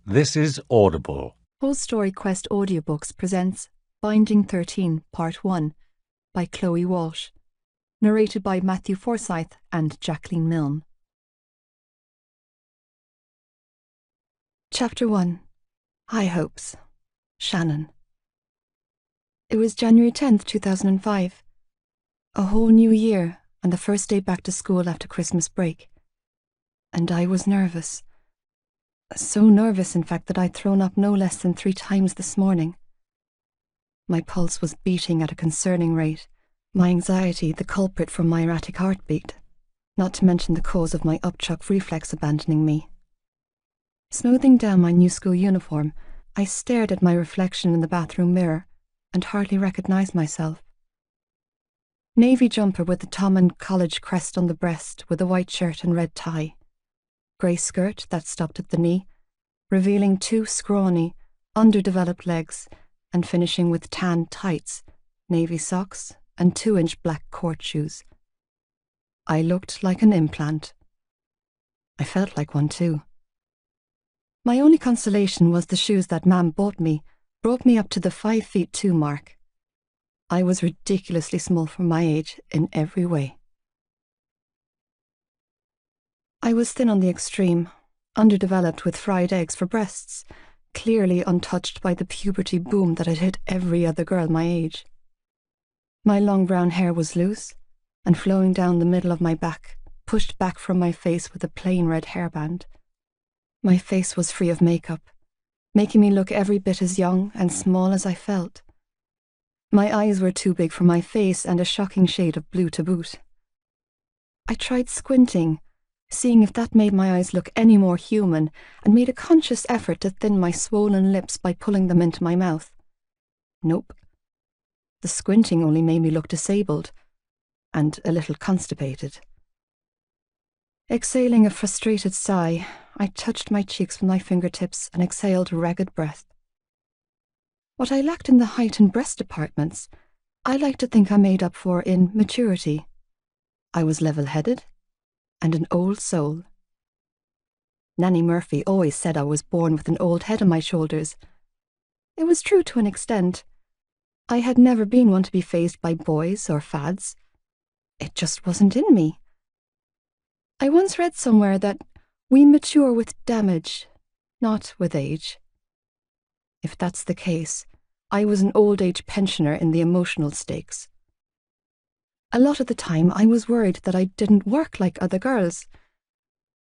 This is Audible. Whole Story Quest Audiobooks presents Binding 13, Part 1 by Chloe Walsh, narrated by Matthew Forsyth and Jacqueline Milne. Chapter 1. High Hopes. Shannon. It was January 10th, 2005. A whole new year and the first day back to school after Christmas break. And I was nervous. So nervous, in fact, that I'd thrown up no less than 3 times this morning. My pulse was beating at a concerning rate, my anxiety the culprit for my erratic heartbeat, not to mention the cause of my upchuck reflex abandoning me. Smoothing down my new school uniform, I stared at my reflection in the bathroom mirror and hardly recognised myself. Navy jumper with the Tommen College crest on the breast with a white shirt and red tie. Grey skirt that stopped at the knee, revealing 2 scrawny, underdeveloped legs and finishing with tan tights, navy socks and 2-inch black court shoes. I looked like an implant. I felt like one too. My only consolation was the shoes that Mam bought me brought me up to the 5'2" mark. I was ridiculously small for my age in every way. I was thin on the extreme, underdeveloped with fried eggs for breasts, clearly untouched by the puberty boom that had hit every other girl my age. My long brown hair was loose and flowing down the middle of my back, pushed back from my face with a plain red hairband. My face was free of makeup, making me look every bit as young and small as I felt. My eyes were too big for my face and a shocking shade of blue to boot. I tried squinting, seeing if that made my eyes look any more human, and made a conscious effort to thin my swollen lips by pulling them into my mouth. Nope. The squinting only made me look disabled, and a little constipated. Exhaling a frustrated sigh, I touched my cheeks with my fingertips and exhaled a ragged breath. What I lacked in the height and breast departments, I like to think I made up for in maturity. I was level-headed and an old soul. Nanny Murphy always said I was born with an old head on my shoulders. It was true to an extent. I had never been one to be fazed by boys or fads. It just wasn't in me. I once read somewhere that we mature with damage, not with age. If that's the case, I was an old-age pensioner in the emotional stakes. A lot of the time I was worried that I didn't work like other girls.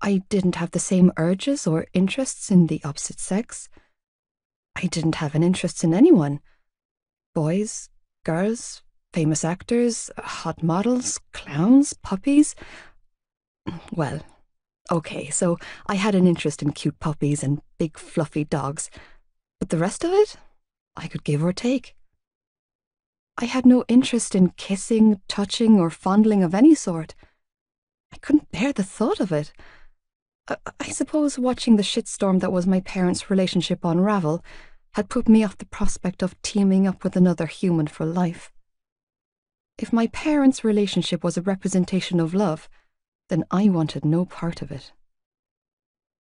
I didn't have the same urges or interests in the opposite sex. I didn't have an interest in anyone. Boys, girls, famous actors, hot models, clowns, puppies. Well, okay, so I had an interest in cute puppies and big fluffy dogs, but the rest of it, I could give or take. I had no interest in kissing, touching, or fondling of any sort. I couldn't bear the thought of it. I suppose watching the shitstorm that was my parents' relationship unravel had put me off the prospect of teaming up with another human for life. If my parents' relationship was a representation of love, then I wanted no part of it.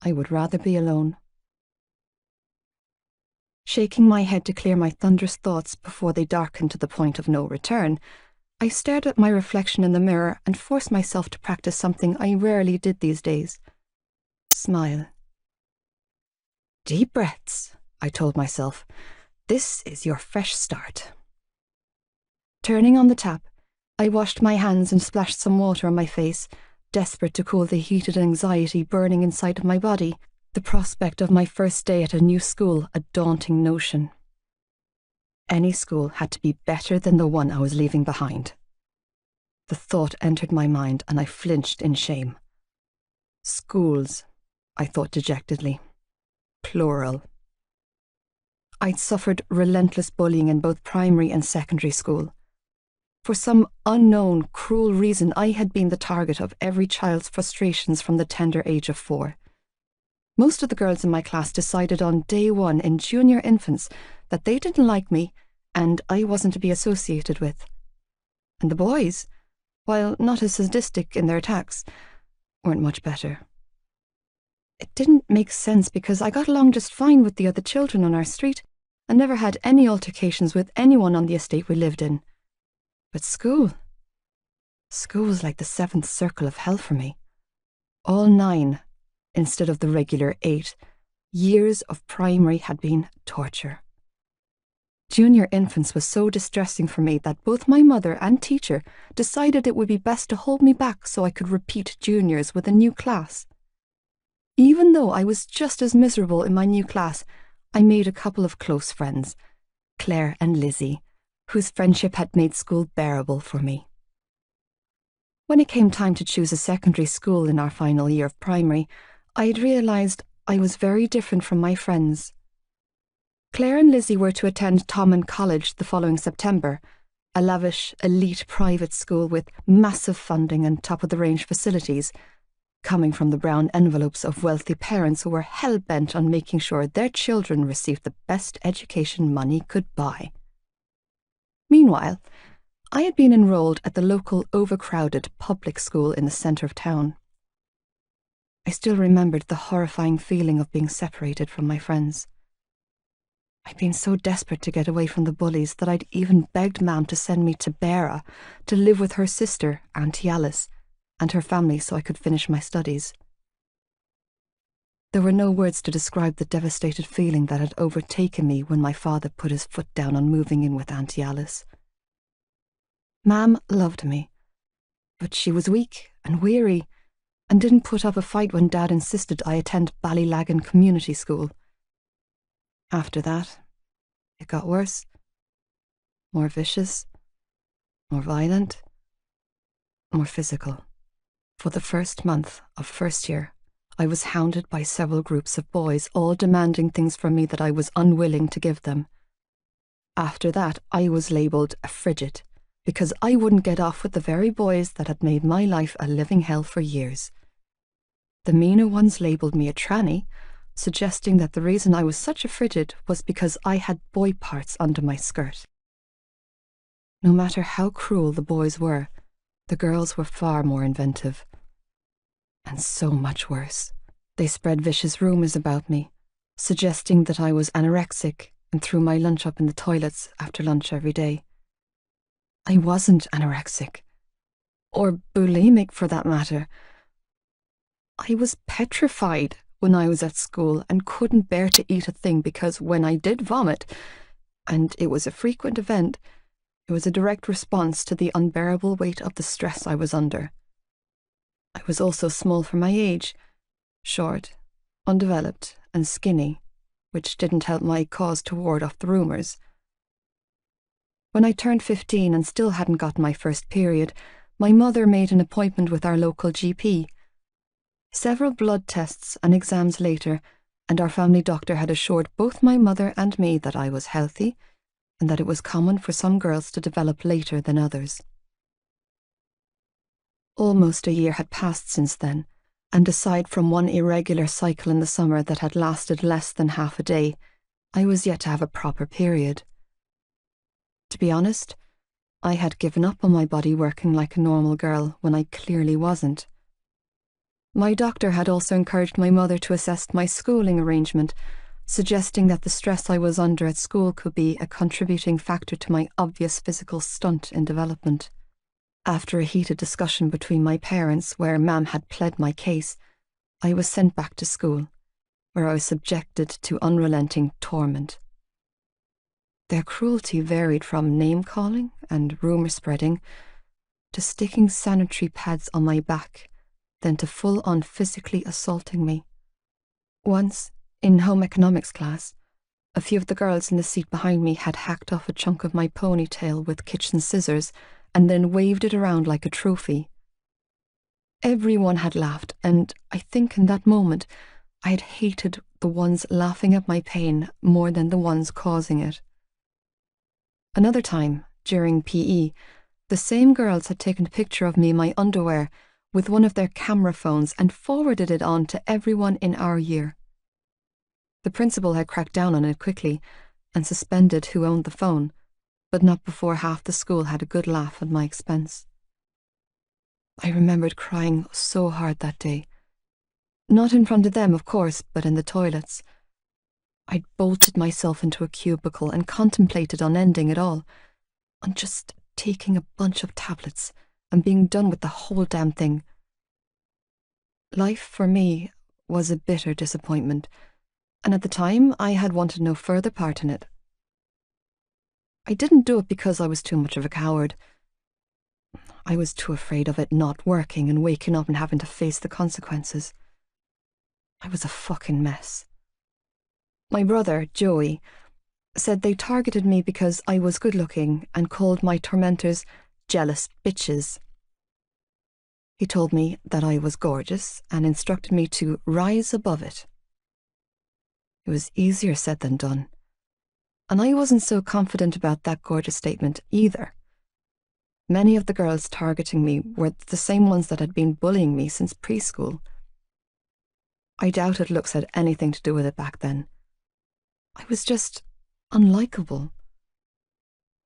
I would rather be alone. Shaking my head to clear my thunderous thoughts before they darkened to the point of no return, I stared at my reflection in the mirror and forced myself to practice something I rarely did these days. Smile. Deep breaths, I told myself. This is your fresh start. Turning on the tap, I washed my hands and splashed some water on my face, desperate to cool the heated anxiety burning inside of my body. The prospect of my first day at a new school a daunting notion. Any school had to be better than the one I was leaving behind. The thought entered my mind and I flinched in shame. Schools, I thought dejectedly. Plural. I'd suffered relentless bullying in both primary and secondary school. For some unknown, cruel reason, I had been the target of every child's frustrations from the tender age of 4. Most of the girls in my class decided on day 1 in junior infants that they didn't like me and I wasn't to be associated with. And the boys, while not as sadistic in their attacks, weren't much better. It didn't make sense because I got along just fine with the other children on our street and never had any altercations with anyone on the estate we lived in. But school was like the seventh circle of hell for me. All 9, instead of the regular 8, years of primary had been torture. Junior infants was so distressing for me that both my mother and teacher decided it would be best to hold me back so I could repeat juniors with a new class. Even though I was just as miserable in my new class, I made a couple of close friends, Claire and Lizzie, whose friendship had made school bearable for me. When it came time to choose a secondary school in our final year of primary, I had realised I was very different from my friends. Claire and Lizzie were to attend Tommen College the following September, a lavish, elite private school with massive funding and top-of-the-range facilities, coming from the brown envelopes of wealthy parents who were hell-bent on making sure their children received the best education money could buy. Meanwhile, I had been enrolled at the local overcrowded public school in the centre of town. I still remembered the horrifying feeling of being separated from my friends. I'd been so desperate to get away from the bullies that I'd even begged Mam to send me to Beara to live with her sister, Auntie Alice, and her family so I could finish my studies. There were no words to describe the devastated feeling that had overtaken me when my father put his foot down on moving in with Auntie Alice. Mam loved me, but she was weak and weary and didn't put up a fight when Dad insisted I attend Ballylagan Community School. After that, it got worse, more vicious, more violent, more physical. For the first month of first year, I was hounded by several groups of boys, all demanding things from me that I was unwilling to give them. After that, I was labelled a frigid, because I wouldn't get off with the very boys that had made my life a living hell for years. The meaner ones labelled me a tranny, suggesting that the reason I was such a frigid was because I had boy parts under my skirt. No matter how cruel the boys were, the girls were far more inventive. And so much worse. They spread vicious rumours about me, suggesting that I was anorexic and threw my lunch up in the toilets after lunch every day. I wasn't anorexic, or bulimic for that matter. I was petrified when I was at school and couldn't bear to eat a thing because when I did vomit, and it was a frequent event, it was a direct response to the unbearable weight of the stress I was under. I was also small for my age, short, undeveloped, and skinny, which didn't help my cause to ward off the rumours. When I turned 15 and still hadn't gotten my first period, my mother made an appointment with our local GP. Several blood tests and exams later, and our family doctor had assured both my mother and me that I was healthy and that it was common for some girls to develop later than others. Almost a year had passed since then, and aside from one irregular cycle in the summer that had lasted less than half a day, I was yet to have a proper period. To be honest, I had given up on my body working like a normal girl when I clearly wasn't. My doctor had also encouraged my mother to assess my schooling arrangement, suggesting that the stress I was under at school could be a contributing factor to my obvious physical stunt in development. After a heated discussion between my parents where Mam had pled my case, I was sent back to school, where I was subjected to unrelenting torment. Their cruelty varied from name-calling and rumour-spreading to sticking sanitary pads on my back, then to full-on physically assaulting me. Once, in home economics class, a few of the girls in the seat behind me had hacked off a chunk of my ponytail with kitchen scissors and then waved it around like a trophy. Everyone had laughed, and I think in that moment I had hated the ones laughing at my pain more than the ones causing it. Another time, during PE, the same girls had taken a picture of me in my underwear with one of their camera phones and forwarded it on to everyone in our year. The principal had cracked down on it quickly and suspended who owned the phone, but not before half the school had a good laugh at my expense. I remembered crying so hard that day, Not in front of them, of course, but in the toilets. I'd bolted myself into a cubicle and contemplated on ending it all, on just taking a bunch of tablets and being done with the whole damn thing. Life, for me, was a bitter disappointment, and at the time I had wanted no further part in it. I didn't do it because I was too much of a coward. I was too afraid of it not working and waking up and having to face the consequences. I was a fucking mess. My brother, Joey, said they targeted me because I was good-looking and called my tormentors jealous bitches. He told me that I was gorgeous and instructed me to rise above it. It was easier said than done, and I wasn't so confident about that gorgeous statement either. Many of the girls targeting me were the same ones that had been bullying me since preschool. I doubted looks had anything to do with it back then. I was just unlikable.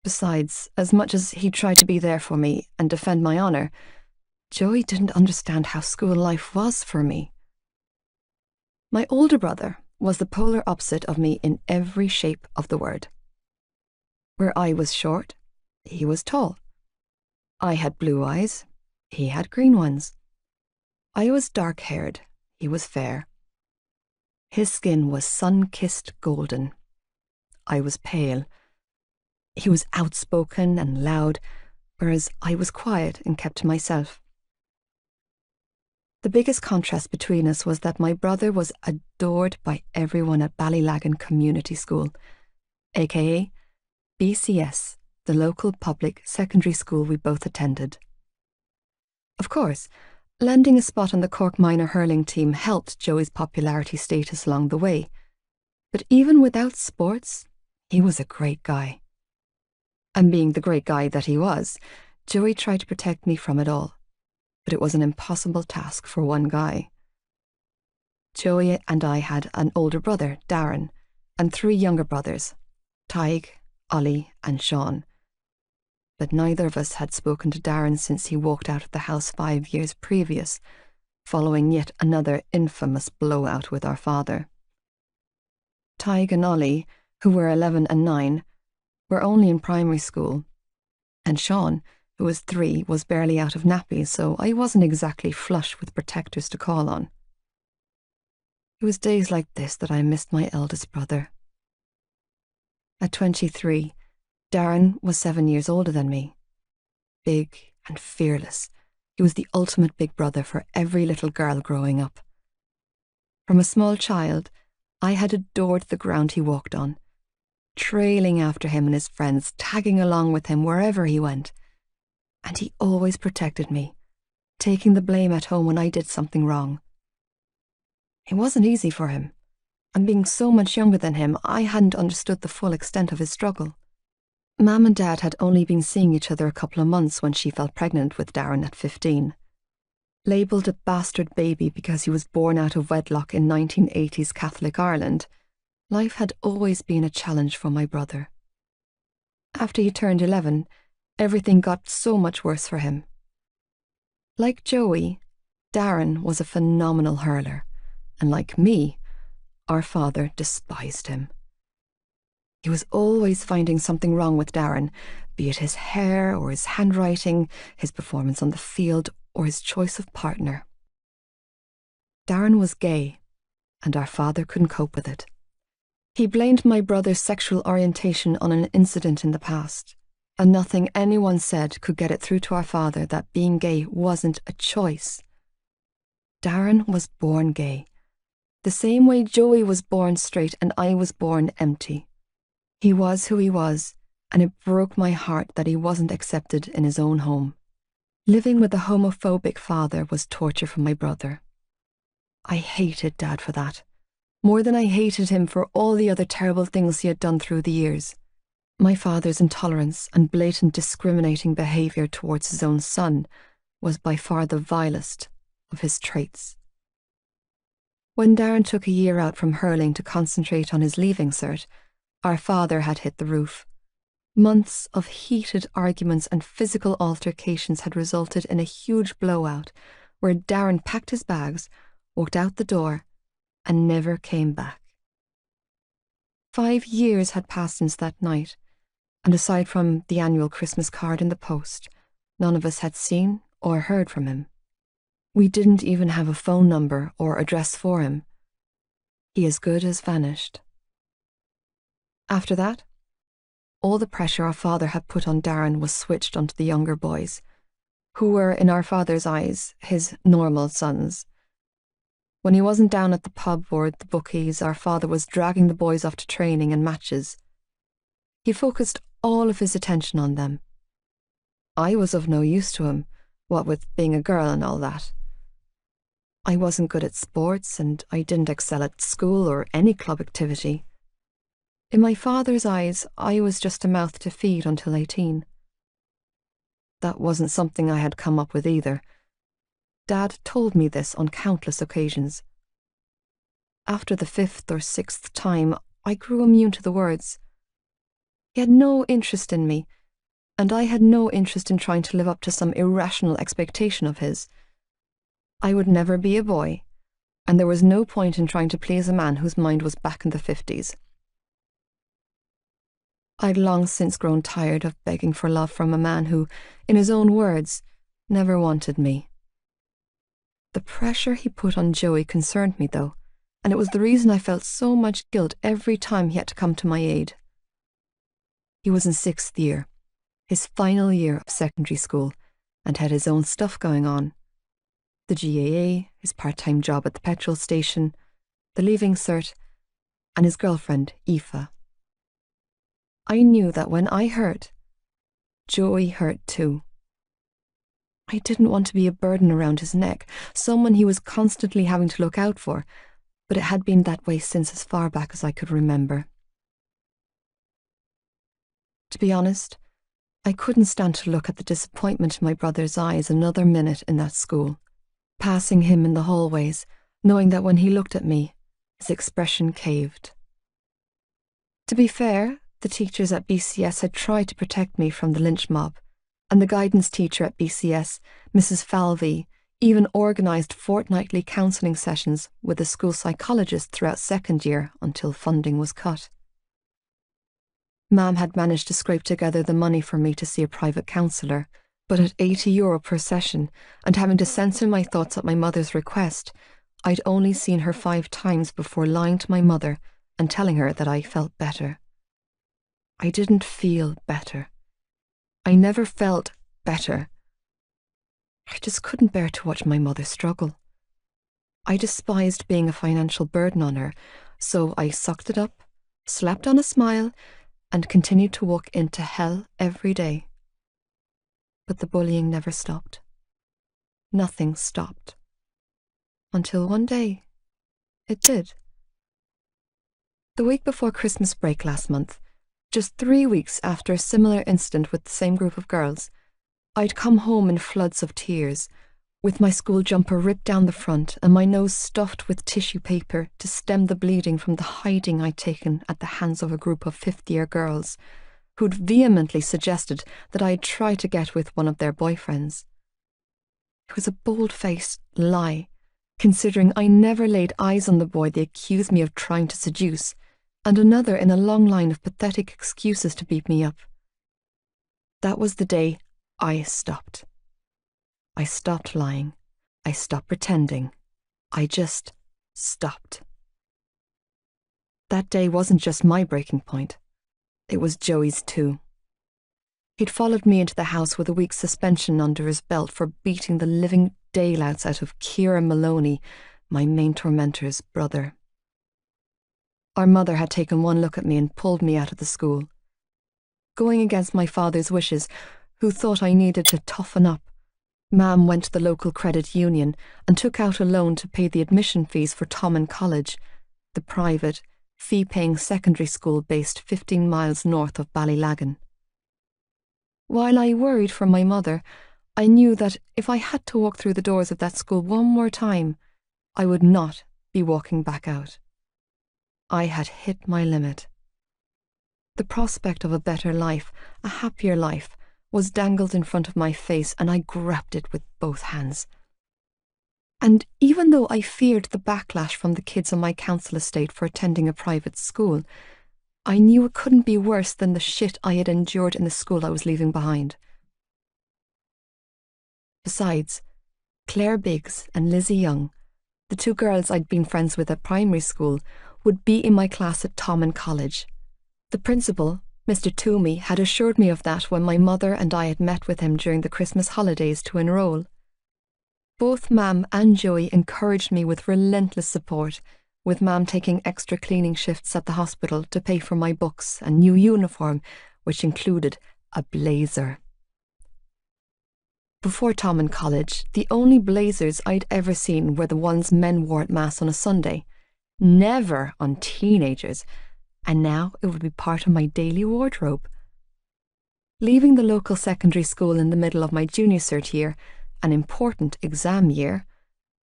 Besides, as much as he tried to be there for me and defend my honour, Joey didn't understand how school life was for me. My older brother was the polar opposite of me in every shape of the word. Where I was short, he was tall. I had blue eyes, he had green ones. I was dark-haired, he was fair. His skin was sun-kissed golden. I was pale. He was outspoken and loud, whereas I was quiet and kept to myself. The biggest contrast between us was that my brother was adored by everyone at Ballylagan Community School, aka BCS, the local public secondary school we both attended. Of course, landing a spot on the Cork minor hurling team helped Joey's popularity status along the way, but even without sports, he was a great guy. And being the great guy that he was, Joey tried to protect me from it all, but it was an impossible task for one guy. Joey and I had an older brother, Darren, and 3 younger brothers, Tig, Ollie and Sean. But neither of us had spoken to Darren since he walked out of the house 5 years previous, following yet another infamous blowout with our father. Tig and Ollie, who were 11 and 9, were only in primary school, and Sean, who was 3, was barely out of nappies, so I wasn't exactly flush with protectors to call on. It was days like this that I missed my eldest brother. At 23, Darren was 7 years older than me. Big and fearless, he was the ultimate big brother for every little girl growing up. From a small child, I had adored the ground he walked on, trailing after him and his friends, tagging along with him wherever he went. And he always protected me, taking the blame at home when I did something wrong. It wasn't easy for him, and being so much younger than him, I hadn't understood the full extent of his struggle. Mum and Dad had only been seeing each other a couple of months when she fell pregnant with Darren at 15. Labelled a bastard baby because he was born out of wedlock in 1980s Catholic Ireland, life had always been a challenge for my brother. After he turned 11, everything got so much worse for him. Like Joey, Darren was a phenomenal hurler, and like me, our father despised him. He was always finding something wrong with Darren, be it his hair or his handwriting, his performance on the field, or his choice of partner. Darren was gay, and our father couldn't cope with it. He blamed my brother's sexual orientation on an incident in the past, and nothing anyone said could get it through to our father that being gay wasn't a choice. Darren was born gay, the same way Joey was born straight and I was born empty. He was who he was, and it broke my heart that he wasn't accepted in his own home. Living with a homophobic father was torture for my brother. I hated Dad for that, more than I hated him for all the other terrible things he had done through the years. My father's intolerance and blatant discriminating behaviour towards his own son was by far the vilest of his traits. When Darren took a year out from hurling to concentrate on his leaving cert, our father had hit the roof. Months of heated arguments and physical altercations had resulted in a huge blowout where Darren packed his bags, walked out the door, and never came back. 5 years had passed since that night, and aside from the annual Christmas card in the post, none of us had seen or heard from him. We didn't even have a phone number or address for him. He as good as vanished. After that, all the pressure our father had put on Darren was switched onto the younger boys, who were, in our father's eyes, his normal sons. When he wasn't down at the pub or the bookies, our father was dragging the boys off to training and matches. He focused all of his attention on them. I was of no use to him, what with being a girl and all that. I wasn't good at sports, and I didn't excel at school or any club activity. In my father's eyes, I was just a mouth to feed until 18. That wasn't something I had come up with either. Dad told me this on countless occasions. After the 5th or 6th time, I grew immune to the words. He had no interest in me, and I had no interest in trying to live up to some irrational expectation of his. I would never be a boy, and there was no point in trying to please a man whose mind was back in the 50s. I'd long since grown tired of begging for love from a man who, in his own words, never wanted me. The pressure he put on Joey concerned me, though, and it was the reason I felt so much guilt every time he had to come to my aid. He was in 6th year, his final year of secondary school, and had his own stuff going on. The GAA, his part-time job at the petrol station, the leaving cert, and his girlfriend, Aoife. I knew that when I hurt, Joey hurt too. I didn't want to be a burden around his neck, someone he was constantly having to look out for, but it had been that way since as far back as I could remember. To be honest, I couldn't stand to look at the disappointment in my brother's eyes another minute in that school, passing him in the hallways, knowing that when he looked at me, his expression caved. To be fair, the teachers at BCS had tried to protect me from the lynch mob, and the guidance teacher at BCS, Mrs. Falvey, even organised fortnightly counselling sessions with the school psychologist throughout 2nd year until funding was cut. Mam had managed to scrape together the money for me to see a private counsellor, but at €80 per session, and having to censor my thoughts at my mother's request, I'd only seen her 5 times before lying to my mother and telling her that I felt better. I didn't feel better. I never felt better. I just couldn't bear to watch my mother struggle. I despised being a financial burden on her, so I sucked it up, slapped on a smile, and continued to walk into hell every day. But the bullying never stopped. Nothing stopped. Until one day, it did. The week before Christmas break last month, just 3 weeks after a similar incident with the same group of girls, I'd come home in floods of tears, with my school jumper ripped down the front and my nose stuffed with tissue paper to stem the bleeding from the hiding I'd taken at the hands of a group of 5th-year girls, who'd vehemently suggested that I'd try to get with one of their boyfriends. It was a bold-faced lie, considering I never laid eyes on the boy they accused me of trying to seduce, and another in a long line of pathetic excuses to beat me up. That was the day I stopped. I stopped lying. I stopped pretending. I just stopped. That day wasn't just my breaking point. It was Joey's too. He'd followed me into the house with a week's suspension under his belt for beating the living daylights out of Ciara Maloney, my main tormentor's brother. Our mother had taken one look at me and pulled me out of the school. Going against my father's wishes, who thought I needed to toughen up, Mam went to the local credit union and took out a loan to pay the admission fees for Tommen College, the private, fee-paying secondary school based 15 miles north of Ballylagan. While I worried for my mother, I knew that if I had to walk through the doors of that school one more time, I would not be walking back out. I had hit my limit. The prospect of a better life, a happier life, was dangled in front of my face, and I grabbed it with both hands. And even though I feared the backlash from the kids on my council estate for attending a private school, I knew it couldn't be worse than the shit I had endured in the school I was leaving behind. Besides, Claire Biggs and Lizzie Young, the two girls I'd been friends with at primary school, would be in my class at Tommen College. The principal, Mr. Toomey, had assured me of that when my mother and I had met with him during the Christmas holidays to enrol. Both Mam and Joey encouraged me with relentless support, with Mam taking extra cleaning shifts at the hospital to pay for my books and new uniform, which included a blazer. Before Tommen College, the only blazers I'd ever seen were the ones men wore at Mass on a Sunday, never on teenagers, and now it would be part of my daily wardrobe. Leaving the local secondary school in the middle of my junior cert year, an important exam year,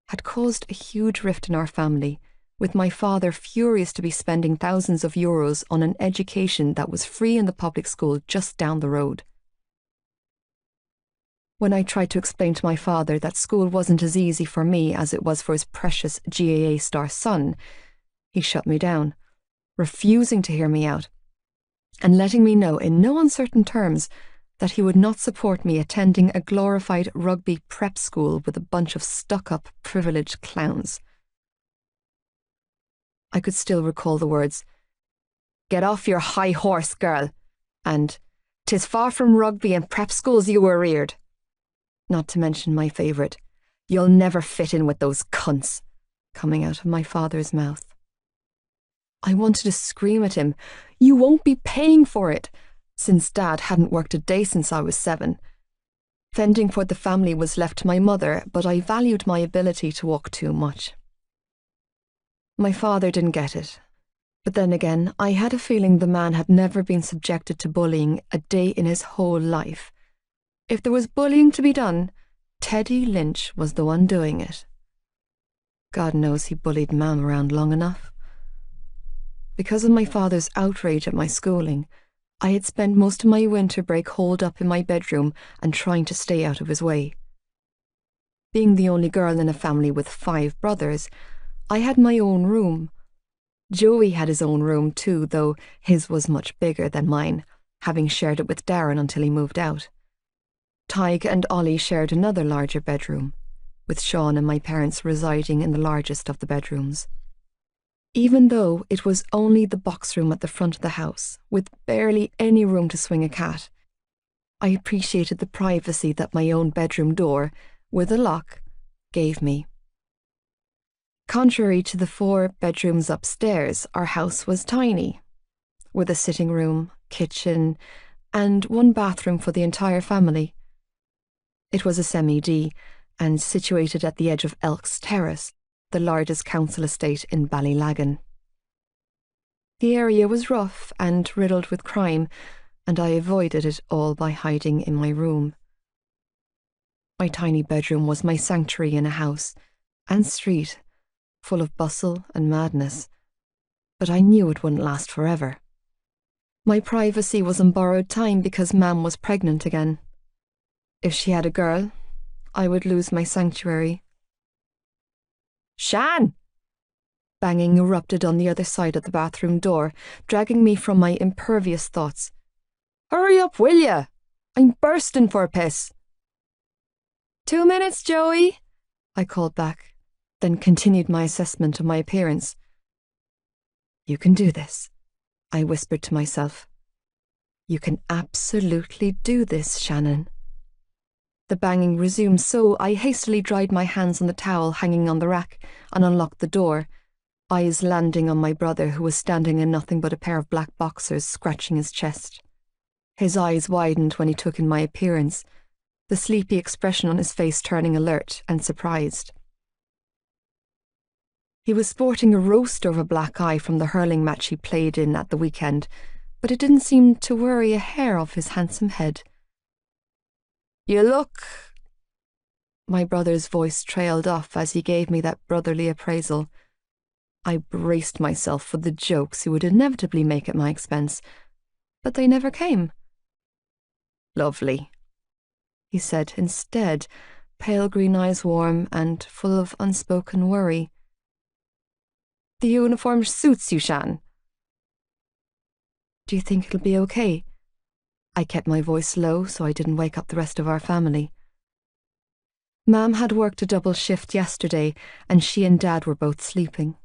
had caused a huge rift in our family, with my father furious to be spending thousands of euros on an education that was free in the public school just down the road. When I tried to explain to my father that school wasn't as easy for me as it was for his precious GAA star son, he shut me down, refusing to hear me out, and letting me know in no uncertain terms that he would not support me attending a glorified rugby prep school with a bunch of stuck-up, privileged clowns. I could still recall the words, "Get off your high horse, girl," and "'Tis far from rugby and prep schools you were reared." Not to mention my favourite, "You'll never fit in with those cunts," coming out of my father's mouth. I wanted to scream at him, "You won't be paying for it," since Dad hadn't worked a day since I was 7. Fending for the family was left to my mother, but I valued my ability to walk too much. My father didn't get it, but then again, I had a feeling the man had never been subjected to bullying a day in his whole life. If there was bullying to be done, Teddy Lynch was the one doing it. God knows he bullied Mam around long enough. Because of my father's outrage at my schooling, I had spent most of my winter break holed up in my bedroom and trying to stay out of his way. Being the only girl in a family with 5 brothers, I had my own room. Joey had his own room too, though his was much bigger than mine, having shared it with Darren until he moved out. Tig and Ollie shared another larger bedroom, with Sean and my parents residing in the largest of the bedrooms. Even though it was only the box room at the front of the house, with barely any room to swing a cat, I appreciated the privacy that my own bedroom door, with a lock, gave me. Contrary to the 4 bedrooms upstairs, our house was tiny, with a sitting room, kitchen, and 1 bathroom for the entire family. It was a semi-D, and situated at the edge of Elks Terrace, the largest council estate in Ballylagan. The area was rough and riddled with crime, and I avoided it all by hiding in my room. My tiny bedroom was my sanctuary in a house and street full of bustle and madness, but I knew it wouldn't last forever. My privacy was on borrowed time because Mam was pregnant again. If she had a girl, I would lose my sanctuary. "Shan!" Banging erupted on the other side of the bathroom door, dragging me from my impervious thoughts. "Hurry up, will ya? I'm bursting for a piss." "2 minutes, Joey," I called back, then continued my assessment of my appearance. "You can do this," I whispered to myself. "You can absolutely do this, Shannon." The banging resumed, so I hastily dried my hands on the towel hanging on the rack and unlocked the door, eyes landing on my brother, who was standing in nothing but a pair of black boxers, scratching his chest. His eyes widened when he took in my appearance, the sleepy expression on his face turning alert and surprised. He was sporting a roast over a black eye from the hurling match he played in at the weekend, but it didn't seem to worry a hair off his handsome head. "You look—" My brother's voice trailed off as he gave me that brotherly appraisal. I braced myself for the jokes he would inevitably make at my expense, but they never came. "Lovely," he said instead, pale green eyes warm and full of unspoken worry. The uniform suits you, Shan. Do you think it'll be okay? I kept my voice low so I didn't wake up the rest of our family. Ma'am had worked a double shift yesterday and she and Dad were both sleeping.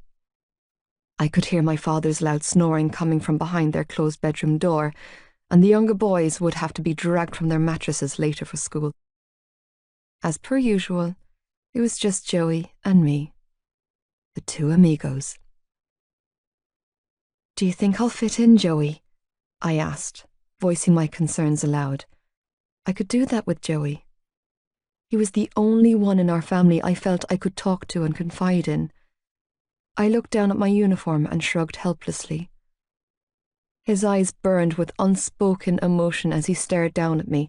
I could hear my father's loud snoring coming from behind their closed bedroom door, and the younger boys would have to be dragged from their mattresses later for school. As per usual, it was just Joey and me, the two amigos. Do you think I'll fit in, Joey? I asked, voicing my concerns aloud. I could do that with Joey. He was the only one in our family I felt I could talk to and confide in. I looked down at my uniform and shrugged helplessly. His eyes burned with unspoken emotion as he stared down at me,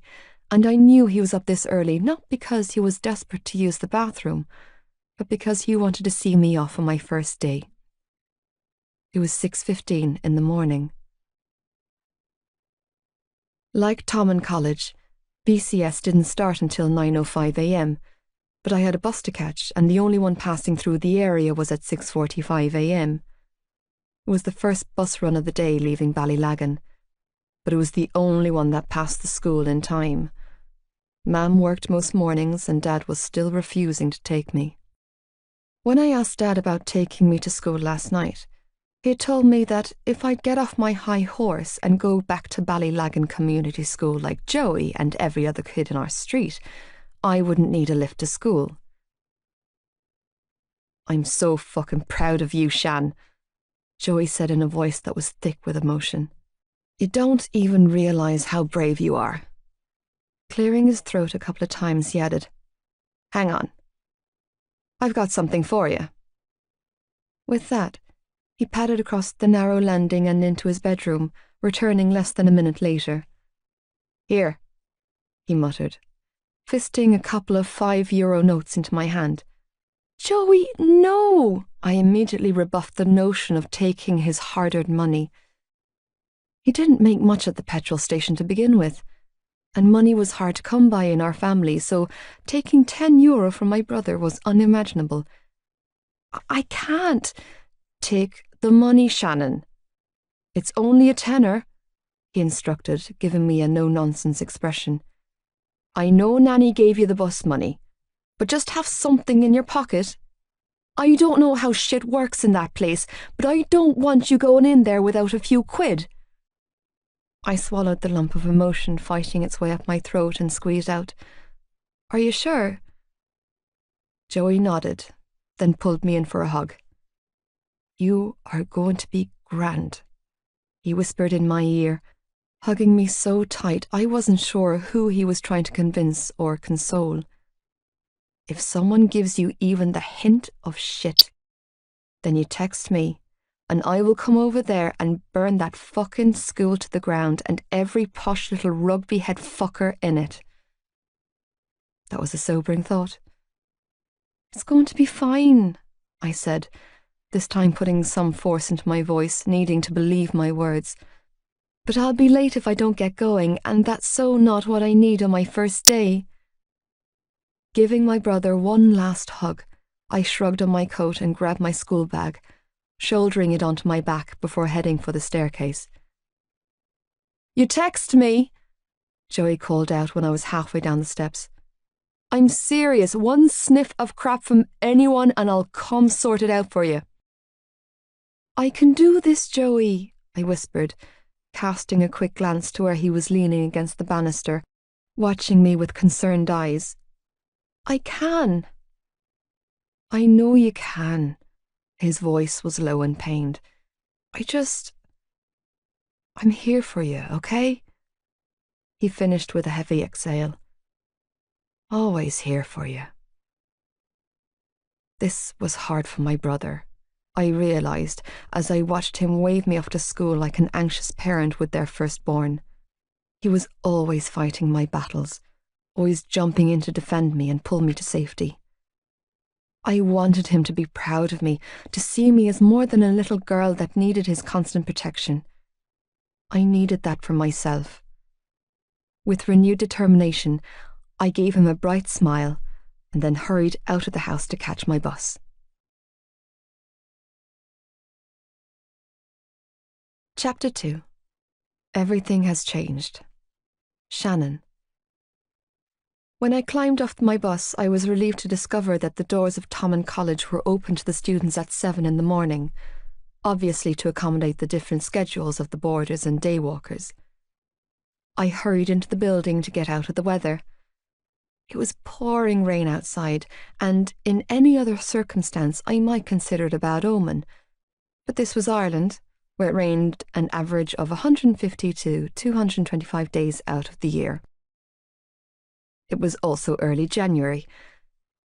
and I knew he was up this early not because he was desperate to use the bathroom, but because he wanted to see me off on my first day. It was 6:15 in the morning. Like Tommen College, BCS didn't start until 9:05 a.m, but I had a bus to catch and the only one passing through the area was at 6:45 a.m. It was the first bus run of the day leaving Ballylagan, but it was the only one that passed the school in time. Ma'am worked most mornings and Dad was still refusing to take me. When I asked Dad about taking me to school last night, he had told me that if I'd get off my high horse and go back to Ballylagan Community School like Joey and every other kid in our street, I wouldn't need a lift to school. I'm so fucking proud of you, Shan, Joey said in a voice that was thick with emotion. You don't even realise how brave you are. Clearing his throat a couple of times, he added, Hang on. I've got something for you. With that, he padded across the narrow landing and into his bedroom, returning less than a minute later. Here, he muttered, fisting a couple of €5 notes into my hand. Joey, no! I immediately rebuffed the notion of taking his hard-earned money. He didn't make much at the petrol station to begin with, and money was hard to come by in our family, so taking €10 from my brother was unimaginable. I can't. Take the money, Shannon. It's only a tenner, he instructed, giving me a no-nonsense expression. I know Nanny gave you the bus money, but just have something in your pocket. I don't know how shit works in that place, but I don't want you going in there without a few quid. I swallowed the lump of emotion fighting its way up my throat and squeezed out, Are you sure? Joey nodded, then pulled me in for a hug. You are going to be grand, he whispered in my ear, hugging me so tight I wasn't sure who he was trying to convince or console. If someone gives you even the hint of shit, then you text me, and I will come over there and burn that fucking school to the ground and every posh little rugby head fucker in it. That was a sobering thought. It's going to be fine, I said, this time putting some force into my voice, needing to believe my words. But I'll be late if I don't get going, and that's so not what I need on my first day. Giving my brother one last hug, I shrugged on my coat and grabbed my school bag, shouldering it onto my back before heading for the staircase. You text me, Joey called out when I was halfway down the steps. I'm serious, one sniff of crap from anyone and I'll come sort it out for you. I can do this, Joey, I whispered, casting a quick glance to where he was leaning against the banister, watching me with concerned eyes. I can. I know you can. His voice was low and pained. I'm here for you, okay? He finished with a heavy exhale. Always here for you. This was hard for my brother, I realised as I watched him wave me off to school like an anxious parent with their firstborn. He was always fighting my battles, always jumping in to defend me and pull me to safety. I wanted him to be proud of me, to see me as more than a little girl that needed his constant protection. I needed that for myself. With renewed determination, I gave him a bright smile, and then hurried out of the house to catch my bus. Chapter 2. Everything has changed. Shannon. When I climbed off my bus, I was relieved to discover that the doors of Tommen College were open to the students at 7 in the morning, obviously to accommodate the different schedules of the boarders and day walkers. I hurried into the building to get out of the weather. It was pouring rain outside, and in any other circumstance I might consider it a bad omen. But this was Ireland, where it rained an average of 150 to 225 days out of the year. It was also early January,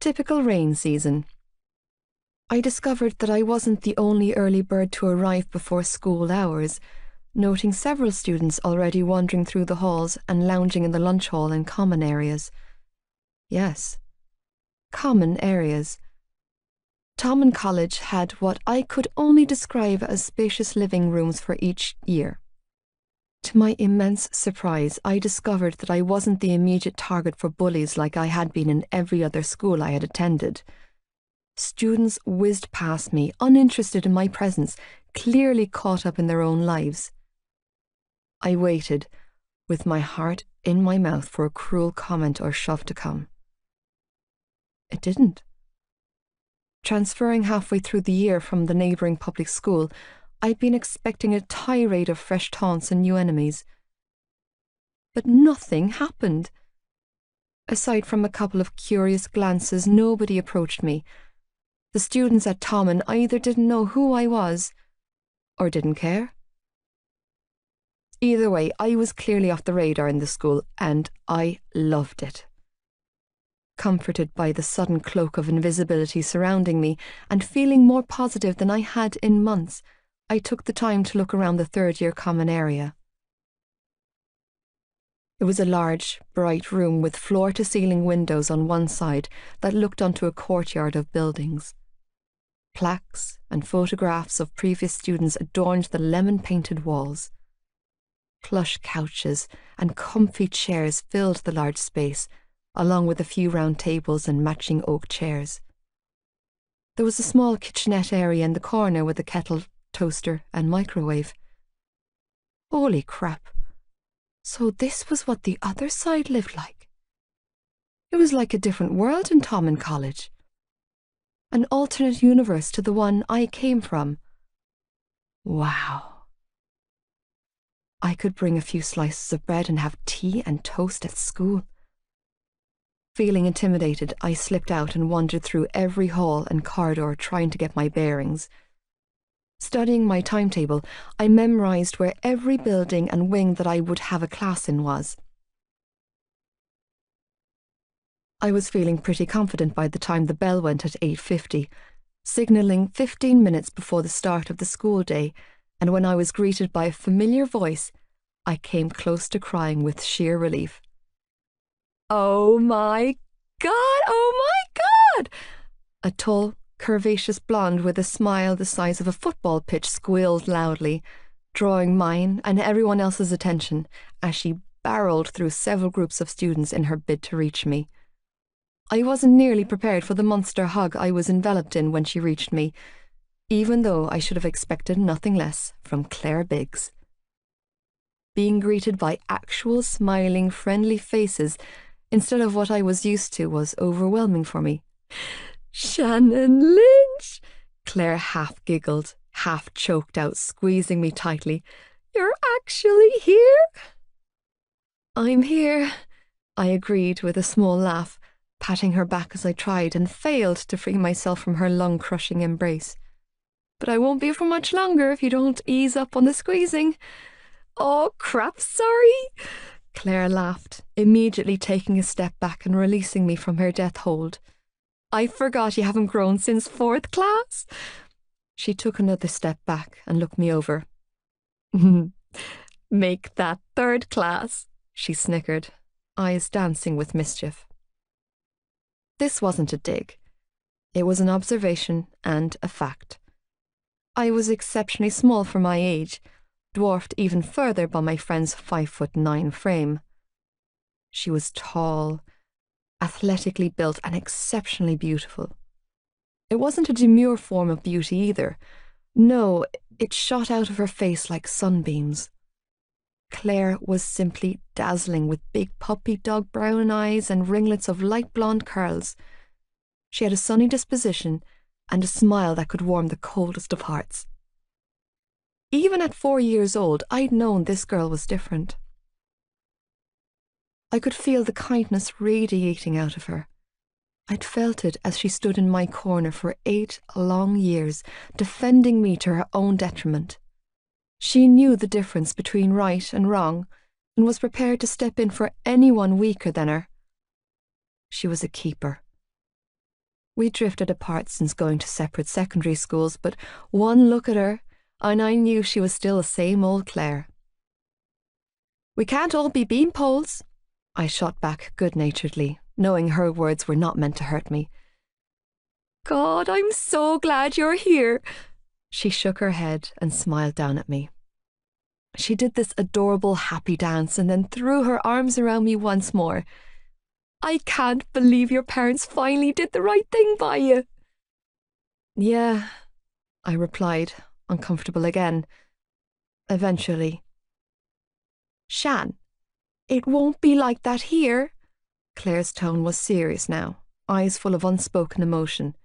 typical rain season. I discovered that I wasn't the only early bird to arrive before school hours, noting several students already wandering through the halls and lounging in the lunch hall and common areas. Yes, common areas. Tommen College had what I could only describe as spacious living rooms for each year. To my immense surprise, I discovered that I wasn't the immediate target for bullies like I had been in every other school I had attended. Students whizzed past me, uninterested in my presence, clearly caught up in their own lives. I waited, with my heart in my mouth for a cruel comment or shove to come. It didn't. Transferring halfway through the year from the neighbouring public school, I'd been expecting a tirade of fresh taunts and new enemies. But nothing happened. Aside from a couple of curious glances, nobody approached me. The students at Tommen either didn't know who I was, or didn't care. Either way, I was clearly off the radar in the school, and I loved it. Comforted by the sudden cloak of invisibility surrounding me, and feeling more positive than I had in months, I took the time to look around the third-year common area. It was a large, bright room with floor-to-ceiling windows on one side that looked onto a courtyard of buildings. Plaques and photographs of previous students adorned the lemon-painted walls. Plush couches and comfy chairs filled the large space, along with a few round tables and matching oak chairs. There was a small kitchenette area in the corner with a kettle, toaster and microwave. Holy crap. So this was what the other side lived like. It was like a different world in Tommen College. An alternate universe to the one I came from. Wow. I could bring a few slices of bread and have tea and toast at school. Feeling intimidated, I slipped out and wandered through every hall and corridor trying to get my bearings. Studying my timetable, I memorised where every building and wing that I would have a class in was. I was feeling pretty confident by the time the bell went at 8:50, signalling 15 minutes before the start of the school day, and when I was greeted by a familiar voice, I came close to crying with sheer relief. Oh my God! Oh my God! A tall, curvaceous blonde with a smile the size of a football pitch squealed loudly, drawing mine and everyone else's attention as she barreled through several groups of students in her bid to reach me. I wasn't nearly prepared for the monster hug I was enveloped in when she reached me, even though I should have expected nothing less from Claire Biggs. Being greeted by actual smiling, friendly faces instead of what I was used to was overwhelming for me. Shannon Lynch! Claire half giggled, half choked out, squeezing me tightly. You're actually here? I'm here, I agreed with a small laugh, patting her back as I tried and failed to free myself from her lung-crushing embrace. But I won't be for much longer if you don't ease up on the squeezing. Oh, crap, sorry. Claire laughed, immediately taking a step back and releasing me from her death hold. I forgot you haven't grown since 4th class. She took another step back and looked me over. Make that 3rd class, she snickered, eyes dancing with mischief. This wasn't a dig. It was an observation and a fact. I was exceptionally small for my age, dwarfed even further by my friend's 5'9" frame. She was tall, athletically built and exceptionally beautiful. It wasn't a demure form of beauty either. No, it shot out of her face like sunbeams. Claire was simply dazzling with big puppy dog brown eyes and ringlets of light blonde curls. She had a sunny disposition and a smile that could warm the coldest of hearts. Even at 4 years old, I'd known this girl was different. I could feel the kindness radiating out of her. I'd felt it as she stood in my corner for 8 long years, defending me to her own detriment. She knew the difference between right and wrong, and was prepared to step in for anyone weaker than her. She was a keeper. We drifted apart since going to separate secondary schools, but one look at her, and I knew she was still the same old Claire. "We can't all be beanpoles," I shot back good-naturedly, knowing her words were not meant to hurt me. "God, I'm so glad you're here." She shook her head and smiled down at me. She did this adorable happy dance and then threw her arms around me once more. "I can't believe your parents finally did the right thing by you." "Yeah," I replied, uncomfortable again. "Eventually." "Shan, it won't be like that here." Claire's tone was serious now, eyes full of unspoken emotion.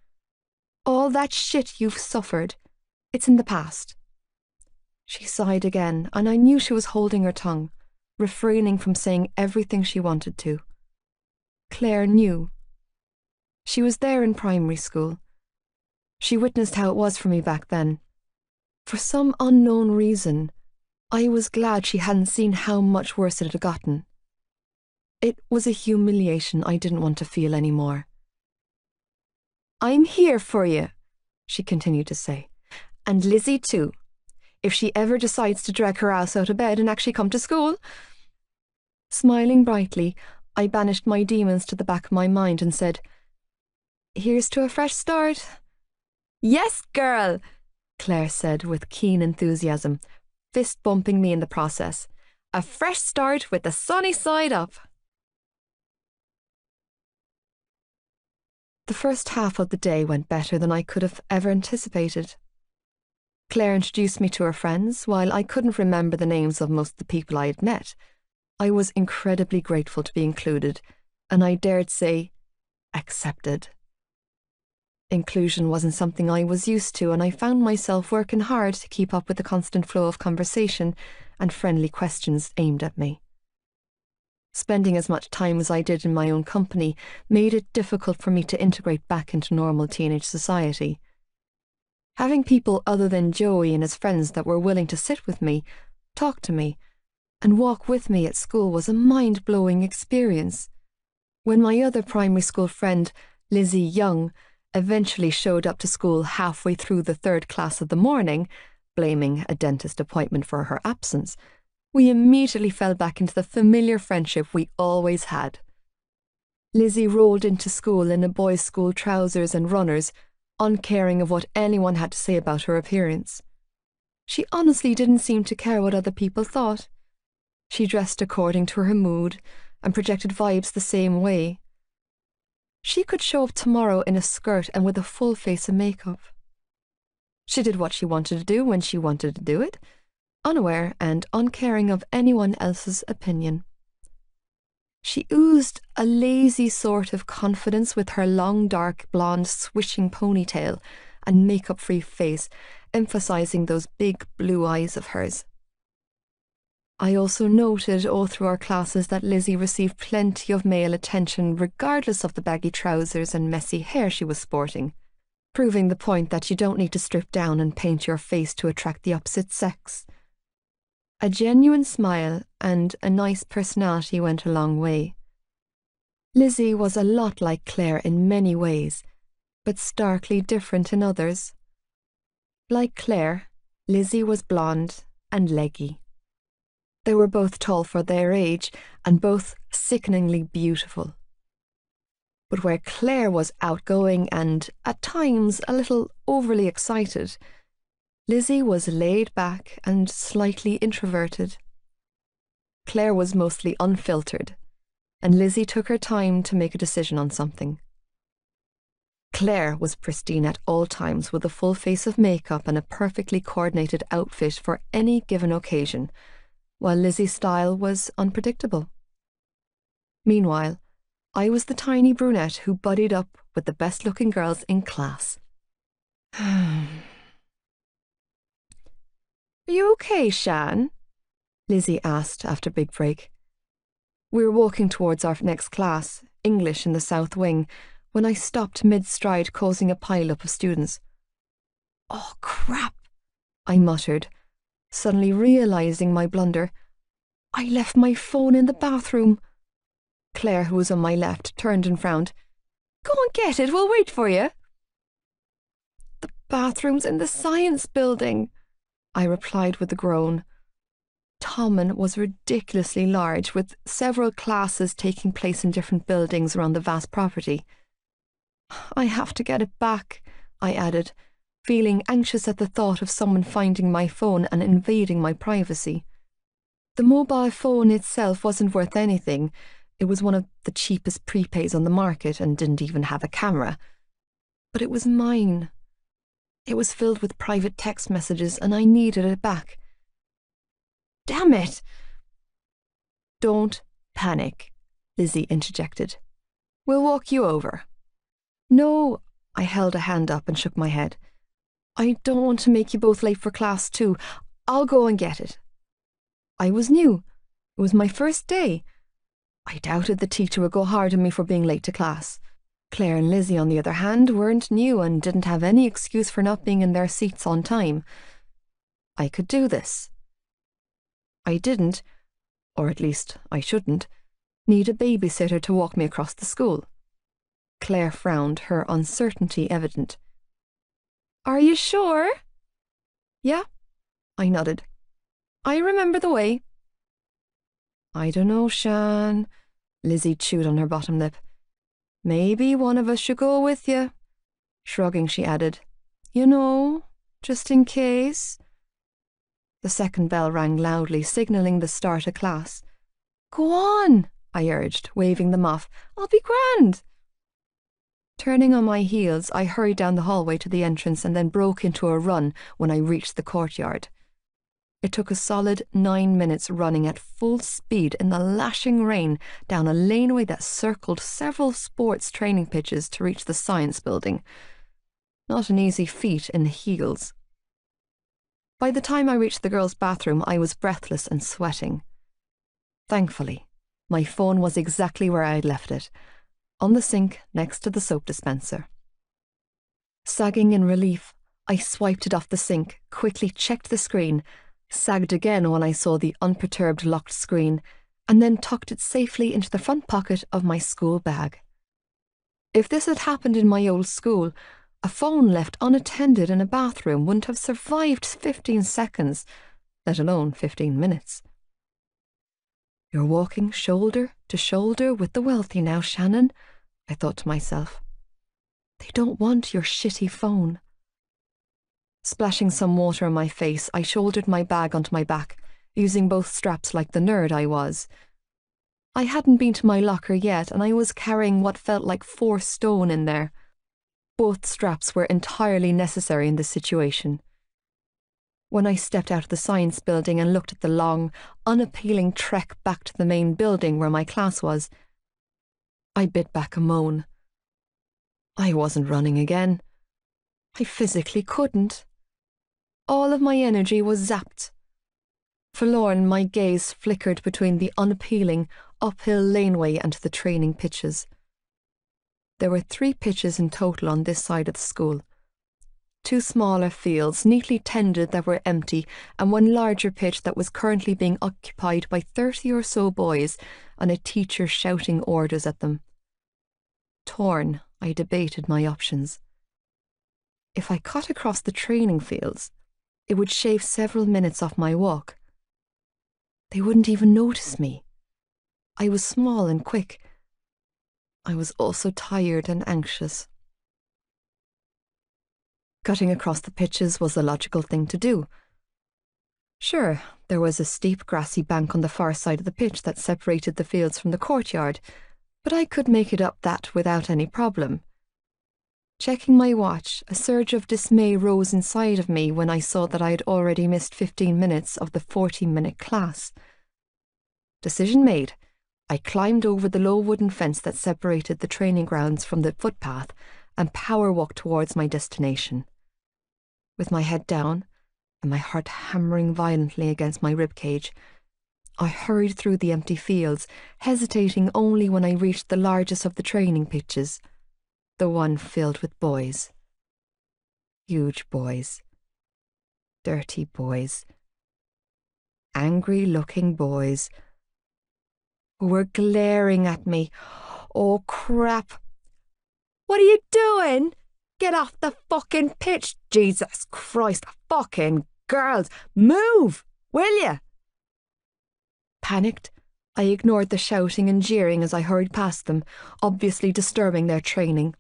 "All that shit you've suffered, it's in the past." She sighed again, and I knew she was holding her tongue, refraining from saying everything she wanted to. Claire knew. She was there in primary school. She witnessed how it was for me back then. For some unknown reason, I was glad she hadn't seen how much worse it had gotten. It was a humiliation I didn't want to feel anymore. "I'm here for you," she continued to say. "And Lizzie too, if she ever decides to drag her ass out of bed and actually come to school." Smiling brightly, I banished my demons to the back of my mind and said, "Here's to a fresh start." "Yes, girl," Claire said with keen enthusiasm, fist bumping me in the process. "A fresh start with the sunny side up." The first half of the day went better than I could have ever anticipated. Claire introduced me to her friends. While I couldn't remember the names of most of the people I had met, I was incredibly grateful to be included, and I dared say, accepted. Inclusion wasn't something I was used to, and I found myself working hard to keep up with the constant flow of conversation and friendly questions aimed at me. Spending as much time as I did in my own company made it difficult for me to integrate back into normal teenage society. Having people other than Joey and his friends that were willing to sit with me, talk to me, and walk with me at school was a mind-blowing experience. When my other primary school friend, Lizzie Young, eventually showed up to school halfway through the 3rd class of the morning, blaming a dentist appointment for her absence, we immediately fell back into the familiar friendship we always had. Lizzie rolled into school in a boys' school trousers and runners, uncaring of what anyone had to say about her appearance. She honestly didn't seem to care what other people thought. She dressed according to her mood and projected vibes the same way. She could show up tomorrow in a skirt and with a full face of makeup. She did what she wanted to do when she wanted to do it, unaware and uncaring of anyone else's opinion. She oozed a lazy sort of confidence with her long dark blonde swishing ponytail and makeup-free face, emphasizing those big blue eyes of hers. I also noted all through our classes that Lizzie received plenty of male attention regardless of the baggy trousers and messy hair she was sporting, proving the point that you don't need to strip down and paint your face to attract the opposite sex. A genuine smile and a nice personality went a long way. Lizzie was a lot like Claire in many ways, but starkly different in others. Like Claire, Lizzie was blonde and leggy. They were both tall for their age and both sickeningly beautiful. But where Claire was outgoing and, at times, a little overly excited, Lizzie was laid back and slightly introverted. Claire was mostly unfiltered, and Lizzie took her time to make a decision on something. Claire was pristine at all times, with a full face of makeup and a perfectly coordinated outfit for any given occasion, while Lizzie's style was unpredictable. Meanwhile, I was the tiny brunette who buddied up with the best-looking girls in class. Are you okay, Shan? Lizzie asked after big break. We were walking towards our next class, English in the south wing, when I stopped mid-stride causing a pile-up of students. Oh, crap, I muttered, suddenly realising my blunder. I left my phone in the bathroom. Claire, who was on my left, turned and frowned. Go and get it, we'll wait for you. The bathroom's in the science building, I replied with a groan. Tommen was ridiculously large, with several classes taking place in different buildings around the vast property. I have to get it back, I added, feeling anxious at the thought of someone finding my phone and invading my privacy. The mobile phone itself wasn't worth anything. It was one of the cheapest prepaids on the market and didn't even have a camera. But it was mine. It was filled with private text messages and I needed it back. Damn it! Don't panic, Lizzie interjected. We'll walk you over. No, I held a hand up and shook my head. I don't want to make you both late for class too. I'll go and get it. I was new. It was my first day. I doubted the teacher would go hard on me for being late to class. Claire and Lizzie, on the other hand, weren't new and didn't have any excuse for not being in their seats on time. I could do this. I didn't, or at least I shouldn't, need a babysitter to walk me across the school. Claire frowned, her uncertainty evident. Are you sure? Yeah, I nodded. I remember the way. I don't know, Shan. Lizzie chewed on her bottom lip. Maybe one of us should go with you. Shrugging, she added, You know, just in case. The second bell rang loudly, signalling the start of class. Go on, I urged, waving them off. I'll be grand. Turning on my heels, I hurried down the hallway to the entrance and then broke into a run when I reached the courtyard. It took a solid 9 minutes running at full speed in the lashing rain down a laneway that circled several sports training pitches to reach the science building. Not an easy feat in heels. By the time I reached the girls' bathroom, I was breathless and sweating. Thankfully, my phone was exactly where I had left it, on the sink next to the soap dispenser. Sagging in relief, I swiped it off the sink, quickly checked the screen, sagged again when I saw the unperturbed locked screen, and then tucked it safely into the front pocket of my school bag. If this had happened in my old school, a phone left unattended in a bathroom wouldn't have survived 15 seconds, let alone 15 minutes. You're walking shoulder to shoulder with the wealthy now, Shannon, I thought to myself. They don't want your shitty phone. Splashing some water on my face, I shouldered my bag onto my back, using both straps like the nerd I was. I hadn't been to my locker yet, and I was carrying what felt like 4 stone in there. Both straps were entirely necessary in this situation. When I stepped out of the science building and looked at the long, unappealing trek back to the main building where my class was, I bit back a moan. I wasn't running again. I physically couldn't. All of my energy was zapped. Forlorn, my gaze flickered between the unappealing, uphill laneway and the training pitches. There were 3 pitches in total on this side of the school. 2 smaller fields, neatly tended, that were empty, and 1 larger pitch that was currently being occupied by 30 or so boys and a teacher shouting orders at them. Torn, I debated my options. If I cut across the training fields, it would shave several minutes off my walk. They wouldn't even notice me. I was small and quick. I was also tired and anxious. Cutting across the pitches was the logical thing to do. Sure, there was a steep grassy bank on the far side of the pitch that separated the fields from the courtyard, but I could make it up that without any problem. Checking my watch, a surge of dismay rose inside of me when I saw that I had already missed 15 minutes of the 40-minute class. Decision made. I climbed over the low wooden fence that separated the training grounds from the footpath and power walked towards my destination. With my head down and my heart hammering violently against my ribcage, I hurried through the empty fields, hesitating only when I reached the largest of the training pitches, the one filled with boys. Huge boys. Dirty boys. Angry-looking boys who were glaring at me. Oh, crap. What are you doing? Get off the fucking pitch, Jesus Christ. Fucking girls. Move, will you? Panicked, I ignored the shouting and jeering as I hurried past them, obviously disturbing their training.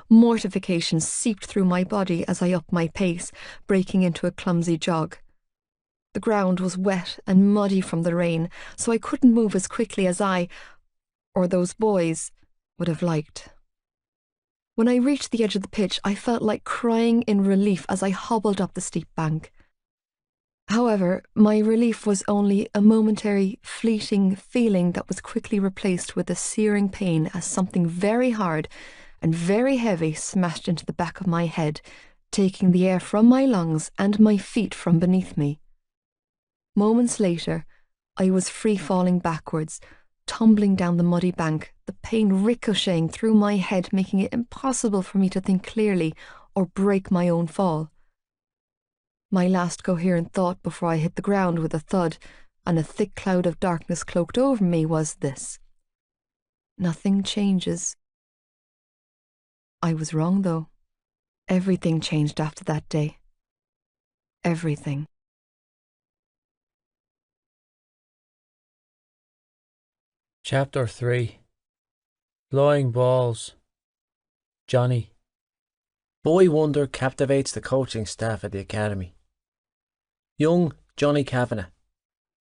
Mortification seeped through my body as I upped my pace, breaking into a clumsy jog. The ground was wet and muddy from the rain, so I couldn't move as quickly as I, or those boys, would have liked. When I reached the edge of the pitch, I felt like crying in relief as I hobbled up the steep bank. However, my relief was only a momentary, fleeting feeling that was quickly replaced with a searing pain as something very hard and very heavy smashed into the back of my head, taking the air from my lungs and my feet from beneath me. Moments later, I was free-falling backwards, tumbling down the muddy bank, the pain ricocheting through my head, making it impossible for me to think clearly or break my own fall. My last coherent thought before I hit the ground with a thud and a thick cloud of darkness cloaked over me was this: nothing changes. I was wrong, though. Everything changed after that day. Everything. Chapter 3. Flying Balls. Johnny. Boy wonder captivates the coaching staff at the academy. Young Johnny Kavanagh,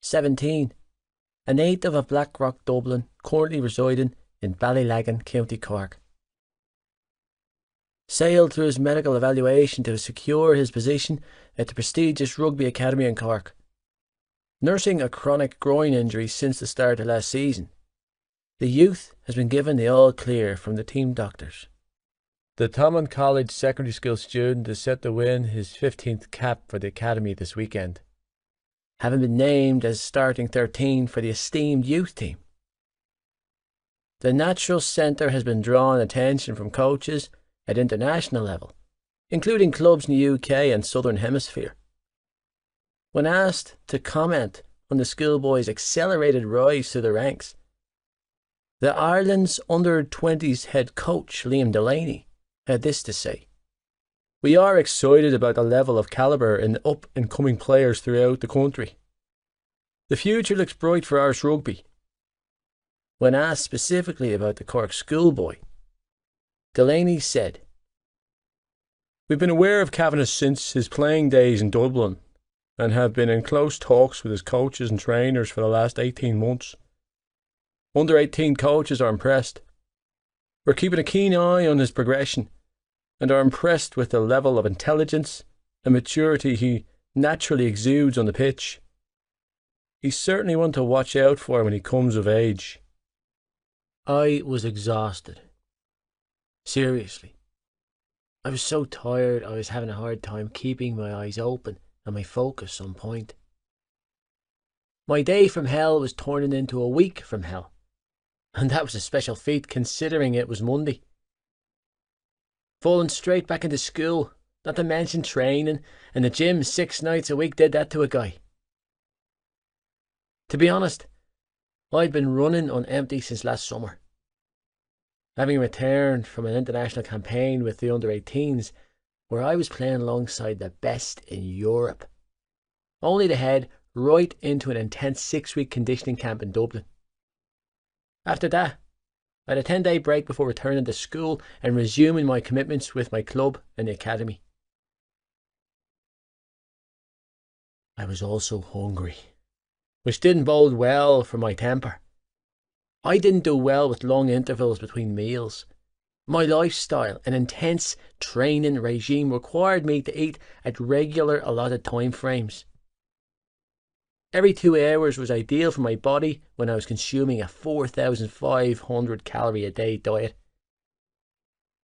17, a native of Blackrock, Dublin, currently residing in Ballylagan, County Cork. Sailed through his medical evaluation to secure his position at the prestigious rugby academy in Cork. Nursing a chronic groin injury since the start of last season, the youth has been given the all-clear from the team doctors. The Tommen College secondary school student is set to win his 15th cap for the academy this weekend, having been named as starting 13 for the esteemed youth team. The natural centre has been drawing attention from coaches at international level, including clubs in the UK and Southern Hemisphere. When asked to comment on the schoolboys' accelerated rise to the ranks, the Ireland's under-20s head coach, Liam Delaney, had this to say: "We are excited about the level of calibre in up-and-coming players throughout the country. The future looks bright for Irish rugby." When asked specifically about the Cork schoolboy, Delaney said, "We've been aware of Kavanagh since his playing days in Dublin and have been in close talks with his coaches and trainers for the last 18 months. Under-18 coaches are impressed. We're keeping a keen eye on his progression and are impressed with the level of intelligence and maturity he naturally exudes on the pitch. He's certainly one to watch out for when he comes of age." I was exhausted. Seriously. I was so tired I was having a hard time keeping my eyes open and my focus on point. My day from hell was turning into a week from hell, and that was a special feat considering it was Monday. Falling straight back into school, not to mention training, and the gym 6 nights a week did that to a guy. To be honest, I'd been running on empty since last summer. Having returned from an international campaign with the under-18s, where I was playing alongside the best in Europe, only to head right into an intense 6-week conditioning camp in Dublin. After that, I had a 10-day break before returning to school and resuming my commitments with my club and the academy. I was also hungry, which didn't bode well for my temper. I didn't do well with long intervals between meals. My lifestyle, an intense training regime, required me to eat at regular allotted time frames. Every 2 hours was ideal for my body when I was consuming a 4,500 calorie a day diet,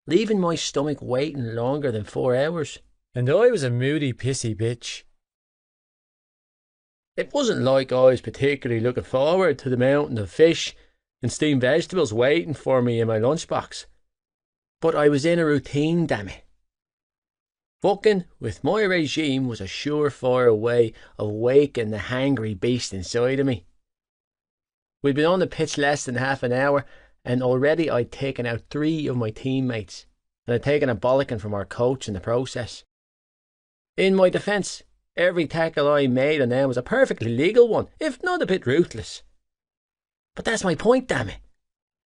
leaving my stomach waiting longer than 4 hours. And I was a moody, pissy bitch. It wasn't like I was particularly looking forward to the mountain of fish and steamed vegetables waiting for me in my lunchbox. But I was in a routine, damn it. Fucking with my regime was a surefire way of waking the hangry beast inside of me. We'd been on the pitch less than half an hour, and already I'd taken out 3 of my teammates, and had taken a bollocking from our coach in the process. In my defence, every tackle I made on them was a perfectly legal one, if not a bit ruthless. But that's my point, damn it.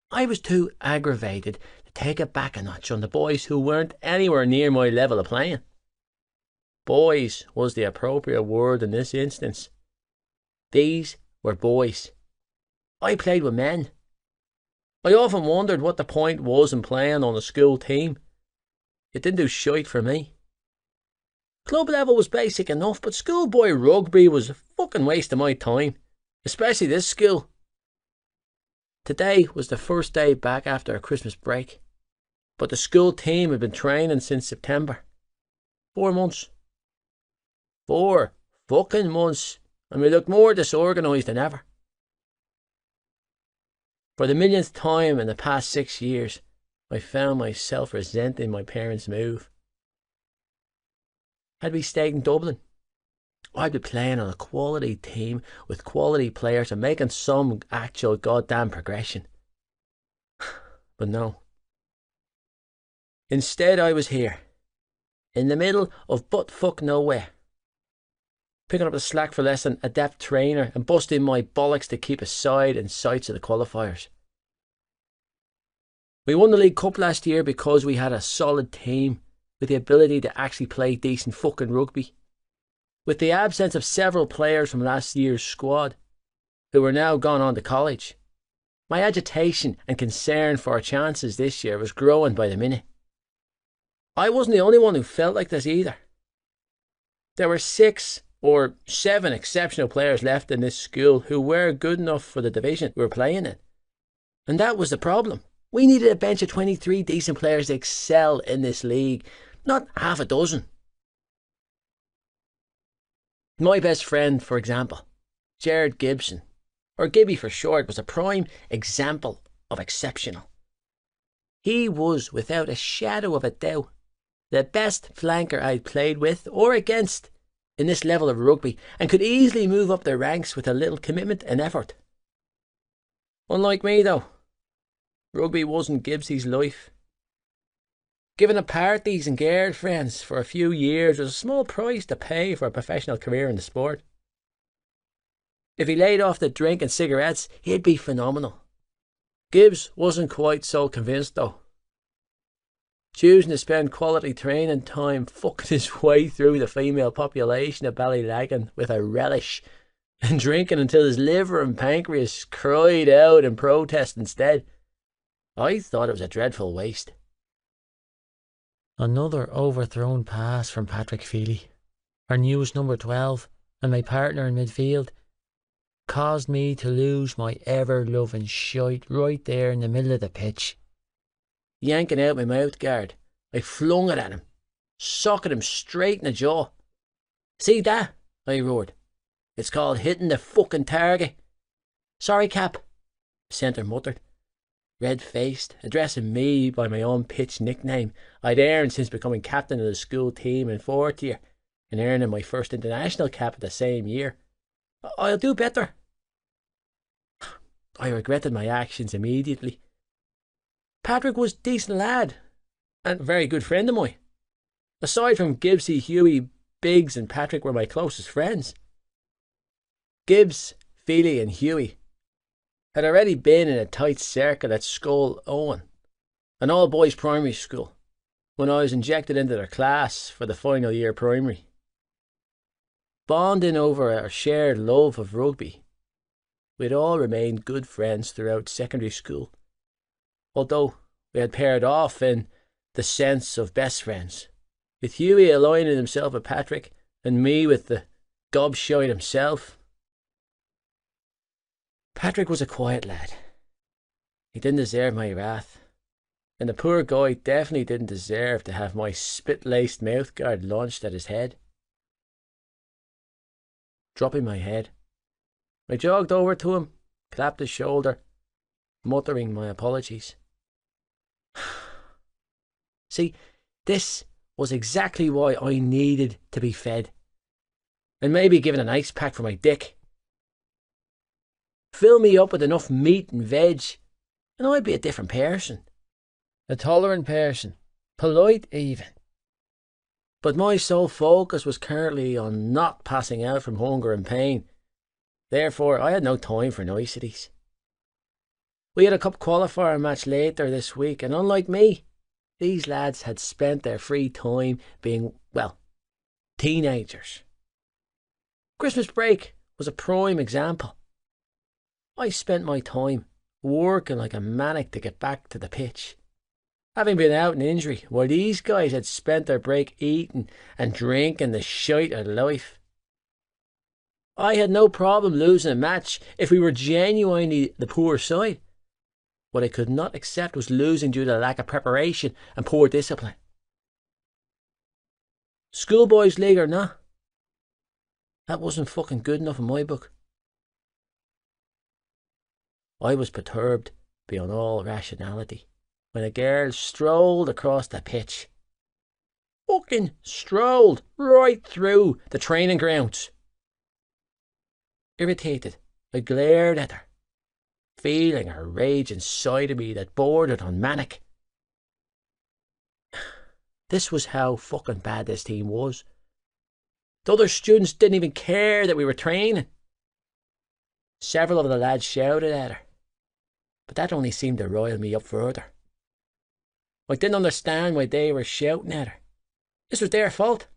I was too aggravated to take it back a notch on the boys who weren't anywhere near my level of playing. Boys was the appropriate word in this instance. These were boys. I played with men. I often wondered what the point was in playing on a school team. It didn't do shite for me. Club level was basic enough, but schoolboy rugby was a fucking waste of my time, especially this school. Today was the first day back after a Christmas break, but the school team had been training since September. 4 months. 4 fucking months, and we looked more disorganised than ever. For the millionth time in the past 6 years, I found myself resenting my parents' move. Had we stayed in Dublin, I'd be playing on a quality team with quality players and making some actual goddamn progression. But no. Instead, I was here, in the middle of butt-fuck nowhere, picking up the slack for less than a depth trainer and busting my bollocks to keep aside in sights of the qualifiers. We won the League Cup last year because we had a solid team with the ability to actually play decent fucking rugby. With the absence of several players from last year's squad, who were now gone on to college, my agitation and concern for our chances this year was growing by the minute. I wasn't the only one who felt like this either. There were 6 or 7 exceptional players left in this school who were good enough for the division we were playing in. And that was the problem. We needed a bench of 23 decent players to excel in this league, not half a dozen. My best friend, for example, Jared Gibson, or Gibby for short, was a prime example of exceptional. He was, without a shadow of a doubt, the best flanker I'd played with or against in this level of rugby, and could easily move up the ranks with a little commitment and effort. Unlike me though, rugby wasn't Gibbsy's life. Giving up parties and girlfriends for a few years was a small price to pay for a professional career in the sport. If he laid off the drink and cigarettes, he'd be phenomenal. Gibbs wasn't quite so convinced though. Choosing to spend quality training time fucking his way through the female population of Ballylagan with a relish, and drinking until his liver and pancreas cried out in protest instead. I thought it was a dreadful waste. Another overthrown pass from Patrick Feely, our newest number 12, and my partner in midfield, caused me to lose my ever-loving shite right there in the middle of the pitch. Yanking out my mouth guard, I flung it at him, socking him straight in the jaw. "See that?" I roared. "It's called hitting the fucking target." "Sorry, Cap," the centre muttered, red-faced, addressing me by my on-pitch nickname I'd earned since becoming captain of the school team in 4th year and earning my first international cap the same year. "I'll do better." I regretted my actions immediately. Patrick was a decent lad and a very good friend of mine. Aside from Gibbsy, Huey, Biggs and Patrick were my closest friends. Gibbs, Feely and Huey had already been in a tight circle at Skull Owen, an all-boys primary school, when I was injected into their class for the final year primary. bonding over our shared love of rugby. We'd all remained good friends throughout secondary school, although we had paired off in the sense of best friends, with Hughie aligning himself with Patrick and me with the gobshite himself. Patrick was a quiet lad. He didn't deserve my wrath, and the poor guy definitely didn't deserve to have my spit-laced mouthguard launched at his head. Dropping my head, I jogged over to him, clapped his shoulder, muttering my apologies. See, this was exactly why I needed to be fed, and maybe given an ice pack for my dick. Fill me up with enough meat and veg, and I'd be a different person. A tolerant person, polite even. But my sole focus was currently on not passing out from hunger and pain. Therefore, I had no time for niceties. We had a cup qualifier match later this week, and unlike me, these lads had spent their free time being, well, teenagers. Christmas break was a prime example. I spent my time working like a maniac to get back to the pitch, having been out in injury, while these guys had spent their break eating and drinking the shite of life. I had no problem losing a match if we were genuinely the poor side. What I could not accept was losing due to lack of preparation and poor discipline. Schoolboys league or not, that wasn't fucking good enough in my book. I was perturbed beyond all rationality when a girl strolled across the pitch. Fucking strolled right through the training grounds. Irritated, I glared at her, feeling a rage inside of me that bordered on manic. This was how fucking bad this team was. The other students didn't even care that we were training. Several of the lads shouted at her, but that only seemed to rile me up further. I didn't understand why they were shouting at her. This was their fault.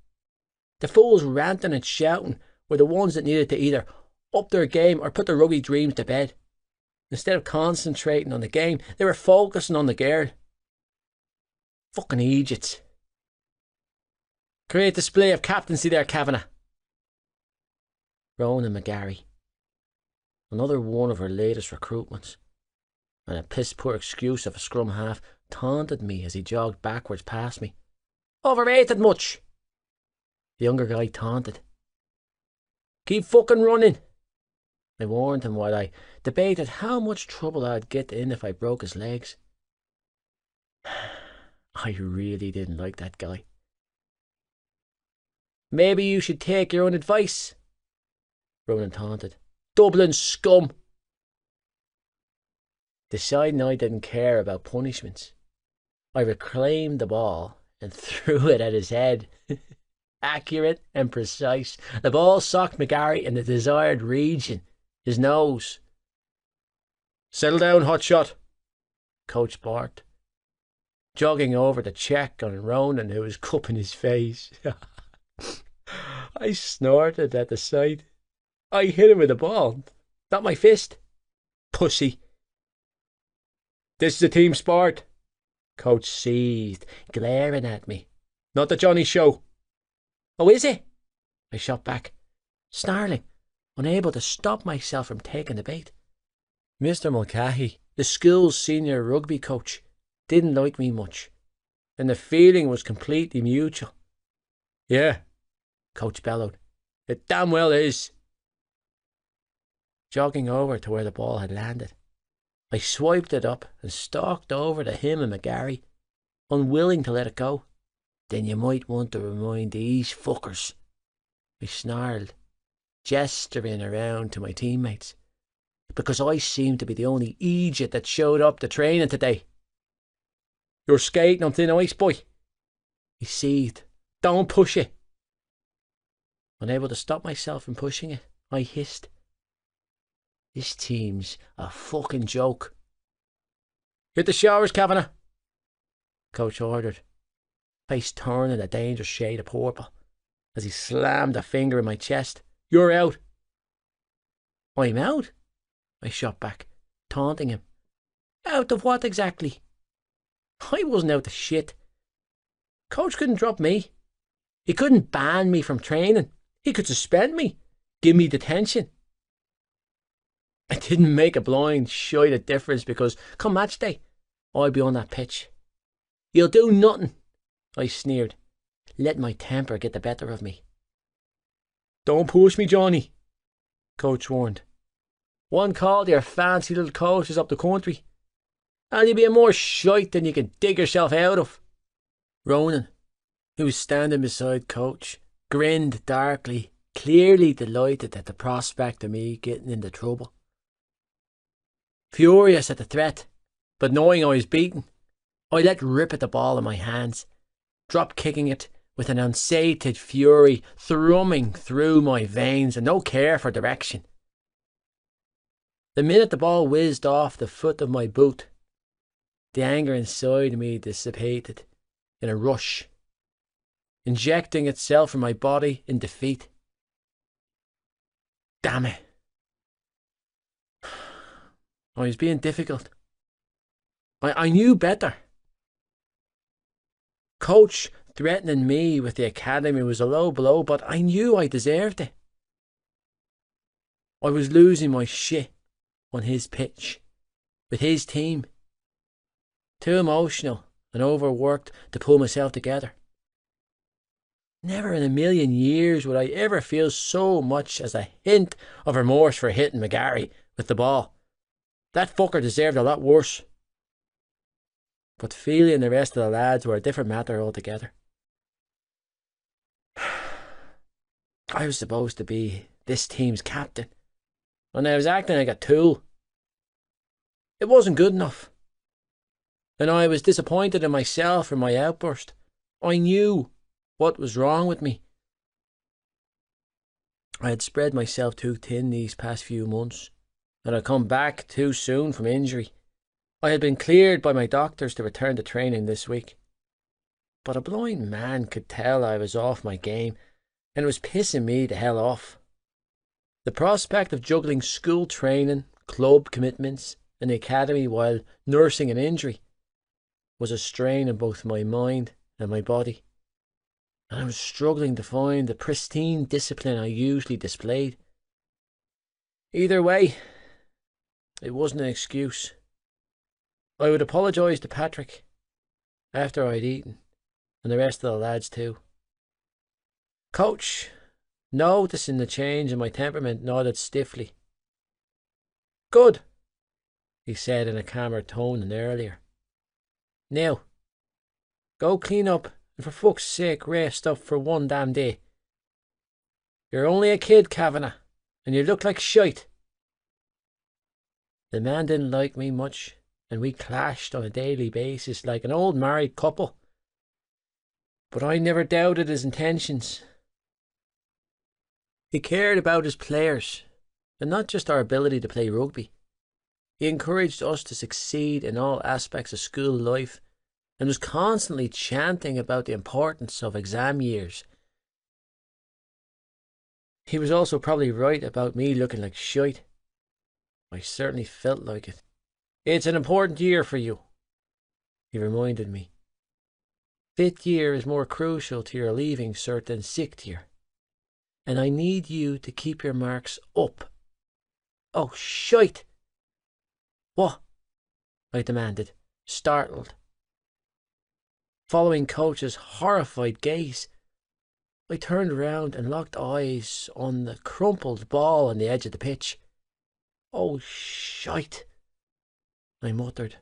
The fools ranting and shouting were the ones that needed to either up their game or put their rugby dreams to bed. Instead of concentrating on the game, they were focusing on the girl. Fucking idiots. Great display of captaincy there, Kavanagh. Ronan McGarry, another one of her latest recruitments, and a piss-poor excuse of a scrum half, taunted me as he jogged backwards past me. Overrated much? The younger guy taunted. Keep fucking running. I warned him while I debated how much trouble I'd get in if I broke his legs. I really didn't like that guy. Maybe you should take your own advice, Ronan taunted. Dublin scum. Deciding I didn't care about punishments, I reclaimed the ball and threw it at his head. Accurate and precise, the ball socked McGarry in the desired region, his nose. Settle down, hotshot, Coach barked, jogging over to check on Ronan, who was cupping his face. I snorted at the sight. I hit him with the ball, not my fist. Pussy. This is a team sport, Coach seethed, glaring at me. Not the Johnny show. Oh, is it? I shot back, snarling, unable to stop myself from taking the bait. Mr. Mulcahy, the school's senior rugby coach, didn't like me much, and the feeling was completely mutual. Yeah, Coach bellowed. It damn well is. Jogging over to where the ball had landed, I swiped it up and stalked over to him and McGarry, unwilling to let it go. Then you might want to remind these fuckers, I snarled, gesturing around to my teammates, because I seemed to be the only idiot that showed up to training today. You're skating on thin ice, boy, he seethed. Don't push it. Unable to stop myself from pushing it, I hissed. This team's a fucking joke. Hit the showers, Kavanagh, Coach ordered, face turning a dangerous shade of purple, as he slammed a finger in my chest. "You're out." "I'm out?" I shot back, taunting him. "Out of what exactly?" I wasn't out of shit. Coach couldn't drop me. He couldn't ban me from training. He could suspend me, give me detention. I didn't make a blind shite of difference because come match day, I'd be on that pitch. "You'll do nothing," I sneered, letting my temper get the better of me. "Don't push me, Johnny," Coach warned. "One call to your fancy little coaches up the country, and you'll be in more shite than you can dig yourself out of." Ronan, who was standing beside Coach, grinned darkly, clearly delighted at the prospect of me getting into trouble. Furious at the threat, but knowing I was beaten, I let rip at the ball in my hands, drop-kicking it with an unsated fury thrumming through my veins and no care for direction. The minute the ball whizzed off the foot of my boot, the anger inside me dissipated in a rush, injecting itself from my body in defeat. Damn it. I was being difficult. I knew better. Coach threatening me with the academy was a low blow, but I knew I deserved it. I was losing my shit on his pitch, with his team. Too emotional and overworked to pull myself together. Never in a million years would I ever feel so much as a hint of remorse for hitting McGarry with the ball. That fucker deserved a lot worse. But Feely and the rest of the lads were a different matter altogether. I was supposed to be this team's captain, and I was acting like a tool. It wasn't good enough. And I was disappointed in myself for my outburst. I knew what was wrong with me. I had spread myself too thin these past few months, and I'd come back too soon from injury. I had been cleared by my doctors to return to training this week. But a blind man could tell I was off my game, and it was pissing me the hell off. The prospect of juggling school training, club commitments, and the academy while nursing an injury was a strain on both my mind and my body, and I was struggling to find the pristine discipline I usually displayed. Either way, it wasn't an excuse. I would apologise to Patrick after I'd eaten, and the rest of the lads too. Coach, noticing the change in my temperament, nodded stiffly. "Good," he said in a calmer tone than earlier. "Now, go clean up and for fuck's sake rest up for one damn day. You're only a kid, Kavanagh, and you look like shite." The man didn't like me much, and we clashed on a daily basis like an old married couple. But I never doubted his intentions. He cared about his players, and not just our ability to play rugby. He encouraged us to succeed in all aspects of school life, and was constantly chanting about the importance of exam years. He was also probably right about me looking like shite. I certainly felt like it. "It's an important year for you," he reminded me. "Fifth year is more crucial to your leaving cert than sixth year, and I need you to keep your marks up." "Oh, shite!" "What?" I demanded, startled. Following Coach's horrified gaze, I turned around and locked eyes on the crumpled ball on the edge of the pitch. "Oh, shite," I muttered,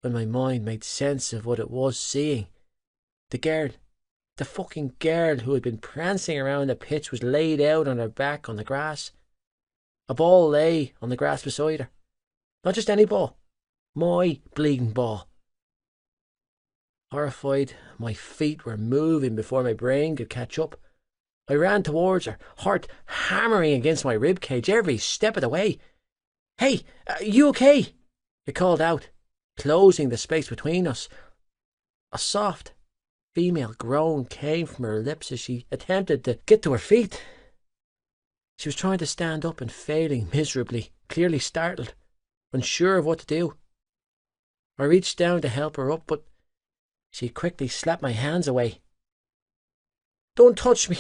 when my mind made sense of what it was seeing. The fucking girl who had been prancing around the pitch was laid out on her back on the grass. A ball lay on the grass beside her. Not just any ball, my bleeding ball. Horrified, my feet were moving before my brain could catch up. I ran towards her, heart hammering against my ribcage every step of the way. "Hey, you okay?" I called out, closing the space between us. A soft, female groan came from her lips as she attempted to get to her feet. She was trying to stand up and failing miserably, clearly startled, unsure of what to do. I reached down to help her up, but she quickly slapped my hands away. "Don't touch me,"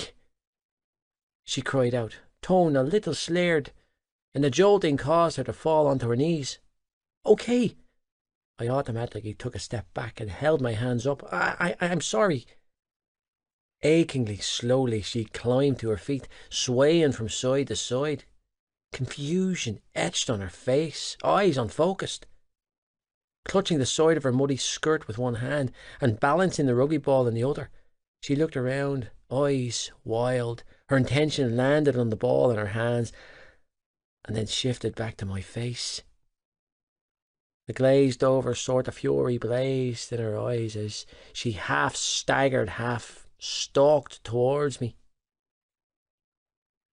she cried out, tone a little slurred, and the jolting caused her to fall onto her knees. "Okay." I automatically took a step back and held my hands up. I'm sorry." Achingly, slowly, she climbed to her feet, swaying from side to side. Confusion etched on her face, eyes unfocused. Clutching the side of her muddy skirt with one hand and balancing the rugby ball in the other, she looked around, eyes wild. Her attention landed on the ball in her hands and then shifted back to my face. The glazed-over sort of fury blazed in her eyes as she half staggered, half stalked towards me.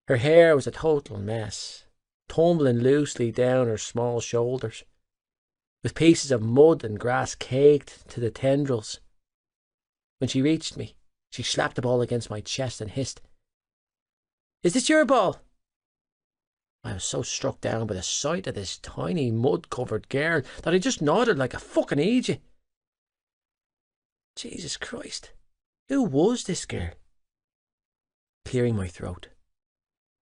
Her hair was a total mess, tumbling loosely down her small shoulders, with pieces of mud and grass caked to the tendrils. When she reached me, she slapped the ball against my chest and hissed, "Is this your ball?" I was so struck down by the sight of this tiny mud-covered girl that I just nodded like a fucking idiot. Jesus Christ, who was this girl? Clearing my throat,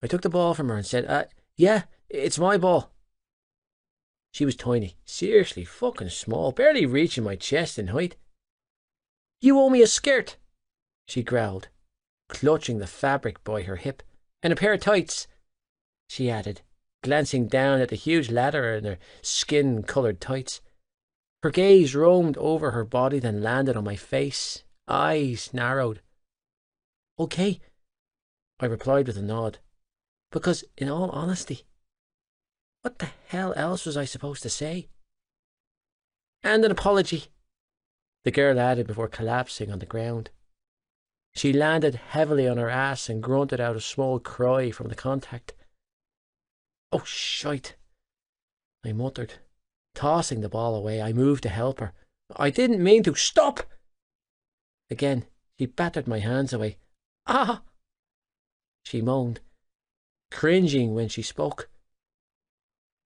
I took the ball from her and said, "Yeah, it's my ball." She was tiny, seriously fucking small, barely reaching my chest in height. "You owe me a skirt," she growled, clutching the fabric by her hip. "And a pair of tights," she added, glancing down at the huge ladder in her skin-coloured tights. Her gaze roamed over her body, then landed on my face, eyes narrowed. "Okay," I replied with a nod, because, in all honesty, what the hell else was I supposed to say? "And an apology," the girl added before collapsing on the ground. She landed heavily on her ass and grunted out a small cry from the contact. "Oh, shite," I muttered. Tossing the ball away, I moved to help her. "I didn't mean to. Stop!" Again, she battered my hands away. "Ah!" she moaned, cringing when she spoke.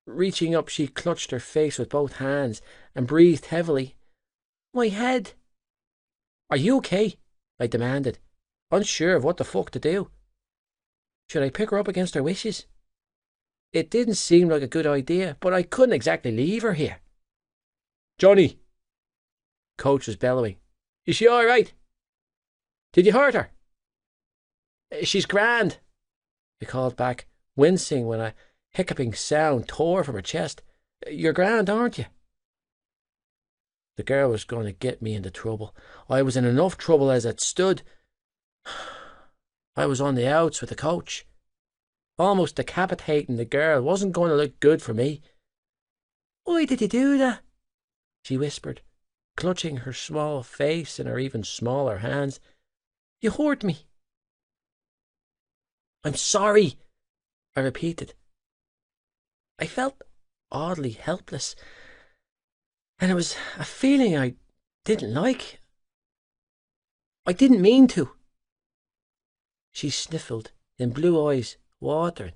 Reaching up, she clutched her face with both hands and breathed heavily. "My head." "Are you okay?" I demanded, unsure of what the fuck to do. Should I pick her up against her wishes? It didn't seem like a good idea, but I couldn't exactly leave her here. "Johnny!" Coach was bellowing. "Is she all right? Did you hurt her?" "She's grand," I called back, wincing when a hiccuping sound tore from her chest. "You're grand, aren't you?" The girl was going to get me into trouble. I was in enough trouble as it stood. I was on the outs with the coach. Almost decapitating the girl wasn't going to look good for me. "Why did you do that?" she whispered, clutching her small face in her even smaller hands. "You hurt me." "I'm sorry," I repeated. I felt oddly helpless, and it was a feeling I didn't like. "I didn't mean to." She sniffled, then blue eyes watering,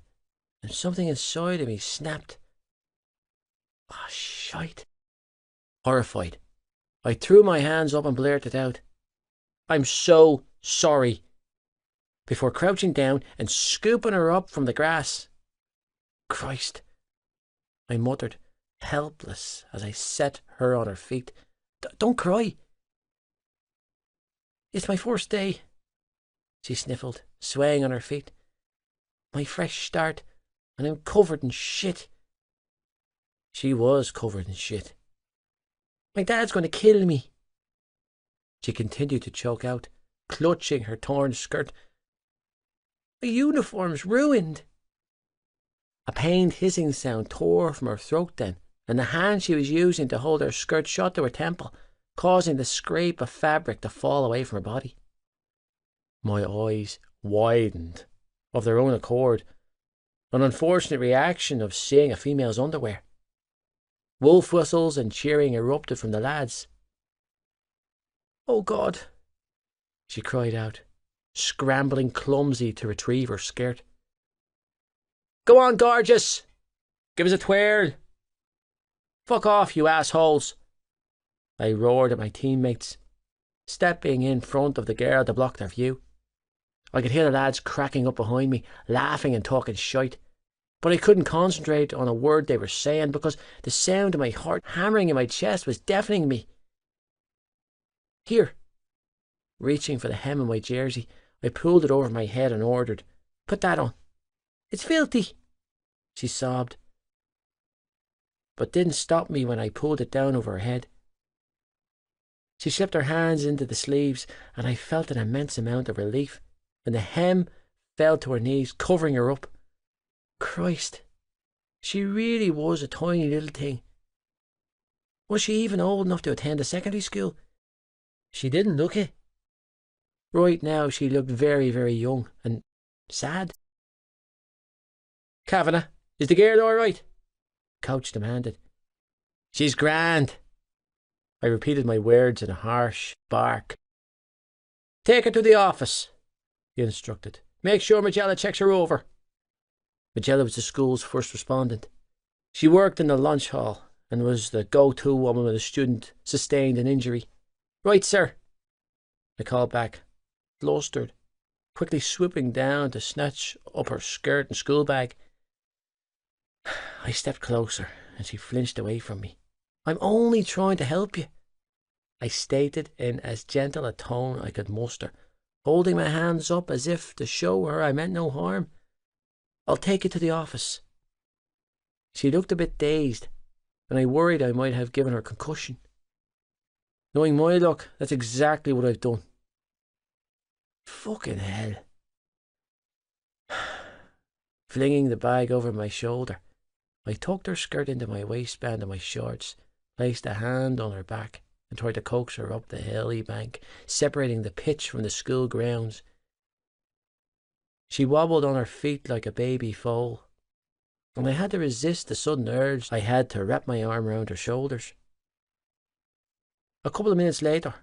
and something inside of me snapped. "Ah, shite." Horrified, I threw my hands up and blurted out, "I'm so sorry," before crouching down and scooping her up from the grass. "Christ," I muttered, helpless as I set her on her feet. "Don't cry." "It's my first day," she sniffled, swaying on her feet. "My fresh start, and I'm covered in shit." She was covered in shit. "My dad's going to kill me," she continued to choke out, clutching her torn skirt. "My uniform's ruined." A pained hissing sound tore from her throat then, and the hand she was using to hold her skirt shot to her temple, causing the scrape of fabric to fall away from her body. My eyes widened of their own accord, an unfortunate reaction of seeing a female's underwear. Wolf whistles and cheering erupted from the lads. "Oh God," she cried out, scrambling clumsily to retrieve her skirt. Go on, gorgeous! Give us a twirl! Fuck off, you assholes! I roared at my teammates, stepping in front of the girl to block their view. I could hear the lads cracking up behind me, laughing and talking shite, but I couldn't concentrate on a word they were saying because the sound of my heart hammering in my chest was deafening me. Here, reaching for the hem of my jersey, I pulled it over my head and ordered, Put that on. It's filthy, she sobbed, but didn't stop me when I pulled it down over her head. She slipped her hands into the sleeves, and I felt an immense amount of relief when the hem fell to her knees, covering her up. Christ, she really was a tiny little thing. Was she even old enough to attend a secondary school? She didn't look it. Right now she looked very, very young and sad. Kavanagh, is the girl all right? Coach demanded. She's grand. I repeated my words in a harsh bark. Take her to the office, he instructed. Make sure Magella checks her over. Magella was the school's first respondent. She worked in the lunch hall and was the go-to woman when a student sustained an injury. Right, sir, I called back, flustered, quickly swooping down to snatch up her skirt and school bag. I stepped closer and she flinched away from me. I'm only trying to help you, I stated in as gentle a tone I could muster, holding my hands up as if to show her I meant no harm. I'll take you to the office. She looked a bit dazed, and I worried I might have given her concussion. Knowing my luck, that's exactly what I've done. Fucking hell. Flinging the bag over my shoulder, I tucked her skirt into my waistband and my shorts, placed a hand on her back, and tried to coax her up the hilly bank, separating the pitch from the school grounds. She wobbled on her feet like a baby foal, and I had to resist the sudden urge I had to wrap my arm around her shoulders. A couple of minutes later,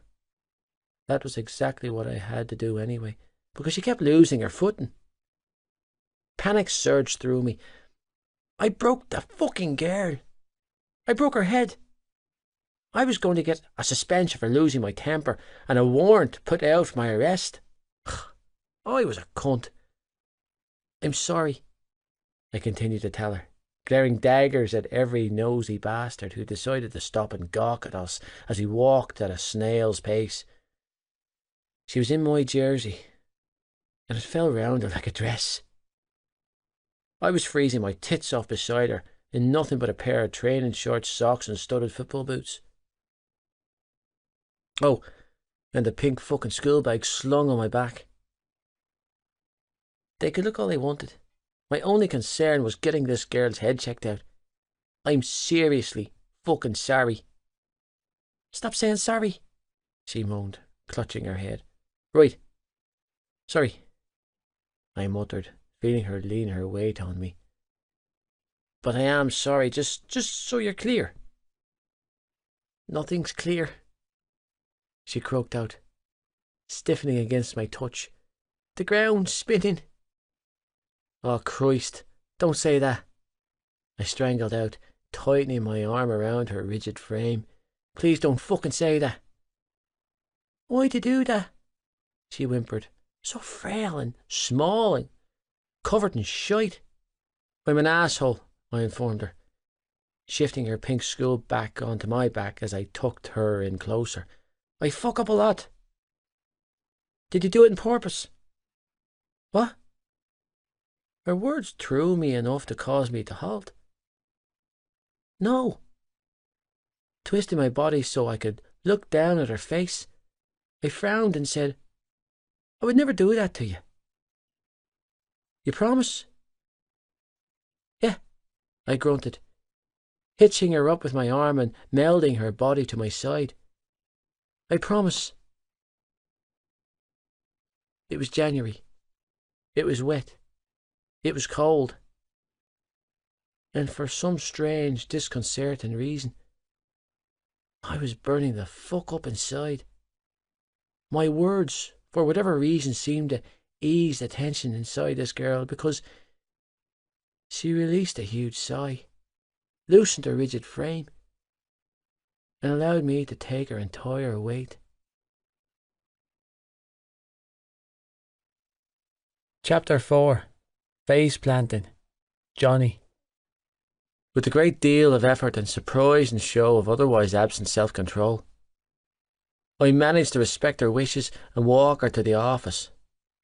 that was exactly what I had to do anyway, because she kept losing her footing. Panic surged through me. I broke the fucking girl. I broke her head. I was going to get a suspension for losing my temper and a warrant put out for my arrest. I was a cunt. I'm sorry, I continued to tell her, glaring daggers at every nosy bastard who decided to stop and gawk at us as we walked at a snail's pace. She was in my jersey, and it fell round her like a dress. I was freezing my tits off beside her in nothing but a pair of training shorts, socks and studded football boots. Oh, and the pink fucking school bag slung on my back. They could look all they wanted. My only concern was getting this girl's head checked out. I'm seriously fucking sorry. Stop saying sorry, she moaned, clutching her head. Right. Sorry, I muttered, feeling her lean her weight on me. But I am sorry, just so you're clear. Nothing's clear, she croaked out, stiffening against my touch. The ground's spinning. Oh, Christ, don't say that, I strangled out, tightening my arm around her rigid frame. Please don't fucking say that. Why'd you do that? She whimpered. So frail and small and covered in shite. I'm an asshole, I informed her, shifting her pink school back onto my back as I tucked her in closer. I fuck up a lot. Did you do it on purpose? What? Her words threw me enough to cause me to halt. No. Twisting my body so I could look down at her face, I frowned and said, I would never do that to you. You promise? Yeah, I grunted, hitching her up with my arm and melding her body to my side. I promise. It was January. It was wet. It was cold. And for some strange, disconcerting reason, I was burning the fuck up inside. My words for whatever reason, seemed to ease the tension inside this girl, because she released a huge sigh, loosened her rigid frame, and allowed me to take her entire weight. Chapter 4. Face Planting. Johnny. With a great deal of effort and surprise and show of otherwise absent self-control, I managed to respect her wishes and walk her to the office,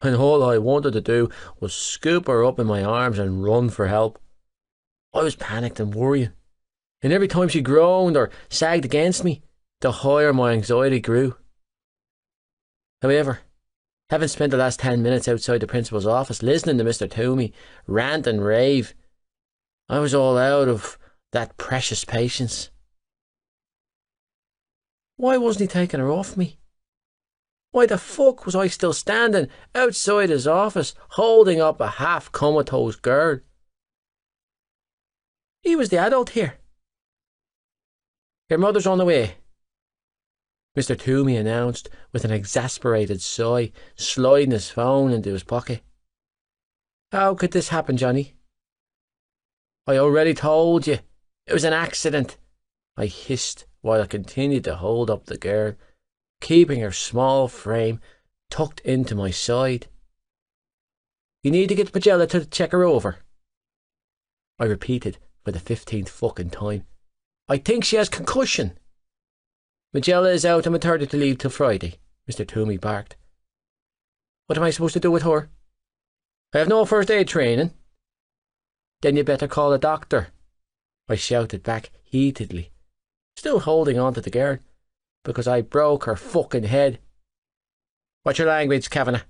and all I wanted to do was scoop her up in my arms and run for help. I was panicked and worrying, and every time she groaned or sagged against me, the higher my anxiety grew. However, having spent the last 10 minutes outside the principal's office listening to Mr. Toomey rant and rave, I was all out of that precious patience. Why wasn't he taking her off me? Why the fuck was I still standing outside his office holding up a half-comatose girl? He was the adult here. Your mother's on the way, Mr. Toomey announced with an exasperated sigh, sliding his phone into his pocket. How could this happen, Johnny? I already told you. It was an accident, I hissed while I continued to hold up the girl, keeping her small frame tucked into my side. You need to get Pagella to check her over, I repeated for the 15th fucking time. I think she has concussion. Magella is out on maternity leave till Friday, Mr. Toomey barked. What am I supposed to do with her? I have no first aid training. Then you better call a doctor, I shouted back heatedly, still holding on to the girl, because I broke her fucking head. What's your language, Kavanagh?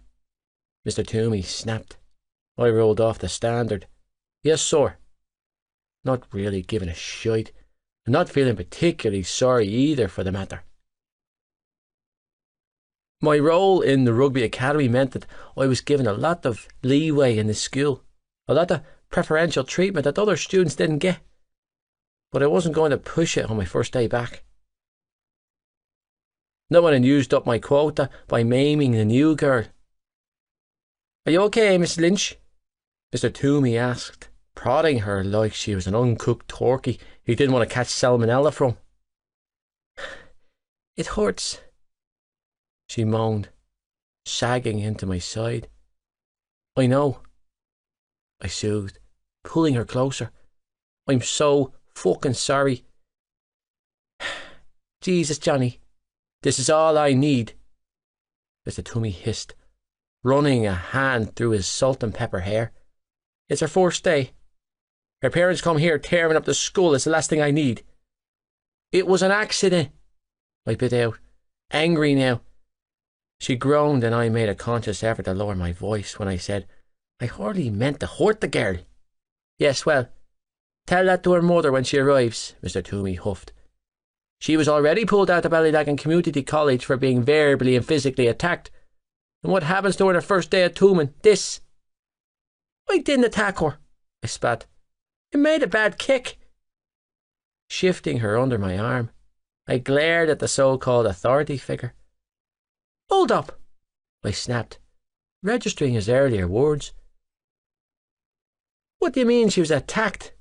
Mr. Toomey snapped. I rolled off the standard. Yes, sir. Not really giving a shite, and not feeling particularly sorry either, for the matter. My role in the rugby academy meant that I was given a lot of leeway in the school, a lot of preferential treatment that other students didn't get, but I wasn't going to push it on my first day back. No one had used up my quota by maiming the new girl. Are you okay, Miss Lynch? Mr. Toomey asked, prodding her like she was an uncooked turkey he didn't want to catch salmonella from. It hurts, she moaned, sagging into my side. I know, I soothed, pulling her closer. I'm so fucking sorry. Jesus, Johnny, this is all I need, Mr. Toomey hissed, running a hand through his salt and pepper hair. It's her first day. Her parents come here tearing up the school. It's the last thing I need. It was an accident, I bit out, angry now. She groaned and I made a conscious effort to lower my voice when I said, I hardly meant to hurt the girl. Yes, well, tell that to her mother when she arrives, Mr. Toomey huffed. She was already pulled out of Ballylagan Community College for being verbally and physically attacked. And what happens to her on her first day at Tommen? This. I didn't attack her, I spat. I made a bad kick. Shifting her under my arm, I glared at the so-called authority figure. Hold up, I snapped, registering his earlier words. What do you mean she was attacked?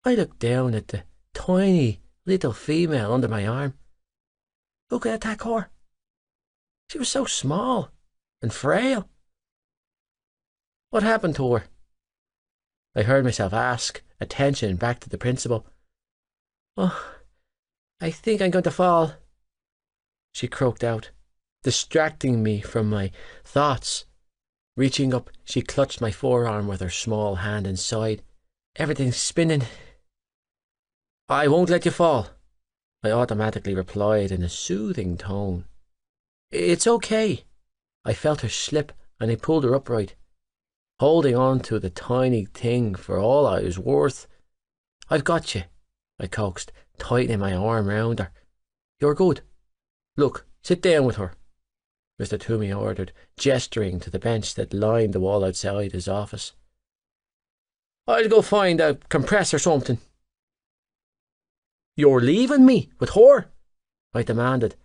I looked down at the tiny little female under my arm. Who could attack her? She was so small and frail. What happened to her? I heard myself ask, attention back to the principal. Oh, I think I'm going to fall, she croaked out, distracting me from my thoughts. Reaching up, she clutched my forearm with her small hand and sighed. Everything's spinning. I won't let you fall, I automatically replied in a soothing tone. It's okay. I felt her slip and I pulled her upright, holding on to the tiny thing for all I was worth. I've got you, I coaxed, tightening my arm round her. You're good. Look, sit down with her, Mr. Toomey ordered, gesturing to the bench that lined the wall outside his office. I'll go find a compress or something. You're leaving me with her? I demanded,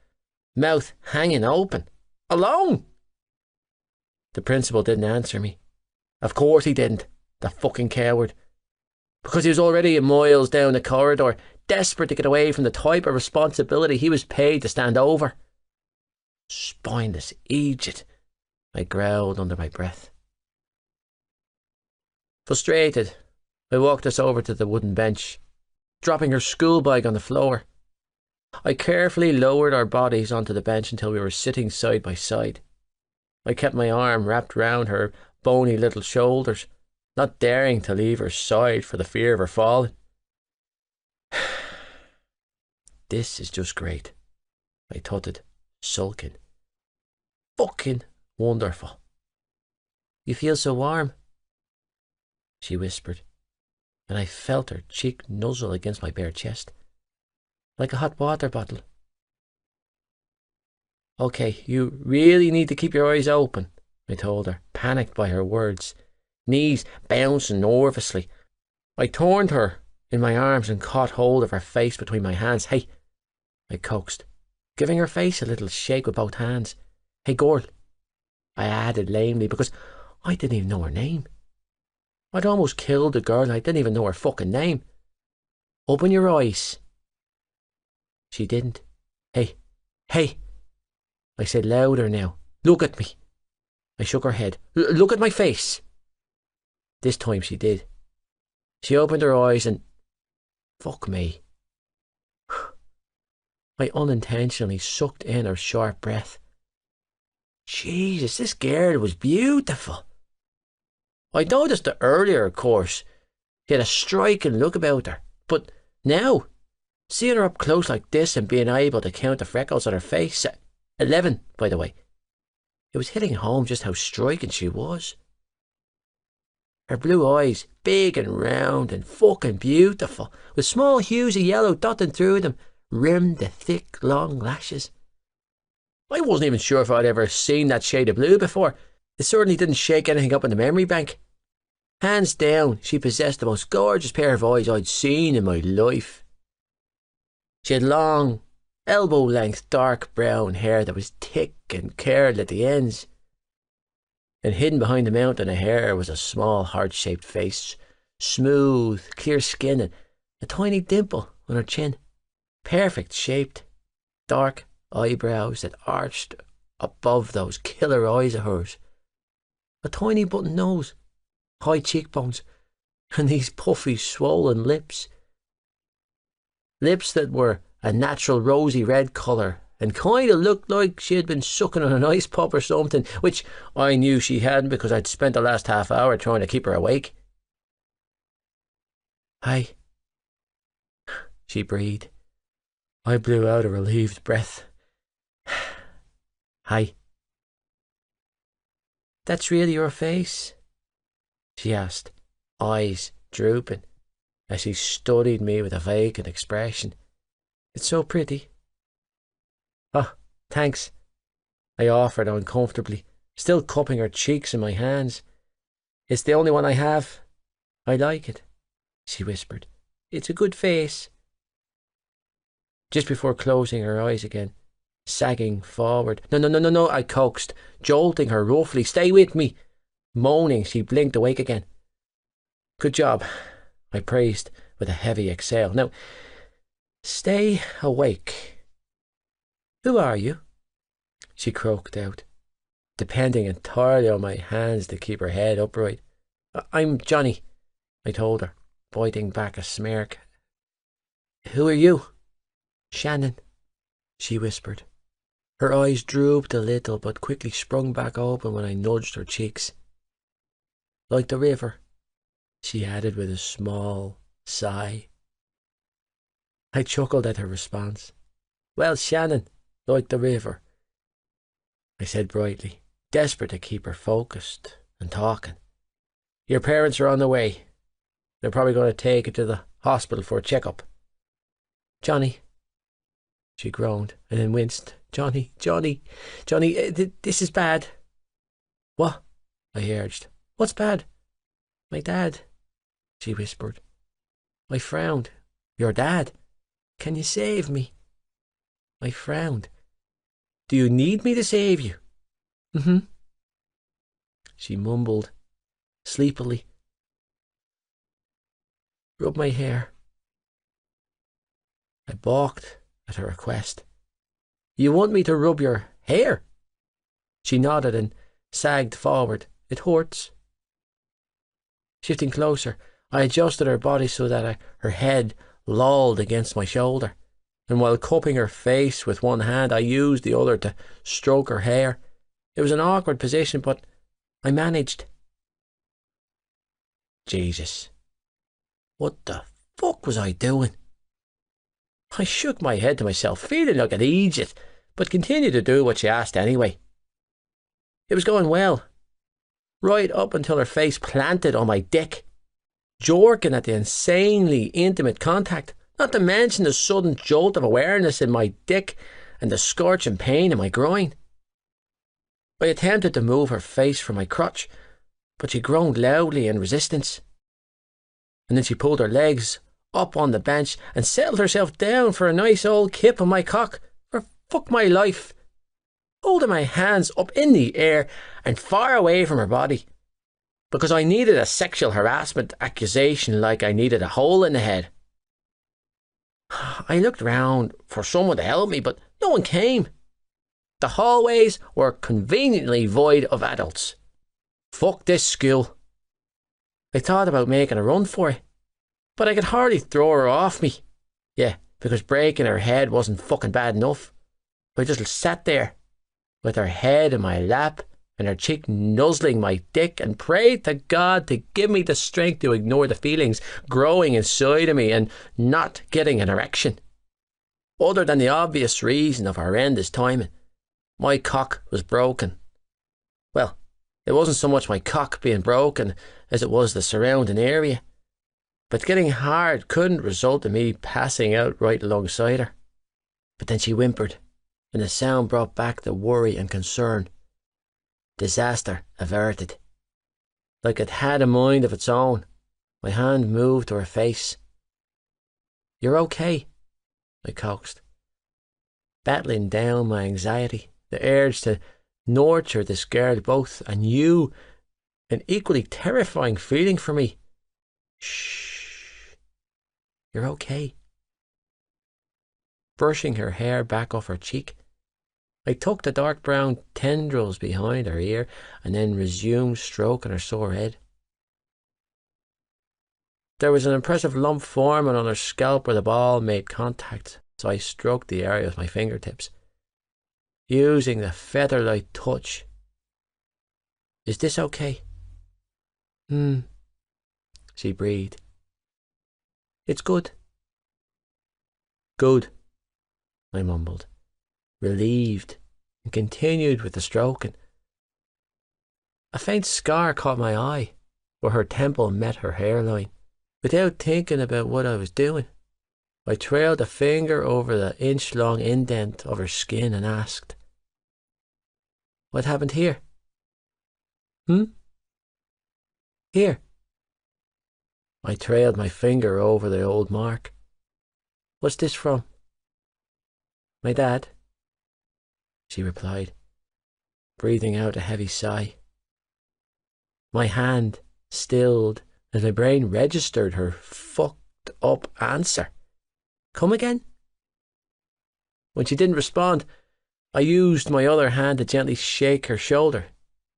mouth hanging open, Alone? The principal didn't answer me. Of course he didn't, the fucking coward. Because he was already miles down the corridor, desperate to get away from the type of responsibility he was paid to stand over. Spineless idiot, I growled under my breath. Frustrated, I walked us over to the wooden bench, dropping her school bag on the floor. I carefully lowered our bodies onto the bench until we were sitting side by side. I kept my arm wrapped round her bony little shoulders, not daring to leave her side for the fear of her falling. This is just great, I tutted, sulking. Fucking wonderful. You feel so warm, she whispered, and I felt her cheek nuzzle against my bare chest, like a hot water bottle. Okay, you really need to keep your eyes open, I told her, panicked by her words, knees bouncing nervously. I turned her in my arms and caught hold of her face between my hands. Hey, I coaxed, giving her face a little shake with both hands. Hey, girl, I added lamely, because I didn't even know her name. I'd almost killed the girl and I didn't even know her fucking name. Open your eyes. She didn't. Hey, I said louder now. Look at me. I shook her head. Look at my face. This time she did. She opened her eyes and... Fuck me. I unintentionally sucked in her short breath. Jesus, this girl was beautiful. I'd noticed it earlier, of course. She had a striking look about her. But now, seeing her up close like this and being able to count the freckles on her face... 11, by the way. It was hitting home just how striking she was. Her blue eyes, big and round and fucking beautiful, with small hues of yellow dotting through them, rimmed the thick, long lashes. I wasn't even sure if I'd ever seen that shade of blue before. It certainly didn't shake anything up in the memory bank. Hands down, she possessed the most gorgeous pair of eyes I'd seen in my life. She had long, elbow-length dark brown hair that was thick and curled at the ends. And hidden behind the mountain of hair was a small heart-shaped face, smooth, clear skin and a tiny dimple on her chin. Perfect shaped, dark eyebrows that arched above those killer eyes of hers. A tiny button nose, high cheekbones, and these puffy, swollen lips. Lips that were a natural rosy red colour and kind of looked like she had been sucking on an ice pop or something, which I knew she hadn't because I'd spent the last half hour trying to keep her awake. Hi, she breathed. I blew out a relieved breath. Hi. That's really your face? She asked, eyes drooping, as she studied me with a vacant expression. It's so pretty. Oh, thanks, I offered uncomfortably, still cupping her cheeks in my hands. It's the only one I have. I like it, she whispered. It's a good face. Just before closing her eyes again, sagging forward. No, I coaxed, jolting her roughly. Stay with me. Moaning, she blinked awake again. Good job, I praised with a heavy exhale. Now, stay awake. Who are you? She croaked out, depending entirely on my hands to keep her head upright. I'm Johnny, I told her, biting back a smirk. Who are you? Shannon, she whispered. Her eyes drooped a little, but quickly sprung back open when I nudged her cheeks. Like the river, she added with a small sigh. I chuckled at her response. Well, Shannon, like the river, I said brightly, desperate to keep her focused and talking. Your parents are on the way. They're probably going to take you to the hospital for a checkup. Johnny, she groaned and then winced. Johnny, this is bad. What? I urged. What's bad? My dad, she whispered. I frowned. Your dad? Can you save me? I frowned. Do you need me to save you? Mm-hmm, she mumbled, sleepily. Rub my hair. I balked at her request. You want me to rub your hair? She nodded and sagged forward. It hurts. Shifting closer, I adjusted her body so that her head lolled against my shoulder, and while cupping her face with one hand, I used the other to stroke her hair. It was an awkward position, but I managed. Jesus. What the fuck was I doing? I shook my head to myself, feeling like an idiot, but continued to do what she asked anyway. It was going well, right up until her face planted on my dick, jerking at the insanely intimate contact, not to mention the sudden jolt of awareness in my dick and the scorching pain in my groin. I attempted to move her face from my crotch, but she groaned loudly in resistance. And then she pulled her legs up on the bench and settled herself down for a nice old kip on my cock. For fuck my life, holding my hands up in the air and far away from her body, because I needed a sexual harassment accusation like I needed a hole in the head. I looked round for someone to help me, but no one came. The hallways were conveniently void of adults. Fuck this school. I thought about making a run for it, but I could hardly throw her off me. Yeah, because breaking her head wasn't fucking bad enough. I just sat there, with her head in my lap and her cheek nuzzling my dick, and prayed to God to give me the strength to ignore the feelings growing inside of me and not getting an erection. Other than the obvious reason of horrendous timing, my cock was broken. Well, it wasn't so much my cock being broken as it was the surrounding area. But getting hard couldn't result in me passing out right alongside her. But then she whimpered, and the sound brought back the worry and concern. Disaster averted. Like it had a mind of its own, my hand moved to her face. You're okay, I coaxed, battling down my anxiety, the urge to nurture this girl both, and you, an equally terrifying feeling for me. Shh. You're okay. Brushing her hair back off her cheek, I tucked the dark brown tendrils behind her ear and then resumed stroking her sore head. There was an impressive lump forming on her scalp where the ball made contact, so I stroked the area with my fingertips, using the feather-light touch. Is this okay? She breathed. It's good. Good, I mumbled, relieved, and continued with the stroking. A faint scar caught my eye, where her temple met her hairline. Without thinking about what I was doing, I trailed a finger over the inch-long indent of her skin and asked, What happened here? Here. I trailed my finger over the old mark. What's this from? My dad, she replied, breathing out a heavy sigh. My hand stilled as my brain registered her fucked up answer. Come again? When she didn't respond, I used my other hand to gently shake her shoulder.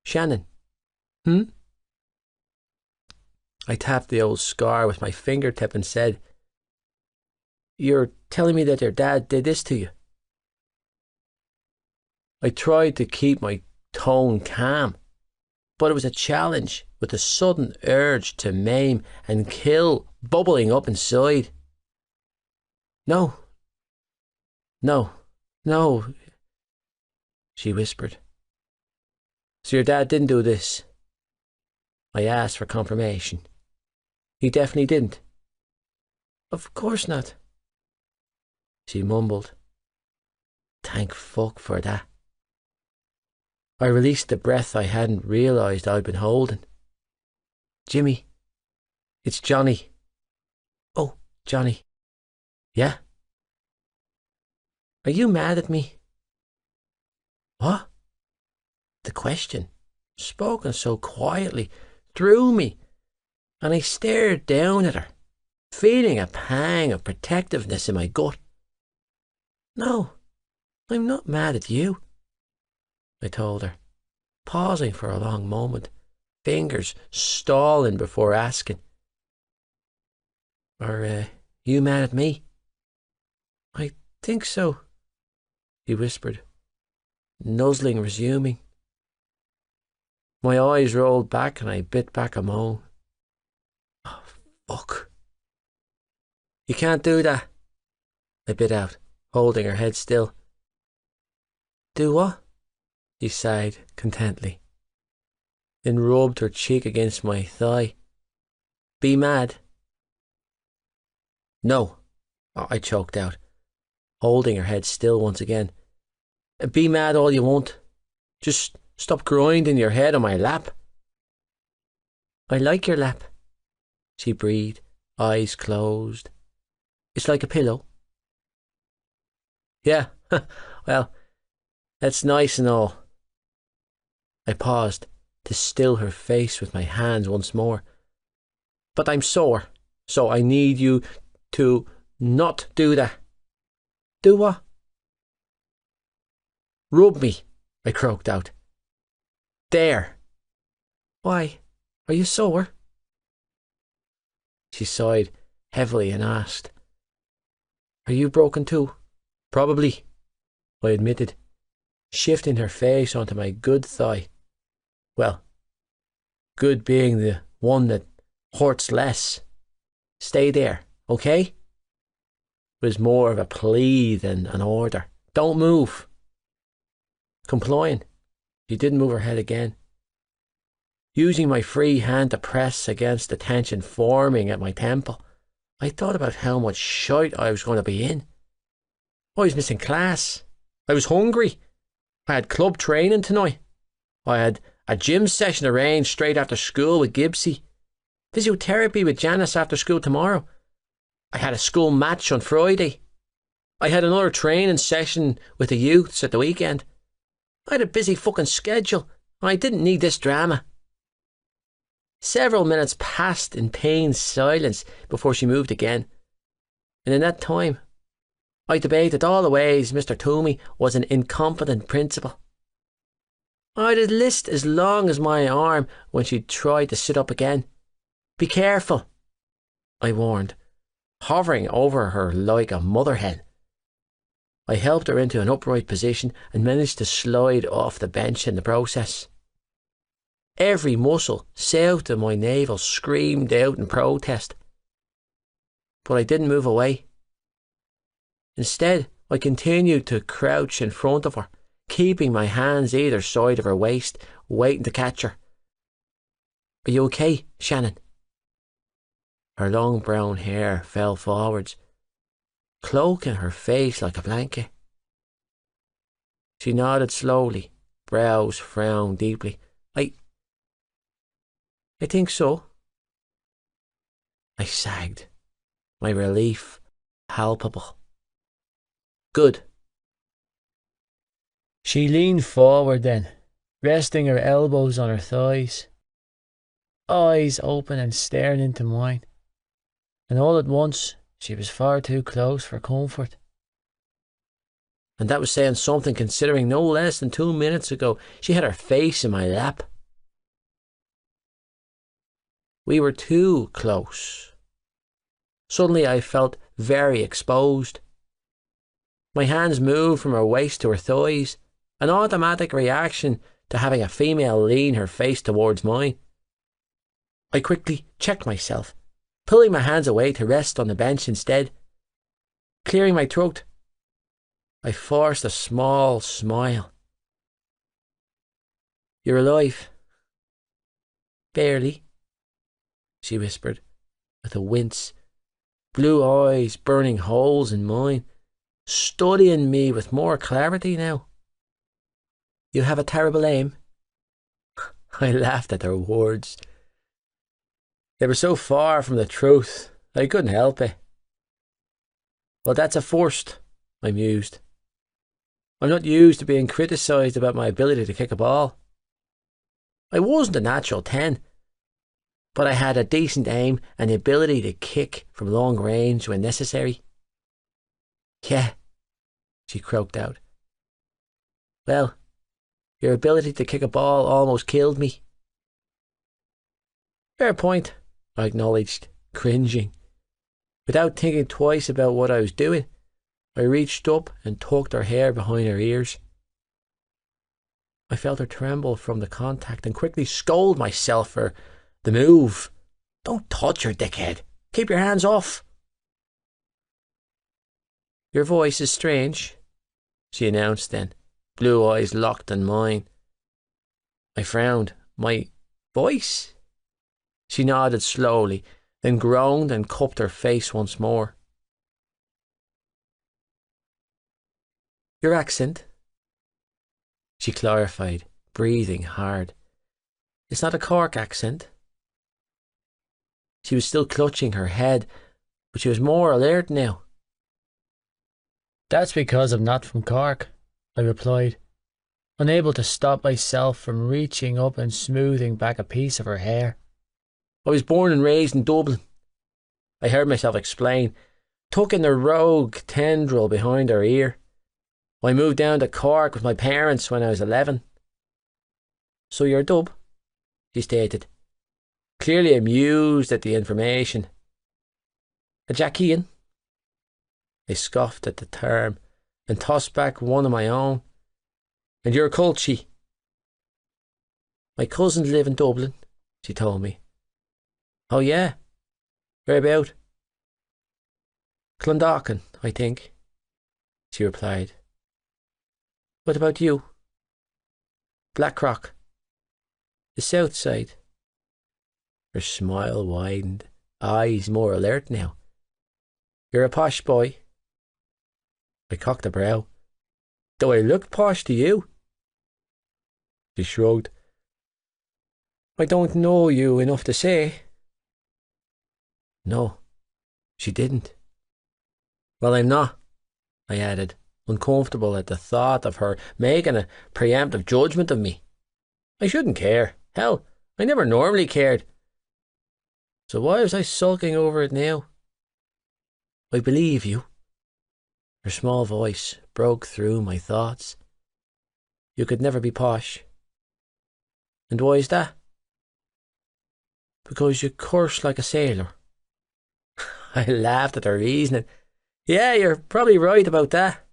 Shannon. I tapped the old scar with my fingertip and said, You're telling me that your dad did this to you? I tried to keep my tone calm, but it was a challenge with a sudden urge to maim and kill bubbling up inside. No, she whispered. So your dad didn't do this? I asked for confirmation. He definitely didn't. Of course not, she mumbled. Thank fuck for that. I released the breath I hadn't realised I'd been holding. Jimmy, it's Johnny. Oh, Johnny. Yeah? Are you mad at me? What? The question, spoken so quietly, threw me, and I stared down at her, feeling a pang of protectiveness in my gut. "No, I'm not mad at you," I told her, pausing for a long moment, fingers stalling before asking. "Are you mad at me?" "I think so," he whispered, nuzzling resuming. My eyes rolled back and I bit back a moan. "Oh, fuck." "You can't do that," I bit out, holding her head still. "Do what?" she sighed contently, then rubbed her cheek against my thigh. "Be mad." "No," I choked out, holding her head still once again. "Be mad all you want. Just stop grinding your head on my lap." "I like your lap," she breathed, eyes closed. "It's like a pillow." "Yeah, well, that's nice and all." I paused to still her face with my hands once more. "But I'm sore, so I need you to not do that." "Do what?" "Rub me," I croaked out. "There." "Why? Are you sore?" She sighed heavily and asked, "Are you broken too?" "Probably," I admitted, shifting her face onto my good thigh. Well, good being the one that hurts less. "Stay there, okay?" It was more of a plea than an order. "Don't move." Complying, she didn't move her head again. Using my free hand to press against the tension forming at my temple, I thought about how much shite I was going to be in. I was missing class. I was hungry. I had club training tonight. I had a gym session arranged straight after school with Gibbsy. Physiotherapy with Janice after school tomorrow. I had a school match on Friday. I had another training session with the youths at the weekend. I had a busy fucking schedule, and I didn't need this drama. Several minutes passed in pained silence before she moved again, and in that time, I debated all the ways Mr. Toomey was an incompetent principal. I had a list as long as my arm when she tried to sit up again. "Be careful," I warned, hovering over her like a mother hen. I helped her into an upright position and managed to slide off the bench in the process. Every muscle south of my navel screamed out in protest. But I didn't move away. Instead, I continued to crouch in front of her, keeping my hands either side of her waist, waiting to catch her. "Are you okay, Shannon?" Her long brown hair fell forwards, cloaking her face like a blanket. She nodded slowly, brows frowned deeply. I think so." I sagged, my relief palpable. "Good." She leaned forward then, resting her elbows on her thighs, eyes open and staring into mine, and all at once she was far too close for comfort. And that was saying something, considering no less than 2 minutes ago she had her face in my lap. We were too close. Suddenly I felt very exposed. My hands moved from her waist to her thighs, an automatic reaction to having a female lean her face towards mine. I quickly checked myself, pulling my hands away to rest on the bench instead. Clearing my throat, I forced a small smile. "You're alive." "Barely," she whispered, with a wince, blue eyes burning holes in mine, studying me with more clarity now. "You have a terrible aim." I laughed at her words. They were so far from the truth, I couldn't help it. "Well, that's a first," I mused. "I'm not used to being criticised about my ability to kick a ball." I wasn't a natural 10, but I had a decent aim and the ability to kick from long range when necessary. Yeah, she croaked out. Well, your ability to kick a ball almost killed me. Fair point, I acknowledged, cringing. Without thinking twice about what I was doing, I reached up and tucked her hair behind her ears. I felt her tremble from the contact and quickly scolded myself for the move. Don't touch her, dickhead. Keep your hands off. Your voice is strange, she announced then, blue eyes locked on mine. I frowned. My voice? She nodded slowly, then groaned and cupped her face once more. Your accent, she clarified, breathing hard. It's not a Cork accent. She was still clutching her head, but she was more alert now. That's because I'm not from Cork, I replied, unable to stop myself from reaching up and smoothing back a piece of her hair. I was born and raised in Dublin, I heard myself explain, tucking the rogue tendril behind her ear. I moved down to Cork with my parents when I was 11. So you're a dub, she stated, clearly amused at the information. A Jackian? I scoffed at the term and tossed back one of my own. And you're a Culchie? My cousins live in Dublin, she told me. Oh yeah? Whereabout? Clondalkin, I think, she replied. What about you? Blackrock. The south side. Her smile widened, eyes more alert now. You're a posh boy. I cocked a brow. Do I look posh to you? She shrugged. I don't know you enough to say. No, she didn't. Well, I'm not, I added, uncomfortable at the thought of her making a preemptive judgment of me. I shouldn't care. Hell, I never normally cared. So why was I sulking over it now? I believe you. Her small voice broke through my thoughts. You could never be posh. And why is that? Because you curse like a sailor. I laughed at her reasoning. Yeah, you're probably right about that.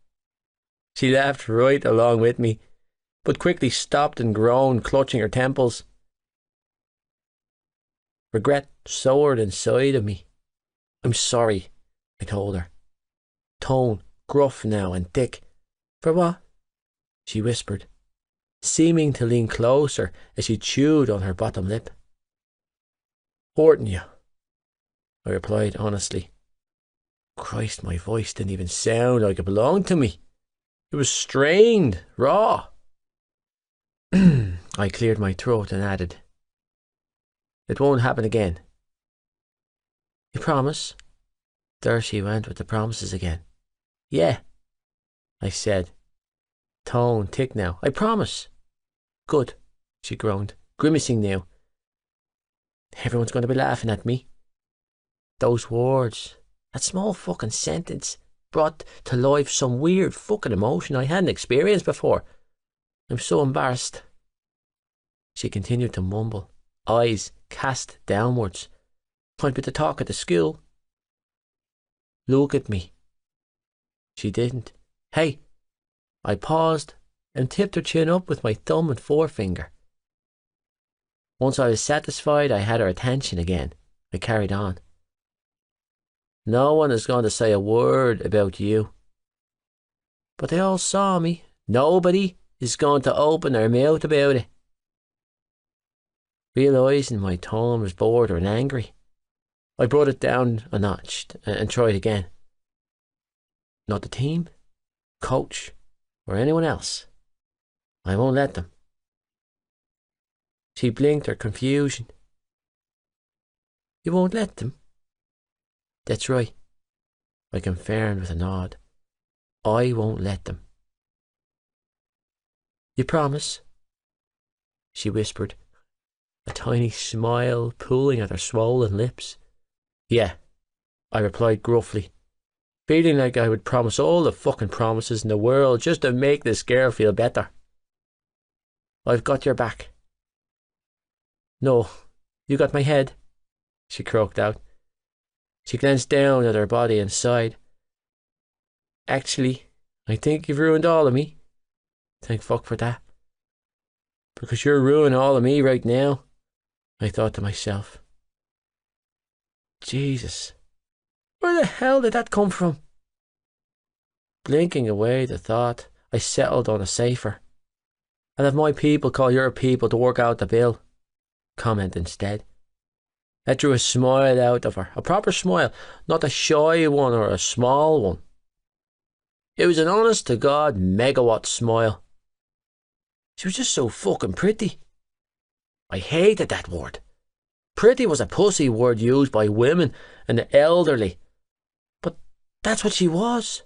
She laughed right along with me, but quickly stopped and groaned, clutching her temples. Regret soared inside of me. I'm sorry, I told her. Tone gruff now and thick. For what? She whispered, seeming to lean closer as she chewed on her bottom lip. Hurting you, I replied honestly. Christ, my voice didn't even sound like it belonged to me. It was strained, raw. I cleared my throat and added, it won't happen again. You promise? There she went with the promises again. Yeah, I said, tone thick now. I promise. Good, she groaned, grimacing now. Everyone's going to be laughing at me. Those words, that small fucking sentence, brought to life some weird fucking emotion I hadn't experienced before. I'm so embarrassed. She continued to mumble, eyes cast downwards. I'd be the talk at the school. Look at me. She didn't. Hey. I paused and tipped her chin up with my thumb and forefinger. Once I was satisfied I had her attention again, I carried on. No one is going to say a word about you. But they all saw me. Nobody is going to open their mouth about it. Realising my tone was bored or angry, I brought it down a notch and tried again. Not the team, coach, or anyone else. I won't let them. She blinked her confusion. You won't let them? That's right, I confirmed with a nod. I won't let them. You promise? She whispered, a tiny smile pooling at her swollen lips. Yeah, I replied gruffly, feeling like I would promise all the fucking promises in the world just to make this girl feel better. I've got your back. No, you got my head, she croaked out. She glanced down at her body and sighed. Actually, I think you've ruined all of me. Thank fuck for that. Because you're ruining all of me right now, I thought to myself. Jesus, where the hell did that come from? Blinking away the thought, I settled on a safer. I'll have my people call your people to work out the bill, comment instead. That drew a smile out of her, a proper smile, not a shy one or a small one. It was an honest-to-God megawatt smile. She was just so fucking pretty. I hated that word. Pretty was a pussy word used by women and the elderly. But that's what she was.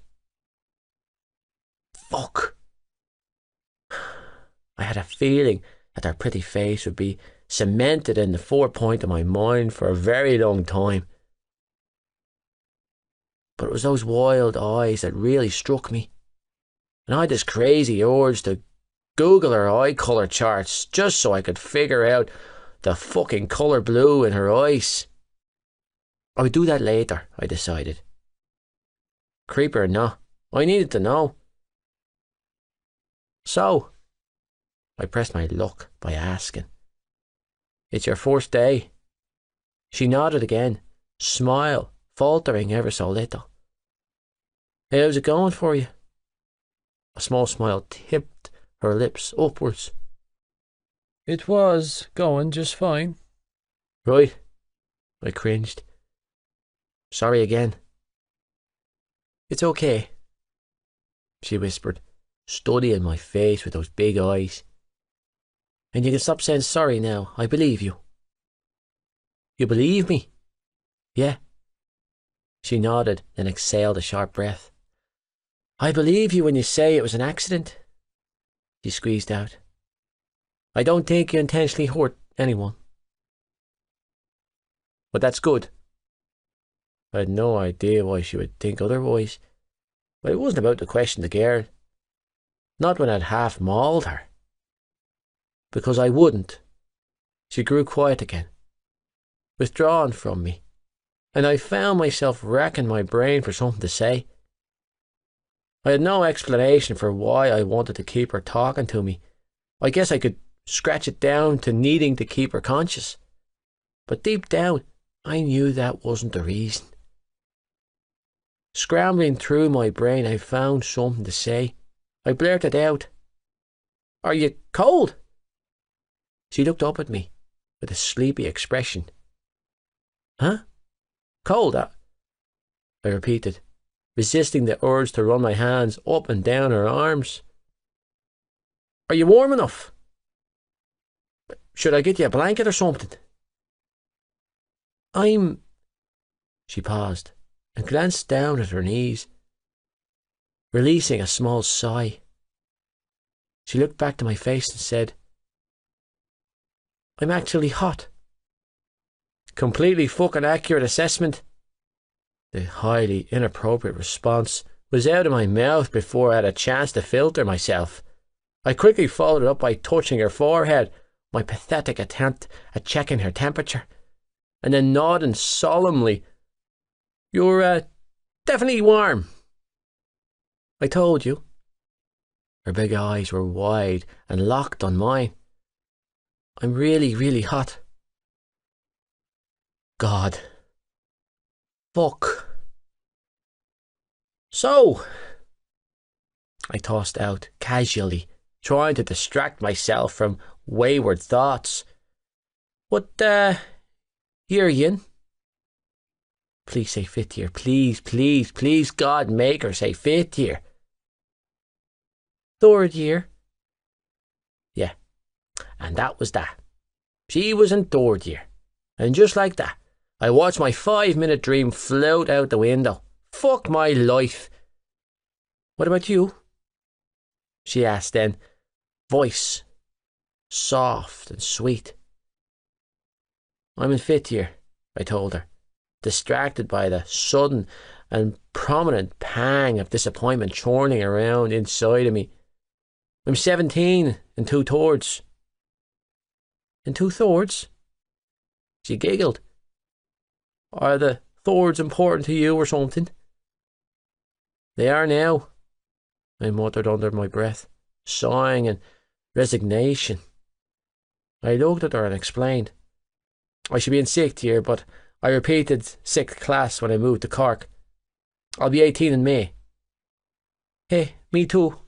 Fuck. I had a feeling that her pretty face would be cemented in the forepoint of my mind for a very long time. But it was those wild eyes that really struck me. And I had this crazy urge to Google her eye colour charts just so I could figure out the fucking colour blue in her eyes. I would do that later, I decided. Creeper or not, I needed to know. So, I pressed my luck by asking, "It's your first day?" She nodded again, smile faltering ever so little. "How's it going for you?" A small smile tipped her lips upwards. "It was going just fine." "Right," I cringed. "Sorry again." "It's okay," she whispered, studying my face with those big eyes. "And you can stop saying sorry now. I believe you." "You believe me?" "Yeah." She nodded, then exhaled a sharp breath. "I believe you when you say it was an accident," she squeezed out. "I don't think you intentionally hurt anyone." "But that's good." I had no idea why she would think otherwise, but it wasn't about to question the girl. Not when I'd half mauled her. Because I wouldn't. She grew quiet again, withdrawn from me, and I found myself racking my brain for something to say. I had no explanation for why I wanted to keep her talking to me. I guess I could scratch it down to needing to keep her conscious. But deep down, I knew that wasn't the reason. Scrambling through my brain, I found something to say. I blurted out, "Are you cold?" She looked up at me with a sleepy expression. "Huh? Cold?" I repeated, resisting the urge to run my hands up and down her arms. "Are you warm enough? Should I get you a blanket or something?" She paused and glanced down at her knees, releasing a small sigh. She looked back to my face and said, "I'm actually hot." Completely fucking accurate assessment. The highly inappropriate response was out of my mouth before I had a chance to filter myself. I quickly followed it up by touching her forehead, my pathetic attempt at checking her temperature, and then nodding solemnly, "You're definitely warm." "I told you." Her big eyes were wide and locked on mine. "I'm really, really hot." God. Fuck. "So," I tossed out casually, trying to distract myself from wayward thoughts. "What, year are you in?" Please say fifth year. Please, please, please, God, make her say fifth year. "Third year." Yeah, and that was that. She was in third year. And just like that, I watched my 5-minute dream float out the window. Fuck my life. "What about you?" she asked then, voice soft and sweet. I'm in fifth year, I told her, distracted by the sudden and prominent pang of disappointment churning around inside of me. I'm 17 in 2/3. In 2/3? She giggled. Are the thirds important to you or something? They are now, I muttered under my breath, sighing in resignation. I looked at her and explained. I should be in sixth year, but I repeated sixth class when I moved to Cork. I'll be 18 in May. Hey, me too.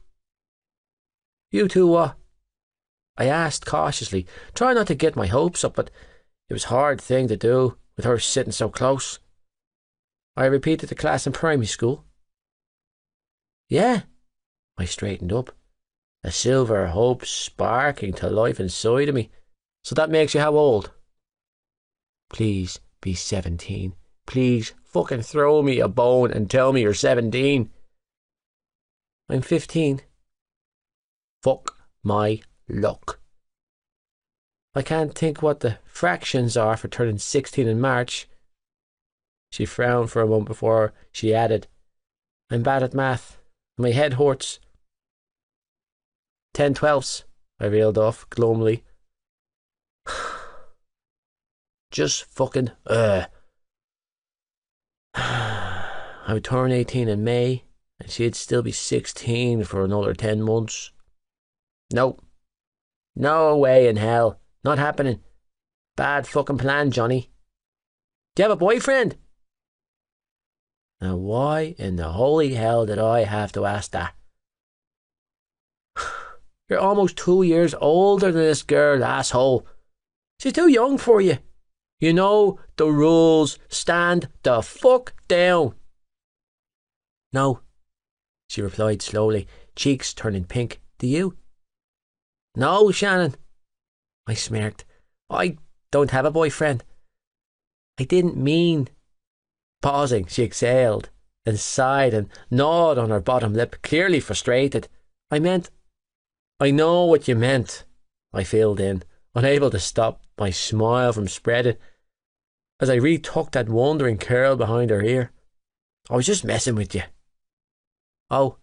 You too what? I asked cautiously, trying not to get my hopes up, but it was a hard thing to do with her sitting so close. I repeated the class in primary school. Yeah, I straightened up, a silver hope sparking to life inside of me. So that makes you how old? Please be 17. Please fucking throw me a bone and tell me you're 17. I'm 15. Fuck my luck. I can't think what the fractions are for turning 16 in March. She frowned for a moment before she added, I'm bad at math. My head hurts. 10/12, I reeled off glumly. Just fucking, I would turn 18 in May, and she'd still be 16 for another 10 months. No. No way in hell. Not happening. Bad fucking plan, Johnny. Do you have a boyfriend? Now why in the holy hell did I have to ask that? You're almost 2 years older than this girl, asshole. She's too young for you. You know the rules. Stand the fuck down. No, she replied slowly, cheeks turning pink. Do you? No, Shannon. I smirked. I don't have a boyfriend. I didn't mean... Pausing, she exhaled, then sighed and gnawed on her bottom lip, clearly frustrated. I meant... I know what you meant, I filled in, unable to stop my smile from spreading, as I retucked that wandering curl behind her ear. I was just messing with you. Oh.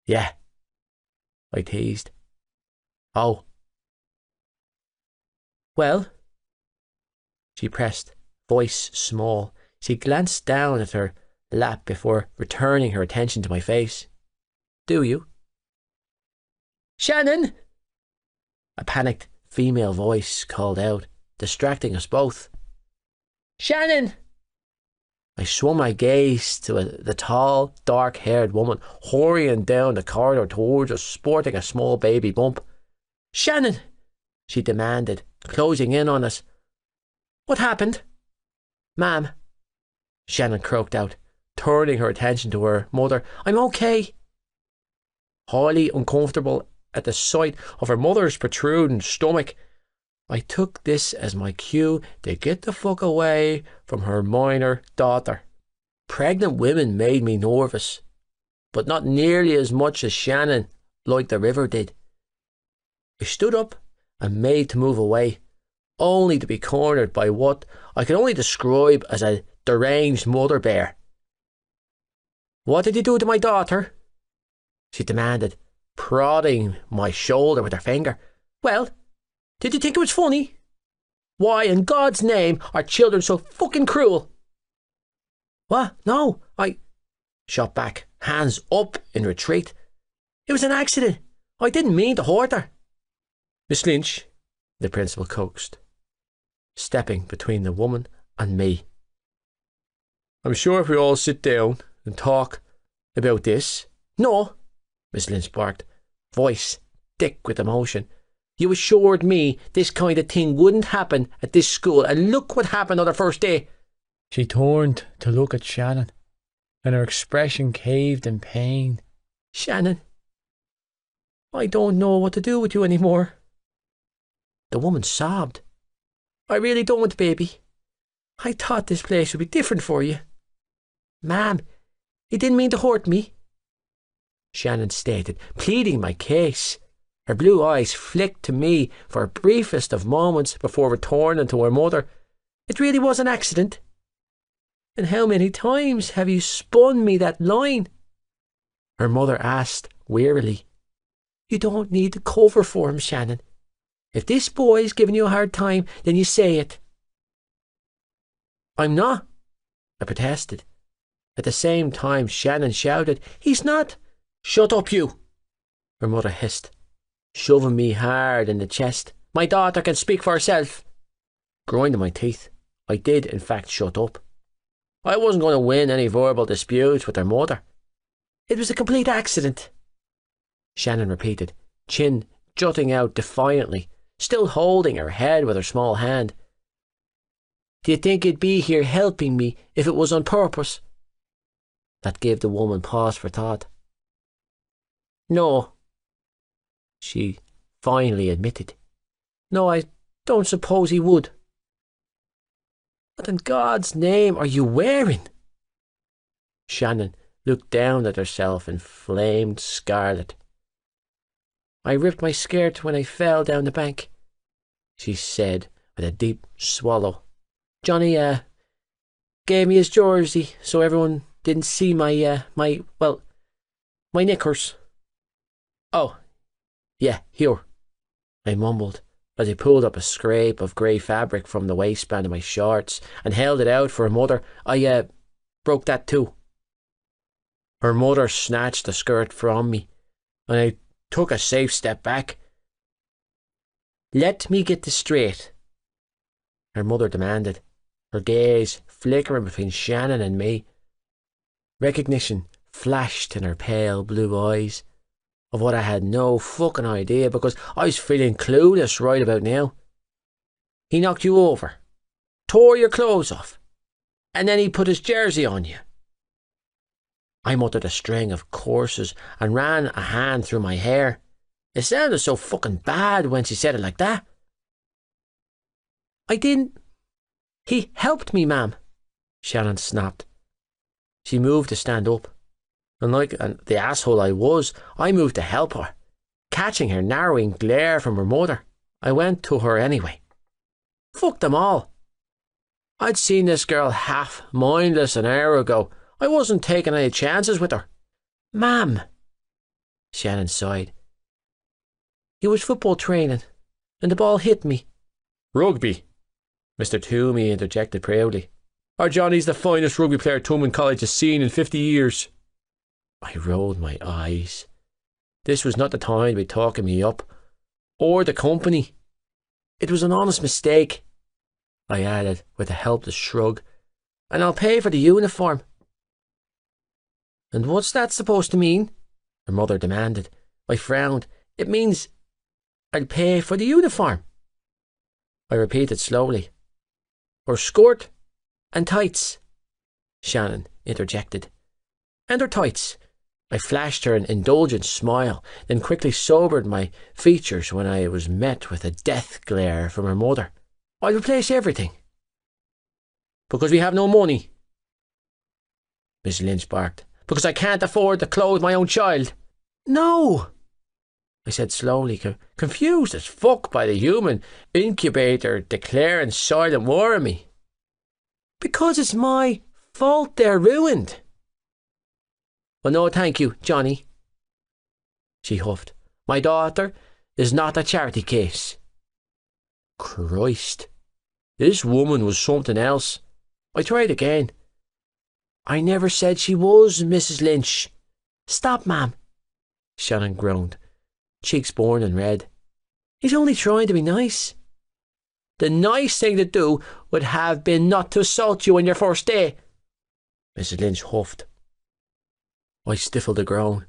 Yeah. I teased. Oh. Well? She pressed, voice small. She glanced down at her lap before returning her attention to my face. Do you? Shannon! A panicked female voice called out, distracting us both. Shannon! I swung my gaze to the tall, dark-haired woman hurrying down the corridor towards us, sporting a small baby bump. Shannon! She demanded, closing in on us. What happened? Ma'am, Shannon croaked out, turning her attention to her mother. I'm okay. Highly uncomfortable at the sight of her mother's protruding stomach, I took this as my cue to get the fuck away from her minor daughter. Pregnant women made me nervous, but not nearly as much as Shannon like the river did. I stood up and made to move away, only to be cornered by what I could only describe as a deranged mother bear. What did you do to my daughter? She demanded, prodding my shoulder with her finger. Well, did you think it was funny? Why in God's name are children so fucking cruel? What? No, I shot back, hands up in retreat. It was an accident. I didn't mean to hurt her. Miss Lynch, the principal coaxed, stepping between the woman and me. I'm sure if we all sit down and talk about this... No, Miss Lynch barked, voice thick with emotion. You assured me this kind of thing wouldn't happen at this school, and look what happened on the first day. She turned to look at Shannon, and her expression caved in pain. Shannon, I don't know what to do with you anymore. The woman sobbed. I really don't, baby. I thought this place would be different for you. Ma'am, he didn't mean to hurt me, Shannon stated, pleading my case, Her blue eyes flicked to me for a briefest of moments before returning to her mother. It really was an accident. And how many times have you spun me that line? Her mother asked wearily. You don't need to cover for him, Shannon. If this boy's giving you a hard time, then you say it. I'm not, I protested. At the same time, Shannon shouted, He's not. Shut up, you, her mother hissed, shoving me hard in the chest. My daughter can speak for herself. Grinding my teeth, I did in fact shut up. I wasn't going to win any verbal disputes with her mother. It was a complete accident, Shannon repeated, chin jutting out defiantly, still holding her head with her small hand. Do you think you'd be here helping me if it was on purpose? That gave the woman pause for thought. No, she finally admitted. No, I don't suppose he would. What in God's name are you wearing? Shannon looked down at herself and flamed scarlet. I ripped my skirt when I fell down the bank, she said with a deep swallow. Johnny gave me his jersey so everyone didn't see my knickers. Oh, yeah, here, I mumbled as I pulled up a scrape of grey fabric from the waistband of my shorts and held it out for her mother. I broke that too. Her mother snatched the skirt from me, and I took a safe step back. Let me get this straight, her mother demanded, her gaze flickering between Shannon and me. Recognition flashed in her pale blue eyes of what I had no fucking idea because I was feeling clueless right about now. He knocked you over, tore your clothes off, and then he put his jersey on you. I muttered a string of curses and ran a hand through my hair. It sounded so fucking bad when she said it like that. I didn't. He helped me, ma'am, Shannon snapped. She moved to stand up, and like the asshole I was, I moved to help her. Catching her narrowing glare from her mother, I went to her anyway. Fuck them all. I'd seen this girl half mindless an hour ago. I wasn't taking any chances with her. Ma'am, Shannon sighed. He was football training, and the ball hit me. Rugby, Mr. Toomey interjected proudly. Our Johnny's the finest rugby player Tommen College has seen in 50 years. I rolled my eyes. This was not the time to be talking me up, or the company. It was an honest mistake, I added with a helpless shrug, and I'll pay for the uniform. And what's that supposed to mean? Her mother demanded. I frowned. It means I'll pay for the uniform, I repeated slowly. Her skirt and tights, Shannon interjected. And her tights. I flashed her an indulgent smile, then quickly sobered my features when I was met with a death glare from her mother. I'll replace everything. Because we have no money, Miss Lynch barked. Because I can't afford to clothe my own child. No, I said slowly, confused as fuck by the human incubator declaring silent war on me. Because it's my fault they're ruined. Well, no, thank you, Johnny, she huffed. My daughter is not a charity case. Christ, this woman was something else. I tried again. I never said she was, Mrs. Lynch. Stop, ma'am, Shannon groaned, cheeks burning red. He's only trying to be nice. The nice thing to do would have been not to assault you on your first day, Mrs. Lynch huffed. I stifled a groan.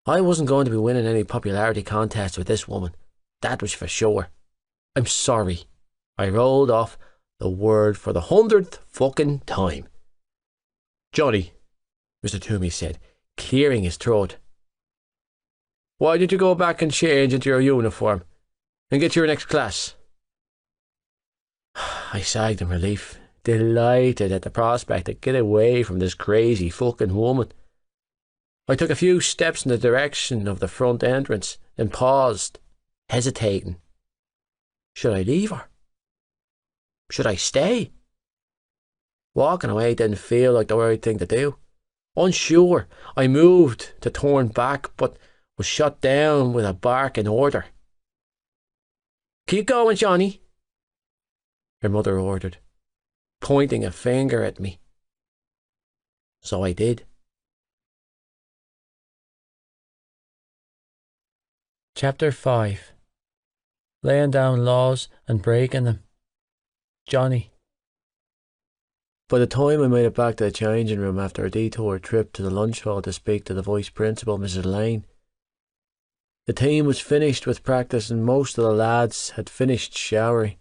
I wasn't going to be winning any popularity contest with this woman. That was for sure. I'm sorry. I rolled off the word for the 100th fucking time. Johnny, Mr. Toomey said, clearing his throat. Why did you go back and change into your uniform and get your next class? I sighed in relief, delighted at the prospect to get away from this crazy fucking woman. I took a few steps in the direction of the front entrance, then paused hesitating. Should I leave her? Should I stay? Walking away didn't feel like the right thing to do. Unsure, I moved to turn back, but was shot down with a barking order. "Keep going, Johnny," her mother ordered, pointing a finger at me. So I did. Chapter 5. Laying down laws and breaking them. Johnny. By the time I made it back to the changing room after a detour trip to the lunch hall to speak to the vice principal, Mrs. Lane, the team was finished with practice and most of the lads had finished showering.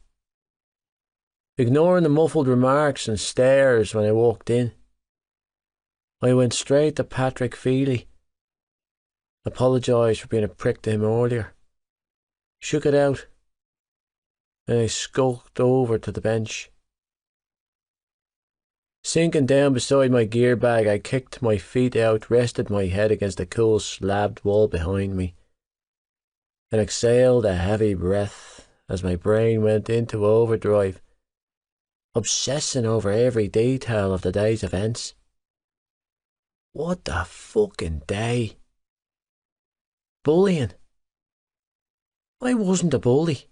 Ignoring the muffled remarks and stares when I walked in, I went straight to Patrick Feely, apologised for being a prick to him earlier, shook it out, and I skulked over to the bench. Sinking down beside my gear bag, I kicked my feet out, rested my head against the cool slabbed wall behind me, and exhaled a heavy breath as my brain went into overdrive, obsessing over every detail of the day's events. What the fucking day? Bullying. I wasn't a bully.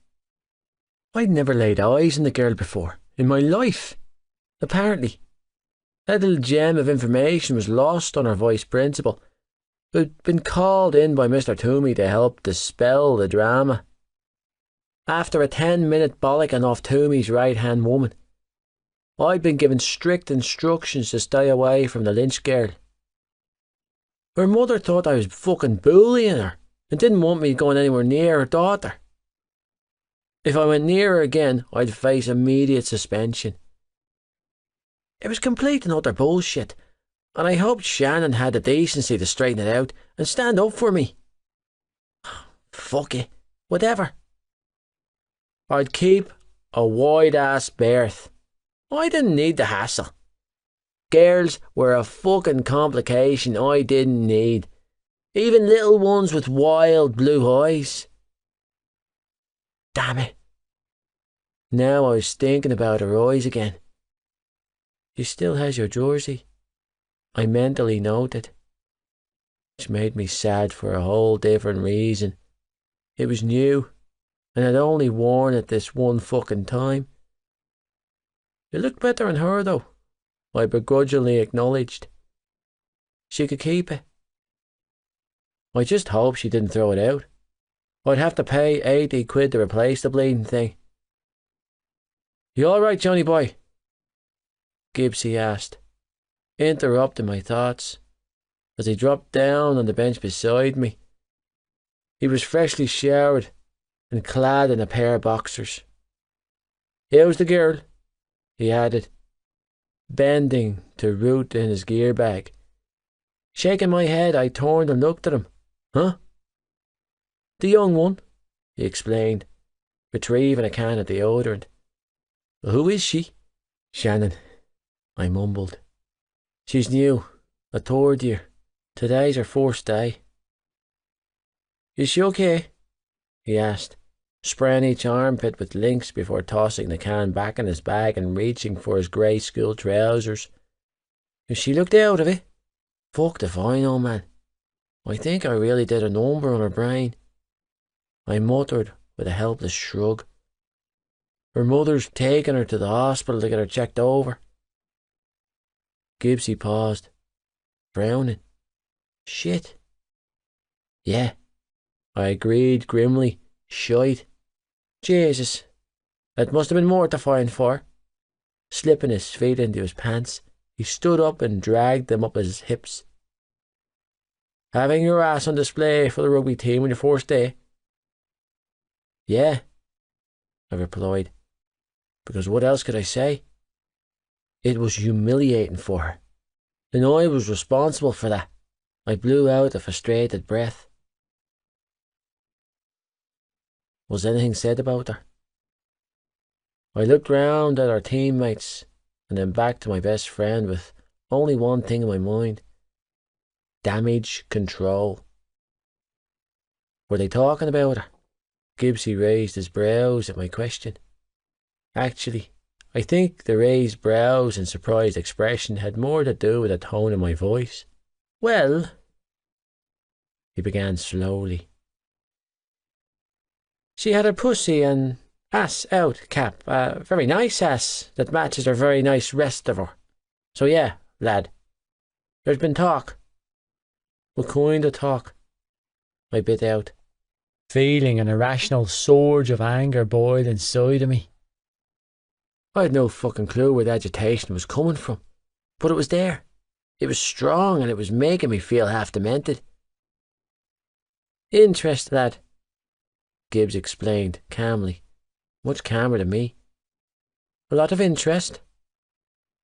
I'd never laid eyes on the girl before, in my life. Apparently, that little gem of information was lost on our vice principal, who'd been called in by Mr. Toomey to help dispel the drama. After a 10-minute bollocking off Toomey's right-hand woman, I'd been given strict instructions to stay away from the Lynch girl. Her mother thought I was fucking bullying her and didn't want me going anywhere near her daughter. If I went near her again, I'd face immediate suspension. It was complete and utter bullshit, and I hoped Shannon had the decency to straighten it out and stand up for me. Fuck it, whatever. I'd keep a wide-ass berth. I didn't need the hassle. Girls were a fucking complication I didn't need. Even little ones with wild blue eyes. Damn it. Now I was thinking about her eyes again. She still has your jersey, I mentally noted, which made me sad for a whole different reason. It was new, and I'd only worn it this one fucking time. It looked better on her, though, I begrudgingly acknowledged. She could keep it. I just hoped she didn't throw it out. I'd have to pay 80 quid to replace the bleeding thing. "You all right, Johnny boy?" Gibbsy asked, interrupting my thoughts as he dropped down on the bench beside me. He was freshly showered and clad in a pair of boxers. "How's the girl?" he added, bending to root in his gear bag. Shaking my head, I turned and looked at him. "Huh?" "The young one," he explained, retrieving a can of deodorant. "Who is she?" "Shannon," I mumbled. "She's new, a third year. Today's her first day." "Is she okay?" he asked, spraying each armpit with Lynx before tossing the can back in his bag and reaching for his grey school trousers. "If she looked out of it? Fucked if I know, man. I think I really did a number on her brain," I muttered with a helpless shrug. "Her mother's taken her to the hospital to get her checked over." Gibbsy paused, frowning. "Shit." "Yeah," I agreed grimly. "Shite. Jesus, that must have been mortifying for her." Slipping his feet into his pants, he stood up and dragged them up his hips. "Having your ass on display for the rugby team on your first day?" "Yeah," I replied, because what else could I say? It was humiliating for her, and I was responsible for that. I blew out a frustrated breath. Was anything said about her? I looked round at our teammates and then back to my best friend with only one thing in my mind: damage control. Were they talking about her? Gibbsy raised his brows at my question. Actually, I think the raised brows and surprised expression had more to do with the tone of my voice. Well, he began slowly. She had a pussy and ass out, Cap. A very nice ass that matches her very nice rest of her. So yeah, lad, there's been talk. What kind of talk? I bit out, feeling an irrational surge of anger boil inside of me. I had no fucking clue where the agitation was coming from, but it was there. It was strong and it was making me feel half demented. Interest, lad, Gibbs explained calmly, much calmer than me. A lot of interest.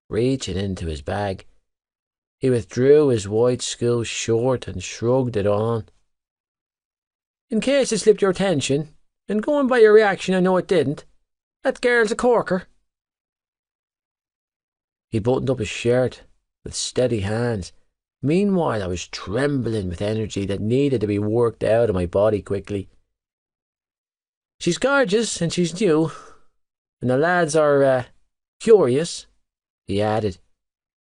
Reaching into his bag, he withdrew his white school shirt and shrugged it on. In case it slipped your attention, and going by your reaction I know it didn't, that girl's a corker. He buttoned up his shirt with steady hands. Meanwhile I was trembling with energy that needed to be worked out of my body quickly. She's gorgeous and she's new, and the lads are, curious, he added,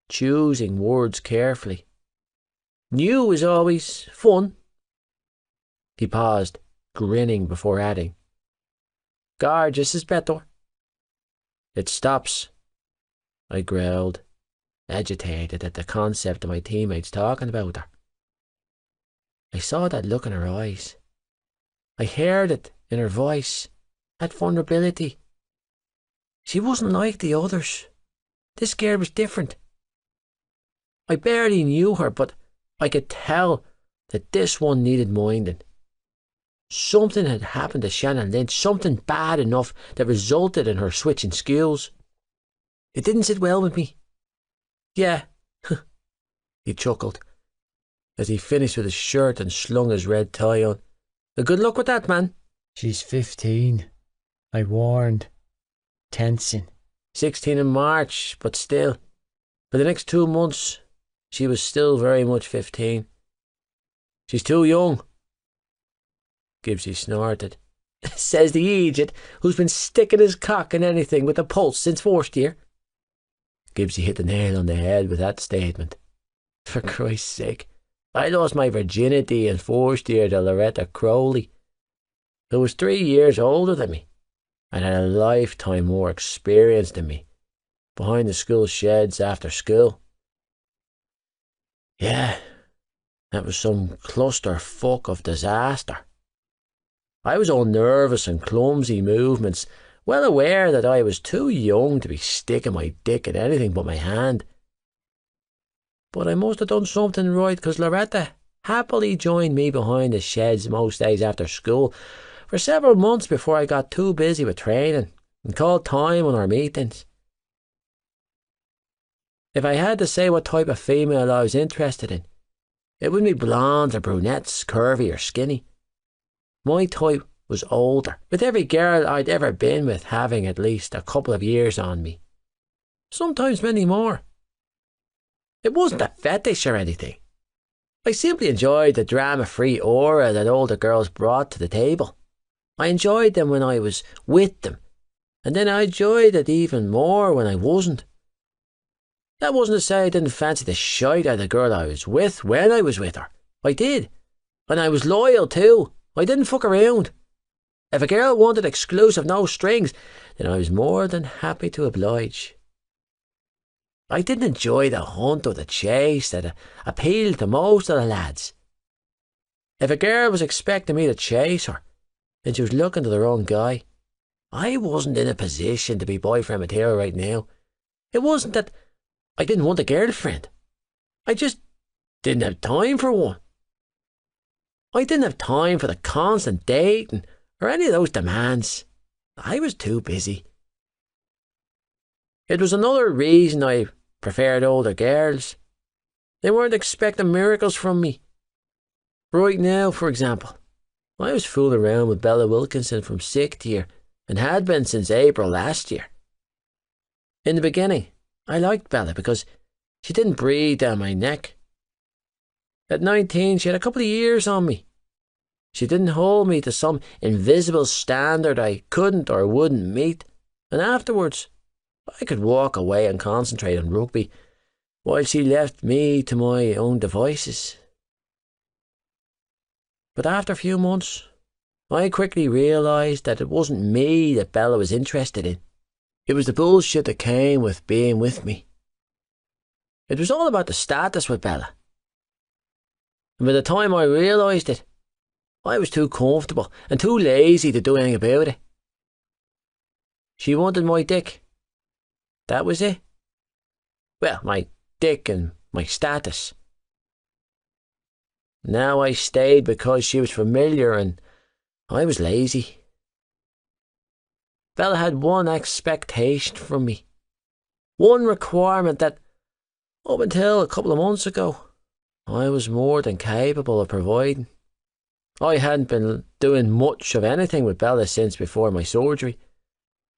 choosing words carefully. New is always fun. He paused, grinning before adding, gorgeous is better. It stops, I growled, agitated at the concept of my teammates talking about her. I saw that look in her eyes. I heard it in her voice, that vulnerability. She wasn't like the others. This girl was different. I barely knew her, but I could tell that this one needed minding. Something had happened to Shannon Lynch, something bad enough that resulted in her switching schools. It didn't sit well with me. Yeah, he chuckled as he finished with his shirt and slung his red tie on. Good luck with that, man. She's 15, I warned, tensing. 16 in March, but still. For the next 2 months, she was still very much 15. She's too young. Gibbsy snorted. Says the idiot who's been sticking his cock in anything with a pulse since first year. Gibbsy hit the nail on the head with that statement. For Christ's sake, I lost my virginity in first year to Loretta Crowley, who was 3 years older than me and had a lifetime more experience than me, behind the school sheds after school. Yeah, that was some clusterfuck of disaster. I was all nervous and clumsy movements, well aware that I was too young to be sticking my dick in anything but my hand. But I must have done something right, because Loretta happily joined me behind the sheds most days after school for several months before I got too busy with training and called time on our meetings. If I had to say what type of female I was interested in, it wouldn't be blondes or brunettes, curvy or skinny. My type was older, with every girl I'd ever been with having at least a couple of years on me. Sometimes many more. It wasn't a fetish or anything. I simply enjoyed the drama-free aura that older girls brought to the table. I enjoyed them when I was with them, and then I enjoyed it even more when I wasn't. That wasn't to say I didn't fancy the shite out of the girl I was with when I was with her. I did. And I was loyal too. I didn't fuck around. If a girl wanted exclusive, no strings, then I was more than happy to oblige. I didn't enjoy the hunt or the chase that appealed to most of the lads. If a girl was expecting me to chase her, then she was looking to the wrong guy. I wasn't in a position to be boyfriend material right now. It wasn't that I didn't want a girlfriend. I just didn't have time for one. I didn't have time for the constant dating or any of those demands. I was too busy. It was another reason I preferred older girls. They weren't expecting miracles from me. Right now, for example, I was fooling around with Bella Wilkinson from 6th year and had been since April last year. In the beginning, I liked Bella because she didn't breathe down my neck. At 19, she had a couple of years on me. She didn't hold me to some invisible standard I couldn't or wouldn't meet, and afterwards I could walk away and concentrate on rugby, while she left me to my own devices. But after a few months, I quickly realised that it wasn't me that Bella was interested in. It was the bullshit that came with being with me. It was all about the status with Bella. And by the time I realised it, I was too comfortable and too lazy to do anything about it. She wanted my dick. That was it. Well, my dick and my status. Now I stayed because she was familiar and I was lazy. Bella had one expectation from me. One requirement that, up until a couple of months ago, I was more than capable of providing. I hadn't been doing much of anything with Bella since before my surgery.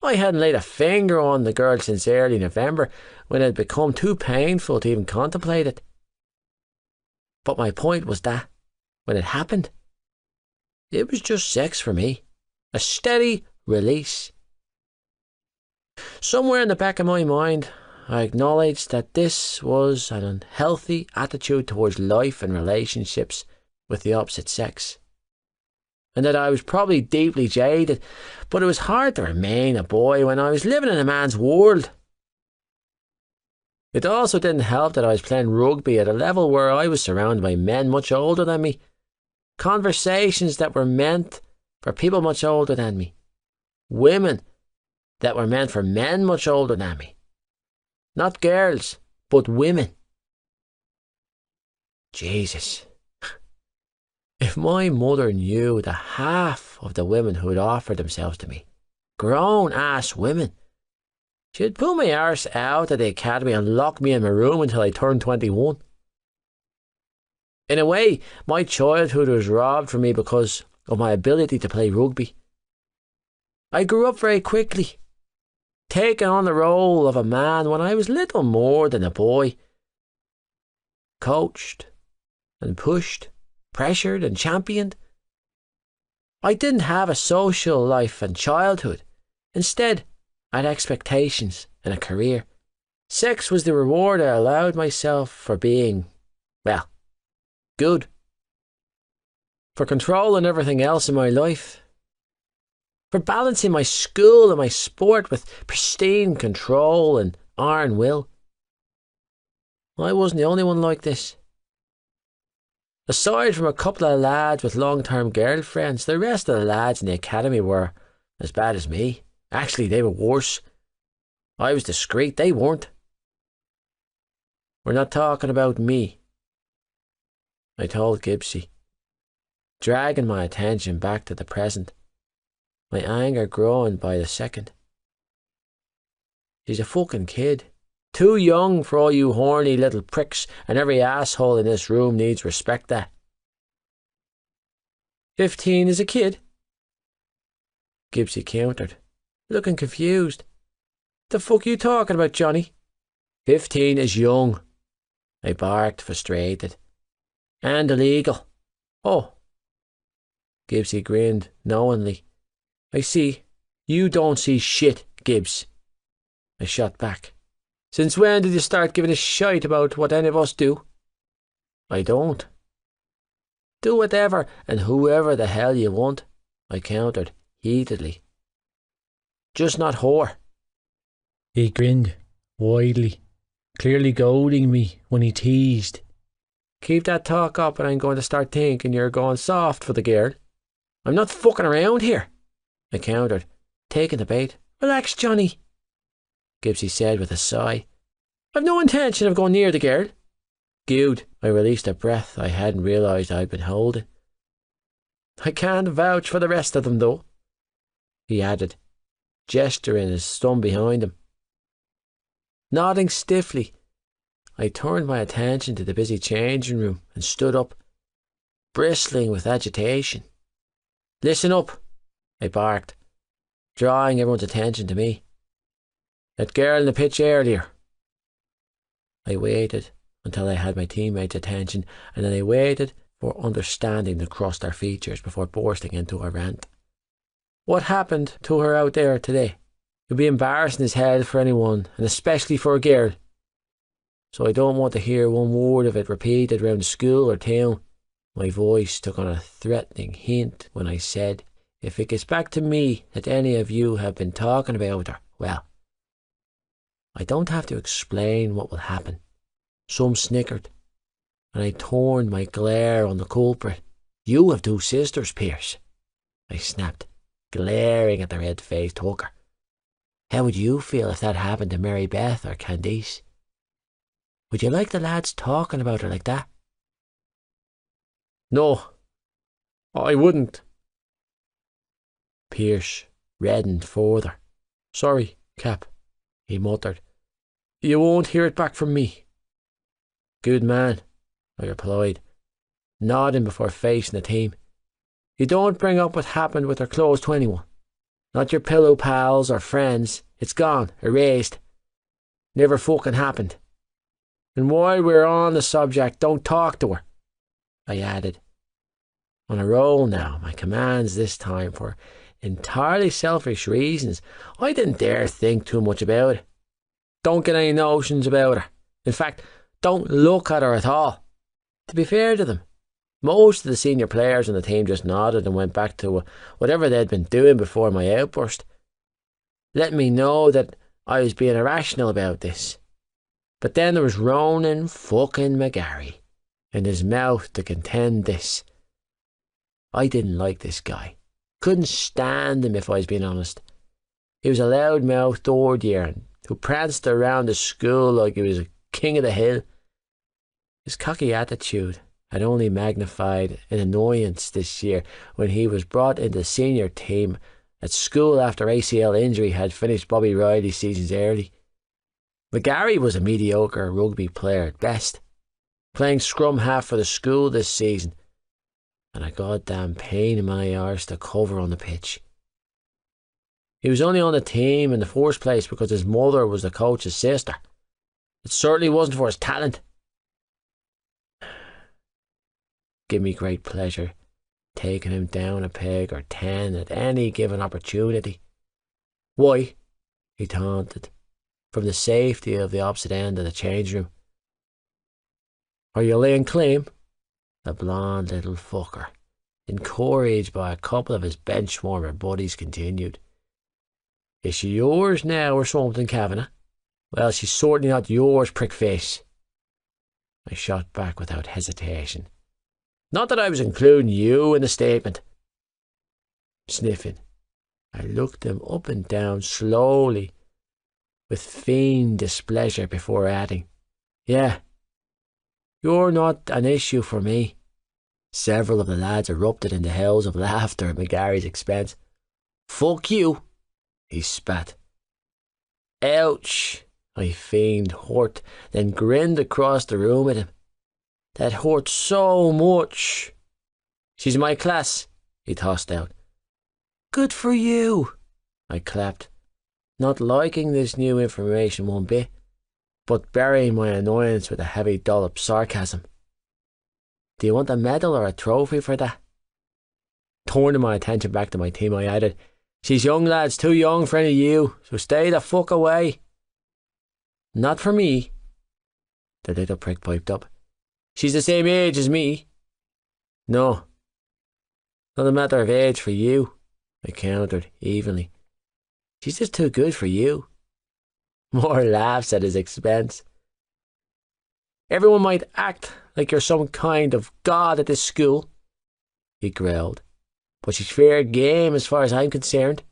I hadn't laid a finger on the girl since early November, when it had become too painful to even contemplate it. But my point was that, when it happened, it was just sex for me. A steady release. Somewhere in the back of my mind, I acknowledged that this was an unhealthy attitude towards life and relationships with the opposite sex, and that I was probably deeply jaded, but it was hard to remain a boy when I was living in a man's world. It also didn't help that I was playing rugby at a level where I was surrounded by men much older than me, conversations that were meant for people much older than me, women that were meant for men much older than me. Not girls, but women. Jesus. If my mother knew the half of the women who had offered themselves to me, grown-ass women, she'd pull my arse out of the academy and lock me in my room until I turned 21. In a way, my childhood was robbed from me because of my ability to play rugby. I grew up very quickly, taking on the role of a man when I was little more than a boy. Coached and pushed, pressured and championed. I didn't have a social life and childhood. Instead, I had expectations and a career. Sex was the reward I allowed myself for being, well, good. For controlling everything else in my life. For balancing my school and my sport with pristine control and iron will. I wasn't the only one like this. Aside from a couple of lads with long-term girlfriends, the rest of the lads in the academy were as bad as me. Actually, they were worse. I was discreet, they weren't. We're not talking about me, I told Gibbsy, dragging my attention back to the present, my anger growing by the second. She's a fucking kid. Too young for all you horny little pricks, and every asshole in this room needs respect that. 15 is a kid, Gibbsy countered, looking confused. The fuck you talking about, Johnny? 15 is young, I barked, frustrated. And illegal. Oh. Gibbsy grinned knowingly. I see. You don't see shit, Gibbs. I shot back. Since when did you start giving a shite about what any of us do? I don't. Do whatever and whoever the hell you want, I countered heatedly. Just not whore. He grinned widely, clearly goading me when he teased. Keep that talk up and I'm going to start thinking you're going soft for the girl. I'm not fucking around here, I countered, taking the bait. Relax, Johnny, Gibbsy said with a sigh. I've no intention of going near the girl. Good. I released a breath I hadn't realised I'd been holding. I can't vouch for the rest of them, though, he added, gesturing his thumb behind him. Nodding stiffly, I turned my attention to the busy changing room and stood up, bristling with agitation. Listen up, I barked, drawing everyone's attention to me. That girl in the pitch earlier. I waited until I had my teammates' attention, and then I waited for understanding that crossed our features before bursting into a rant. What happened to her out there today? It would be embarrassing as hell for anyone, and especially for a girl. So I don't want to hear one word of it repeated around the school or town. My voice took on a threatening hint when I said, if it gets back to me that any of you have been talking about her, well, I don't have to explain what will happen. Some snickered, and I turned my glare on the culprit. You have two sisters, Pierce, I snapped, glaring at the red-faced hooker. How would you feel if that happened to Mary Beth or Candice? Would you like the lads talking about her like that? No, I wouldn't. Pierce reddened further. Sorry, Cap, he muttered. You won't hear it back from me. Good man, I replied, nodding before facing the team. You don't bring up what happened with her close to anyone. Not your pillow pals or friends. It's gone, erased. Never fucking happened. And while we're on the subject, don't talk to her, I added. On a roll now, my commands this time for entirely selfish reasons. I didn't dare think too much about it. Don't get any notions about her. In fact, don't look at her at all. To be fair to them, most of the senior players on the team just nodded and went back to whatever they'd been doing before my outburst, letting me know that I was being irrational about this. But then there was Ronan fucking McGarry in his mouth to contend this. I didn't like this guy. Couldn't stand him if I was being honest. He was a loud-mouthed third year who pranced around the school like he was a king of the hill. His cocky attitude had only magnified in annoyance this year when he was brought into the senior team at school after ACL injury had finished Bobby Riley's seasons early. McGarry was a mediocre rugby player at best, playing scrum half for the school this season, and a goddamn pain in my arse to cover on the pitch. He was only on the team in the first place because his mother was the coach's sister. It certainly wasn't for his talent. Give me great pleasure taking him down a peg or 10 at any given opportunity. Why? He taunted, from the safety of the opposite end of the change room. Are you laying claim? The blonde little fucker, encouraged by a couple of his bench warmer buddies, continued. Is she yours now or something, Kavanagh? Well, she's certainly not yours, prickface. I shot back without hesitation. Not that I was including you in the statement. Sniffing, I looked him up and down slowly, with feigned displeasure before adding, Yeah, you're not an issue for me. Several of the lads erupted into howls of laughter at McGarry's expense. Fuck you, he spat. Ouch, I feigned hurt, then grinned across the room at him. That hurt so much. She's my class, he tossed out. Good for you, I clapped, not liking this new information one bit, but burying my annoyance with a heavy dollop sarcasm. Do you want a medal or a trophy for that? Turning my attention back to my team, I added, She's young, lads, too young for any of you, so stay the fuck away. Not for me, the little prick piped up. She's the same age as me. No, not a matter of age for you, I countered evenly. She's just too good for you. More laughs at his expense. Everyone might act like you're some kind of god at this school, he growled, but she's fair game as far as I'm concerned.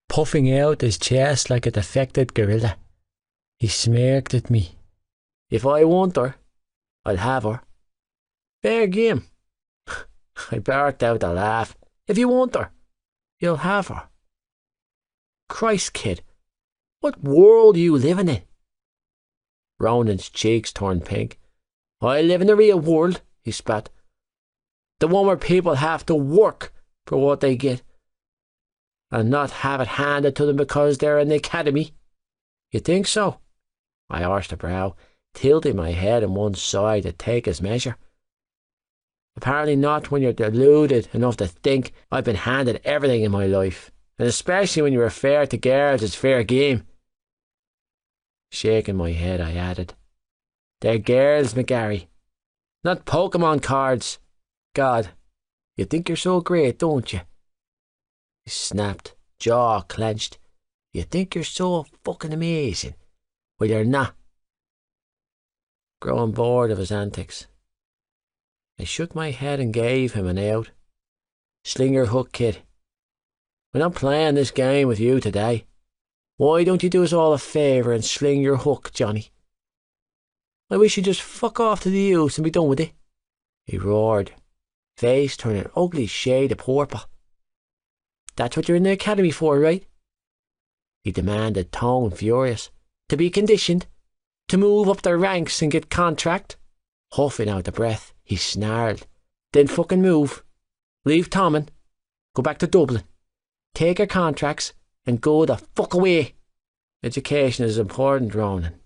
Puffing out his chest like a defected gorilla, he smirked at me. If I want her, I'll have her. Fair game. I barked out a laugh. If you want her, you'll have her. Christ, kid, what world are you living in? Ronan's cheeks turned pink. I live in the real world, he spat. The one where people have to work for what they get, and not have it handed to them because they're in the academy. You think so? I arched a brow, tilting my head on one side to take his measure. Apparently not when you're deluded enough to think I've been handed everything in my life, and especially when you refer to girls as fair game. Shaking my head, I added, "They're girls, McGarry, not Pokemon cards. God, you think you're so great, don't you?" He snapped, jaw clenched. "You think you're so fucking amazing. Well, you're not." Growing bored of his antics, I shook my head and gave him an out. "Sling your hook, kid. We're not playing this game with you today. Why don't you do us all a favour and sling your hook, Johnny? I wish you'd just fuck off to the use and be done with it," he roared, face turning an ugly shade of purple. "That's what you're in the academy for, right?" he demanded, tone furious. "To be conditioned? To move up the ranks and get contract?" Huffing out the breath, he snarled. "Then fucking move. Leave Tommen. Go back to Dublin. Take your contracts and go the fuck away." "Education is important, Ronan,"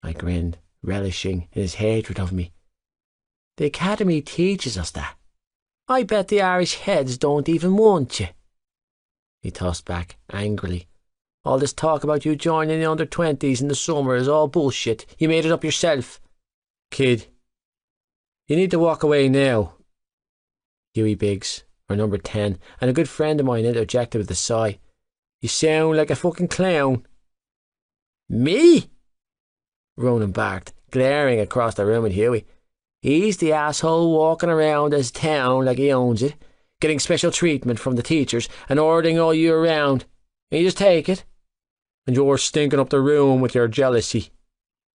I grinned, relishing in his hatred of me. "The academy teaches us that. I bet the Irish heads don't even want you." He tossed back angrily. "All this talk about you joining the under-20s in the summer is all bullshit. You made it up yourself." "Kid, you need to walk away now." Hughie Biggs, our number 10, and a good friend of mine interjected with a sigh. "You sound like a fucking clown." "Me?" Ronan barked, glaring across the room at Hughie. "He's the asshole walking around his town like he owns it, getting special treatment from the teachers and ordering all you around. And you just take it. And you're stinking up the room with your jealousy,"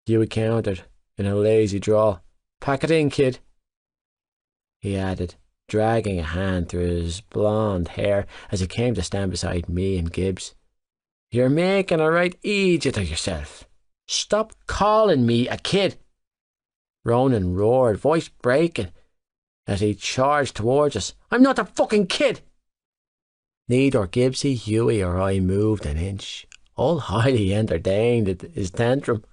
Hughie countered in a lazy drawl. "Pack it in, kid," he added, dragging a hand through his blonde hair as he came to stand beside me and Gibbs. "You're making a right idiot of yourself. Stop calling me a kid." Ronan roared, voice breaking, as he charged towards us. "I'm not a fucking kid." Neither Gibbsy, Hughie or I moved an inch, all highly entertained at his tantrum.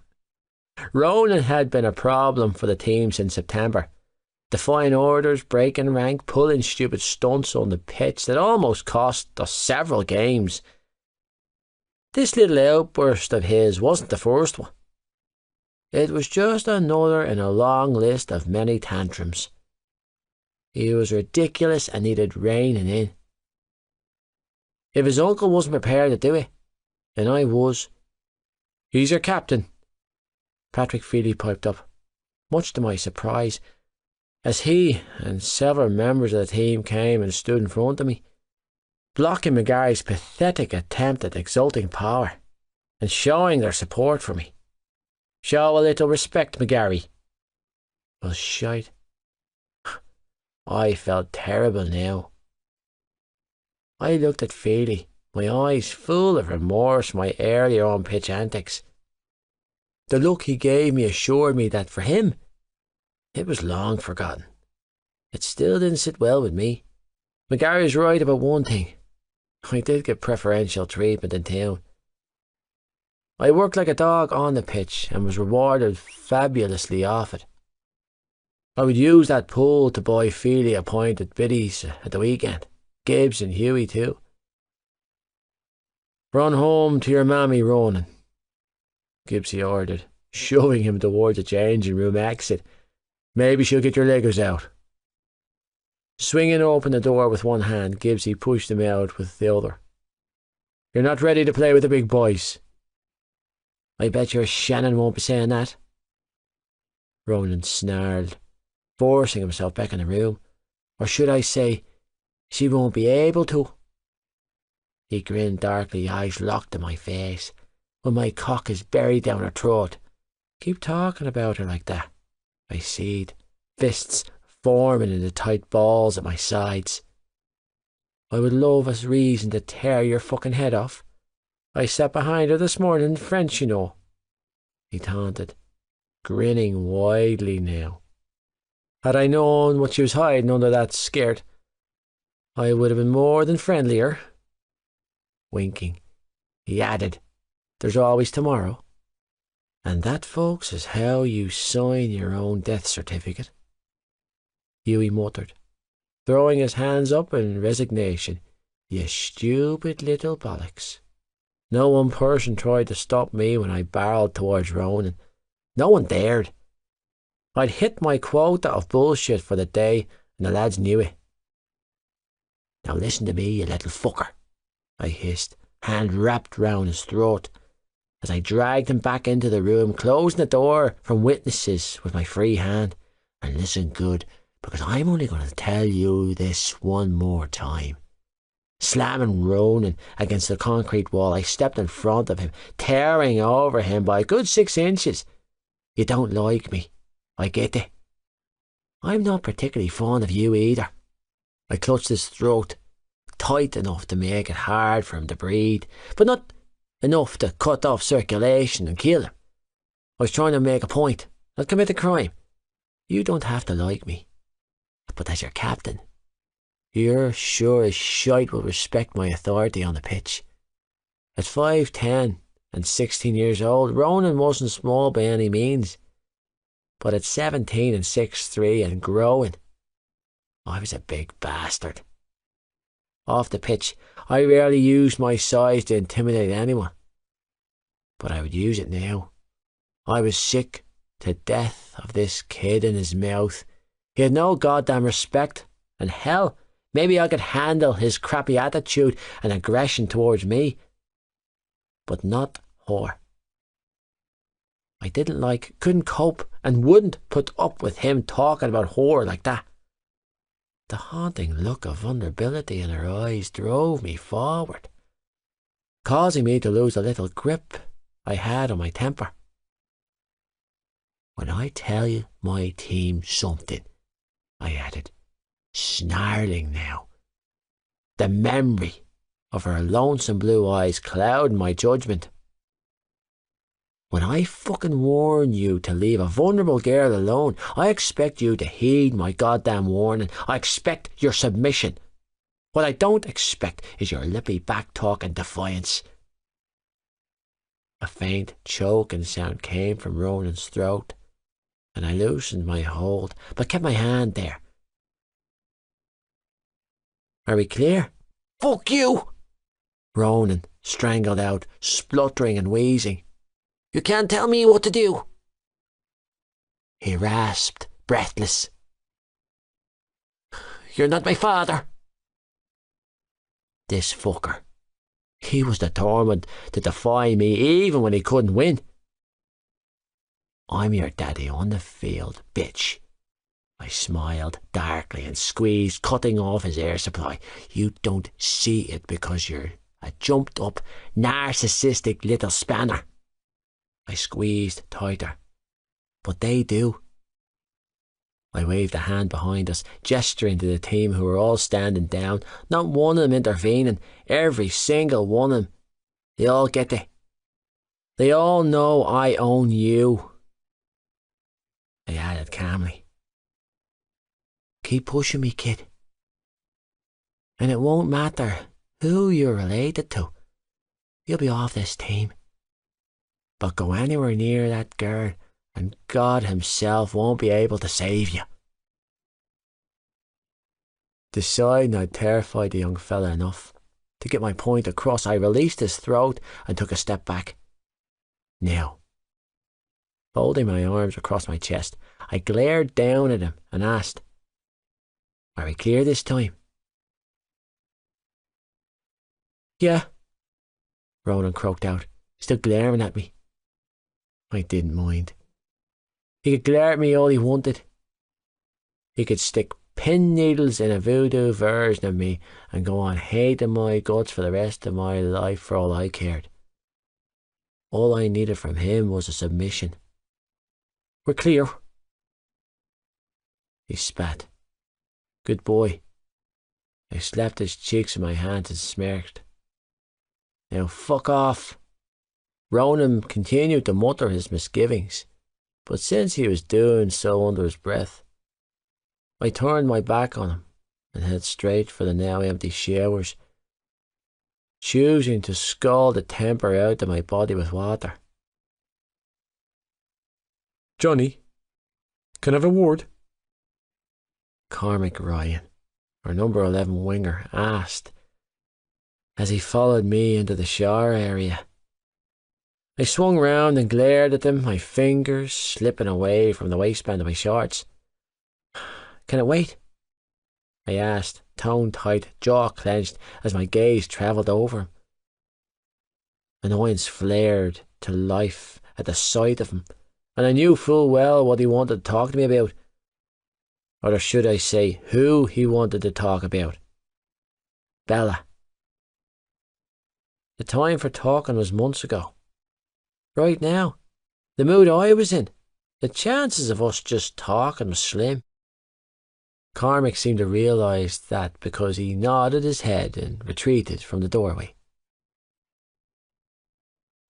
Ronan had been a problem for the team since September, defying orders, breaking rank, pulling stupid stunts on the pitch that almost cost us several games. This little outburst of his wasn't the first one. It was just another in a long list of many tantrums. He was ridiculous and needed reining in. If his uncle wasn't prepared to do it, and I was. "He's your captain," Patrick Feely piped up, much to my surprise, as he and several members of the team came and stood in front of me, blocking McGarry's pathetic attempt at exulting power and showing their support for me. "Show a little respect, McGarry." Well, shite. I felt terrible now. I looked at Feely, my eyes full of remorse for my earlier on-pitch antics. The look he gave me assured me that for him, it was long forgotten. It still didn't sit well with me. McGarry was right about one thing. I did get preferential treatment in town. I worked like a dog on the pitch and was rewarded fabulously off it. I would use that pool to buy Feely a pint at Biddy's at the weekend. Gibbs and Hughie too. "Run home to your mammy, Ronan," Gibbsy ordered, shoving him towards the changing room exit. "Maybe she'll get your leggers out." Swinging open the door with one hand, Gibbsy pushed him out with the other. "You're not ready to play with the big boys." "I bet your Shannon won't be saying that," Ronan snarled, forcing himself back in the room. "Or should I say, she won't be able to." He grinned darkly, eyes locked in my face, when my cock is buried down her throat. "Keep talking about her like that," I said, fists forming into tight balls at my sides. "I would love a reason to tear your fucking head off. I sat behind her this morning in French, you know," he taunted, grinning widely now. Had I known what she was hiding under that skirt, I would have been more than friendlier. Winking, he added, "There's always tomorrow. And that, folks, is how you sign your own death certificate." Hughie muttered, throwing his hands up in resignation. You stupid little bollocks. No one person tried to stop me when I barreled towards Ronan. No one dared. I'd hit my quota of bullshit for the day, and the lads knew it. Now listen to me, you little fucker, I hissed, hand wrapped round his throat, as I dragged him back into the room, closing the door from witnesses with my free hand. And listen good, because I'm only going to tell you this one more time. Slamming Ronan against the concrete wall, I stepped in front of him, tearing over him by a good 6 inches. You don't like me, I get it. I'm not particularly fond of you either. I clutched his throat, tight enough to make it hard for him to breathe, but not enough to cut off circulation and kill him. I was trying to make a point, not commit a crime. You don't have to like me, but as your captain, you're sure as shite will respect my authority on the pitch. At 5'10" and 16 years old, Ronan wasn't small by any means, but at 17 and 6'3" and growing, I was a big bastard. Off the pitch, I rarely used my size to intimidate anyone, but I would use it now. I was sick to death of this kid in his mouth. He had no goddamn respect, and hell, maybe I could handle his crappy attitude and aggression towards me, but not her. I didn't like, couldn't cope, and wouldn't put up with him talking about her like that. The haunting look of vulnerability in her eyes drove me forward, causing me to lose a little grip I had on my temper. When I tell you my team something, I added, snarling now, the memory of her lonesome blue eyes clouding my judgment. When I fucking warn you to leave a vulnerable girl alone, I expect you to heed my goddamn warning. I expect your submission. What I don't expect is your lippy back-talk and defiance. A faint choking sound came from Ronan's throat, and I loosened my hold, but kept my hand there. Are we clear? Fuck you! Ronan strangled out, spluttering and wheezing. You can't tell me what to do. He rasped, breathless. You're not my father. This fucker. He was determined to defy me even when he couldn't win. I'm your daddy on the field, bitch. I smiled darkly and squeezed, cutting off his air supply. You don't see it because you're a jumped-up, narcissistic little spanner. I squeezed tighter. But they do. I waved a hand behind us, gesturing to the team who were all standing down, not one of them intervening, every single one of them. They all get it. They all know I own you. I added calmly. Keep pushing me, kid. And it won't matter who you're related to. You'll be off this team. But go anywhere near that girl, and God himself won't be able to save you. Deciding I'd terrified the young fella enough to get my point across, I released his throat and took a step back. Now, folding my arms across my chest, I glared down at him and asked, Are we clear this time? Yeah, Ronan croaked out, still glaring at me. I didn't mind. He could glare at me all he wanted. He could stick pin needles in a voodoo version of me and go on hating my guts for the rest of my life for all I cared. All I needed from him was a submission. We're clear. He spat. Good boy. I slapped his cheeks with my hands and smirked. Now fuck off. Ronan continued to mutter his misgivings, but since he was doing so under his breath, I turned my back on him and headed straight for the now empty showers, choosing to scald the temper out of my body with water. Johnny, can I have a word? Cormac Ryan, our number 11 winger, asked as he followed me into the shower area. I swung round and glared at them, my fingers slipping away from the waistband of my shorts. "Can it wait?" I asked, tone tight, jaw clenched, as my gaze travelled over him. Annoyance flared to life at the sight of him, and I knew full well what he wanted to talk to me about. Or should I say, who he wanted to talk about. Bella. The time for talking was months ago. Right now, the mood I was in, the chances of us just talking was slim. Cormac seemed to realise that because he nodded his head and retreated from the doorway.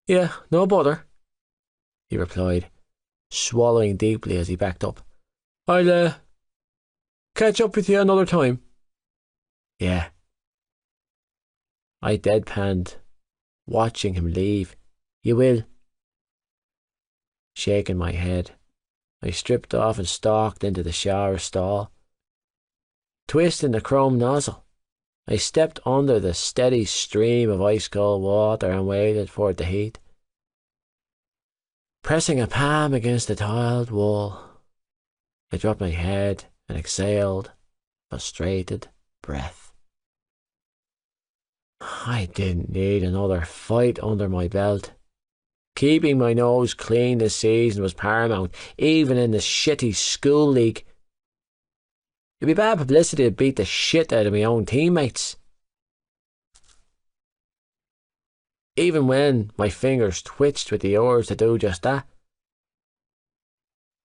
"Yeah, no bother," he replied, swallowing deeply as he backed up. "I'll catch up with you another time." "Yeah." I deadpanned, watching him leave. "You will?" Shaking my head, I stripped off and stalked into the shower stall. Twisting the chrome nozzle, I stepped under the steady stream of ice-cold water and waited for it to heat. Pressing a palm against the tiled wall, I dropped my head and exhaled a frustrated breath. I didn't need another fight under my belt. Keeping my nose clean this season was paramount, even in the shitty school league. It'd be bad publicity to beat the shit out of my own teammates. Even when my fingers twitched with the urge to do just that.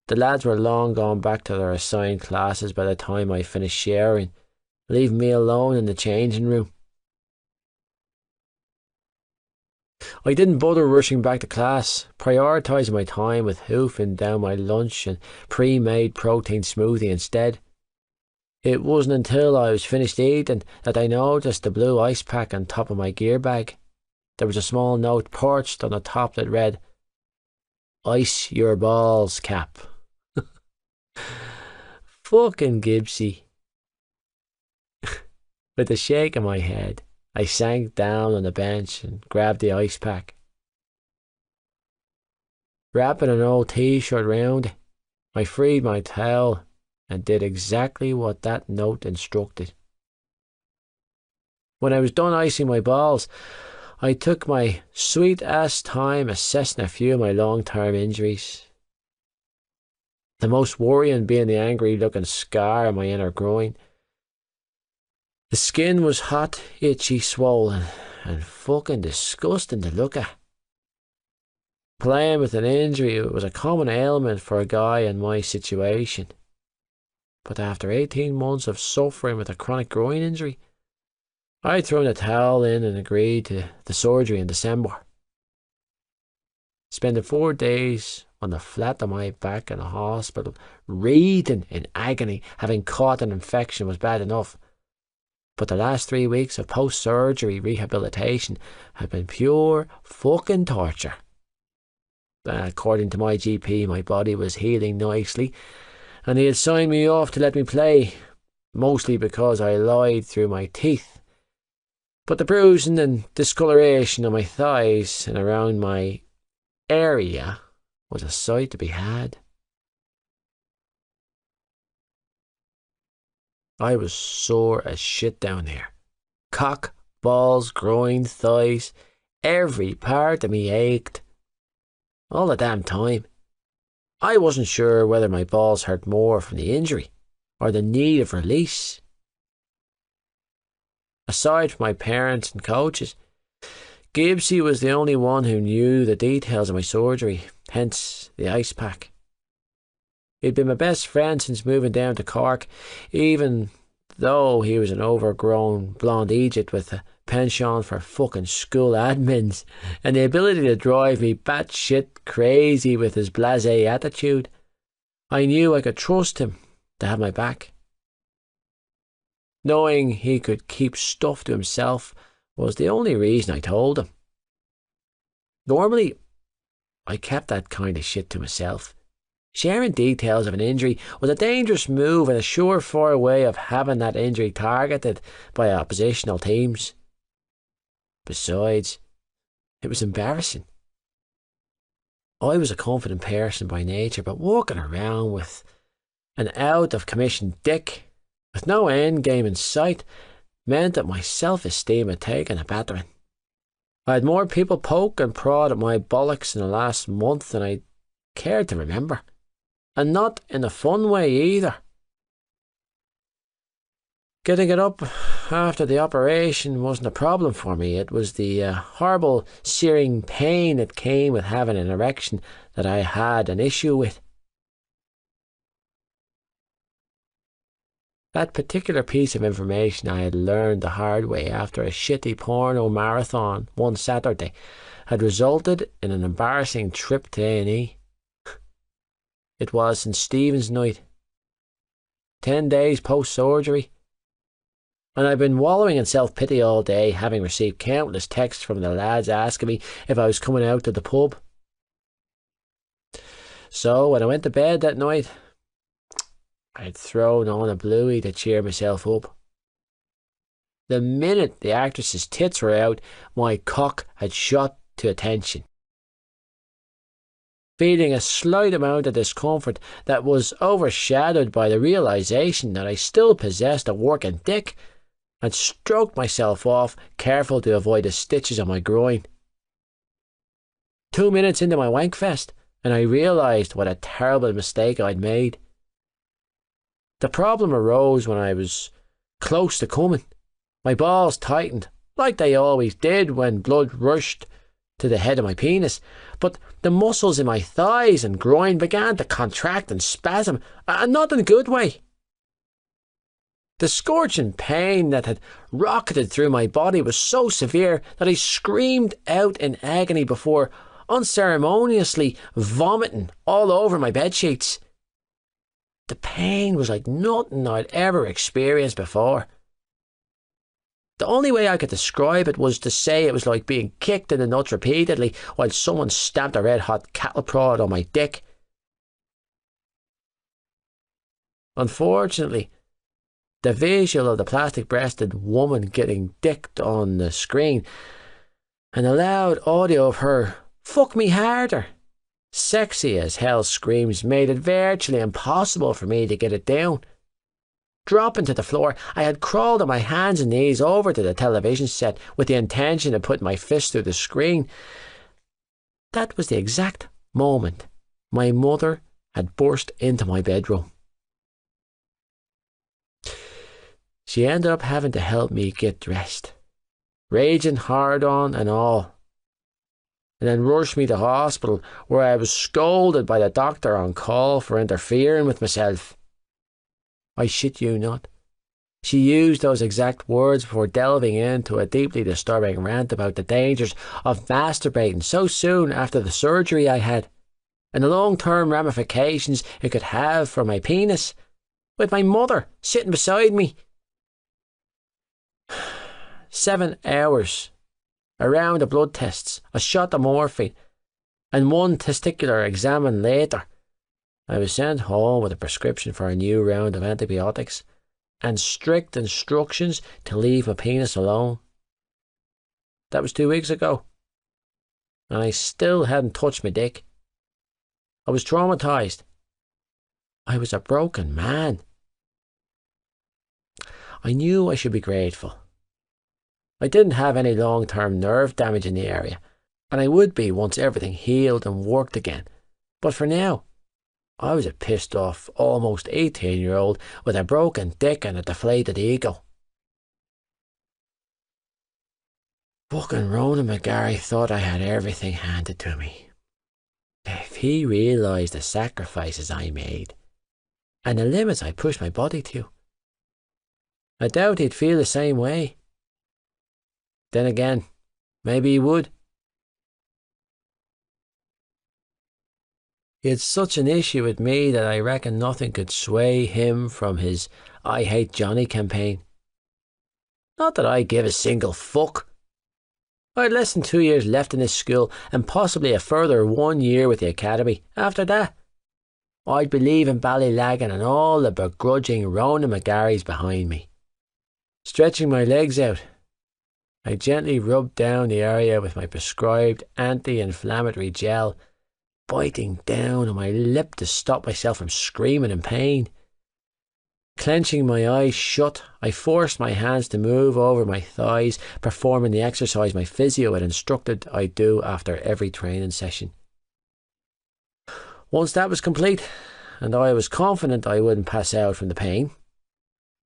The lads were long gone back to their assigned classes by the time I finished showering, leaving me alone in the changing room. I didn't bother rushing back to class, prioritising my time with hoofing down my lunch and pre-made protein smoothie instead. It wasn't until I was finished eating that I noticed the blue ice pack on top of my gear bag. There was a small note perched on the top that read, "Ice your balls, Cap." Fucking Gibbsy. With a shake of my head, I sank down on the bench and grabbed the ice pack. Wrapping an old t-shirt round it, I freed my towel and did exactly what that note instructed. When I was done icing my balls, I took my sweet-ass time assessing a few of my long-term injuries. The most worrying being the angry-looking scar on my inner groin. The skin was hot, itchy, swollen, and fucking disgusting to look at. Playing with an injury was a common ailment for a guy in my situation. But after 18 months of suffering with a chronic groin injury, I'd thrown the towel in and agreed to the surgery in December. Spending 4 days on the flat of my back in a hospital, writhing in agony, having caught an infection was bad enough. But the last 3 weeks of post-surgery rehabilitation had been pure fucking torture. According to my GP, my body was healing nicely, and he had signed me off to let me play, mostly because I lied through my teeth. But the bruising and discoloration on my thighs and around my area was a sight to be had. I was sore as shit down there. Cock, balls, groin, thighs, every part of me ached. All the damn time. I wasn't sure whether my balls hurt more from the injury or the need of release. Aside from my parents and coaches, Gibbsy was the only one who knew the details of my surgery, hence the ice pack. He'd been my best friend since moving down to Cork, even though he was an overgrown blonde Egypt with a penchant for fucking school admins and the ability to drive me batshit crazy with his blasé attitude. I knew I could trust him to have my back. Knowing he could keep stuff to himself was the only reason I told him. Normally, I kept that kind of shit to myself, Sharing details of an injury was a dangerous move and a surefire way of having that injury targeted by oppositional teams. Besides, it was embarrassing. I was a confident person by nature, but walking around with an out-of-commission dick with no end game in sight meant that my self-esteem had taken a battering. I had more people poke and prod at my bollocks in the last month than I cared to remember, and not in a fun way either. Getting it up after the operation wasn't a problem for me. It was the horrible searing pain that came with having an erection that I had an issue with. That particular piece of information I had learned the hard way after a shitty porno marathon one Saturday had resulted in an embarrassing trip to A&E. It was St. Stephen's night, 10 days post-surgery, and I'd been wallowing in self-pity all day, having received countless texts from the lads asking me if I was coming out to the pub. So when I went to bed that night, I'd thrown on a bluey to cheer myself up. The minute the actress's tits were out, my cock had shot to attention. Feeling a slight amount of discomfort that was overshadowed by the realisation that I still possessed a working dick, and stroked myself off, careful to avoid the stitches on my groin. 2 minutes into my wankfest, and I realised what a terrible mistake I'd made. The problem arose when I was close to coming. My balls tightened, like they always did when blood rushed to the head of my penis, but the muscles in my thighs and groin began to contract and spasm, and not in a good way. The scorching pain that had rocketed through my body was so severe that I screamed out in agony before unceremoniously vomiting all over my bedsheets. The pain was like nothing I'd ever experienced before. The only way I could describe it was to say it was like being kicked in the nuts repeatedly while someone stamped a red-hot cattle prod on my dick. Unfortunately, the visual of the plastic-breasted woman getting dicked on the screen and the loud audio of her "fuck me harder" sexy as hell screams made it virtually impossible for me to get it down. Dropping to the floor, I had crawled on my hands and knees over to the television set with the intention of putting my fist through the screen. That was the exact moment my mother had burst into my bedroom. She ended up having to help me get dressed, raging hard on and all, and then rushed me to hospital where I was scolded by the doctor on call for interfering with myself. I shit you not. She used those exact words before delving into a deeply disturbing rant about the dangers of masturbating so soon after the surgery I had, and the long-term ramifications it could have for my penis, with my mother sitting beside me. 7 hours, a round of blood tests, a shot of morphine, and one testicular exam later, I was sent home with a prescription for a new round of antibiotics and strict instructions to leave my penis alone. That was 2 weeks ago, and I still hadn't touched my dick. I was traumatised. I was a broken man. I knew I should be grateful. I didn't have any long-term nerve damage in the area, and I would be once everything healed and worked again. But for now, I was a pissed off, almost 18-year-old with a broken dick and a deflated ego. Fucking Ronan McGarry thought I had everything handed to me. If he realised the sacrifices I made, and the limits I pushed my body to, I doubt he'd feel the same way. Then again, maybe he would. He had such an issue with me that I reckon nothing could sway him from his "I Hate Johnny" campaign. Not that I give a single fuck. I had less than 2 years left in this school and possibly a further 1 year with the academy after that. I'd be leaving Ballylagan and all the begrudging Ronan McGarrys behind me. Stretching my legs out, I gently rubbed down the area with my prescribed anti-inflammatory gel, biting down on my lip to stop myself from screaming in pain. Clenching my eyes shut, I forced my hands to move over my thighs, performing the exercise my physio had instructed I do after every training session. Once that was complete, and I was confident I wouldn't pass out from the pain,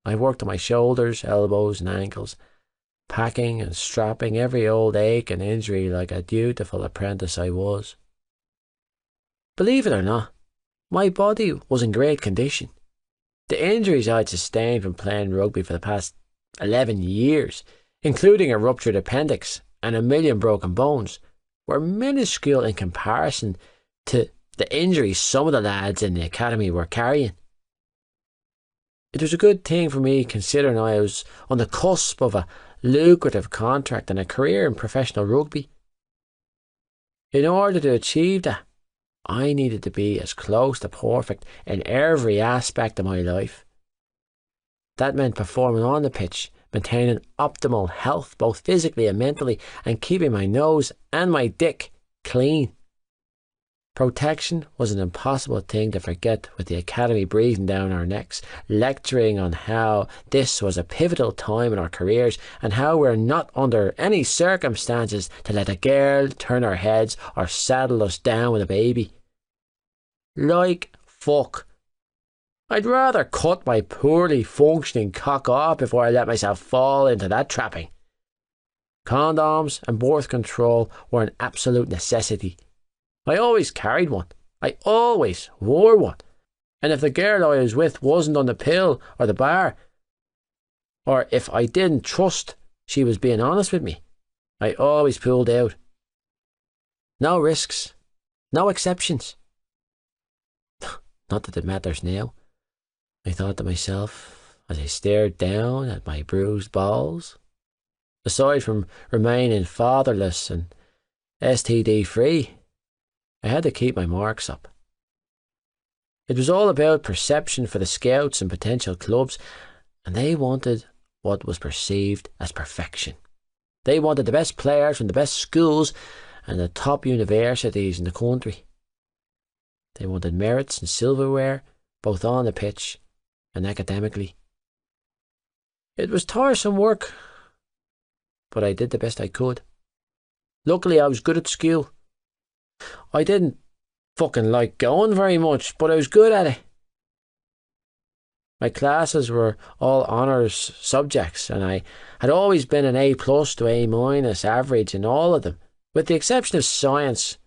I worked on my shoulders, elbows and ankles, packing and strapping every old ache and injury like a dutiful apprentice I was. Believe it or not, my body was in great condition. The injuries I'd sustained from playing rugby for the past 11 years, including a ruptured appendix and a million broken bones, were minuscule in comparison to the injuries some of the lads in the academy were carrying. It was a good thing for me considering I was on the cusp of a lucrative contract and a career in professional rugby. In order to achieve that, I needed to be as close to perfect in every aspect of my life. That meant performing on the pitch, maintaining optimal health both physically and mentally, and keeping my nose and my dick clean. Protection was an impossible thing to forget with the academy breathing down our necks, lecturing on how this was a pivotal time in our careers and how we're not under any circumstances to let a girl turn our heads or saddle us down with a baby. Like fuck. I'd rather cut my poorly functioning cock off before I let myself fall into that trapping. Condoms and birth control were an absolute necessity. I always carried one. I always wore one. And if the girl I was with wasn't on the pill or the bar, or if I didn't trust she was being honest with me, I always pulled out. No risks. No exceptions. Not that it matters now, I thought to myself as I stared down at my bruised balls. Aside from remaining fatherless and STD free, I had to keep my marks up. It was all about perception for the scouts and potential clubs, and they wanted what was perceived as perfection. They wanted the best players from the best schools and the top universities in the country. They wanted merits and silverware, both on the pitch and academically. It was tiresome work, but I did the best I could. Luckily, I was good at school. I didn't fucking like going very much, but I was good at it. My classes were all honours subjects, and I had always been an A+ to A- average in all of them, with the exception of science,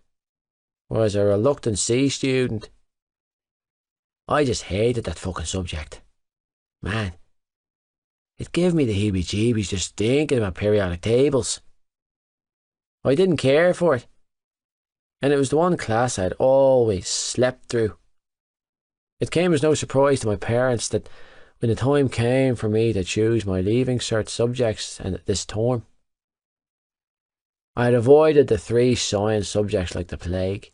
where I was a reluctant C student. I just hated that fucking subject. Man, it gave me the heebie-jeebies just thinking about periodic tables. I didn't care for it, and it was the one class I'd always slept through. It came as no surprise to my parents that when the time came for me to choose my Leaving Cert subjects and this term, I had avoided the 3 science subjects like the plague.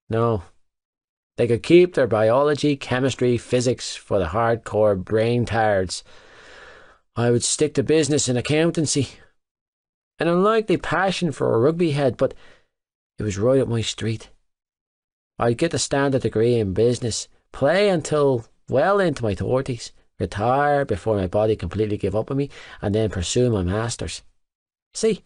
No, they could keep their biology, chemistry, physics for the hardcore brain-tards. I would stick to business and accountancy. An unlikely passion for a rugby head, but it was right up my street. I'd get the standard degree in business, play until well into my 30s, retire before my body completely gave up on me, and then pursue my masters. See,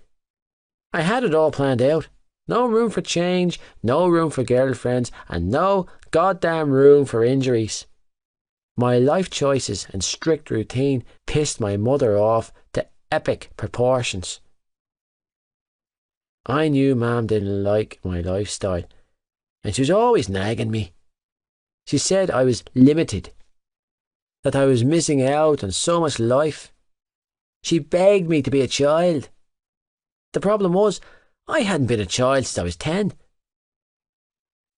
I had it all planned out. No room for change, no room for girlfriends, and no goddamn room for injuries. My life choices and strict routine pissed my mother off to epic proportions. I knew Mum didn't like my lifestyle, and she was always nagging me. She said I was limited, that I was missing out on so much life. She begged me to be a child. The problem was, I hadn't been a child since I was 10.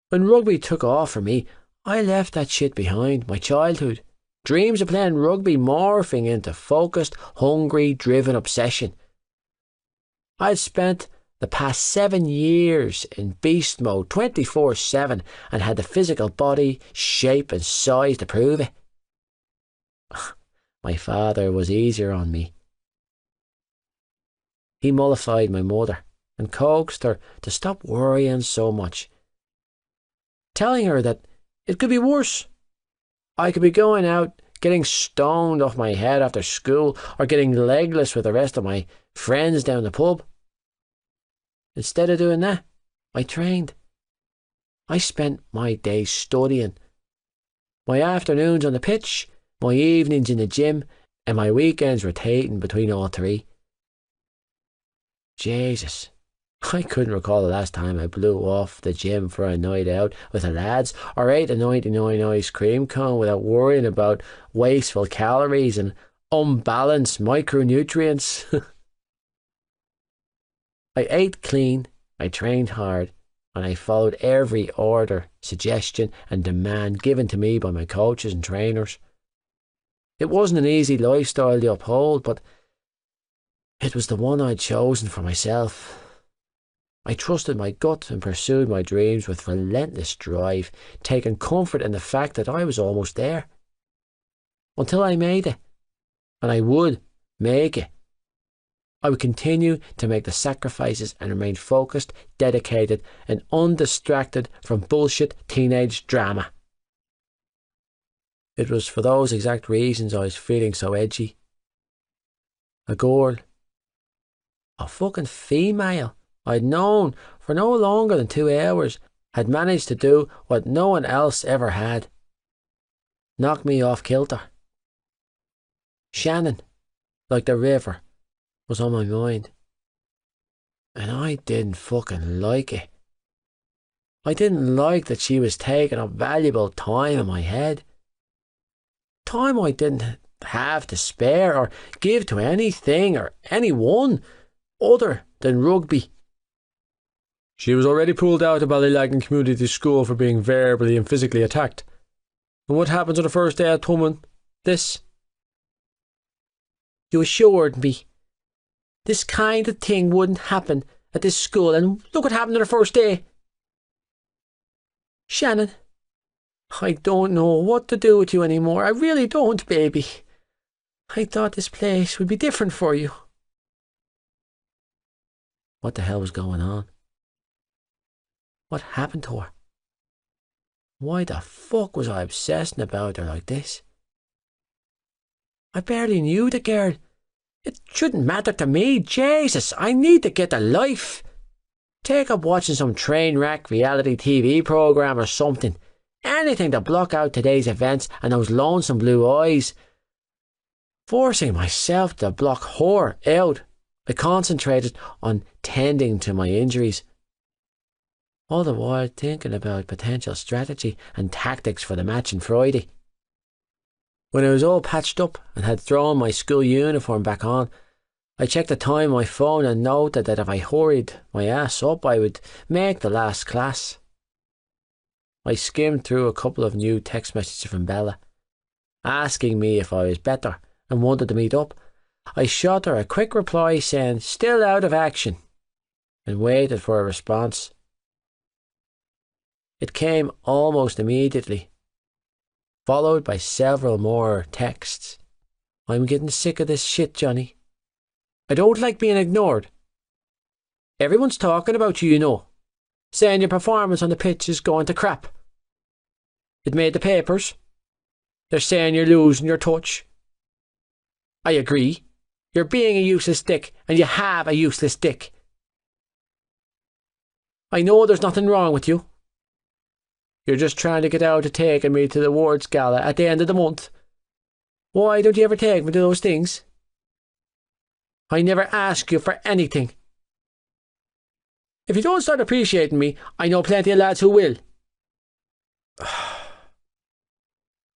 When rugby took off for me, I left that shit behind, my childhood. Dreams of playing rugby morphing into focused, hungry, driven obsession. I'd spent the past 7 years in beast mode 24/7 and had the physical body, shape and size to prove it. My father was easier on me. He mollified my mother and coaxed her to stop worrying so much, telling her that it could be worse. I could be going out getting stoned off my head after school or getting legless with the rest of my friends down the pub. Instead of doing that, I trained. I spent my days studying, my afternoons on the pitch, my evenings in the gym, and my weekends rotating between all three. Jesus, I couldn't recall the last time I blew off the gym for a night out with the lads or ate a 99 ice cream cone without worrying about wasteful calories and unbalanced micronutrients. I ate clean, I trained hard, and I followed every order, suggestion and demand given to me by my coaches and trainers. It wasn't an easy lifestyle to uphold, but it was the one I'd chosen for myself. I trusted my gut and pursued my dreams with relentless drive, taking comfort in the fact that I was almost there. Until I made it, and I would make it. I would continue to make the sacrifices and remain focused, dedicated, and undistracted from bullshit teenage drama. It was for those exact reasons I was feeling so edgy. A girl, a fucking female I'd known for no longer than 2 hours, had managed to do what no one else ever had. Knock me off kilter. Shannon, like the river, was on my mind. And I didn't fucking like it. I didn't like that she was taking up valuable time in my head. Time I didn't have to spare or give to anything or anyone other than rugby. She was already pulled out of Ballylagan Community School for being verbally and physically attacked. And what happens on the first day at Tommen? This. You assured me this kind of thing wouldn't happen at this school, and look what happened on the first day. Shannon, I don't know what to do with you anymore. I really don't, baby. I thought this place would be different for you. What the hell was going on? What happened to her? Why the fuck was I obsessing about her like this? I barely knew the girl. It shouldn't matter to me. Jesus, I need to get a life. Take up watching some train wreck reality TV program or something. Anything to block out today's events and those lonesome blue eyes. Forcing myself to block her out, I concentrated on tending to my injuries, all the while thinking about potential strategy and tactics for the match on Friday. When I was all patched up and had thrown my school uniform back on, I checked the time on my phone and noted that if I hurried my ass up, I would make the last class. I skimmed through a couple of new text messages from Bella, asking me if I was better and wanted to meet up. I shot her a quick reply saying, "Still out of action," and waited for a response. It came almost immediately, followed by several more texts. "I'm getting sick of this shit, Johnny. I don't like being ignored. Everyone's talking about you, you know, saying your performance on the pitch is going to crap. It made the papers. They're saying you're losing your touch. I agree. You're being a useless dick, and you have a useless dick. I know there's nothing wrong with you. You're just trying to get out of taking me to the awards gala at the end of the month. Why don't you ever take me to those things? I never ask you for anything. If you don't start appreciating me, I know plenty of lads who will."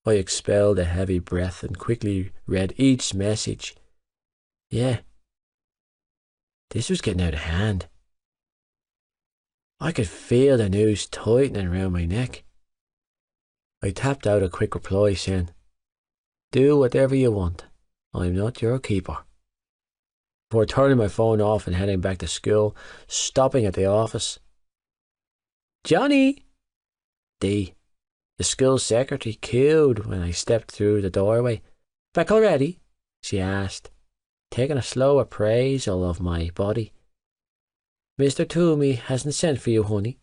I expelled a heavy breath and quickly read each message. Yeah, this was getting out of hand. I could feel the noose tightening around my neck. I tapped out a quick reply saying, "Do whatever you want. I'm not your keeper." before turning my phone off and heading back to school, stopping at the office. "Johnny!" Dee, the school secretary, cooed when I stepped through the doorway. "Back already?" she asked, taking a slow appraisal of my body. "Mr. Toomey hasn't sent for you, honey."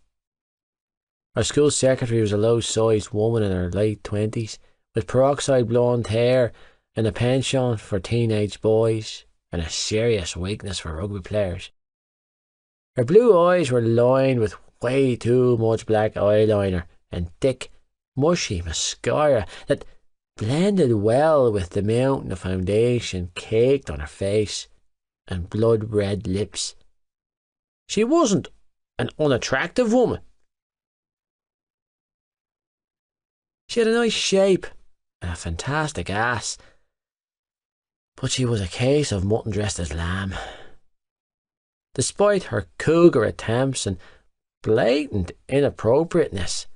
Our school secretary was a low-sized woman in her late 20s, with peroxide blonde hair and a penchant for teenage boys, and a serious weakness for rugby players. Her blue eyes were lined with way too much black eyeliner and thick, mushy mascara that blended well with the mountain of foundation caked on her face and blood-red lips. She wasn't an unattractive woman. She had a nice shape and a fantastic ass, but she was a case of mutton dressed as lamb. Despite her cougar attempts and blatant inappropriateness,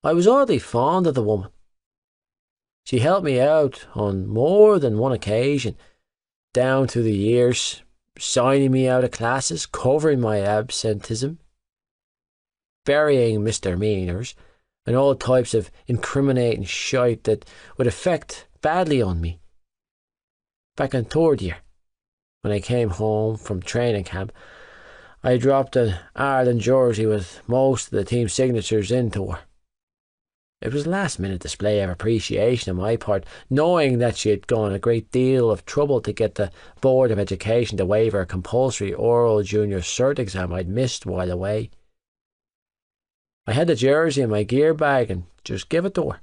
I was oddly fond of the woman. She helped me out on more than one occasion, down through the years, signing me out of classes, covering my absenteeism, burying misdemeanours, and all types of incriminating shite that would affect badly on me. Back in third year, when I came home from training camp, I dropped an Ireland jersey with most of the team signatures into her. It was a last-minute display of appreciation on my part, knowing that she had gone a great deal of trouble to get the Board of Education to waive her compulsory oral junior cert exam I'd missed while away. I had the jersey in my gear bag and just gave it to her,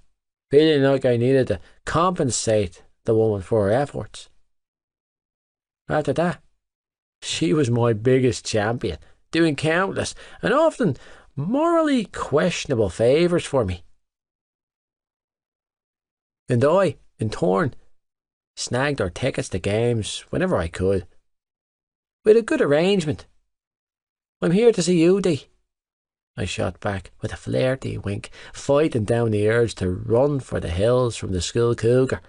feeling like I needed to compensate the woman for her efforts. After that, she was my biggest champion, doing countless and often morally questionable favours for me. And I, in turn, snagged her tickets to games whenever I could. We had a good arrangement. "I'm here to see you, Dee," I shot back with a flirty wink, fighting down the urge to run for the hills from the school cougar.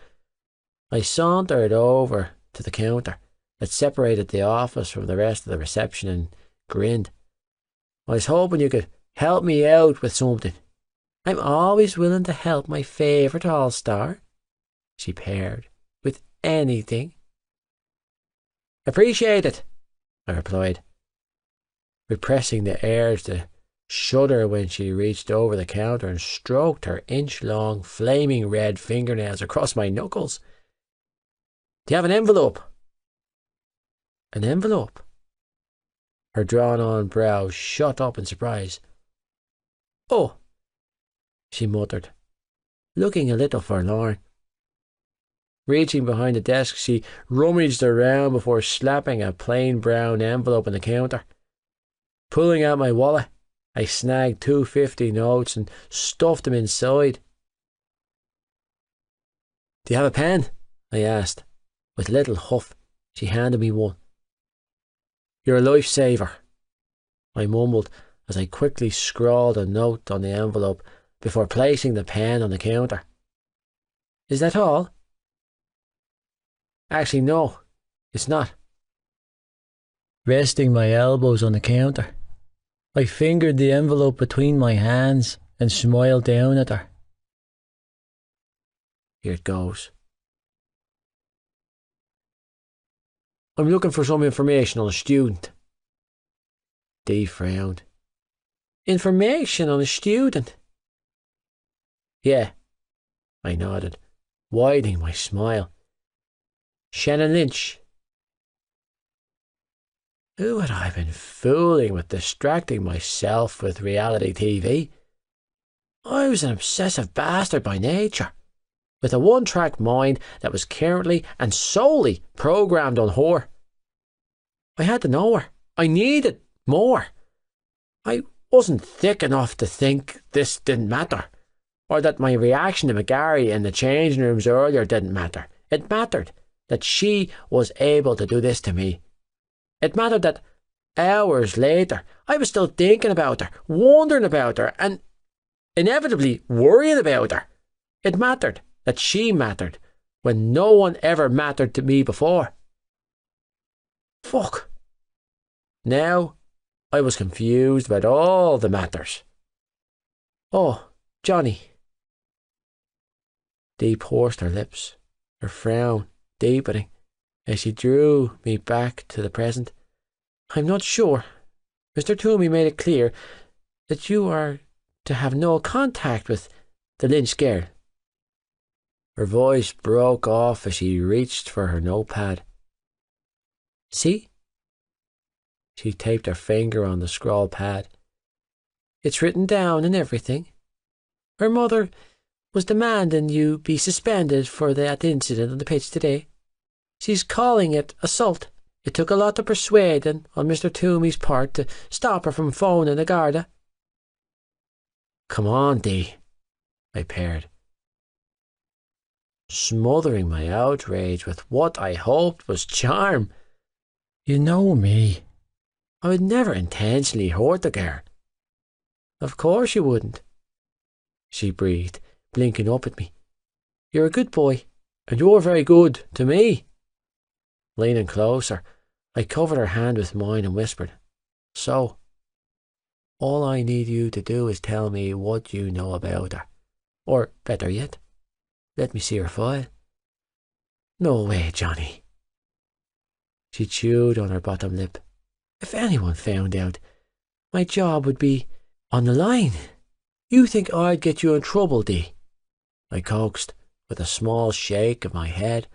I sauntered over to the counter that separated the office from the rest of the reception and grinned. "I was hoping you could help me out with something." "I'm always willing to help my favourite all-star," she paired, "with anything." "Appreciate it," I replied, repressing the urge to shudder when she reached over the counter and stroked her inch-long, flaming red fingernails across my knuckles. "Do you have an envelope?" "An envelope?" Her drawn-on brows shot up in surprise. "Oh," she muttered, looking a little forlorn. Reaching behind the desk, she rummaged around before slapping a plain brown envelope on the counter. Pulling out my wallet, I snagged 250 notes and stuffed them inside. "Do you have a pen?" I asked. With a little huff, she handed me one. "You're a lifesaver," I mumbled as I quickly scrawled a note on the envelope before placing the pen on the counter. "Is that all?" "Actually, no, it's not." Resting my elbows on the counter, I fingered the envelope between my hands and smiled down at her. "Here it goes. I'm looking for some information on a student." Dee frowned. "Information on a student?" "Yeah," I nodded, widening my smile. "Shannon Lynch." Who had I been fooling with distracting myself with reality TV? I was an obsessive bastard by nature, with a one-track mind that was currently and solely programmed on her. I had to know her. I needed more. I wasn't thick enough to think this didn't matter, or that my reaction to McGarry in the changing rooms earlier didn't matter. It mattered that she was able to do this to me. It mattered that hours later I was still thinking about her, wondering about her, and inevitably worrying about her. It mattered that she mattered when no one ever mattered to me before. Fuck. Now I was confused about all the matters. Oh, Johnny. Dee pursed her lips, her frown deepening as she drew me back to the present. I'm not sure. Mr. Toomey made it clear that you are to have no contact with the Lynch girl. Her voice broke off as she reached for her notepad. See? She taped her finger on the scroll pad. It's written down and everything. Her mother was demanding you be suspended for that incident on the pitch today. She's calling it assault. It took a lot of persuading on Mr. Toomey's part to stop her from phoning the Garda. Come on, Dee, I paired, smothering my outrage with what I hoped was charm. You know me. I would never intentionally hurt the girl. Of course you wouldn't, she breathed, blinking up at me. You're a good boy, and you're very good to me. Leaning closer, I covered her hand with mine and whispered, So, all I need you to do is tell me what you know about her. Or, better yet, let me see her file. No way, Johnny. She chewed on her bottom lip. If anyone found out, my job would be on the line. You think I'd get you in trouble, Dee? I coaxed, with a small shake of my head.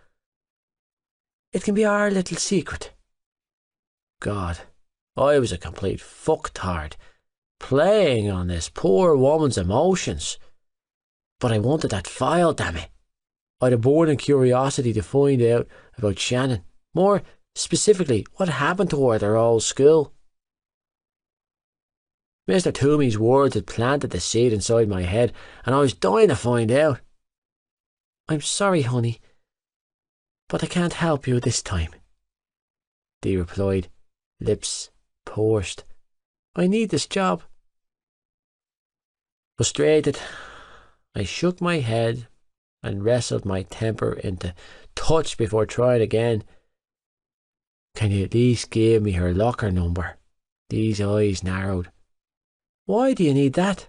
It can be our little secret. God, I was a complete fucktard, playing on this poor woman's emotions. But I wanted that file, damn it. I'd a burning curiosity to find out about Shannon. More specifically, what happened to her at her old school. Mr. Toomey's words had planted the seed inside my head, and I was dying to find out. I'm sorry, honey, but I can't help you this time, Dee replied, lips pursed. I need this job. Frustrated, I shook my head and wrestled my temper into touch before trying again. Can you at least give me her locker number? Dee's eyes narrowed. Why do you need that?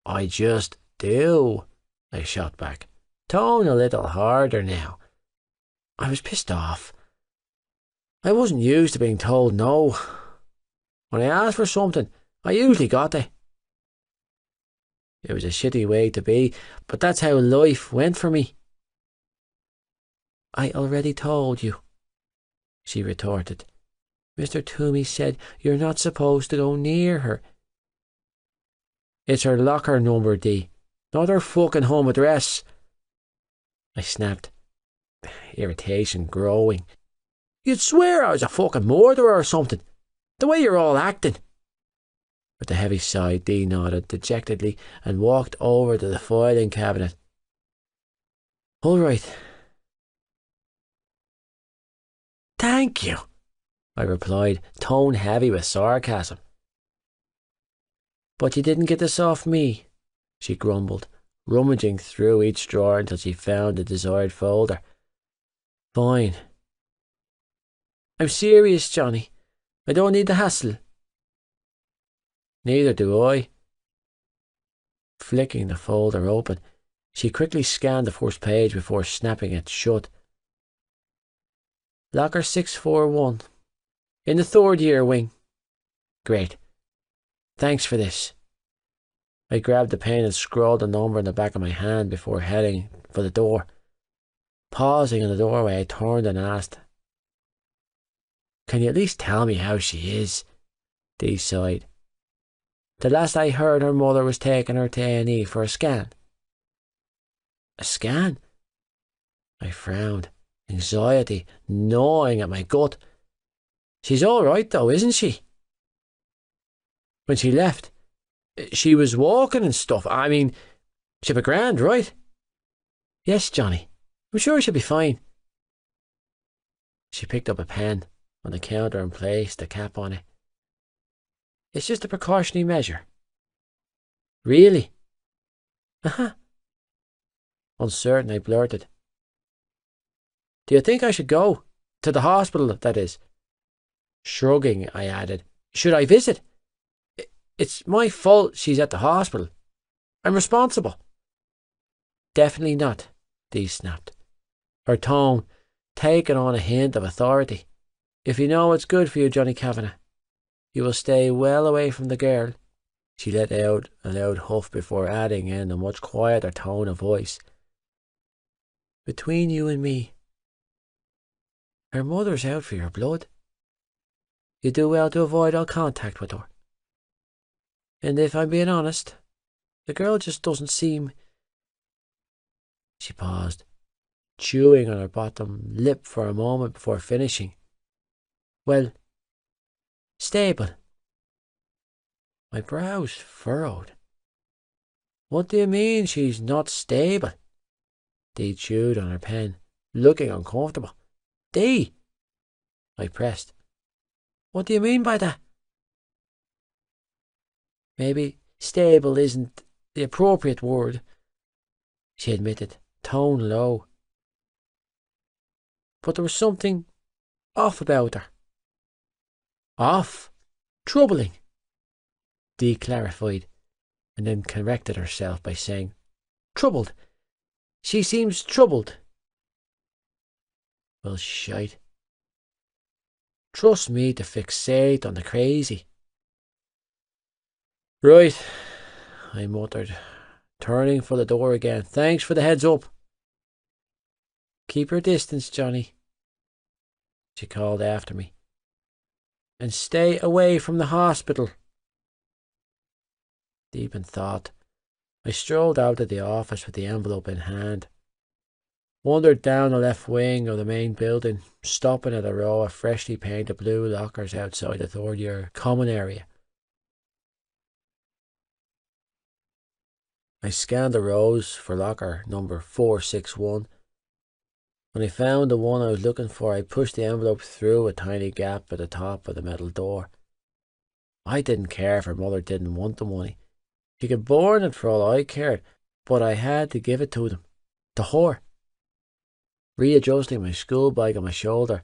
I just do, I shot back, tone a little harder now. I was pissed off. I wasn't used to being told no. When I asked for something, I usually got it. It was a shitty way to be, but that's how life went for me. I already told you, she retorted. Mr. Toomey said you're not supposed to go near her. It's her locker number, Dee, not her fucking home address. I snapped, irritation growing. You'd swear I was a fucking murderer or something, the way you're all acting. With a heavy sigh, Dee nodded dejectedly and walked over to the filing cabinet. All right. Thank you, I replied, tone heavy with sarcasm. But you didn't get this off me, she grumbled, rummaging through each drawer until she found the desired folder. Fine. I'm serious, Johnny. I don't need the hassle. Neither do I. Flicking the folder open, she quickly scanned the first page before snapping it shut. Locker 641. In the third year wing. Great. Thanks for this. I grabbed the pen and scrawled the number in the back of my hand before heading for the door. Pausing in the doorway, I turned and asked, Can you at least tell me how she is? Dee sighed. The last I heard, her mother was taking her to A&E for a scan. A scan? I frowned, anxiety gnawing at my gut. She's all right though, isn't she? When she left, she was walking and stuff. I mean, she'll be grand, right? Yes, Johnny. I'm sure she'll be fine. She picked up a pen on the counter and placed the cap on it. It's just a precautionary measure. Really? Uh-huh. Uncertain, I blurted. Do you think I should go? To the hospital, that is. Shrugging, I added, should I visit? It's my fault she's at the hospital. I'm responsible. Definitely not, Dee snapped, her tone taking on a hint of authority. If you know what's good for you, Johnny Kavanagh, you will stay well away from the girl. She let out a loud huff before adding in a much quieter tone of voice. Between you and me, her mother's out for your blood. You do well to avoid all contact with her. And if I'm being honest, the girl just doesn't seem... She paused, chewing on her bottom lip for a moment before finishing. Well, stable. My brows furrowed. What do you mean she's not stable? Dee chewed on her pen, looking uncomfortable. Dee! I pressed. What do you mean by that? Maybe stable isn't the appropriate word, she admitted, tone low. But there was something off about her. Off? Troubling? Dee clarified, and then corrected herself by saying, troubled. She seems troubled. Well, shite. Trust me to fixate on the crazy. Right, I muttered, turning for the door again. Thanks for the heads up. Keep your distance, Johnny, she called after me. And stay away from the hospital. Deep in thought, I strolled out of the office with the envelope in hand, wandered down the left wing of the main building, stopping at a row of freshly painted blue lockers outside the third-year common area. I scanned the rows for locker number 461. When I found the one I was looking for, I pushed the envelope through a tiny gap at the top of the metal door. I didn't care if her mother didn't want the money. She could burn it for all I cared, but I had to give it to them. To her. Readjusting my school bag on my shoulder,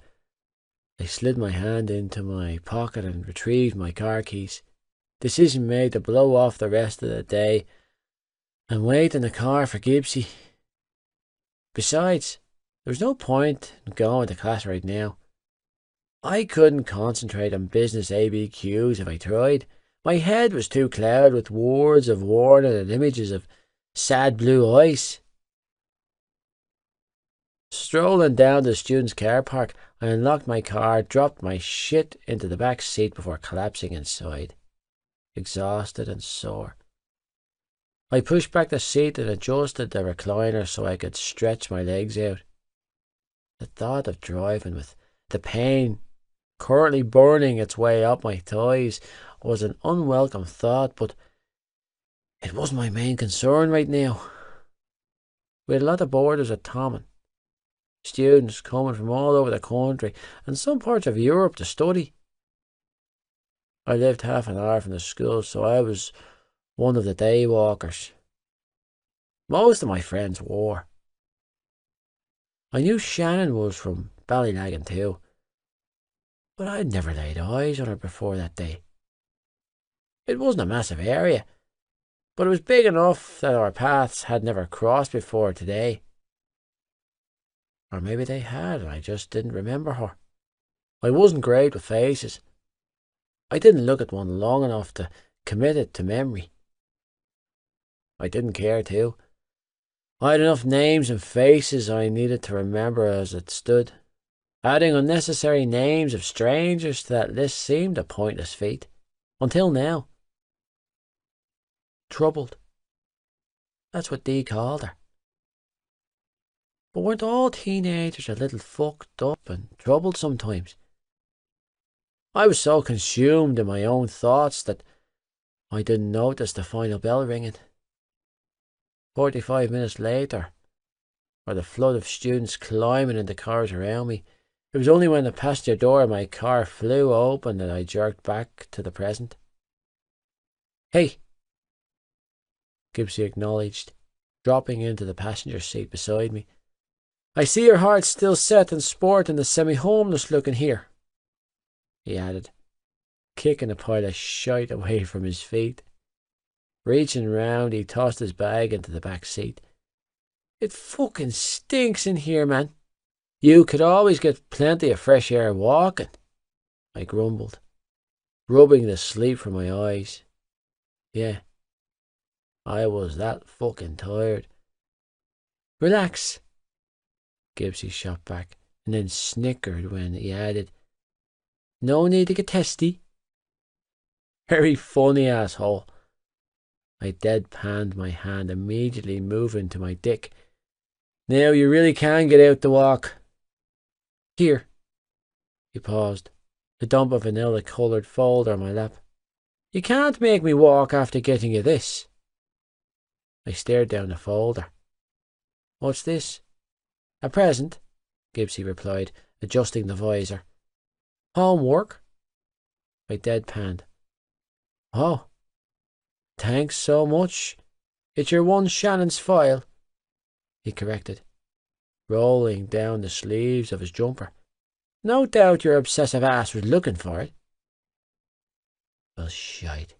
I slid my hand into my pocket and retrieved my car keys. Decision made to blow off the rest of the day and wait in the car for Gibbsy. Besides, there was no point in going to class right now. I couldn't concentrate on business ABQs if I tried. My head was too clouded with words of warning and images of sad blue ice. Strolling down to the students' car park, I unlocked my car, dropped my shit into the back seat before collapsing inside, exhausted and sore. I pushed back the seat and adjusted the recliner so I could stretch my legs out. The thought of driving with the pain currently burning its way up my thighs was an unwelcome thought, but it wasn't my main concern right now. We had a lot of boarders at Tommen, students coming from all over the country and some parts of Europe to study. I lived half an hour from the school, so I was one of the day walkers. Most of my friends were. I knew Shannon was from Ballynagan too, but I'd never laid eyes on her before that day. It wasn't a massive area, but it was big enough that our paths had never crossed before today. Or maybe they had and I just didn't remember her. I wasn't great with faces. I didn't look at one long enough to commit it to memory. I didn't care to. I had enough names and faces I needed to remember as it stood. Adding unnecessary names of strangers to that list seemed a pointless feat. Until now. Troubled. That's what Dee called her. But weren't all teenagers a little fucked up and troubled sometimes? I was so consumed in my own thoughts that I didn't notice the final bell ringing. 45 minutes later, or the flood of students climbing into cars around me, it was only when the passenger door of my car flew open that I jerked back to the present. Hey, Gibbsy acknowledged, dropping into the passenger seat beside me. I see your heart's still set in sport in the semi-homeless looking here, he added, kicking a pile of shite away from his feet. Reaching round, he tossed his bag into the back seat. It fucking stinks in here, man. You could always get plenty of fresh air walking, I grumbled, rubbing the sleep from my eyes. Yeah, I was that fucking tired. Relax, Gibbsy shot back, and then snickered when he added, no need to get testy. Very funny, asshole. I deadpanned my hand, immediately moving to my dick. Now you really can get out to walk. Here. He paused, a dump of vanilla-coloured folder on my lap. You can't make me walk after getting you this. I stared down the folder. What's this? A present, Gibbsy replied, adjusting the visor. Homework? I deadpanned. Oh. Thanks so much. It's your one Shannon's file, he corrected, rolling down the sleeves of his jumper. No doubt your obsessive ass was looking for it. Well, shite.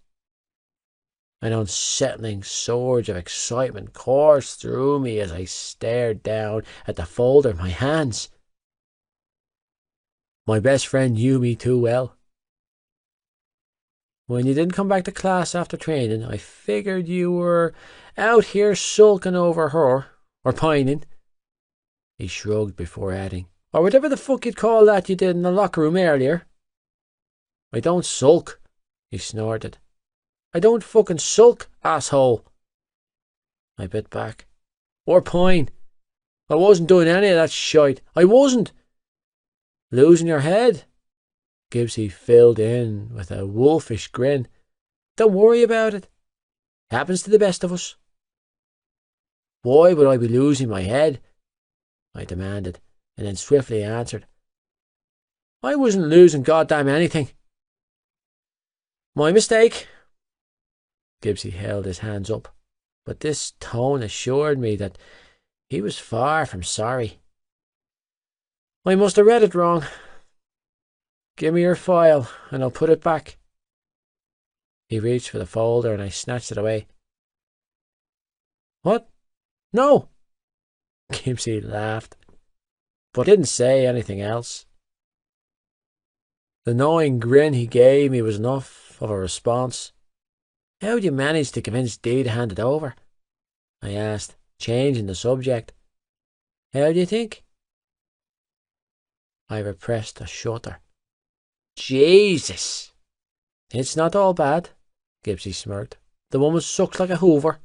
An unsettling surge of excitement coursed through me as I stared down at the folder in my hands. My best friend knew me too well. When you didn't come back to class after training, I figured you were out here sulking over her, or pining. He shrugged before adding, or whatever the fuck you'd call that you did in the locker room earlier. I don't sulk, he snorted. I don't fucking sulk, asshole. I bit back. Or pine. I wasn't doing any of that shite. I wasn't. Losing your head? Gibbsy filled in with a wolfish grin. Don't worry about it. Happens to the best of us. Why would I be losing my head? I demanded, and then swiftly answered. I wasn't losing goddamn anything. My mistake. Gibbsy held his hands up, but this tone assured me that he was far from sorry. I must have read it wrong. Give me your file, and I'll put it back. He reached for the folder, and I snatched it away. What? No! Gibbsy laughed, but didn't say anything else. The knowing grin he gave me was enough of a response. How'd you manage to convince Dee to hand it over? I asked, changing the subject. How do you think? I repressed a shudder. Jesus! It's not all bad, Gibbsy smirked. The woman sucks like a hoover.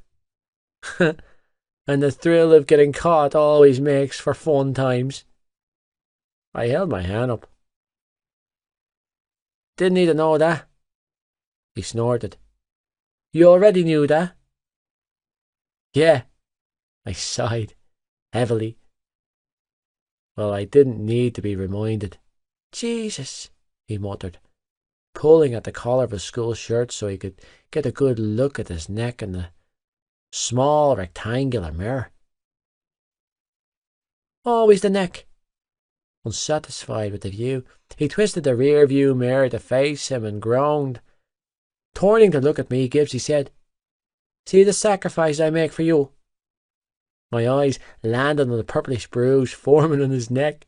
And the thrill of getting caught always makes for fun times. I held my hand up. Didn't need to know that. He snorted. You already knew that? Yeah, I sighed, heavily. Well, I didn't need to be reminded. Jesus, he muttered, pulling at the collar of his school shirt so he could get a good look at his neck in the small rectangular mirror. Always the neck. Unsatisfied with the view, he twisted the rear view mirror to face him and groaned. Turning to look at me, Gibbsy said, See the sacrifice I make for you? My eyes landed on the purplish bruise forming on his neck.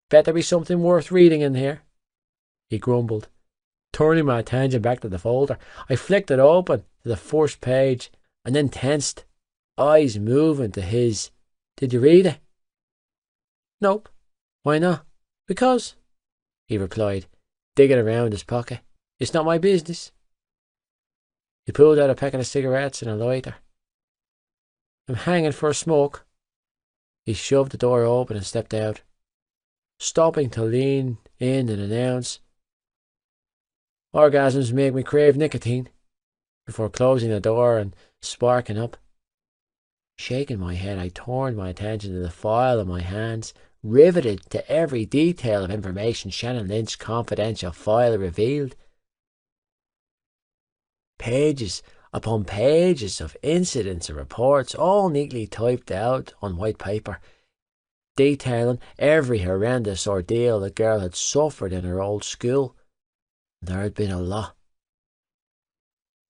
Bet there be something worth reading in here, he grumbled, turning my attention back to the folder. I flicked it open to the first page and then tensed, eyes moving to his. Did you read it? Nope. Why not? Because, he replied, digging around his pocket. It's not my business. He pulled out a packet of cigarettes and a lighter. I'm hanging for a smoke. He shoved the door open and stepped out, stopping to lean in and announce, Orgasms make me crave nicotine, before closing the door and sparking up. Shaking my head, I turned my attention to the file in my hands, riveted to every detail of information Shannon Lynch's confidential file revealed. Pages upon pages of incidents and reports, all neatly typed out on white paper, detailing every horrendous ordeal the girl had suffered in her old school. There had been a lot.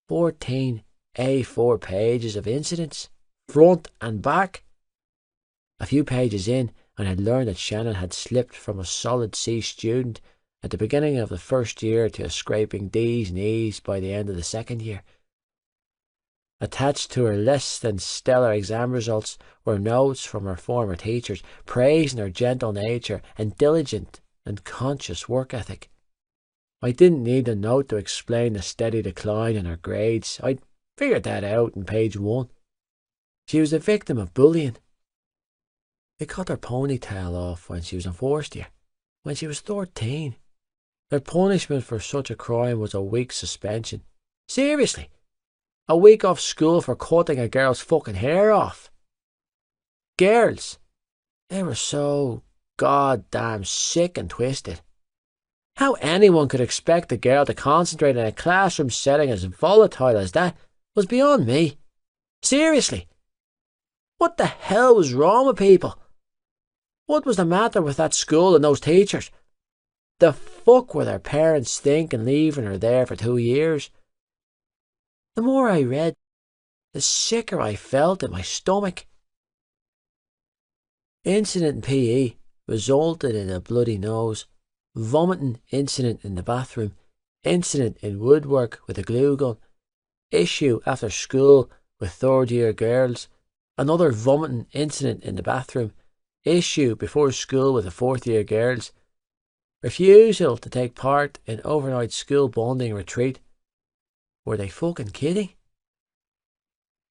14 A4 pages of incidents, front and back. A few pages in, and I had learned that Shannon had slipped from a solid C student at the beginning of the first year to a scraping D's and E's by the end of the second year. Attached to her less than stellar exam results were notes from her former teachers praising her gentle nature and diligent and conscious work ethic. I didn't need a note to explain the steady decline in her grades. I'd figured that out in page 1. She was a victim of bullying. They cut her ponytail off when she was in first year, when she was 13. Their punishment for such a crime was a week's suspension. Seriously, a week off school for cutting a girl's fucking hair off. Girls, they were so goddamn sick and twisted. How anyone could expect a girl to concentrate in a classroom setting as volatile as that was beyond me. Seriously, what the hell was wrong with people? What was the matter with that school and those teachers? The fuck were their parents thinking leaving her there for 2 years? The more I read, the sicker I felt in my stomach. Incident in PE resulted in a bloody nose. Vomiting incident in the bathroom. Incident in woodwork with a glue gun. Issue after school with third-year girls. Another vomiting incident in the bathroom. Issue before school with the fourth-year girls. Refusal to take part in overnight school bonding retreat. Were they fucking kidding?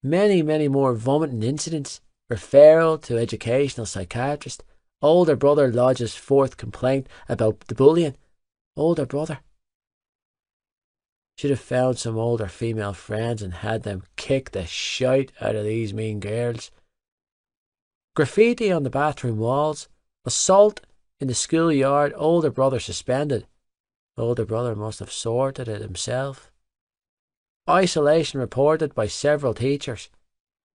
Many, many more vomiting incidents. Referral to educational psychiatrist. Older brother lodges fourth complaint about the bullying. Older brother. Should have found some older female friends and had them kick the shite out of these mean girls. Graffiti on the bathroom walls. Assault in the schoolyard. Older brother suspended. Older brother must have sorted it himself. Isolation reported by several teachers.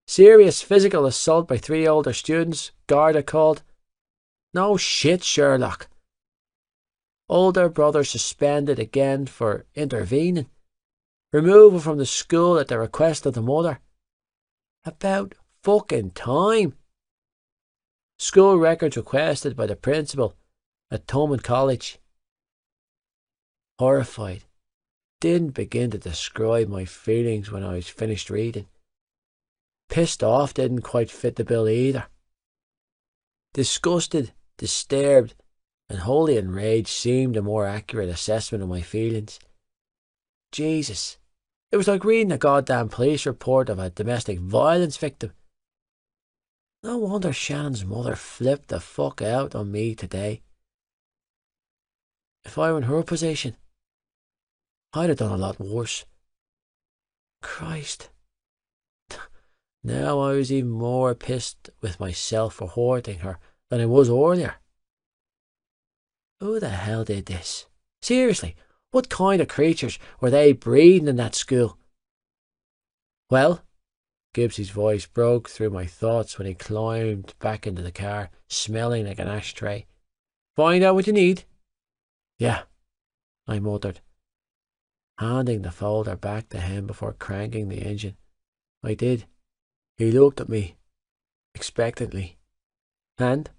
Serious physical assault by 3 older students. Garda called. No shit, Sherlock. Older brother suspended again for intervening. Removal from the school at the request of the mother. About fucking time. School records requested by the principal at Tommen College. Horrified. Didn't begin to describe my feelings when I was finished reading. Pissed off didn't quite fit the bill either. Disgusted, disturbed, and wholly enraged seemed a more accurate assessment of my feelings. Jesus, it was like reading a goddamn police report of a domestic violence victim. No wonder Shannon's mother flipped the fuck out on me today. If I were in her position, I'd have done a lot worse. Christ. Now I was even more pissed with myself for hurting her than I was earlier. Who the hell did this? Seriously, what kind of creatures were they breeding in that school? Well, Gibbsy's voice broke through my thoughts when he climbed back into the car, smelling like an ashtray. Find out what you need? Yeah, I muttered, handing the folder back to him before cranking the engine. I did. He looked at me, expectantly. And?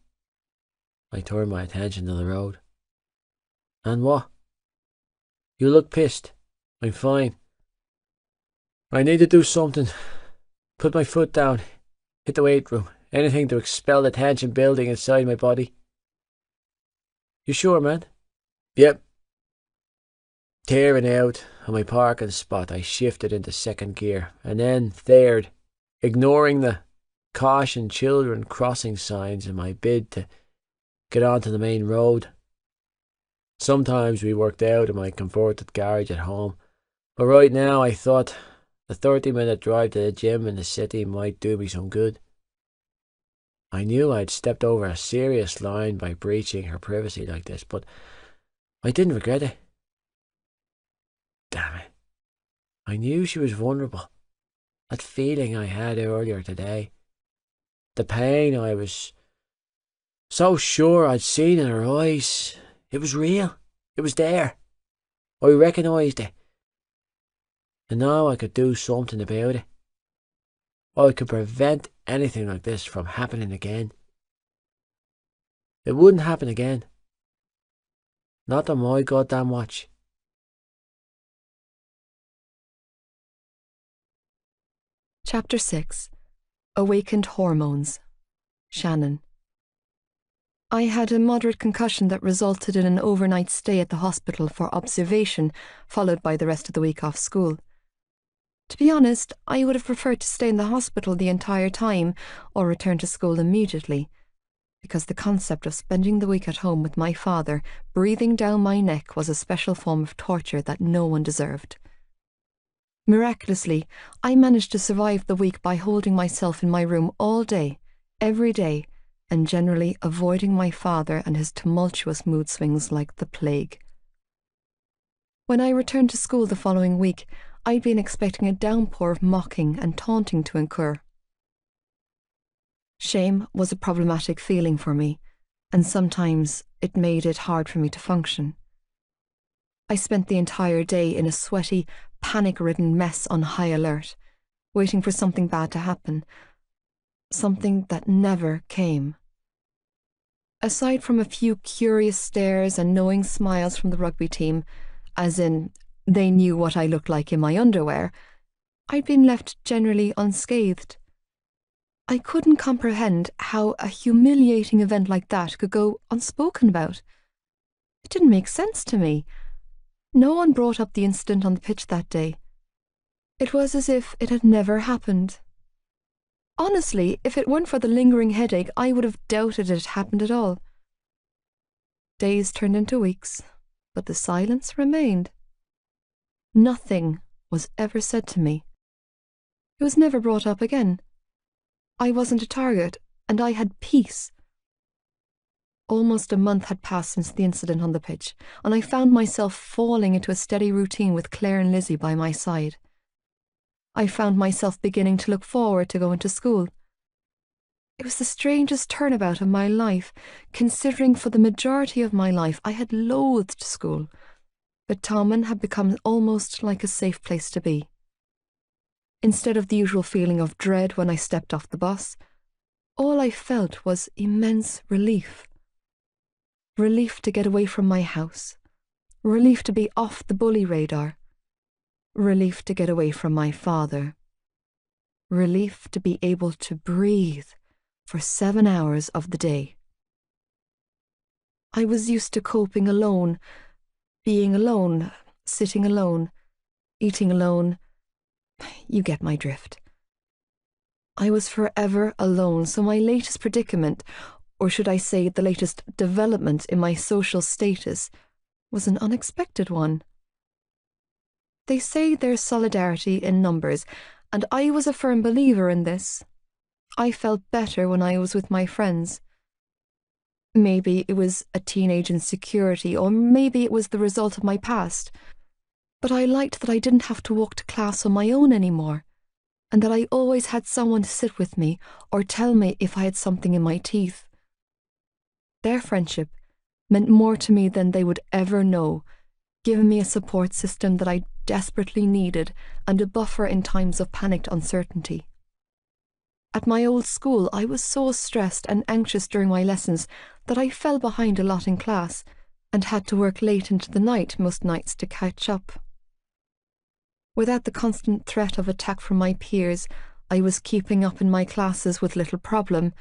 I turned my attention to the road. And what? You look pissed. I'm fine. I need to do something. Put my foot down. Hit the weight room. Anything to expel the tension building inside my body. You sure, man? Yep. Tearing out on my parking spot, I shifted into second gear, and then third, ignoring the caution children crossing signs in my bid to get onto the main road. Sometimes we worked out in my converted garage at home, but right now I thought the 30-minute drive to the gym in the city might do me some good. I knew I'd stepped over a serious line by breaching her privacy like this, but I didn't regret it. Damn it. I knew she was vulnerable. That feeling I had earlier today. The pain I was so sure I'd seen in her eyes. It was real. It was there. I recognised it. And now I could do something about it. I could prevent anything like this from happening again. It wouldn't happen again. Not on my goddamn watch. Chapter 6. Awakened Hormones. Shannon. I had a moderate concussion that resulted in an overnight stay at the hospital for observation, followed by the rest of the week off school. To be honest, I would have preferred to stay in the hospital the entire time or return to school immediately, because the concept of spending the week at home with my father breathing down my neck was a special form of torture that no one deserved. Miraculously, I managed to survive the week by holding myself in my room all day, every day, and generally avoiding my father and his tumultuous mood swings like the plague. When I returned to school the following week, I'd been expecting a downpour of mocking and taunting to incur. Shame was a problematic feeling for me, and sometimes it made it hard for me to function. I spent the entire day in a sweaty, panic-ridden mess on high alert, waiting for something bad to happen, something that never came. Aside from a few curious stares and knowing smiles from the rugby team, as in, they knew what I looked like in my underwear, I'd been left generally unscathed. I couldn't comprehend how a humiliating event like that could go unspoken about. It didn't make sense to me. No one brought up the incident on the pitch that day. It was as if it had never happened. Honestly, if it weren't for the lingering headache, I would have doubted it happened at all. Days turned into weeks, but the silence remained. Nothing was ever said to me. It was never brought up again. I wasn't a target, and I had peace. Almost a month had passed since the incident on the pitch, and I found myself falling into a steady routine with Claire and Lizzie by my side. I found myself beginning to look forward to going to school. It was the strangest turnabout of my life, considering for the majority of my life I had loathed school, but Tommen had become almost like a safe place to be. Instead of the usual feeling of dread when I stepped off the bus, all I felt was immense relief. Relief to get away from my house. Relief to be off the bully radar. Relief to get away from my father. Relief to be able to breathe for 7 hours of the day. I was used to coping alone, being alone, sitting alone, eating alone. You get my drift. I was forever alone, so my latest predicament, or should I say the latest development in my social status, was an unexpected one. They say there's solidarity in numbers, and I was a firm believer in this. I felt better when I was with my friends. Maybe it was a teenage insecurity, or maybe it was the result of my past, but I liked that I didn't have to walk to class on my own anymore, and that I always had someone to sit with me or tell me if I had something in my teeth. Their friendship meant more to me than they would ever know, giving me a support system that I desperately needed and a buffer in times of panicked uncertainty. At my old school, I was so stressed and anxious during my lessons that I fell behind a lot in class and had to work late into the night most nights to catch up. Without the constant threat of attack from my peers, I was keeping up in my classes with little problem,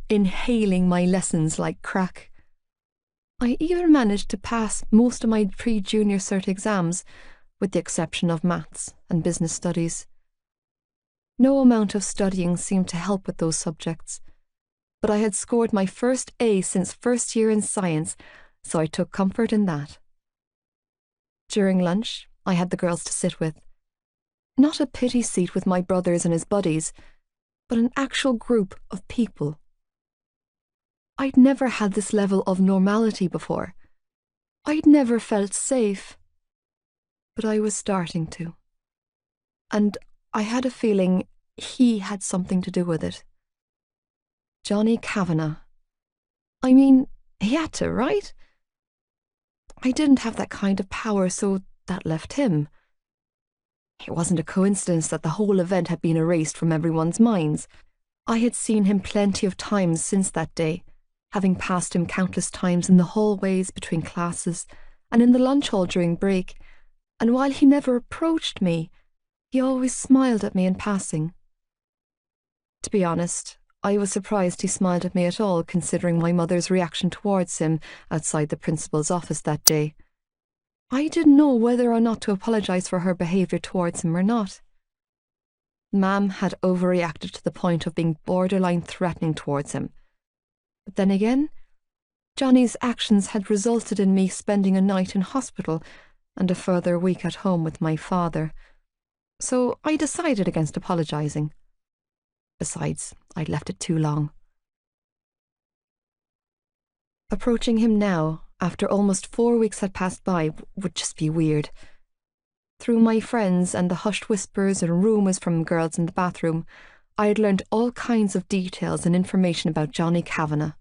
inhaling my lessons like crack. I even managed to pass most of my pre-junior cert exams, with the exception of maths and business studies. No amount of studying seemed to help with those subjects, but I had scored my first A since first year in science, so I took comfort in that. During lunch, I had the girls to sit with. Not a pity seat with my brothers and his buddies, but an actual group of people. I'd never had this level of normality before. I'd never felt safe. But I was starting to. And I had a feeling he had something to do with it. Johnny Kavanagh. I mean, he had to, right? I didn't have that kind of power, so that left him. It wasn't a coincidence that the whole event had been erased from everyone's minds. I had seen him plenty of times since that day, having passed him countless times in the hallways between classes and in the lunch hall during break, and while he never approached me, he always smiled at me in passing. To be honest, I was surprised he smiled at me at all, considering my mother's reaction towards him outside the principal's office that day. I didn't know whether or not to apologise for her behaviour towards him or not. Mam had overreacted to the point of being borderline threatening towards him. But then again, Johnny's actions had resulted in me spending a night in hospital and a further week at home with my father, so I decided against apologising. Besides, I'd left it too long. Approaching him now, after almost 4 weeks had passed by, would just be weird. Through my friends and the hushed whispers and rumours from girls in the bathroom, I had learned all kinds of details and information about Johnny Kavanagh.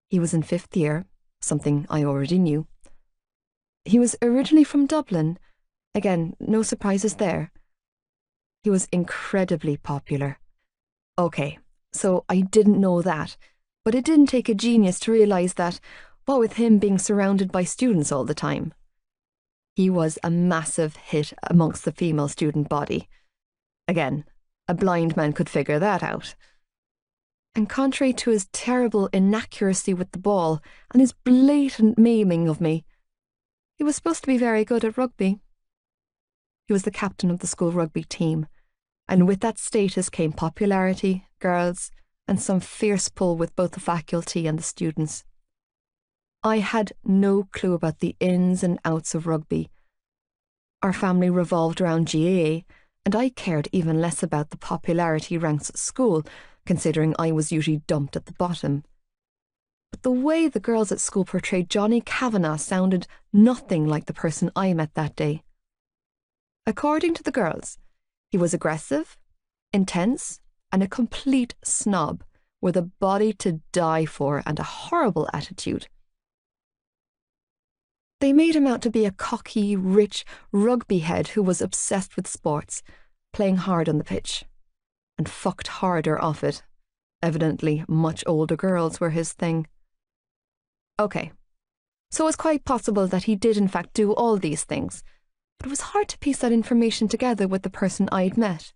He was in 5th year, something I already knew. He was originally from Dublin. Again, no surprises there. He was incredibly popular. Okay, so I didn't know that, but it didn't take a genius to realise that, what with him being surrounded by students all the time, he was a massive hit amongst the female student body. Again, a blind man could figure that out. And contrary to his terrible inaccuracy with the ball and his blatant maiming of me, he was supposed to be very good at rugby. He was the captain of the school rugby team, and with that status came popularity, girls, and some fierce pull with both the faculty and the students. I had no clue about the ins and outs of rugby. Our family revolved around GAA, and I cared even less about the popularity ranks at school, considering I was usually dumped at the bottom. But the way the girls at school portrayed Johnny Kavanagh sounded nothing like the person I met that day. According to the girls, he was aggressive, intense, and a complete snob, with a body to die for and a horrible attitude. They made him out to be a cocky, rich rugby head who was obsessed with sports, playing hard on the pitch, and fucked harder off it. Evidently, much older girls were his thing. Okay, so it's quite possible that he did in fact do all these things, but it was hard to piece that information together with the person I'd met.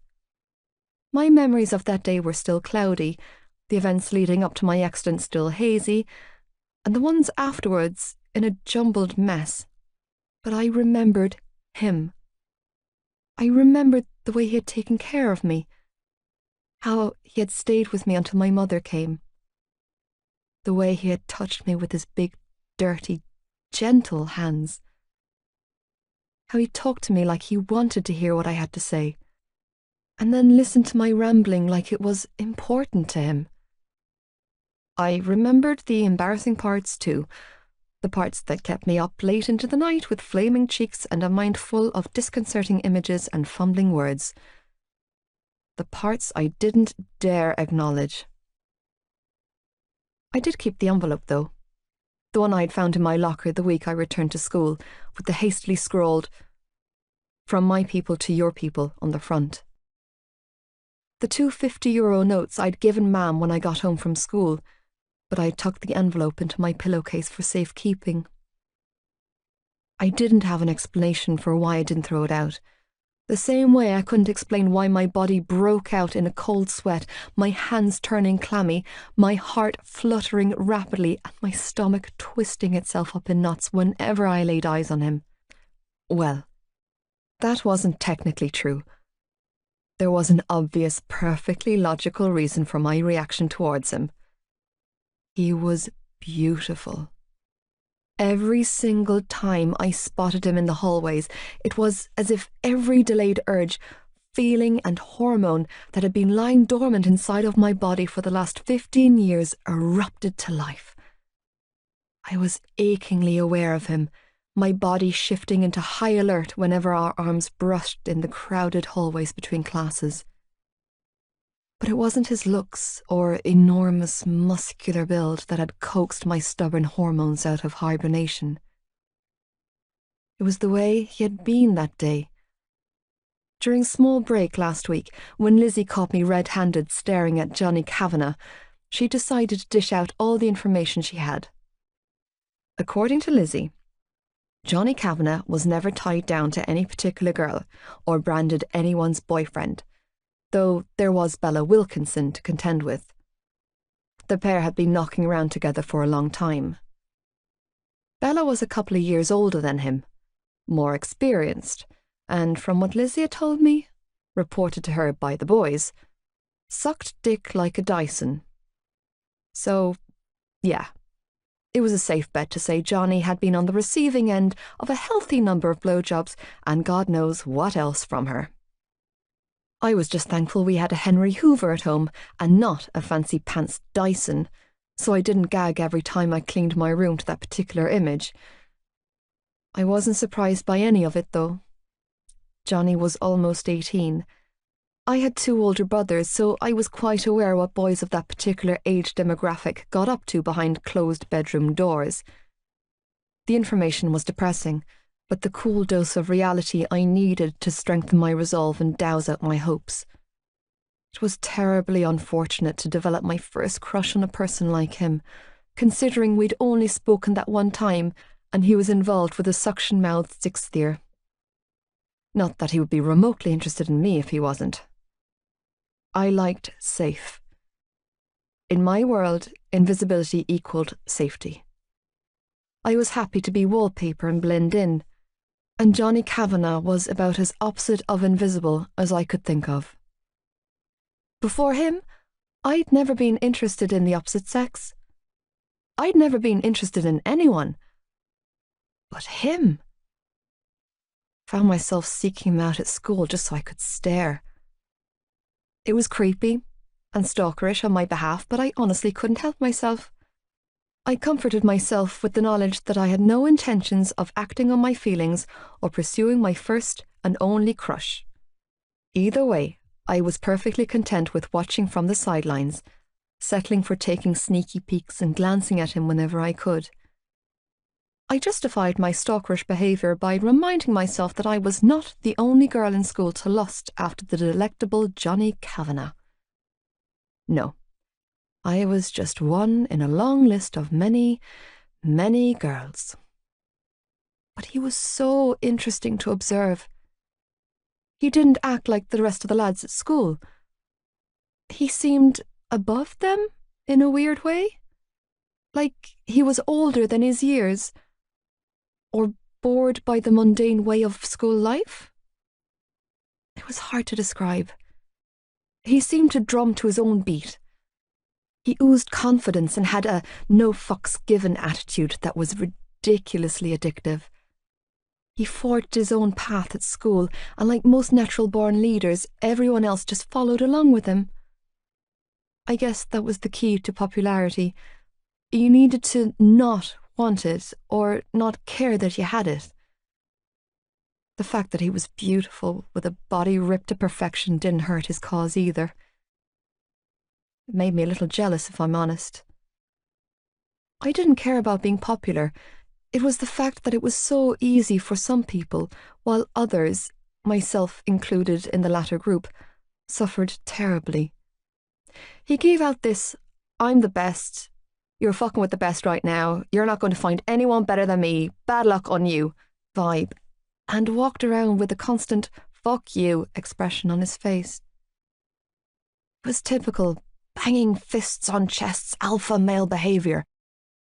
My memories of that day were still cloudy, the events leading up to my accident still hazy, and the ones afterwards in a jumbled mess. But I remembered him. I remembered the way he had taken care of me, how he had stayed with me until my mother came, the way he had touched me with his big, dirty, gentle hands, how he talked to me like he wanted to hear what I had to say, and then listened to my rambling like it was important to him. I remembered the embarrassing parts too, the parts that kept me up late into the night with flaming cheeks and a mind full of disconcerting images and fumbling words. The parts I didn't dare acknowledge. I did keep the envelope, though. The one I'd found in my locker the week I returned to school, with the hastily scrawled, "From my people to your people," on the front. The 2 €50 notes I'd given Mam when I got home from school, but I tucked the envelope into my pillowcase for safekeeping. I didn't have an explanation for why I didn't throw it out. The same way I couldn't explain why my body broke out in a cold sweat, my hands turning clammy, my heart fluttering rapidly, and my stomach twisting itself up in knots whenever I laid eyes on him. Well, that wasn't technically true. There was an obvious, perfectly logical reason for my reaction towards him. He was beautiful. Every single time I spotted him in the hallways, it was as if every delayed urge, feeling and hormone that had been lying dormant inside of my body for the last 15 years erupted to life. I was achingly aware of him, my body shifting into high alert whenever our arms brushed in the crowded hallways between classes. But it wasn't his looks or enormous muscular build that had coaxed my stubborn hormones out of hibernation. It was the way he had been that day. During small break last week, when Lizzie caught me red-handed staring at Johnny Kavanagh, she decided to dish out all the information she had. According to Lizzie, Johnny Kavanagh was never tied down to any particular girl or branded anyone's boyfriend, though there was Bella Wilkinson to contend with. The pair had been knocking around together for a long time. Bella was a couple of years older than him, more experienced, and from what Lizzie had told me, reported to her by the boys, sucked dick like a Dyson. So, yeah, it was a safe bet to say Johnny had been on the receiving end of a healthy number of blowjobs and God knows what else from her. I was just thankful we had a Henry Hoover at home and not a fancy pants Dyson, so I didn't gag every time I cleaned my room to that particular image. I wasn't surprised by any of it, though. Johnny was almost 18. I had 2 older brothers, so I was quite aware what boys of that particular age demographic got up to behind closed bedroom doors. The information was depressing, but the cool dose of reality I needed to strengthen my resolve and douse out my hopes. It was terribly unfortunate to develop my first crush on a person like him, considering we'd only spoken that one time and he was involved with a suction-mouthed 6th year. Not that he would be remotely interested in me if he wasn't. I liked safe. In my world, invisibility equaled safety. I was happy to be wallpaper and blend in, and Johnny Kavanagh was about as opposite of invisible as I could think of. Before him, I'd never been interested in the opposite sex. I'd never been interested in anyone. But him! Found myself seeking him out at school just so I could stare. It was creepy and stalkerish on my behalf, but I honestly couldn't help myself. I comforted myself with the knowledge that I had no intentions of acting on my feelings or pursuing my first and only crush. Either way, I was perfectly content with watching from the sidelines, settling for taking sneaky peeks and glancing at him whenever I could. I justified my stalkerish behaviour by reminding myself that I was not the only girl in school to lust after the delectable Johnny Kavanagh. No, I was just one in a long list of many, many girls. But he was so interesting to observe. He didn't act like the rest of the lads at school. He seemed above them in a weird way, like he was older than his years, or bored by the mundane way of school life. It was hard to describe. He seemed to drum to his own beat. He oozed confidence and had a no-fucks-given attitude that was ridiculously addictive. He forged his own path at school, and like most natural-born leaders, everyone else just followed along with him. I guess that was the key to popularity. You needed to not want it, or not care that you had it. The fact that he was beautiful, with a body ripped to perfection, didn't hurt his cause either. It made me a little jealous, if I'm honest. I didn't care about being popular. It was the fact that it was so easy for some people, while others, myself included in the latter group, suffered terribly. He gave out this, "I'm the best, you're fucking with the best right now, you're not going to find anyone better than me, bad luck on you" vibe, and walked around with a constant "fuck you" expression on his face. It was typical banging fists on chests alpha male behaviour,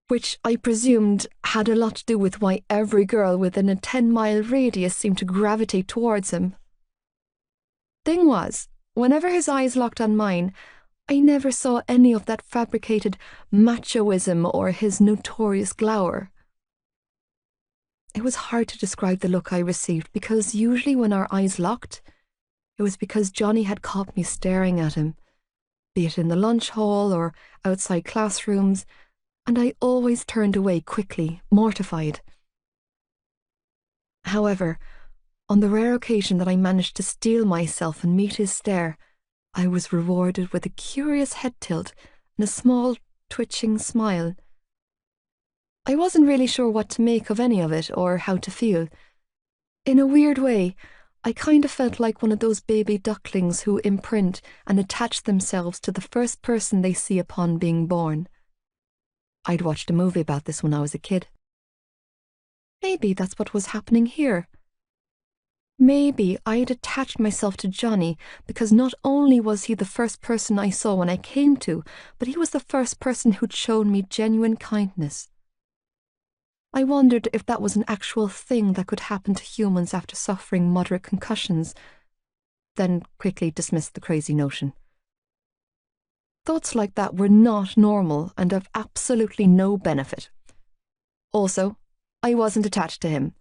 which I presumed had a lot to do with why every girl within a 10-mile radius seemed to gravitate towards him. Thing was, whenever his eyes locked on mine, I never saw any of that fabricated machoism or his notorious glower. It was hard to describe the look I received, because usually when our eyes locked, it was because Johnny had caught me staring at him, be it in the lunch hall or outside classrooms, and I always turned away quickly, mortified. However, on the rare occasion that I managed to steel myself and meet his stare, I was rewarded with a curious head tilt and a small, twitching smile. I wasn't really sure what to make of any of it or how to feel. In a weird way, I kind of felt like one of those baby ducklings who imprint and attach themselves to the first person they see upon being born. I'd watched a movie about this when I was a kid. Maybe that's what was happening here. Maybe I'd attached myself to Johnny because not only was he the first person I saw when I came to, but he was the first person who'd shown me genuine kindness. I wondered if that was an actual thing that could happen to humans after suffering moderate concussions, then quickly dismissed the crazy notion. Thoughts like that were not normal and of absolutely no benefit. Also, I wasn't attached to him.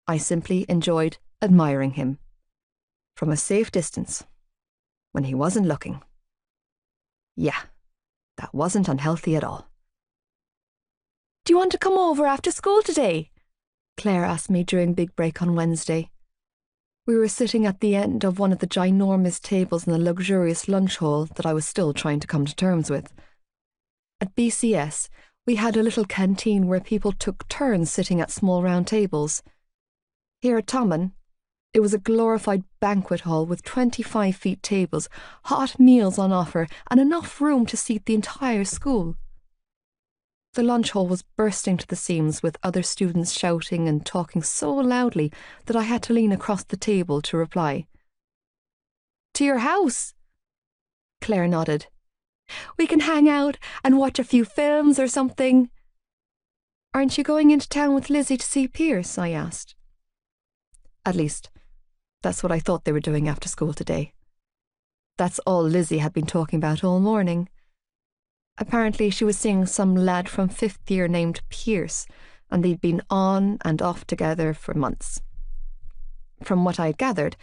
I simply enjoyed admiring him. From a safe distance, when he wasn't looking. Yeah, that wasn't unhealthy at all. "Do you want to come over after school today?" Claire asked me during big break on Wednesday. We were sitting at the end of one of the ginormous tables in the luxurious lunch hall that I was still trying to come to terms with. At BCS, we had a little canteen where people took turns sitting at small round tables. Here at Tommen, it was a glorified banquet hall with 25-feet tables, hot meals on offer, and enough room to seat the entire school. The lunch hall was bursting to the seams with other students shouting and talking so loudly that I had to lean across the table to reply. "To your house?" Claire nodded. "We can hang out and watch a few films or something." "Aren't you going into town with Lizzie to see Pierce?" I asked. At least, that's what I thought they were doing after school today. That's all Lizzie had been talking about all morning. Apparently she was seeing some lad from 5th year named Pierce, and they'd been on and off together for months. From what I had gathered,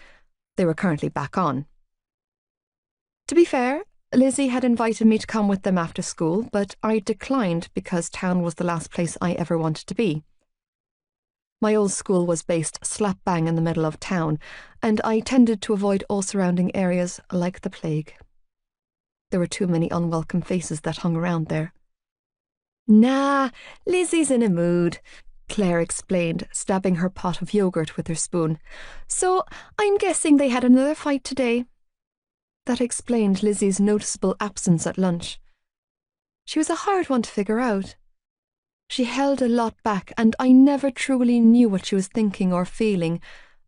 they were currently back on. To be fair, Lizzie had invited me to come with them after school, but I declined because town was the last place I ever wanted to be. My old school was based slap bang in the middle of town, and I tended to avoid all surrounding areas like the plague. There were too many unwelcome faces that hung around there. "Nah, Lizzie's in a mood," Claire explained, stabbing her pot of yogurt with her spoon. "So I'm guessing they had another fight today." That explained Lizzie's noticeable absence at lunch. She was a hard one to figure out. She held a lot back, and I never truly knew what she was thinking or feeling,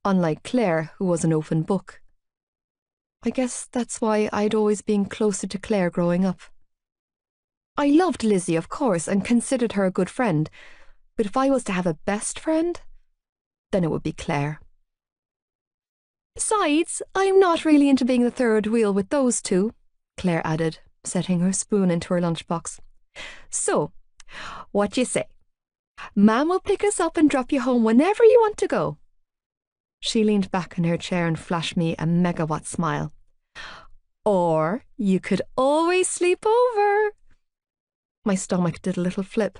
unlike Claire, who was an open book. I guess that's why I'd always been closer to Claire growing up. I loved Lizzie, of course, and considered her a good friend, but if I was to have a best friend, then it would be Claire. "Besides, I'm not really into being the third wheel with those two," Claire added, setting her spoon into her lunchbox. "So, what you say? Ma'am will pick us up and drop you home whenever you want to go." She leaned back in her chair and flashed me a megawatt smile. "Or you could always sleep over." My stomach did a little flip.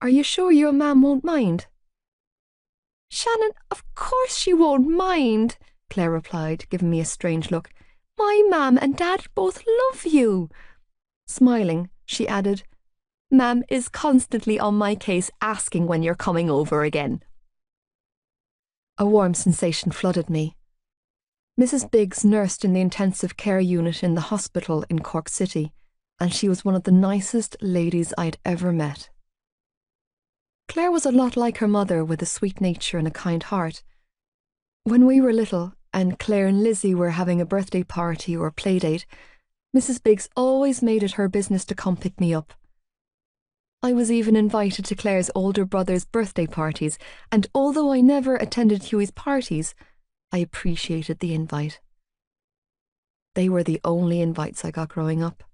"Are you sure your ma'am won't mind?" "Shannon, of course she won't mind," Claire replied, giving me a strange look. "My ma'am and dad both love you." Smiling, she added, "Ma'am is constantly on my case asking when you're coming over again." A warm sensation flooded me. Mrs. Biggs nursed in the intensive care unit in the hospital in Cork City, and she was one of the nicest ladies I'd ever met. Claire was a lot like her mother, with a sweet nature and a kind heart. When we were little, and Claire and Lizzie were having a birthday party or playdate, Mrs. Biggs always made it her business to come pick me up. I was even invited to Claire's older brother's birthday parties, and although I never attended Hughie's parties, I appreciated the invite. They were the only invites I got growing up.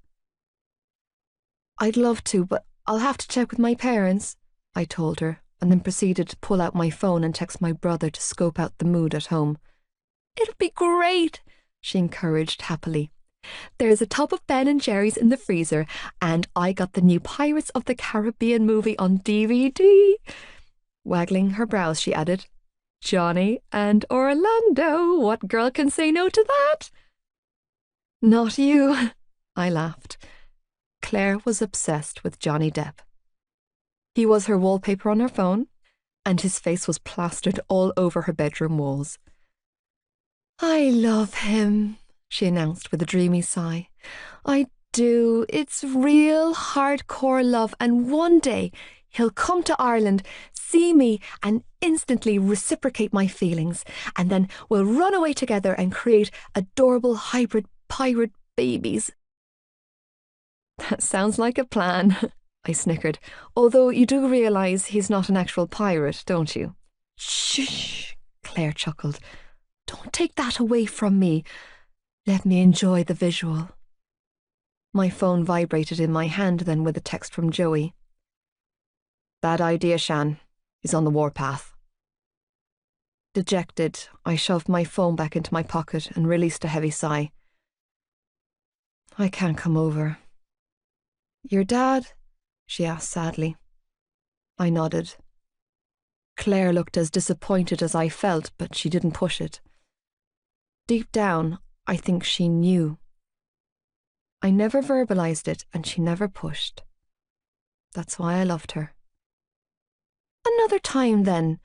"I'd love to, but I'll have to check with my parents," I told her, and then proceeded to pull out my phone and text my brother to scope out the mood at home. "It'll be great," she encouraged happily. "There's a tub of Ben and Jerry's in the freezer, and I got the new Pirates of the Caribbean movie on DVD. Waggling her brows, she added, "Johnny and Orlando, what girl can say no to that?" Not you, I laughed. Claire was obsessed with Johnny Depp. He was her wallpaper on her phone, and his face was plastered all over her bedroom walls. I love him, she announced with a dreamy sigh. I do. It's real hardcore love, and one day he'll come to Ireland, see me, and instantly reciprocate my feelings, and then we'll run away together and create adorable hybrid pirate babies. That sounds like a plan, I snickered, although you do realise he's not an actual pirate, don't you? Shh, Claire chuckled. Don't take that away from me. Let me enjoy the visual. My phone vibrated in my hand then with a text from Joey. Bad idea, Shan. He's on the warpath. Dejected, I shoved my phone back into my pocket and released a heavy sigh. I can't come over. Your dad? She asked sadly. I nodded. Claire looked as disappointed as I felt, but she didn't push it. Deep down, I think she knew. I never verbalized it, and she never pushed. That's why I loved her. Another time, then,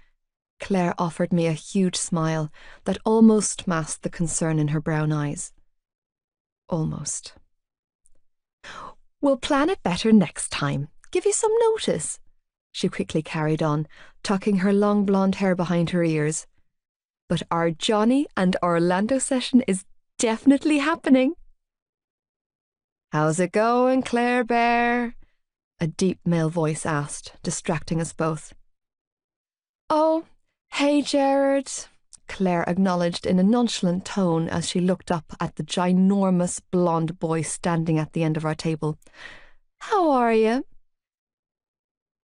Claire offered me a huge smile that almost masked the concern in her brown eyes. Almost. We'll plan it better next time. Give you some notice, she quickly carried on, tucking her long blonde hair behind her ears. But our Johnny and Orlando session is definitely happening. How's it going, Claire Bear? A deep male voice asked, distracting us both. Oh, hey, Jared, Claire acknowledged in a nonchalant tone as she looked up at the ginormous blonde boy standing at the end of our table. How are you?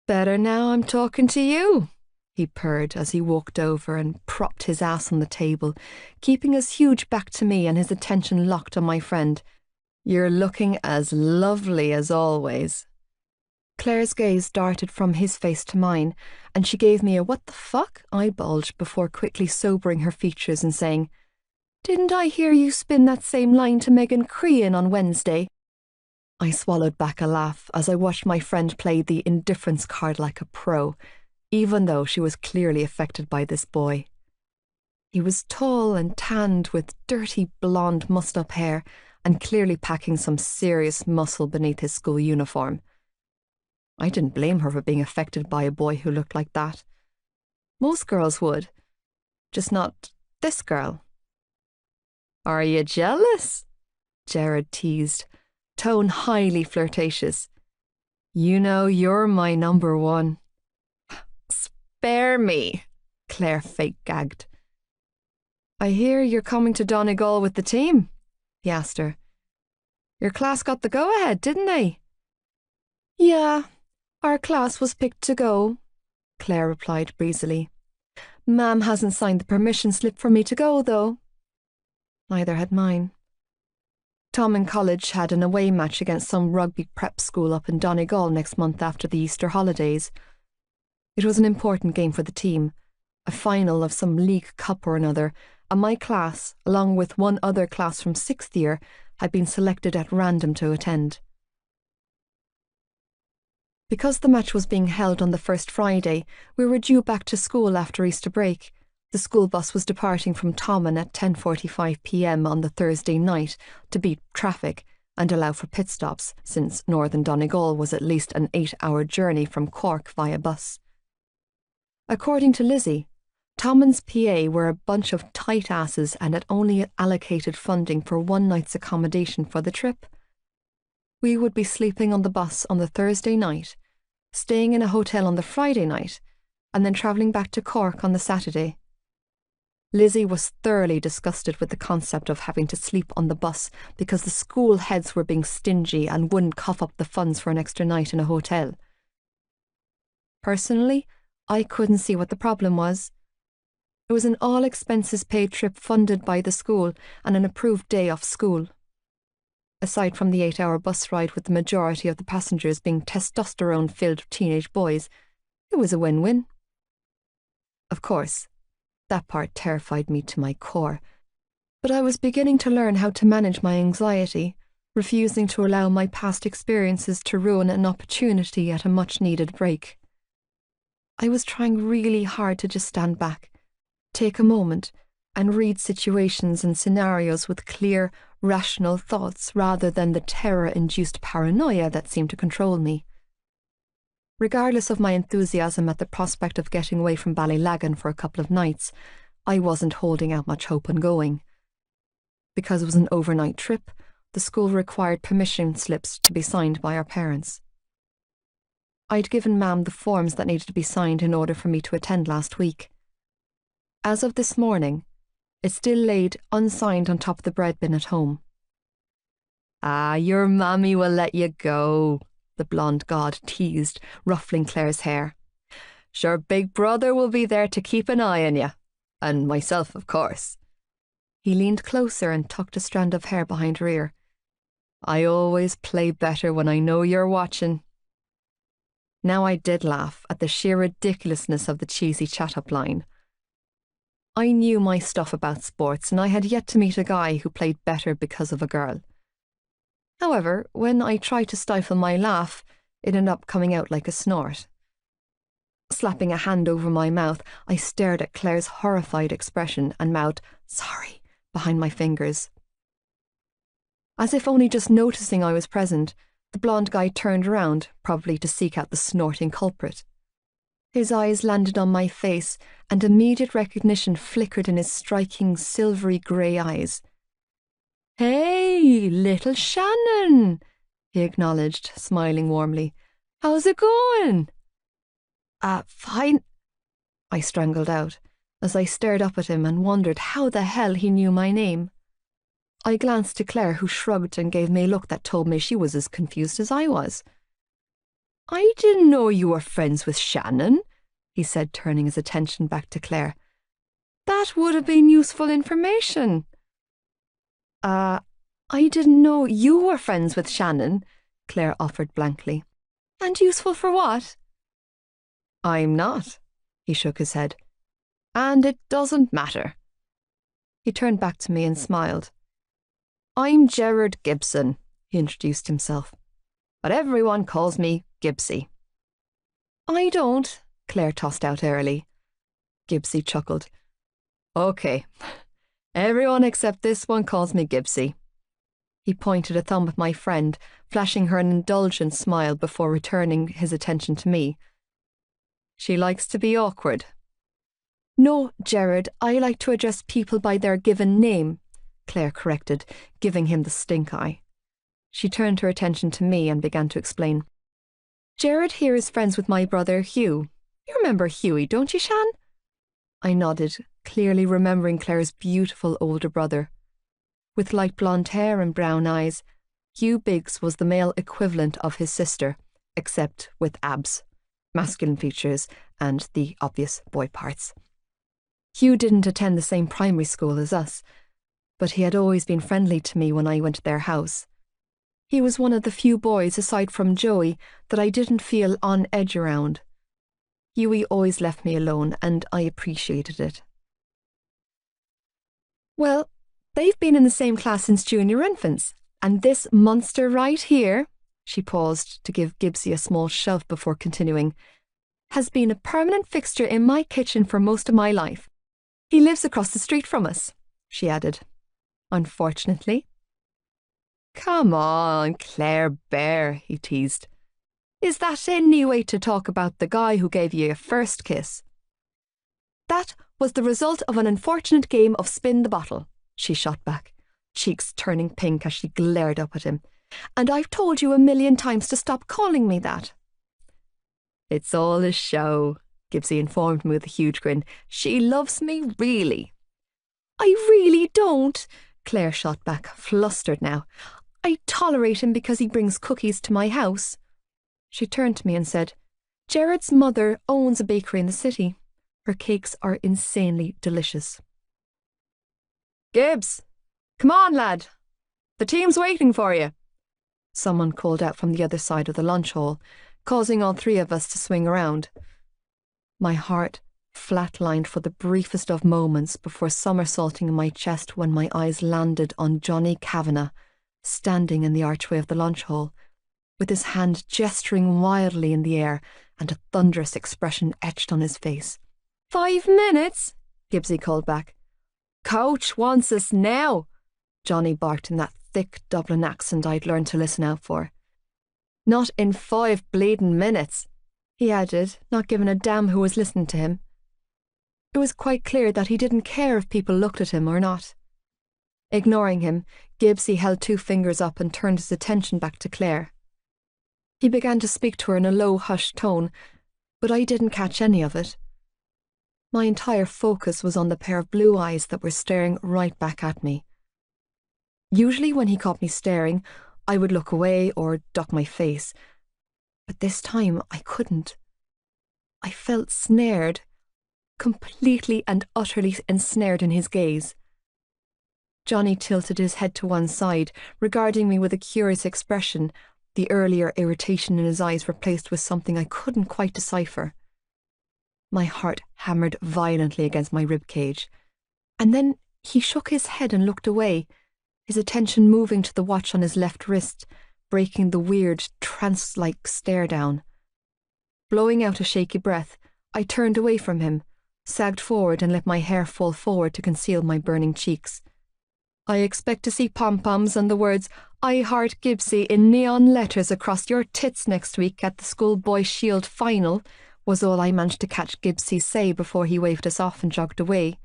Better now I'm talking to you, he purred as he walked over and propped his ass on the table, keeping his huge back to me and his attention locked on my friend. You're looking as lovely as always. Claire's gaze darted from his face to mine, and she gave me a what the fuck eye bulge before quickly sobering her features and saying, Didn't I hear you spin that same line to Megan Crean on Wednesday? I swallowed back a laugh as I watched my friend play the indifference card like a pro, even though she was clearly affected by this boy. He was tall and tanned with dirty blonde mussed-up hair and clearly packing some serious muscle beneath his school uniform. I didn't blame her for being affected by a boy who looked like that. Most girls would, just not this girl. Are you jealous? Jared teased, tone highly flirtatious. You know you're my number one. Spare me, Claire fake gagged. I hear you're coming to Donegal with the team, he asked her. Your class got the go-ahead, didn't they? Yeah, our class was picked to go, Claire replied breezily. Ma'am hasn't signed the permission slip for me to go, though. Neither had mine. Tommen College had an away match against some rugby prep school up in Donegal next month after the Easter holidays. It was an important game for the team, a final of some league cup or another, and my class, along with one other class from 6th year, had been selected at random to attend. Because the match was being held on the first Friday, we were due back to school after Easter break. The school bus was departing from Tommen at 10:45 p.m. on the Thursday night to beat traffic and allow for pit stops, since Northern Donegal was at least an 8-hour journey from Cork via bus. According to Lizzie, Tommen's PA were a bunch of tight asses and had only allocated funding for one night's accommodation for the trip. We would be sleeping on the bus on the Thursday night, staying in a hotel on the Friday night, and then travelling back to Cork on the Saturday. Lizzie was thoroughly disgusted with the concept of having to sleep on the bus because the school heads were being stingy and wouldn't cough up the funds for an extra night in a hotel. Personally, I couldn't see what the problem was. It was an all-expenses-paid trip funded by the school and an approved day off school. Aside from the 8-hour bus ride with the majority of the passengers being testosterone-filled teenage boys, it was a win-win. Of course, that part terrified me to my core. But I was beginning to learn how to manage my anxiety, refusing to allow my past experiences to ruin an opportunity at a much-needed break. I was trying really hard to just stand back, take a moment, and read situations and scenarios with clear, rational thoughts rather than the terror-induced paranoia that seemed to control me. Regardless of my enthusiasm at the prospect of getting away from Ballylagan for a couple of nights, I wasn't holding out much hope on going. Because it was an overnight trip, the school required permission slips to be signed by our parents. I'd given Mam the forms that needed to be signed in order for me to attend last week. As of this morning, it still laid unsigned on top of the bread bin at home. "Ah, your mammy will let you go," the blonde god teased, ruffling Claire's hair. "Sure, big brother will be there to keep an eye on you. And myself, of course." He leaned closer and tucked a strand of hair behind her ear. "I always play better when I know you're watching." Now I did laugh at the sheer ridiculousness of the cheesy chat-up line. I knew my stuff about sports, and I had yet to meet a guy who played better because of a girl. However, when I tried to stifle my laugh, it ended up coming out like a snort. Slapping a hand over my mouth, I stared at Claire's horrified expression and mouthed, "Sorry," behind my fingers. As if only just noticing I was present, the blonde guy turned around, probably to seek out the snorting culprit. His eyes landed on my face, and immediate recognition flickered in his striking silvery grey eyes. "Hey, little Shannon," he acknowledged, smiling warmly. "How's it going?" Fine," I strangled out, as I stared up at him and wondered how the hell he knew my name. I glanced to Claire, who shrugged and gave me a look that told me she was as confused as I was. "I didn't know you were friends with Shannon," he said, turning his attention back to Claire. "That would have been useful information." I didn't know you were friends with Shannon," Claire offered blankly. "And useful for what?" "I'm not," he shook his head. "And it doesn't matter." He turned back to me and smiled. "I'm Gerard Gibson," he introduced himself. "But everyone calls me Gibbsy." "I don't," Claire tossed out airily. Gibbsy chuckled. "Okay, everyone except this one calls me Gibbsy." He pointed a thumb at my friend, flashing her an indulgent smile before returning his attention to me. "She likes to be awkward." "No, Gerard, I like to address people by their given name," Claire corrected, giving him the stink eye. She turned her attention to me and began to explain. "Gerard here is friends with my brother Hugh. You remember Hughie, don't you, Shan?" I nodded, clearly remembering Claire's beautiful older brother. With light blonde hair and brown eyes, Hugh Biggs was the male equivalent of his sister, except with abs, masculine features, and the obvious boy parts. Hugh didn't attend the same primary school as us, but he had always been friendly to me when I went to their house. He was one of the few boys, aside from Joey, that I didn't feel on edge around. Hughie always left me alone, and I appreciated it. "Well, they've been in the same class since junior infants, and this monster right here," she paused to give Gibbsy a small shove before continuing, "has been a permanent fixture in my kitchen for most of my life. He lives across the street from us," she added. "Unfortunately." "Come on, Claire Bear," he teased. "Is that any way to talk about the guy who gave you your first kiss?" "That was the result of an unfortunate game of spin the bottle," she shot back, cheeks turning pink as she glared up at him. "And I've told you 1,000,000 times to stop calling me that." "It's all a show," Gibbsy informed me with a huge grin. "She loves me, really." "I really don't," Claire shot back, flustered now. "I tolerate him because he brings cookies to my house." She turned to me and said, "Gerard's mother owns a bakery in the city. Her cakes are insanely delicious." "Gibbs, come on, lad. The team's waiting for you," someone called out from the other side of the lunch hall, causing all three of us to swing around. My heart flatlined for the briefest of moments before somersaulting in my chest when my eyes landed on Johnny Kavanagh, standing in the archway of the lunch hall, with his hand gesturing wildly in the air and a thunderous expression etched on his face. 5 minutes, Gibbsy called back. Coach wants us now, Johnny barked in that thick Dublin accent I'd learned to listen out for. Not in 5 bleeding minutes, he added, not giving a damn who was listening to him. It was quite clear that he didn't care if people looked at him or not. Ignoring him, Gibbsy held 2 fingers up and turned his attention back to Claire. He began to speak to her in a low, hushed tone, but I didn't catch any of it. My entire focus was on the pair of blue eyes that were staring right back at me. Usually when he caught me staring, I would look away or duck my face, but this time I couldn't. I felt snared, completely and utterly ensnared in his gaze. Johnny tilted his head to one side, regarding me with a curious expression, the earlier irritation in his eyes replaced with something I couldn't quite decipher. My heart hammered violently against my rib cage, and then he shook his head and looked away, his attention moving to the watch on his left wrist, breaking the weird, trance-like stare down. Blowing out a shaky breath, I turned away from him, sagged forward and let my hair fall forward to conceal my burning cheeks. I expect to see pom-poms and the words "I Heart Gibbsy" in neon letters across your tits next week at the Schoolboy Shield final, was all I managed to catch Gibbsy say before he waved us off and jogged away.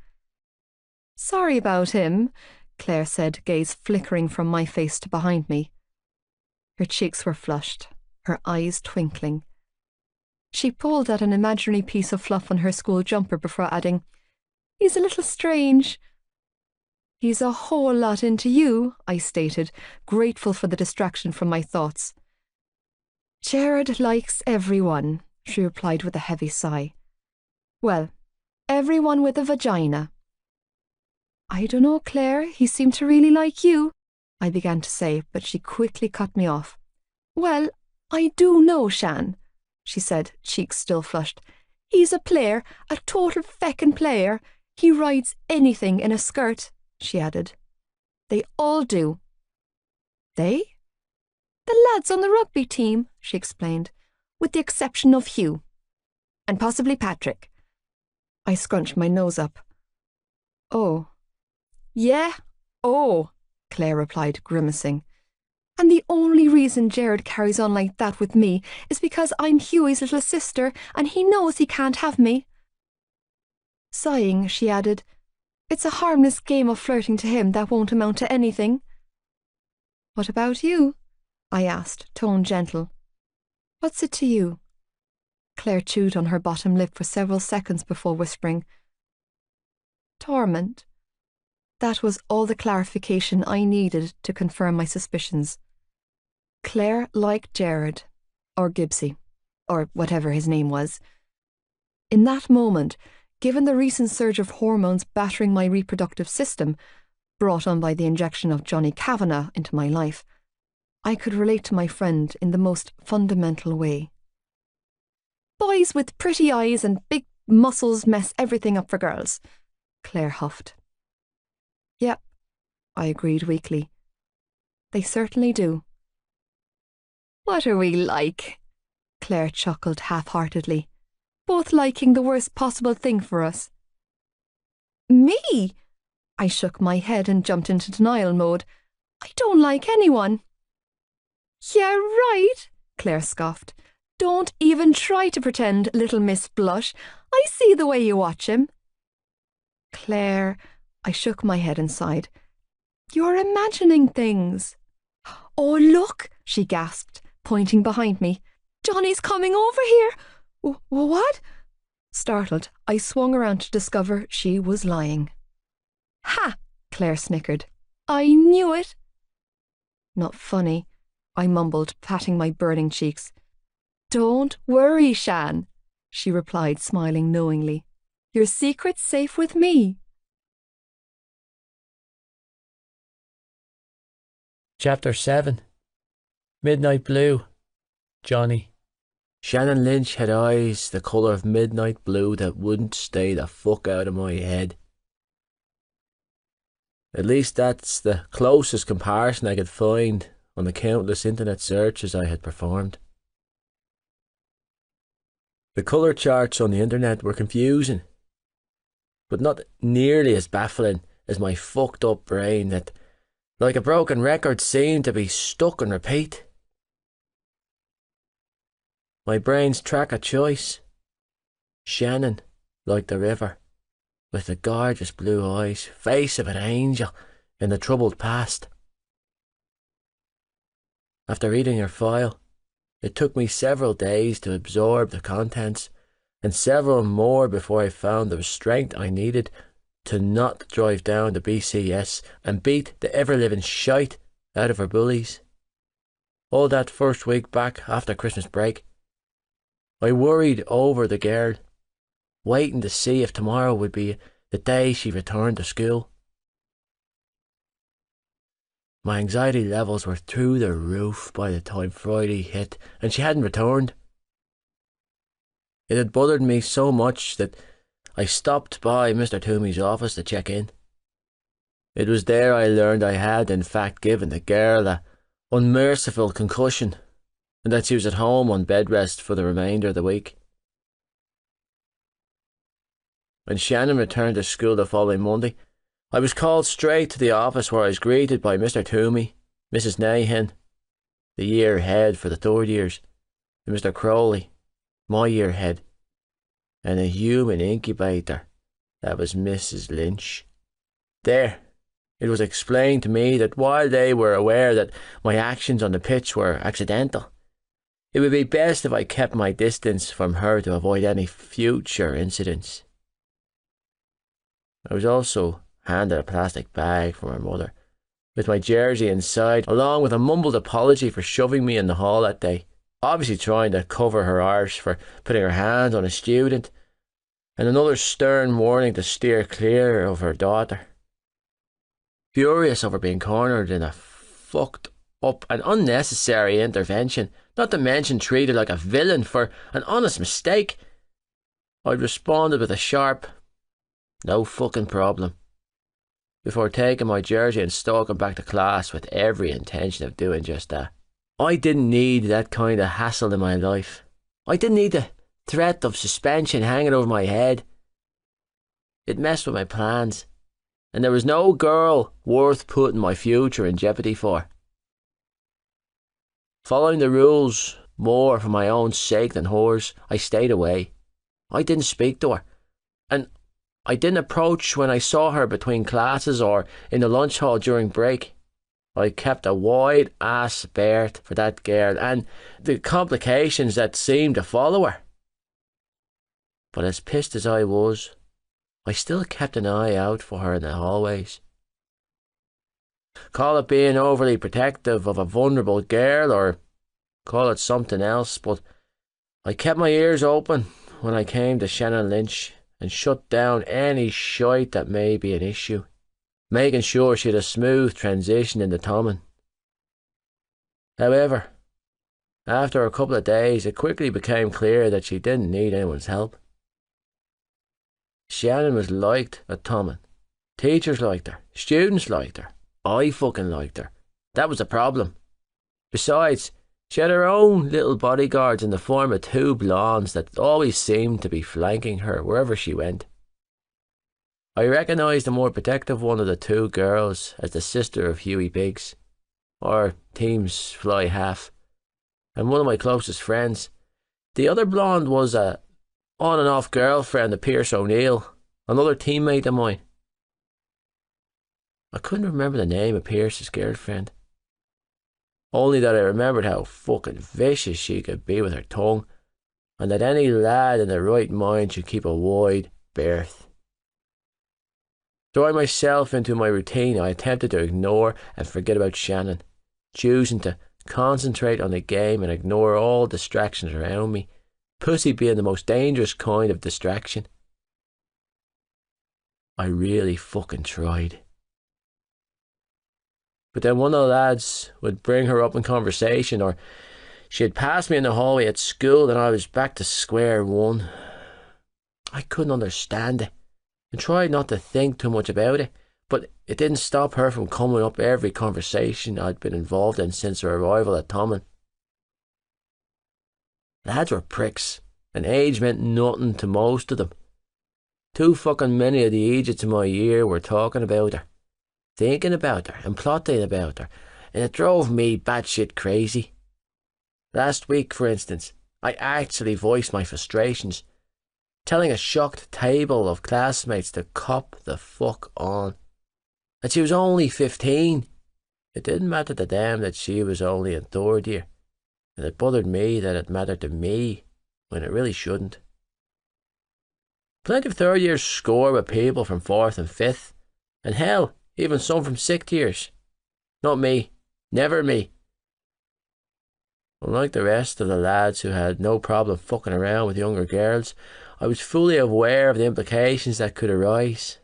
Sorry about him, Claire said, gaze flickering from my face to behind me. Her cheeks were flushed, her eyes twinkling. She pulled at an imaginary piece of fluff on her school jumper before adding, "He's a little strange." "He's a whole lot into you," I stated, grateful for the distraction from my thoughts. "Jared likes everyone," she replied with a heavy sigh. "Well, everyone with a vagina." "I dunno, Claire, he seemed to really like you," I began to say, but she quickly cut me off. "Well, I do know, Shan," she said, cheeks still flushed. "He's a player, a total feckin' player. He rides anything in a skirt," she added. "They all do." "They?" "The lads on the rugby team," she explained, "with the exception of Hugh. And possibly Patrick." I scrunched my nose up. "Oh." "Yeah, oh," Claire replied, grimacing. "And the only reason Jared carries on like that with me is because I'm Hughie's little sister and he knows he can't have me." Sighing, she added, "It's a harmless game of flirting to him that won't amount to anything." "What about you?" I asked, tone gentle. "What's it to you?" Claire chewed on her bottom lip for several seconds before whispering, "Torment." That was all the clarification I needed to confirm my suspicions. Claire liked Jared, or Gibbsy, or whatever his name was. In that moment, given the recent surge of hormones battering my reproductive system, brought on by the injection of Johnny Kavanagh into my life, I could relate to my friend in the most fundamental way. "Boys with pretty eyes and big muscles mess everything up for girls," Claire huffed. "Yep," I agreed weakly. "They certainly do." "What are we like?" Claire chuckled half-heartedly. "Both liking the worst possible thing for us." "Me?" I shook my head and jumped into denial mode. "I don't like anyone." "Yeah, right," Claire scoffed. "Don't even try to pretend, little Miss Blush. I see the way you watch him." "Claire," I shook my head and sighed. "You're imagining things." "Oh, look," she gasped, pointing behind me. "Johnny's coming over here." What?" Startled, I swung around to discover she was lying. "Ha!" Claire snickered. "I knew it." "Not funny," I mumbled, patting my burning cheeks. "Don't worry, Shan," she replied, smiling knowingly. "Your secret's safe with me." Chapter 7. Midnight Blue. Johnny. Shannon Lynch had eyes the colour of midnight blue that wouldn't stay the fuck out of my head. At least that's the closest comparison I could find on the countless internet searches I had performed. The colour charts on the internet were confusing, but not nearly as baffling as my fucked up brain that, like a broken record, seemed to be stuck on repeat. My brain's track of choice. Shannon, like the river, with the gorgeous blue eyes, face of an angel in the troubled past. After reading her file, it took me several days to absorb the contents, and several more before I found the strength I needed to not drive down to BCS and beat the ever-living shite out of her bullies. All that first week back after Christmas break, I worried over the girl, waiting to see if tomorrow would be the day she returned to school. My anxiety levels were through the roof by the time Friday hit and she hadn't returned. It had bothered me so much that I stopped by Mr. Toomey's office to check in. It was there I learned I had in fact given the girl a unmerciful concussion, and that she was at home on bed rest for the remainder of the week. When Shannon returned to school the following Monday, I was called straight to the office where I was greeted by Mr. Toomey, Mrs. Nahan, the year head for the third years, and Mr. Crowley, my year head, and a human incubator that was Mrs. Lynch. There, it was explained to me that while they were aware that my actions on the pitch were accidental, it would be best if I kept my distance from her to avoid any future incidents. I was also handed a plastic bag from her mother, with my jersey inside, along with a mumbled apology for shoving me in the hall that day, obviously trying to cover her arse for putting her hands on a student, and another stern warning to steer clear of her daughter. Furious over being cornered in a fucked up and unnecessary intervention, not to mention treated like a villain for an honest mistake, I responded with a sharp, "No fucking problem," before taking my jersey and stalking back to class with every intention of doing just that. I didn't need that kind of hassle in my life. I didn't need the threat of suspension hanging over my head. It messed with my plans, and there was no girl worth putting my future in jeopardy for. Following the rules more for my own sake than hers, I stayed away. I didn't speak to her, and I didn't approach when I saw her between classes or in the lunch hall during break. I kept a wide-ass berth for that girl and the complications that seemed to follow her. But as pissed as I was, I still kept an eye out for her in the hallways. Call it being overly protective of a vulnerable girl, or call it something else, but I kept my ears open when I came to Shannon Lynch and shut down any shite that may be an issue, making sure she had a smooth transition into Tommen. However, after a couple of days, it quickly became clear that she didn't need anyone's help. Shannon was liked at Tommen. Teachers liked her. Students liked her. I fucking liked her. That was the problem. Besides, she had her own little bodyguards in the form of two blondes that always seemed to be flanking her wherever she went. I recognised the more protective one of the two girls as the sister of Hughie Biggs, or team's fly half, and one of my closest friends. The other blonde was a on and off girlfriend of Pierce O'Neill, another teammate of mine. I couldn't remember the name of Pierce's girlfriend, only that I remembered how fucking vicious she could be with her tongue, and that any lad in their right mind should keep a wide berth. Throwing myself into my routine, I attempted to ignore and forget about Shannon, choosing to concentrate on the game and ignore all distractions around me, pussy being the most dangerous kind of distraction. I really fucking tried. But then one of the lads would bring her up in conversation, or She had passed me in the hallway at school and I was back to square one. I couldn't understand it and tried not to think too much about it, but it didn't stop her from coming up every conversation I'd been involved in since her arrival at Tommen. Lads were pricks, and age meant nothing to most of them. Too fucking many of the idiots in my year were talking about her, thinking about her and plotting about her, and it drove me batshit crazy. Last week, for instance, I actually voiced my frustrations, telling a shocked table of classmates to cop the fuck on. And she was only 15. It didn't matter to them that she was only in third year, and it bothered me that it mattered to me when it really shouldn't. Plenty of third years score with people from fourth and fifth, and hell, even some from sixth years. Not me. Never me. Unlike the rest of the lads who had no problem fucking around with younger girls, I was fully aware of the implications that could arise.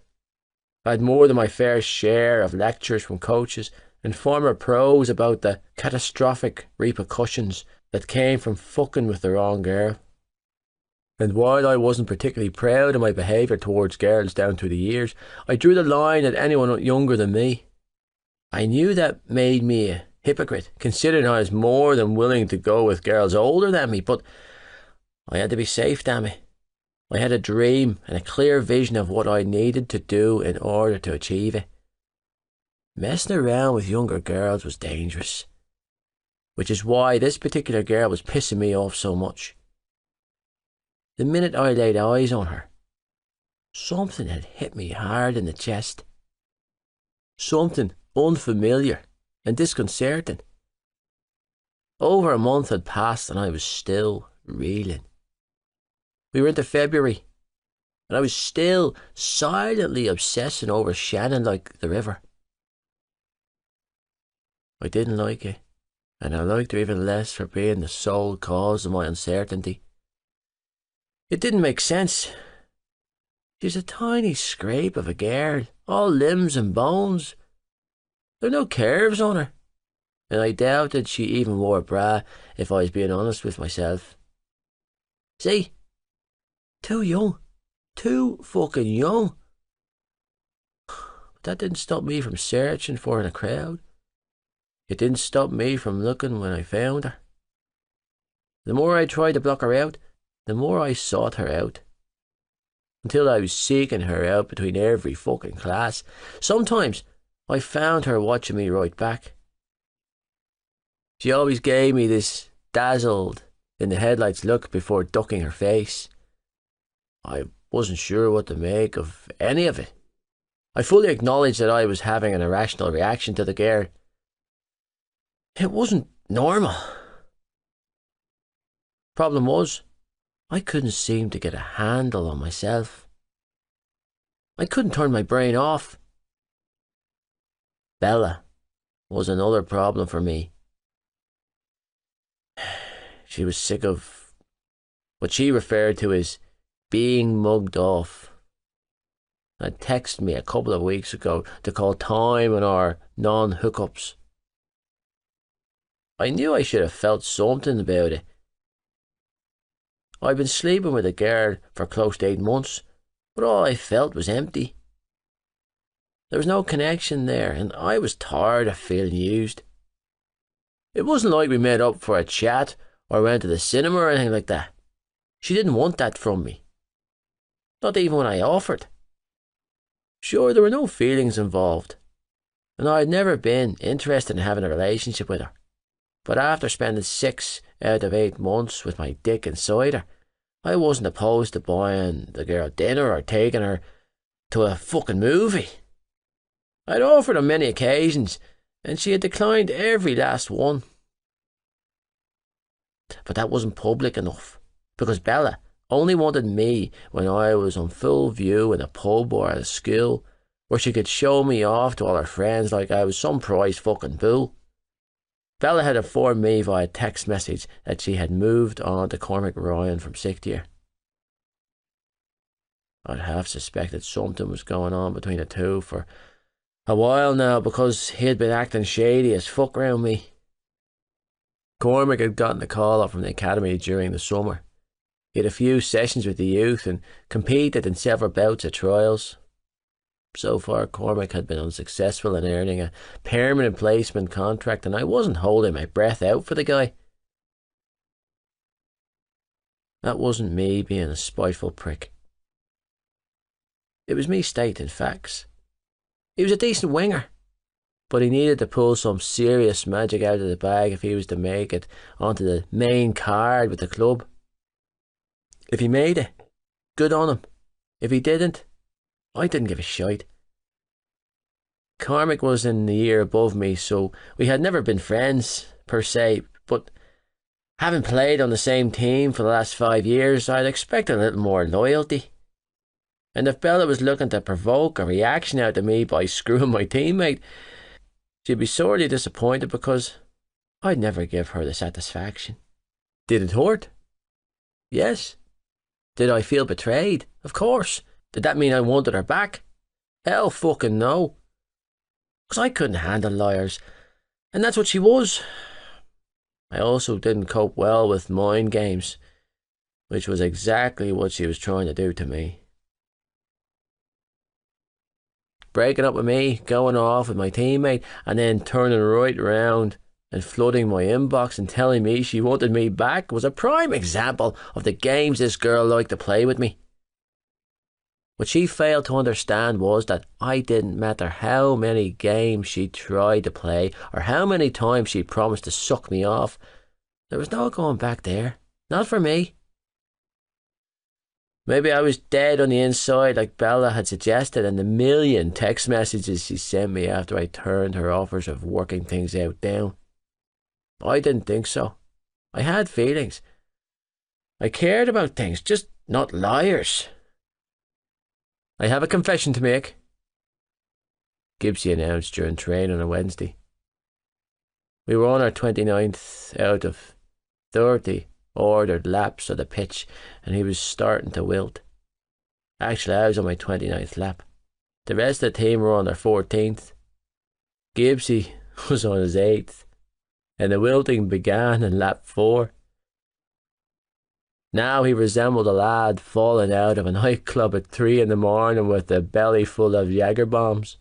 I had more than my fair share of lectures from coaches and former pros about the catastrophic repercussions that came from fucking with the wrong girl. And while I wasn't particularly proud of my behaviour towards girls down through the years, I drew the line at anyone younger than me. I knew that made me a hypocrite, considering I was more than willing to go with girls older than me, but I had to be safe, damn it. I had a dream and a clear vision of what I needed to do in order to achieve it. Messing around with younger girls was dangerous, which is why this particular girl was pissing me off so much. The minute I laid eyes on her, something had hit me hard in the chest. Something unfamiliar and disconcerting. Over a month had passed and I was still reeling. We were into February, and I was still silently obsessing over Shannon like the river. I didn't like it, and I liked her even less for being the sole cause of my uncertainty. It didn't make sense. She was a tiny scrape of a girl, all limbs and bones. There were no curves on her, and I doubted she even wore a bra, if I was being honest with myself. See? Too young. Too fucking young. But that didn't stop me from searching for her in a crowd. It didn't stop me from looking when I found her. The more I tried to block her out, the more I sought her out. Until I was seeking her out between every fucking class. Sometimes I found her watching me right back. She always gave me this dazzled in the headlights look before ducking her face. I wasn't sure what to make of any of it. I fully acknowledged that I was having an irrational reaction to the girl. It wasn't normal. Problem was, I couldn't seem to get a handle on myself. I couldn't turn my brain off. Bella was another problem for me. She was sick of what she referred to as being mugged off. Had texted me a couple of weeks ago to call time on our non-hookups. I knew I should have felt something about it. I'd been sleeping with a girl for close to 8 months, but all I felt was empty. There was no connection there, and I was tired of feeling used. It wasn't like we met up for a chat or went to the cinema or anything like that. She didn't want that from me. Not even when I offered. Sure, there were no feelings involved, and I had never been interested in having a relationship with her. But after spending 6 out of 8 months with my dick inside her, I wasn't opposed to buying the girl dinner or taking her to a fucking movie. I'd offered on many occasions, and she had declined every last one. But that wasn't public enough, because Bella only wanted me when I was on full view in a pub or at a school, where she could show me off to all her friends like I was some prize fucking bull. Bella had informed me via text message that she had moved on to Cormac Ryan from 6th year. I'd half suspected something was going on between the two for a while now, because he had been acting shady as fuck round me. Cormac had gotten a call up from the academy during the summer. He had a few sessions with the youth and competed in several bouts at trials. So far, Cormac had been unsuccessful in earning a permanent placement contract, and I wasn't holding my breath out for the guy. That wasn't me being a spiteful prick. It was me stating facts. He was a decent winger, but he needed to pull some serious magic out of the bag if he was to make it onto the main card with the club. If he made it, good on him. If he didn't, I didn't give a shite. Cormac was in the year above me, so we had never been friends, per se, but having played on the same team for the last 5 years, I'd expected a little more loyalty. And if Bella was looking to provoke a reaction out of me by screwing my teammate, she'd be sorely disappointed because I'd never give her the satisfaction. Did it hurt? Yes. Did I feel betrayed? Of course. Did that mean I wanted her back? Hell fucking no. Because I couldn't handle liars, and that's what she was. I also didn't cope well with mind games, which was exactly what she was trying to do to me. Breaking up with me, going off with my teammate, and then turning right round and flooding my inbox and telling me she wanted me back was a prime example of the games this girl liked to play with me. What she failed to understand was that I didn't matter how many games she tried to play or how many times she promised to suck me off. There was no going back there. Not for me. Maybe I was dead on the inside like Bella had suggested, and the million text messages she sent me after I turned her offers of working things out down. I didn't think so. I had feelings. I cared about things, just not liars. I have a confession to make, Gibbsy announced during training on a Wednesday. We were on our 29th out of 30 ordered laps of the pitch, and he was starting to wilt. Actually, I was on my 29th lap. The rest of the team were on their 14th. Gibbsy was on his 8th, and the wilting began in lap 4. Now he resembled a lad falling out of a nightclub at 3 a.m. with a belly full of Jager bombs.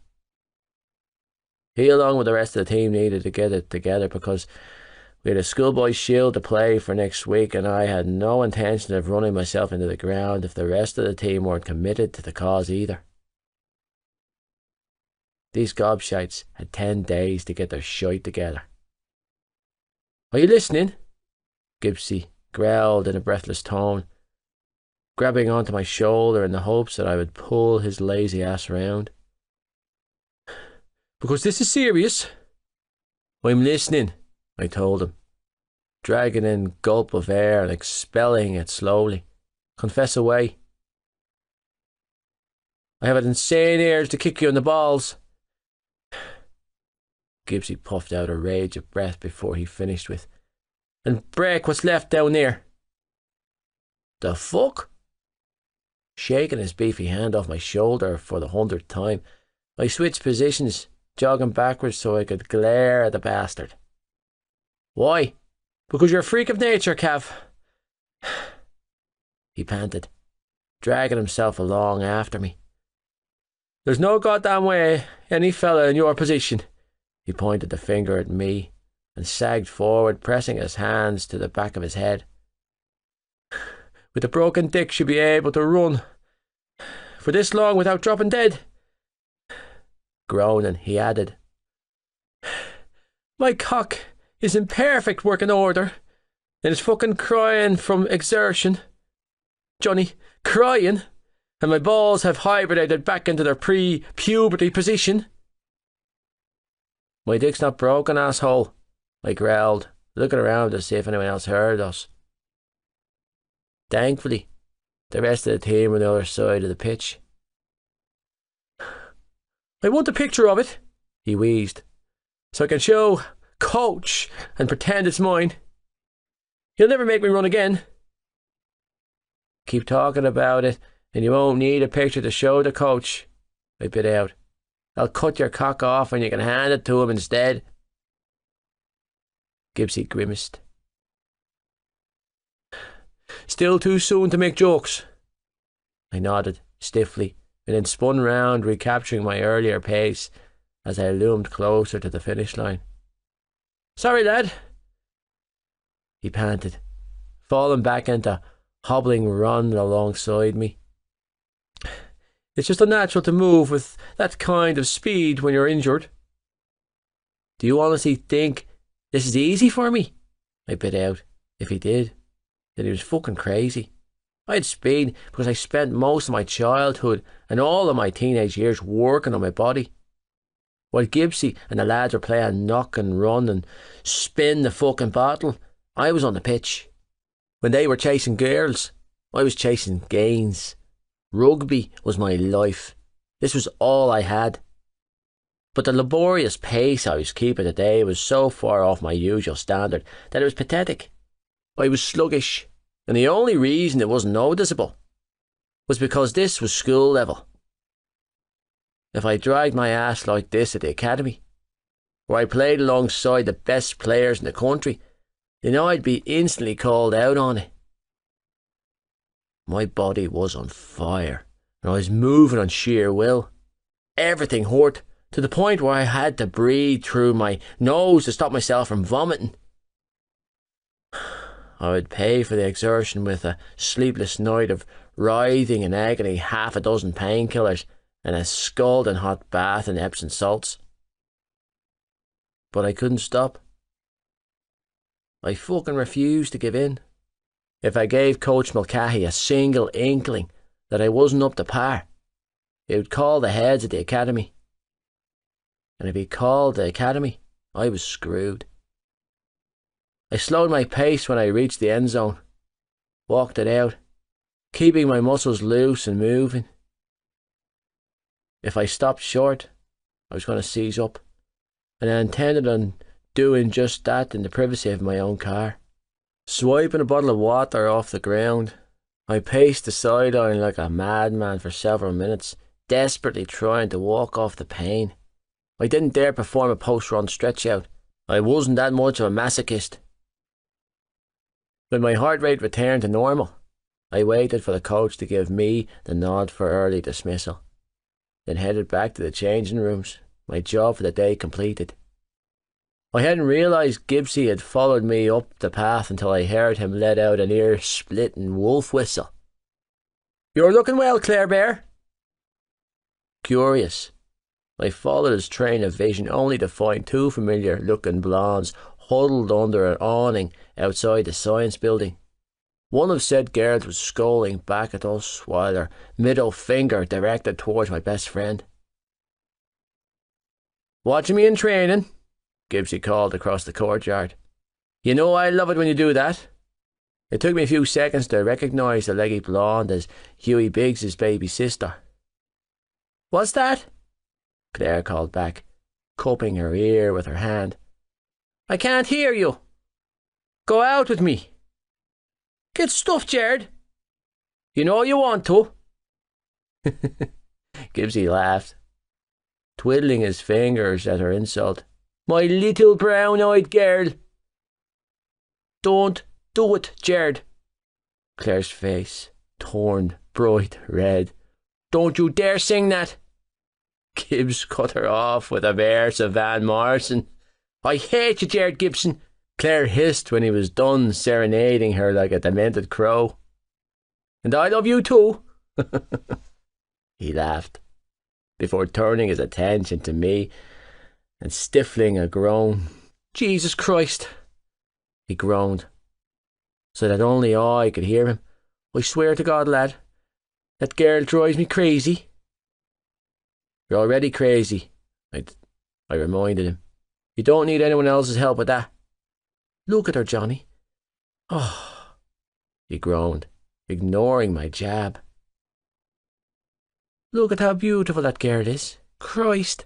He, along with the rest of the team, needed to get it together because we had a schoolboy shield to play for next week, and I had no intention of running myself into the ground if the rest of the team weren't committed to the cause either. These gobshites had 10 days to get their shite together. "Are you listening?" Gibbsy growled in a breathless tone, grabbing onto my shoulder in the hopes that I would pull his lazy ass round. "Because this is serious." "I'm listening," I told him, dragging in a gulp of air and expelling it slowly. "Confess away." "I have an insane urge to kick you in the balls." Gibbsy puffed out a rage of breath before he finished with, "And break what's left down there." "The fuck?" Shaking his beefy hand off my shoulder for the 100th time, I switched positions, jogging backwards so I could glare at the bastard. "Why?" "Because you're a freak of nature, Cav," he panted, dragging himself along after me. "There's no goddamn way any fella in your position," he pointed the finger at me and sagged forward, pressing his hands to the back of his head, "with a broken dick should be able to run for this long without dropping dead." Groaning, he added, "My cock is in perfect working order, and it's fucking crying from exertion. Johnny, crying, and my balls have hibernated back into their pre-puberty position." "My dick's not broken, asshole," I growled, looking around to see if anyone else heard us. Thankfully, the rest of the team were on the other side of the pitch. "I want a picture of it," he wheezed, "so I can show Coach and pretend it's mine. He'll never make me run again." "Keep talking about it, and you won't need a picture to show the coach," I bit out. "I'll cut your cock off and you can hand it to him instead." Gibbsy grimaced, Still too soon to make jokes? I nodded stiffly and then spun round, recapturing my earlier pace as I loomed closer to the finish line. Sorry, lad, he panted, falling back into hobbling run alongside me. It's just unnatural to move with that kind of speed when you're injured. Do you honestly think this is easy for me? I bit out. If he did, then he was fucking crazy. I had speed because I spent most of my childhood and all of my teenage years working on my body. While Gibbsy and the lads were playing knock and run and spin the fucking bottle, I was on the pitch. When they were chasing girls, I was chasing gains. Rugby was my life. This was all I had. But the laborious pace I was keeping today was so far off my usual standard that it was pathetic. I was sluggish, and the only reason it wasn't noticeable was because this was school level. If I dragged my ass like this at the academy, where I played alongside the best players in the country, then I'd be instantly called out on it. My body was on fire, and I was moving on sheer will. Everything hurt, to the point where I had to breathe through my nose to stop myself from vomiting. I would pay for the exertion with a sleepless night of writhing in agony, half a dozen painkillers, and a scalding hot bath in Epsom salts. But I couldn't stop. I fucking refused to give in. If I gave Coach Mulcahy a single inkling that I wasn't up to par, he would call the heads at the academy. And if he called the academy, I was screwed. I slowed my pace when I reached the end zone, walked it out, keeping my muscles loose and moving. If I stopped short, I was going to seize up, and I intended on doing just that in the privacy of my own car. Swiping a bottle of water off the ground, I paced the sideline like a madman for several minutes, desperately trying to walk off the pain. I didn't dare perform a post-run stretch-out. I wasn't that much of a masochist. When my heart rate returned to normal, I waited for the coach to give me the nod for early dismissal, then headed back to the changing rooms, my job for the day completed. I hadn't realised Gibbsy had followed me up the path until I heard him let out an ear-splitting wolf whistle. "You're looking well, Claire Bear." Curious, I followed his train of vision only to find two familiar-looking blondes huddled under an awning outside the science building. One of said girls was scolding back at us while her middle finger directed towards my best friend. "Watching me in training?" Gibbsy called across the courtyard. "You know I love it when you do that." It took me a few seconds to recognise the leggy blonde as Hughie Biggs's baby sister. "What's that?" Claire called back, cupping her ear with her hand. "I can't hear you. Go out with me." "Get stuffed, Jared. You know you want to." Gibbsy laughed, twiddling his fingers at her insult. "My little brown-eyed girl." "Don't do it, Jared." Claire's face turned bright red. "Don't you dare sing that." Gibbs cut her off with a verse of Van Morrison. "I hate you, Jared Gibson," Claire hissed when he was done serenading her like a demented crow. "And I love you too." He laughed, before turning his attention to me and stifling a groan. "Jesus Christ," he groaned, so that only I could hear him. "I swear to God, lad, that girl drives me crazy." "You're already crazy," I reminded him. "You don't need anyone else's help with that." "Look at her, Johnny." "Oh," he groaned, ignoring my jab. "Look at how beautiful that girl is. Christ.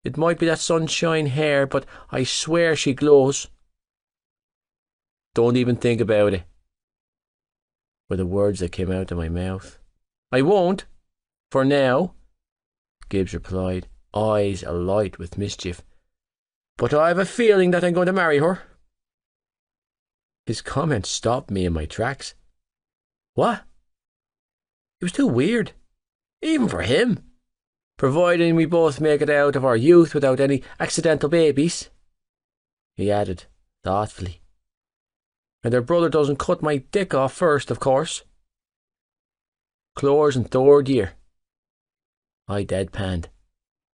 It might be that sunshine hair, but I swear she glows." "Don't even think about it," were the words that came out of my mouth. "I won't, for now," Gibbs replied, eyes alight with mischief. "But I have a feeling that I'm going to marry her." His comment stopped me in my tracks. What? It was too weird, even for him, providing we both make it out of our youth without any accidental babies, he added thoughtfully. And their brother doesn't cut my dick off first, of course. Clore's in 3rd year. I deadpanned.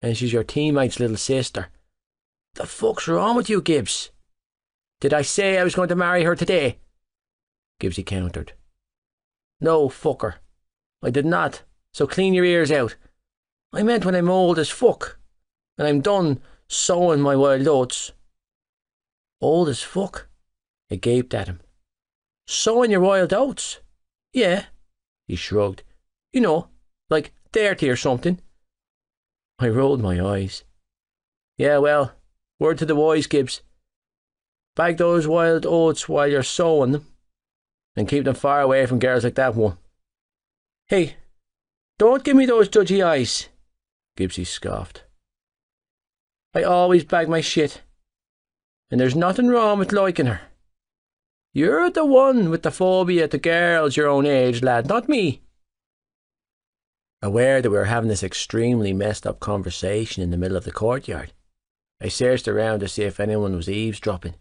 And she's your teammate's little sister. The fuck's wrong with you, Gibbs? Did I say I was going to marry her today? Gibbsy countered. No, fucker. I did not, so clean your ears out. I meant when I'm old as fuck, and I'm done sowing my wild oats. Old as fuck? I gaped at him. Sowing your wild oats? Yeah, he shrugged. You know, like 30 or something. I rolled my eyes. Yeah, well, word to the wise, Gibbs. Bag those wild oats while you're sowing them, and keep them far away from girls like that one. Hey, don't give me those judgy eyes, Gibbsy scoffed. I always bag my shit, and there's nothing wrong with liking her. You're the one with the phobia to girls your own age, lad, not me. Aware that we were having this extremely messed up conversation in the middle of the courtyard, I searched around to see if anyone was eavesdropping.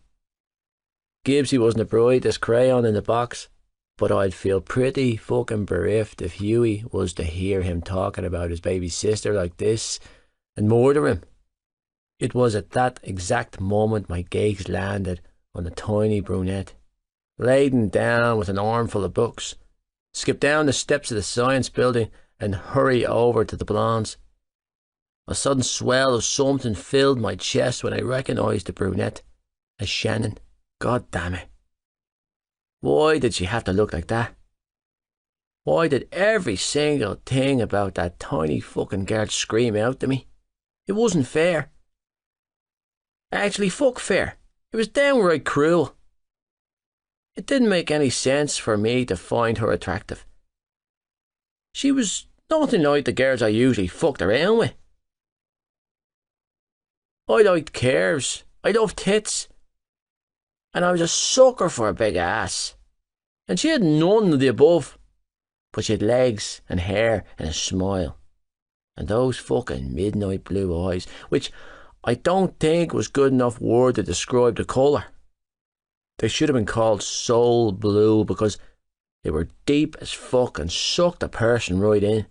Gibbsy wasn't the brightest crayon in the box, but I'd feel pretty fucking bereft if Hughie was to hear him talking about his baby sister like this and murder him. It was at that exact moment my gaze landed on the tiny brunette, laden down with an armful of books, skip down the steps of the science building and hurry over to the blondes. A sudden swell of something filled my chest when I recognised the brunette as Shannon. God damn it. Why did she have to look like that? Why did every single thing about that tiny fucking girl scream out to me? It wasn't fair. Actually, fuck fair. It was downright cruel. It didn't make any sense for me to find her attractive. She was nothing like the girls I usually fucked around with. I liked curves. I loved tits. And I was a sucker for a big ass. And she had none of the above. But she had legs and hair and a smile. And those fucking midnight blue eyes, which I don't think was good enough word to describe the colour. They should have been called soul blue because they were deep as fuck and sucked a person right in.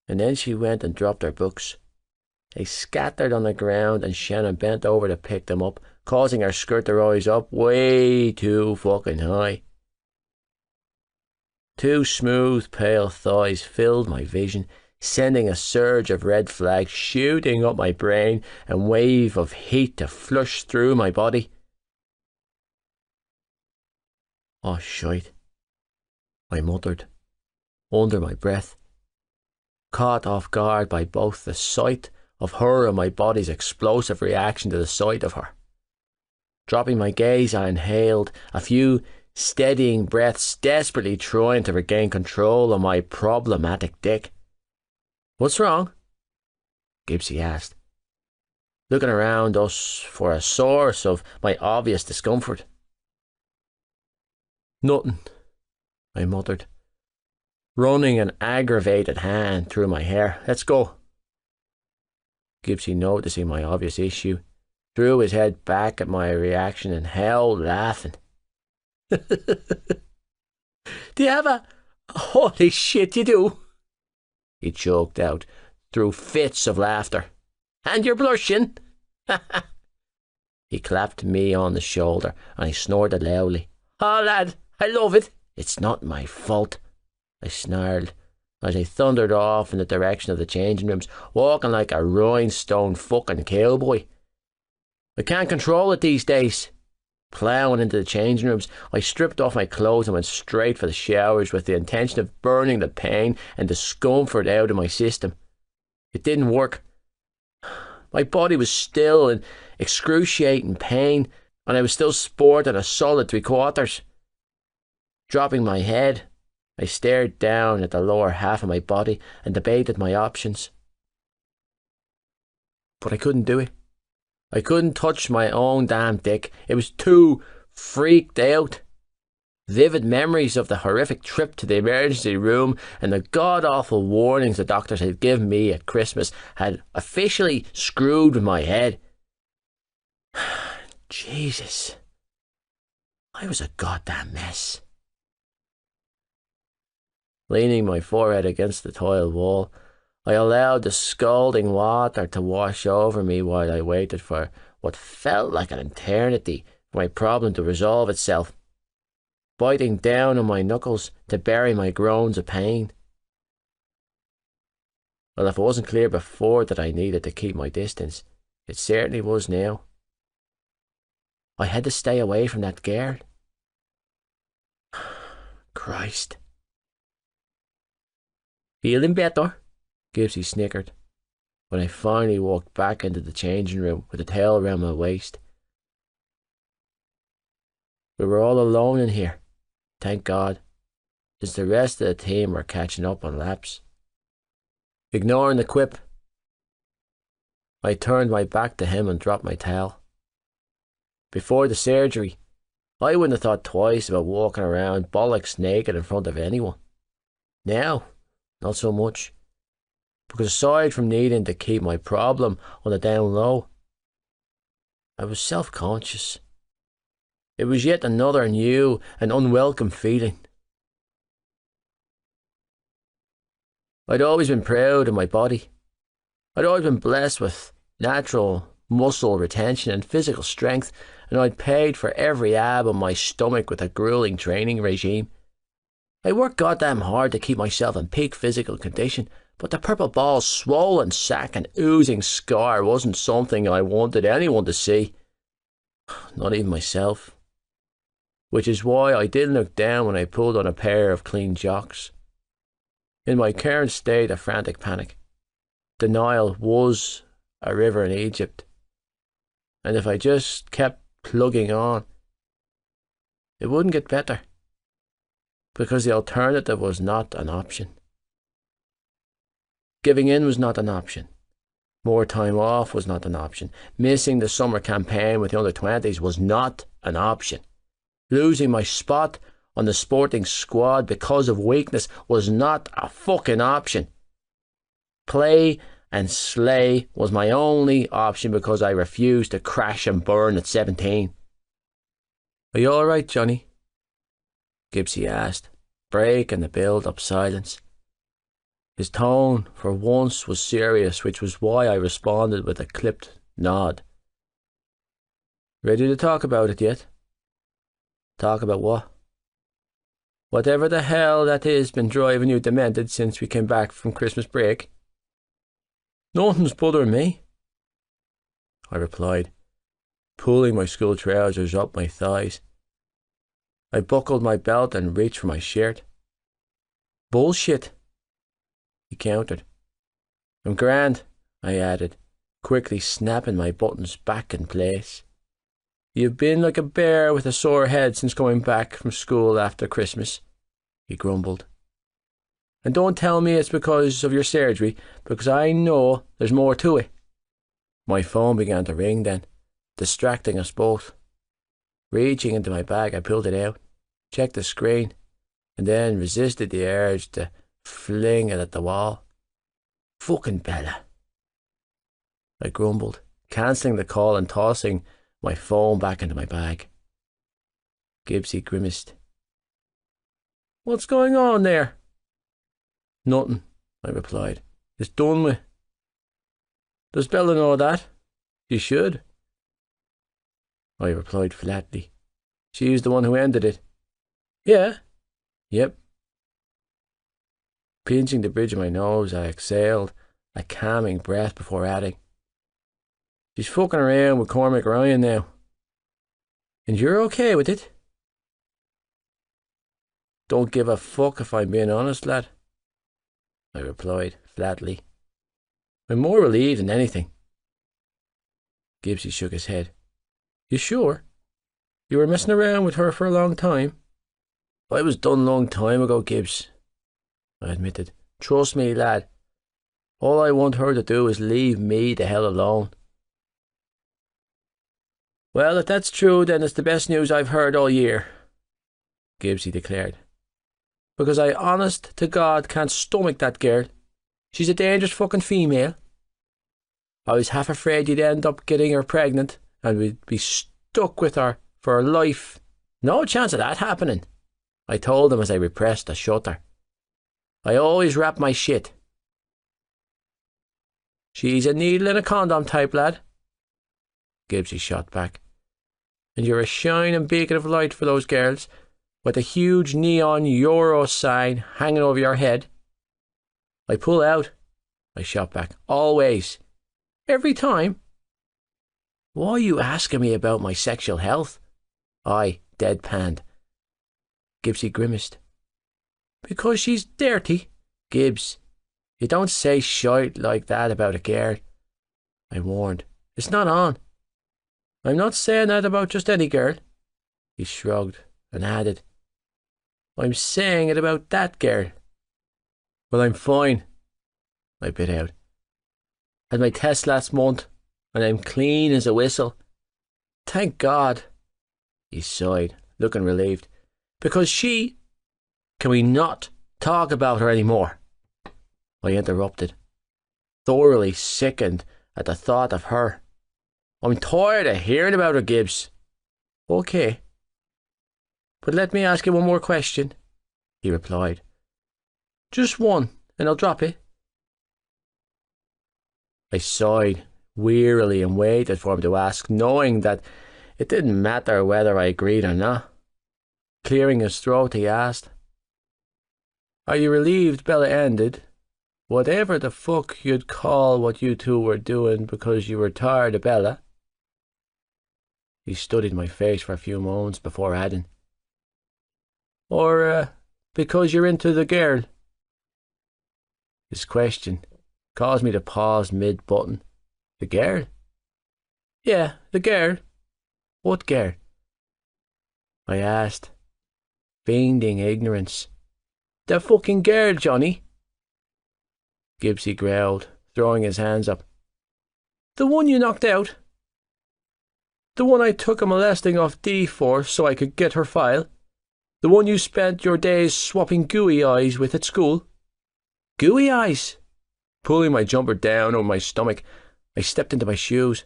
And then she went and dropped her books. They scattered on the ground and Shannon bent over to pick them up, causing her skirt to rise up way too fucking high. Two smooth, pale thighs filled my vision, sending a surge of red flags shooting up my brain and wave of heat to flush through my body. Oh, shite, I muttered, under my breath, caught off guard by both the sight of her and my body's explosive reaction to the sight of her. Dropping my gaze, I inhaled a few steadying breaths, desperately trying to regain control of my problematic dick. What's wrong? Gibbsy asked, looking around us for a source of my obvious discomfort. Nothing, I muttered, running an aggravated hand through my hair. Let's go. Gibbsy, noticing my obvious issue, threw his head back at my reaction and howled, laughing. Do you have a... Holy shit, you do, he choked out through fits of laughter. And you're blushing. He clapped me on the shoulder and I snorted loudly. Oh, lad, I love it. It's not my fault, I snarled as I thundered off in the direction of the changing rooms, walking like a rhinestone fucking cowboy. I can't control it these days. Ploughing into the changing rooms, I stripped off my clothes and went straight for the showers with the intention of burning the pain and discomfort out of my system. It didn't work. My body was still in excruciating pain, and I was still sporting a solid 3/4. Dropping my head, I stared down at the lower half of my body and debated my options. But I couldn't do it. I couldn't touch my own damn dick. It was too freaked out. Vivid memories of the horrific trip to the emergency room and the god-awful warnings the doctors had given me at Christmas had officially screwed with my head. Jesus. I was a goddamn mess. Leaning my forehead against the tile wall, I allowed the scalding water to wash over me while I waited for what felt like an eternity for my problem to resolve itself, biting down on my knuckles to bury my groans of pain. Well, if it wasn't clear before that I needed to keep my distance, it certainly was now. I had to stay away from that girl. Christ. Feeling better? Gibbsy snickered when I finally walked back into the changing room with a towel around my waist. We were all alone in here, thank God, since the rest of the team were catching up on laps. Ignoring the quip, I turned my back to him and dropped my towel. Before the surgery, I wouldn't have thought twice about walking around bollocks naked in front of anyone. Now, not so much. Because aside from needing to keep my problem on the down low, I was self-conscious. It was yet another new and unwelcome feeling. I'd always been proud of my body. I'd always been blessed with natural muscle retention and physical strength, and I'd paid for every ab on my stomach with a grueling training regime. I worked goddamn hard to keep myself in peak physical condition, but the purple ball's swollen sack and oozing scar wasn't something I wanted anyone to see. Not even myself. Which is why I didn't look down when I pulled on a pair of clean jocks. In my current state of frantic panic, the Nile was a river in Egypt, and if I just kept plugging on, it wouldn't get better, because the alternative was not an option. Giving in was not an option. More time off was not an option. Missing the summer campaign with the under-20s was not an option. Losing my spot on the sporting squad because of weakness was not a fucking option. Play and slay was my only option because I refused to crash and burn at 17. Are you all right, Johnny? Gibbsy asked, breaking the build-up silence. His tone, for once, was serious, which was why I responded with a clipped nod. Ready to talk about it yet? Talk about what? Whatever the hell that is been driving you demented since we came back from Christmas break. Nothing's bothering me, I replied, pulling my school trousers up my thighs. I buckled my belt and reached for my shirt. Bullshit, he countered. I'm grand, I added, quickly snapping my buttons back in place. You've been like a bear with a sore head since coming back from school after Christmas, he grumbled. And don't tell me it's because of your surgery, because I know there's more to it. My phone began to ring then, distracting us both. Reaching into my bag, I pulled it out, checked the screen, and then resisted the urge to fling it at the wall. Fucking Bella, I grumbled, cancelling the call and tossing my phone back into my bag. Gibbsy grimaced. What's going on there? Nothing, I replied. It's done with. Does Bella know that? She should, I replied flatly. She's the one who ended it. Yeah. Yep. Pinching the bridge of my nose, I exhaled a calming breath before adding, she's fucking around with Cormac Ryan now. And you're okay with it? Don't give a fuck if I'm being honest, lad, I replied flatly. I'm more relieved than anything. Gibbsy shook his head. You sure? You were messing around with her for a long time? I was done a long time ago, Gibbs, I admitted. Trust me, lad. All I want her to do is leave me the hell alone. Well, if that's true, then it's the best news I've heard all year, Gibbsy declared. Because I honest to God can't stomach that girl. She's a dangerous fucking female. I was half afraid you'd end up getting her pregnant and we'd be stuck with her for her life. No chance of that happening, I told him as I repressed a shudder. I always wrap my shit. She's a needle in a condom type, lad, Gibbsy shot back. And you're a shining beacon of light for those girls, with a huge neon Euro sign hanging over your head. I pull out, I shot back. Always. Every time. Why are you asking me about my sexual health? I deadpanned. Gibbsy grimaced. Because she's dirty. Gibbs, you don't say shite like that about a girl. I warned. It's not on. I'm not saying that about just any girl. He shrugged and added, I'm saying it about that girl. Well, I'm fine, I bit out. Had my test last month, and I'm clean as a whistle. Thank God, he sighed, looking relieved. Because she... Can we not talk about her anymore? I interrupted, thoroughly sickened at the thought of her. I'm tired of hearing about her, Gibbs. Okay. But let me ask you one more question, he replied. Just one, and I'll drop it. I sighed wearily and waited for him to ask, knowing that it didn't matter whether I agreed or not. Clearing his throat, he asked, Are you relieved Bella ended? Whatever the fuck you'd call what you two were doing because you were tired of Bella? He studied my face for a few moments before adding, Or because you're into the girl? His question caused me to pause mid-button. The girl? Yeah, the girl. What girl? I asked, feigning ignorance. The fucking girl, Johnny. Gibbsy growled, throwing his hands up. The one you knocked out? The one I took a molesting off Dee for so I could get her file? The one you spent your days swapping gooey eyes with at school? Gooey eyes? Pulling my jumper down over my stomach, I stepped into my shoes.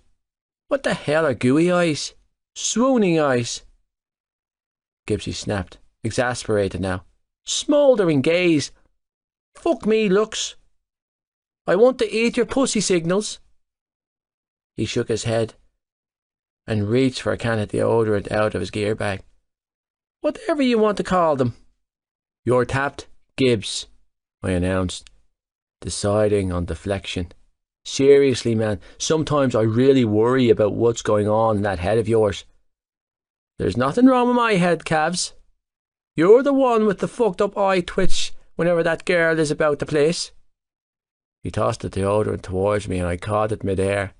What the hell are gooey eyes? Swooning eyes. Gibbsy snapped, exasperated now. Smouldering gaze. Fuck me, looks. I want to eat your pussy signals. He shook his head and reached for a can of deodorant out of his gear bag. Whatever you want to call them. You're tapped, Gibbs, I announced, deciding on deflection. Seriously, man, sometimes I really worry about what's going on in that head of yours. There's nothing wrong with my head, Cavs. You're the one with the fucked up eye twitch whenever that girl is about the place. He tossed the deodorant towards me and I caught it mid-air.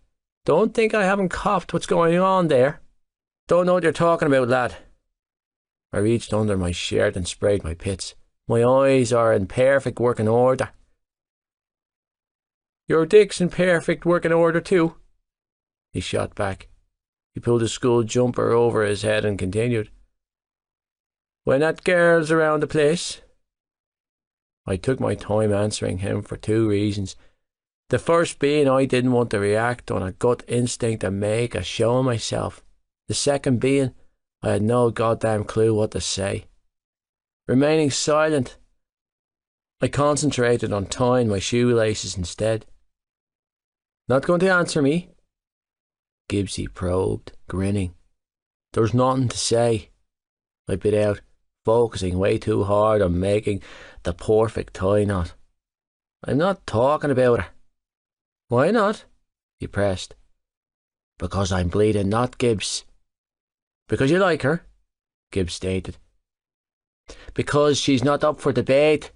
Don't think I haven't copped what's going on there. Don't know what you're talking about, lad. I reached under my shirt and sprayed my pits. My eyes are in perfect working order. Your dick's in perfect working order too. He shot back. He pulled his school jumper over his head and continued. When that girl's around the place. I took my time answering him for two reasons. The first being I didn't want to react on a gut instinct and make a show of myself. The second being I had no goddamn clue what to say. Remaining silent, I concentrated on tying my shoelaces instead. Not going to answer me? Gibbsy probed, grinning. There's nothing to say, I bit out, focusing way too hard on making the perfect tie knot. I'm not talking about her. Why not? He pressed. Because I'm bleeding not, Gibbs. Because you like her, Gibbs stated. Because she's not up for debate,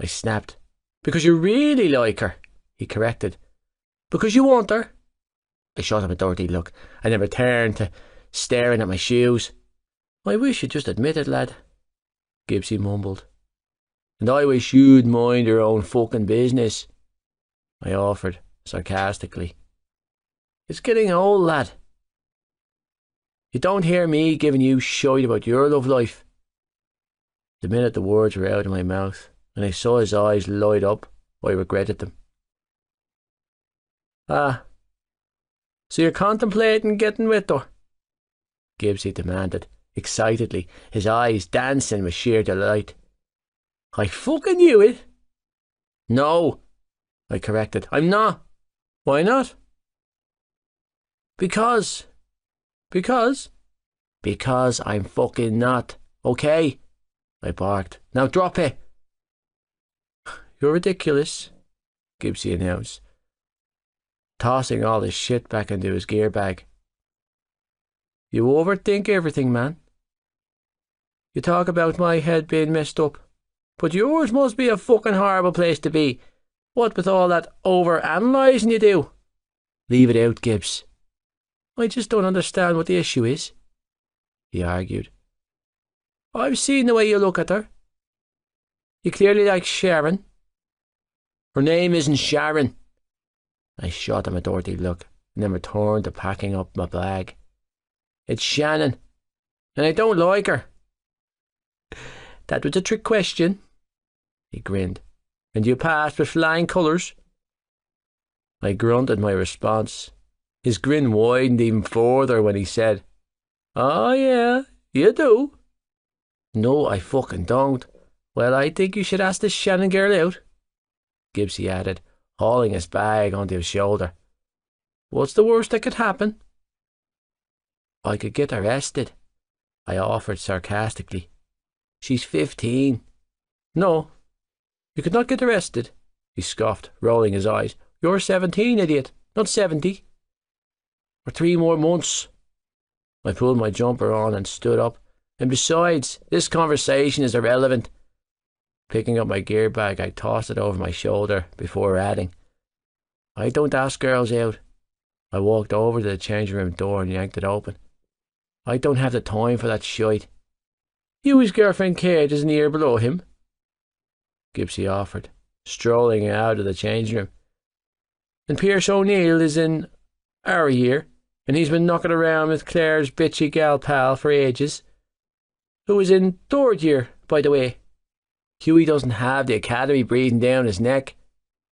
I snapped. Because you really like her, he corrected. Because you want her. I shot him a dirty look and then returned to staring at my shoes. I wish you'd just admit it, lad, Gibbsy mumbled. And I wish you'd mind your own fucking business, I offered sarcastically. It's getting old, lad. You don't hear me giving you shite about your love life. The minute the words were out of my mouth and I saw his eyes light up, I regretted them. Ah, so you're contemplating getting with her? Gibbsy demanded, excitedly, his eyes dancing with sheer delight. I fucking knew it. No, I corrected. I'm not. Why not? Because I'm fucking not. Okay? I barked. Now drop it. You're ridiculous, Gibbsy announced, tossing all his shit back into his gear bag. You overthink everything, man. You talk about my head being messed up, but yours must be a fucking horrible place to be. What with all that over-analysing you do? Leave it out, Gibbs. I just don't understand what the issue is, he argued. I've seen the way you look at her. You clearly like Sharon. Her name isn't Sharon. I shot him a dirty look and then returned to packing up my bag. It's Shannon, and I don't like her. That was a trick question, he grinned. And you passed with flying colours. I grunted my response. His grin widened even further when he said, Oh yeah, you do. No, I fucking don't. Well, I think you should ask this Shannon girl out, Gibbsy added, hauling his bag onto his shoulder. What's the worst that could happen? I could get arrested, I offered sarcastically. She's 15. No, you could not get arrested, he scoffed, rolling his eyes. You're 17, idiot, not 70. For 3 more months. I pulled my jumper on and stood up. And besides, this conversation is irrelevant. Picking up my gear bag, I tossed it over my shoulder before adding, I don't ask girls out. I walked over to the changing room door and yanked it open. I don't have the time for that shite. You his girlfriend Kate is in the year below him, Gibbsy offered, strolling out of the changing room. And Pierce O'Neill is in our year, and he's been knocking around with Claire's bitchy gal pal for ages, who is in 3rd year, by the way. Hughie doesn't have the academy breathing down his neck,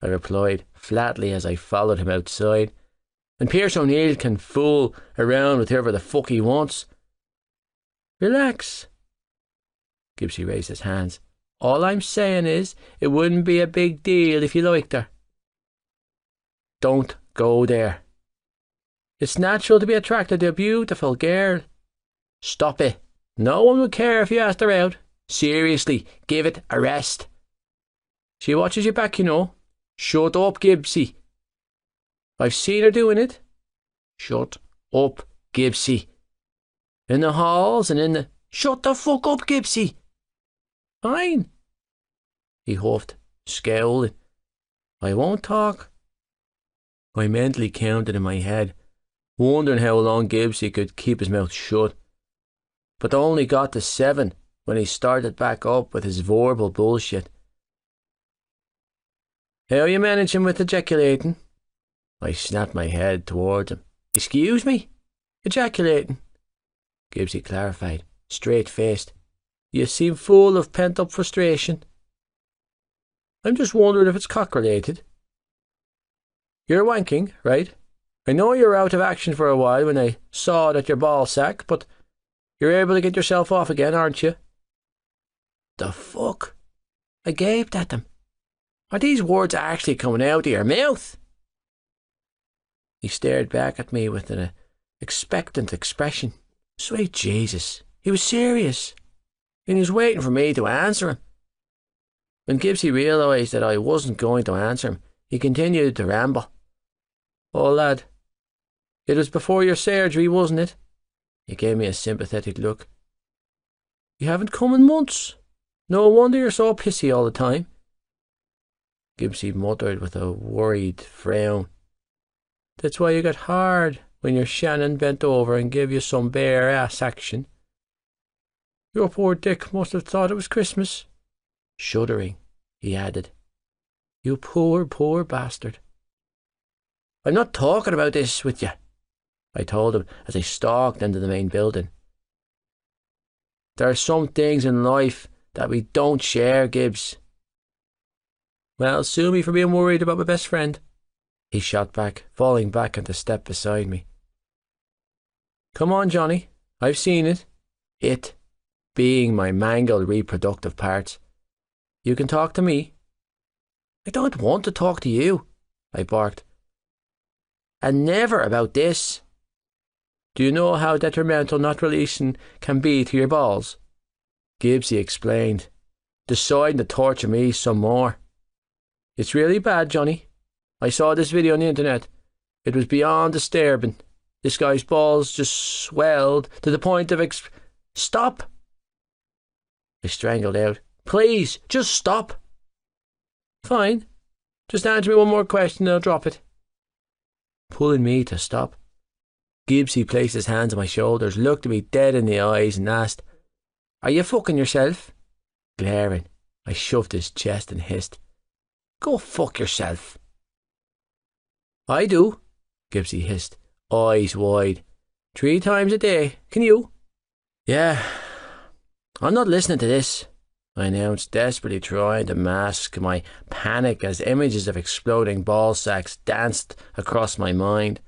I replied flatly as I followed him outside. And Pierce O'Neill can fool around with whoever the fuck he wants. Relax. Gibbsy raised his hands. All I'm saying is, it wouldn't be a big deal if you liked her. Don't go there. It's natural to be attracted to a beautiful girl. Stop it. No one would care if you asked her out. Seriously, give it a rest. She watches you back, you know. Shut up, Gibbsy. I've seen her doing it. Shut up, Gibbsy. In the halls and in the... Shut the fuck up, Gibbsy. Fine. He huffed, scowling. I won't talk. I mentally counted in my head, wondering how long Gibbsy could keep his mouth shut, but only got to 7 when he started back up with his verbal bullshit. How are you managing with ejaculating? I snapped my head towards him. Excuse me? Ejaculating? Gibbsy clarified, straight-faced. You seem full of pent-up frustration. I'm just wondering if it's cock-related. You're wanking, right? I know you're out of action for a while when I saw that your ball sack, but you're able to get yourself off again, aren't you? The fuck? I gaped at them. Are these words actually coming out of your mouth? He stared back at me with an expectant expression. Sweet Jesus, he was serious, and he was waiting for me to answer him. When Gibbsy realised that I wasn't going to answer him, he continued to ramble. Oh, lad, it was before your surgery, wasn't it? He gave me a sympathetic look. You haven't come in months. No wonder you're so pissy all the time. Gibbsy muttered with a worried frown. That's why you got hard when your Shannon bent over and gave you some bare ass action. Your poor Dick must have thought it was Christmas. Shuddering, he added. You poor, poor bastard. I'm not talking about this with you. I told him as I stalked into the main building. There are some things in life that we don't share, Gibbs. Well, sue me for being worried about my best friend, he shot back, falling back on the step beside me. Come on, Johnny, I've seen it. It being my mangled reproductive parts. You can talk to me. I don't want to talk to you, I barked. And never about this. Do you know how detrimental not releasing can be to your balls? Gibbsy explained, deciding to torture me some more. It's really bad, Johnny. I saw this video on the internet. It was beyond disturbing. This guy's balls just swelled to the point of Stop! I strangled out. Please, just stop. Fine. Just answer me one more question and I'll drop it. Pulling me to stop. Gibbsy placed his hands on my shoulders, looked at me dead in the eyes and asked, Are you fucking yourself? Glaring, I shoved his chest and hissed, Go fuck yourself. I do, Gibbsy hissed, eyes wide. 3 times a day. Can you? Yeah. I'm not listening to this, I announced, desperately trying to mask my panic as images of exploding ball sacks danced across my mind.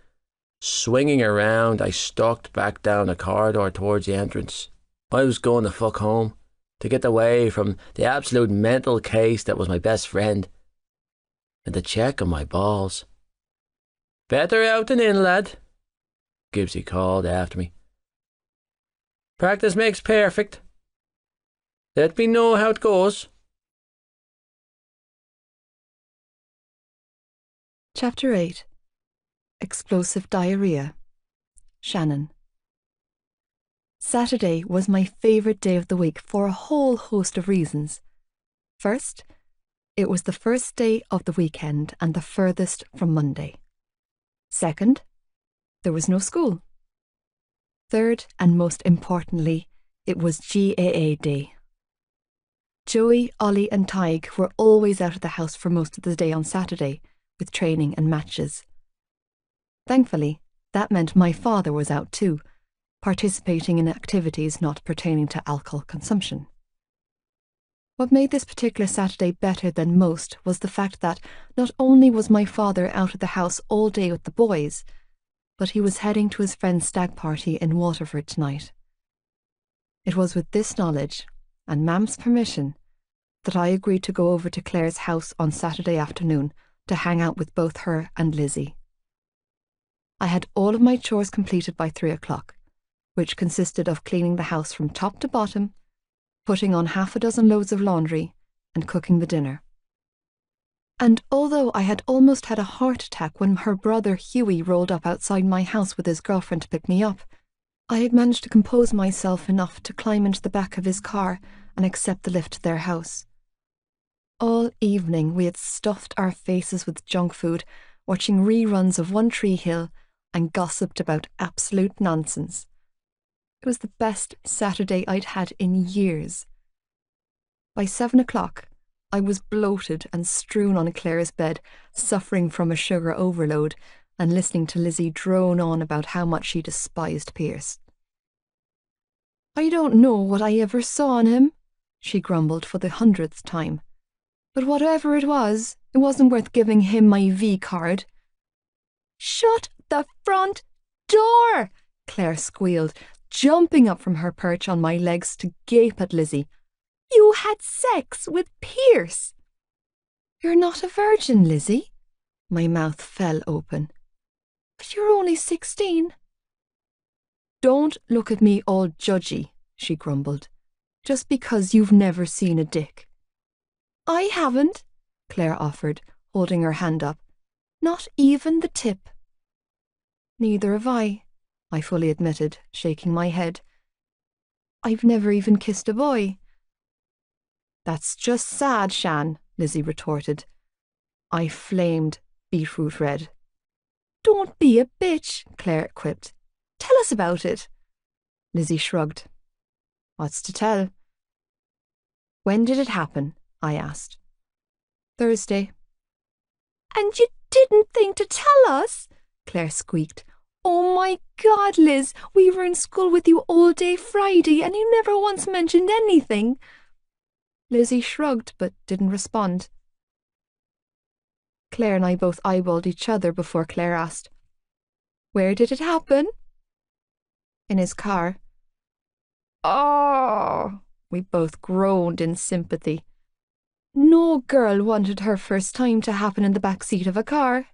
Swinging around, I stalked back down the corridor towards the entrance. I was going to fuck home, to get away from the absolute mental case that was my best friend, and to check on my balls. Better out than in, lad, Gibbsy called after me. Practice makes perfect. Let me know how it goes. Chapter 8. Explosive Diarrhea. Shannon. Saturday was my favourite day of the week for a whole host of reasons. First, it was the first day of the weekend and the furthest from Monday. Second, there was no school. Third, and most importantly, it was GAA Day. Joey, Ollie and Tig were always out of the house for most of the day on Saturday, with training and matches. Thankfully, that meant my father was out too, participating in activities not pertaining to alcohol consumption. What made this particular Saturday better than most was the fact that not only was my father out of the house all day with the boys, but he was heading to his friend's stag party in Waterford tonight. It was with this knowledge, and Mam's permission, that I agreed to go over to Claire's house on Saturday afternoon to hang out with both her and Lizzie. I had all of my chores completed by 3 o'clock, which consisted of cleaning the house from top to bottom, putting on 6 loads of laundry, and cooking the dinner. And although I had almost had a heart attack when her brother Hughie rolled up outside my house with his girlfriend to pick me up, I had managed to compose myself enough to climb into the back of his car and accept the lift to their house. All evening we had stuffed our faces with junk food, watching reruns of One Tree Hill, and gossiped about absolute nonsense. It was the best Saturday I'd had in years. By 7 o'clock, I was bloated and strewn on Claire's bed, suffering from a sugar overload, and listening to Lizzie drone on about how much she despised Pierce. I don't know what I ever saw in him, she grumbled for the 100th time. But whatever it wasn't worth giving him my V-card. Shut the front door, Claire squealed, jumping up from her perch on my legs to gape at Lizzie. You had sex with Pierce. You're not a virgin, Lizzie. My mouth fell open. But you're only 16. Don't look at me all judgy, she grumbled, just because you've never seen a dick. I haven't, Claire offered, holding her hand up. Not even the tip. Neither have I fully admitted, shaking my head. I've never even kissed a boy. That's just sad, Shan, Lizzie retorted. I flamed, beetroot red. Don't be a bitch, Claire quipped. Tell us about it. Lizzie shrugged. What's to tell? When did it happen? I asked. Thursday. And you didn't think to tell us? Claire squeaked. Oh my God, Liz, we were in school with you all day Friday and you never once mentioned anything. Lizzie shrugged but didn't respond. Claire and I both eyeballed each other before Claire asked, "Where did it happen?" "In his car." Oh, we both groaned in sympathy. No girl wanted her first time to happen in the back seat of a car.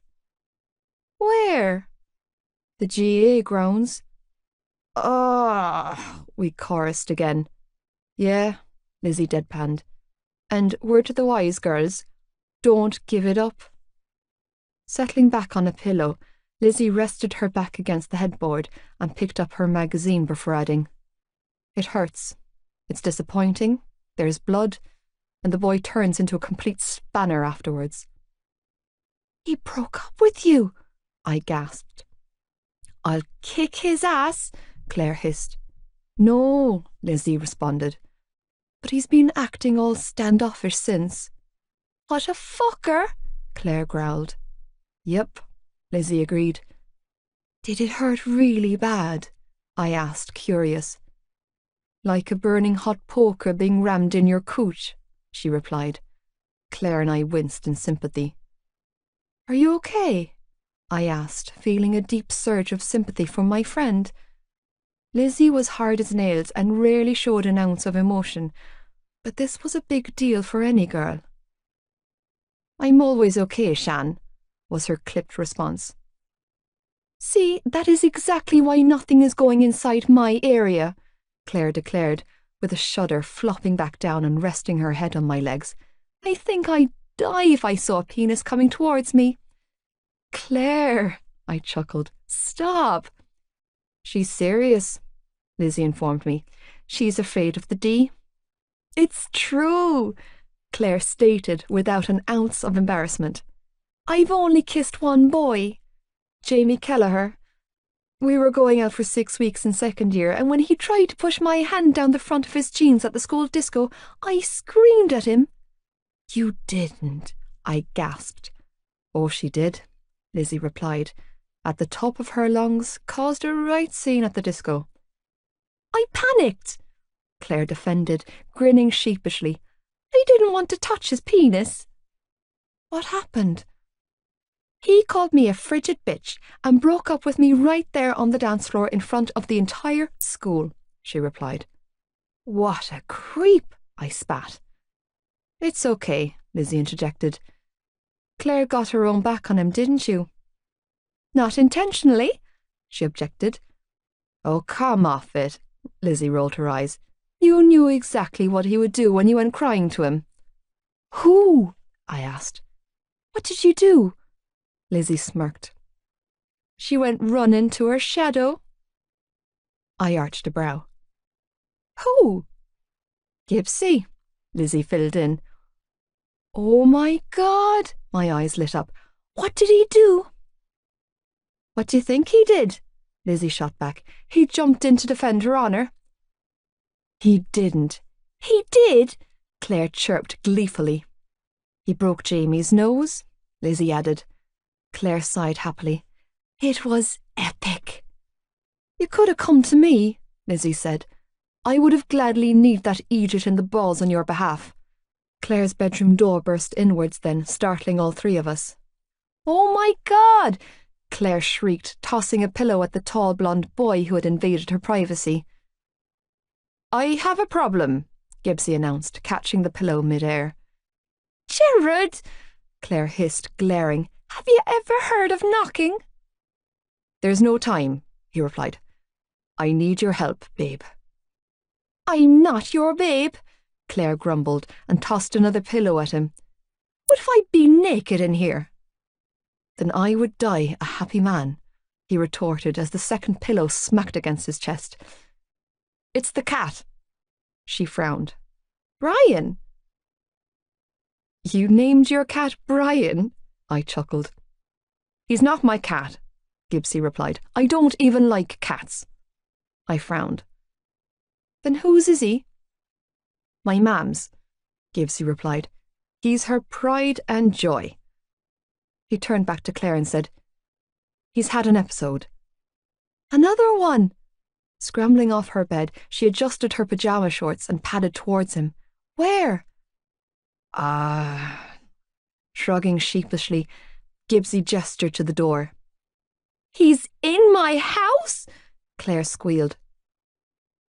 Where? "The GA grounds." Oh, we chorused again. "Yeah," Lizzie deadpanned. And word to the wise girls, don't give it up. Settling back on a pillow, Lizzie rested her back against the headboard and picked up her magazine before adding, "It hurts. It's disappointing. There's blood. And the boy turns into a complete spanner afterwards." "He broke up with you," I gasped. "I'll kick his ass," Claire hissed. "No," Lizzie responded. "But he's been acting all standoffish since." "What a fucker," Claire growled. "Yep," Lizzie agreed. "Did it hurt really bad?" I asked, curious. "Like a burning hot poker being rammed in your cooch," she replied. Claire and I winced in sympathy. "Are you okay?" I asked, feeling a deep surge of sympathy for my friend. Lizzie was hard as nails and rarely showed an ounce of emotion, but this was a big deal for any girl. "I'm always okay, Shan," was her clipped response. "See, that is exactly why nothing is going inside my area," Claire declared, with a shudder flopping back down and resting her head on my legs. "I think I'd die if I saw a penis coming towards me." "Claire," I chuckled, "stop." "She's serious," Lizzie informed me. "She's afraid of the D." "It's true," Claire stated without an ounce of embarrassment. "I've only kissed one boy, Jamie Kelleher. We were going out for 6 weeks in second year, and when he tried to push my hand down the front of his jeans at the school disco, I screamed at him." "You didn't," I gasped. "Oh, she did," Lizzie replied, at the top of her lungs, caused a right scene at the disco. "I panicked," Claire defended, grinning sheepishly. "I didn't want to touch his penis." "What happened?" "He called me a frigid bitch and broke up with me right there on the dance floor in front of the entire school," she replied. "What a creep," I spat. "It's okay," Lizzie interjected. "Claire got her own back on him, didn't you?" "Not intentionally," she objected. "Oh, come off it," Lizzie rolled her eyes. "You knew exactly what he would do when you went crying to him." "Who?" I asked. "What did you do?" Lizzie smirked. "She went running to her shadow." I arched a brow. "Who?" "Gibbsy," Lizzie filled in. "Oh my God," my eyes lit up. "What did he do?" "What do you think he did?" Lizzie shot back. "He jumped in to defend her honour." "He didn't." "He did," Claire chirped gleefully. "He broke Jamie's nose," Lizzie added. Claire sighed happily. "It was epic." "You could have come to me," Lizzie said. "I would have gladly kneed that Egypt in the balls on your behalf." Claire's bedroom door burst inwards then, startling all three of us. "Oh my God!" Claire shrieked, tossing a pillow at the tall blonde boy who had invaded her privacy. "I have a problem," Gibbsy announced, catching the pillow mid-air. "Jared!" Claire hissed, glaring. "Have you ever heard of knocking?" "There's no time," he replied. "I need your help, babe." "I'm not your babe," Claire grumbled and tossed another pillow at him. "What if I be naked in here?" "Then I would die a happy man," he retorted as the second pillow smacked against his chest. "It's the cat." She frowned. "Brian." "You named your cat Brian?" I chuckled. "He's not my cat," Gibbsy replied. "I don't even like cats." I frowned. "Then whose is he?" "My mam's," Gibbsy replied. "He's her pride and joy." He turned back to Claire and said, "He's had an episode." Another one! Scrambling off her bed, she adjusted her pyjama shorts and padded towards him. Where? Shrugging sheepishly, Gibbsy gestured to the door. He's in my house? Claire squealed.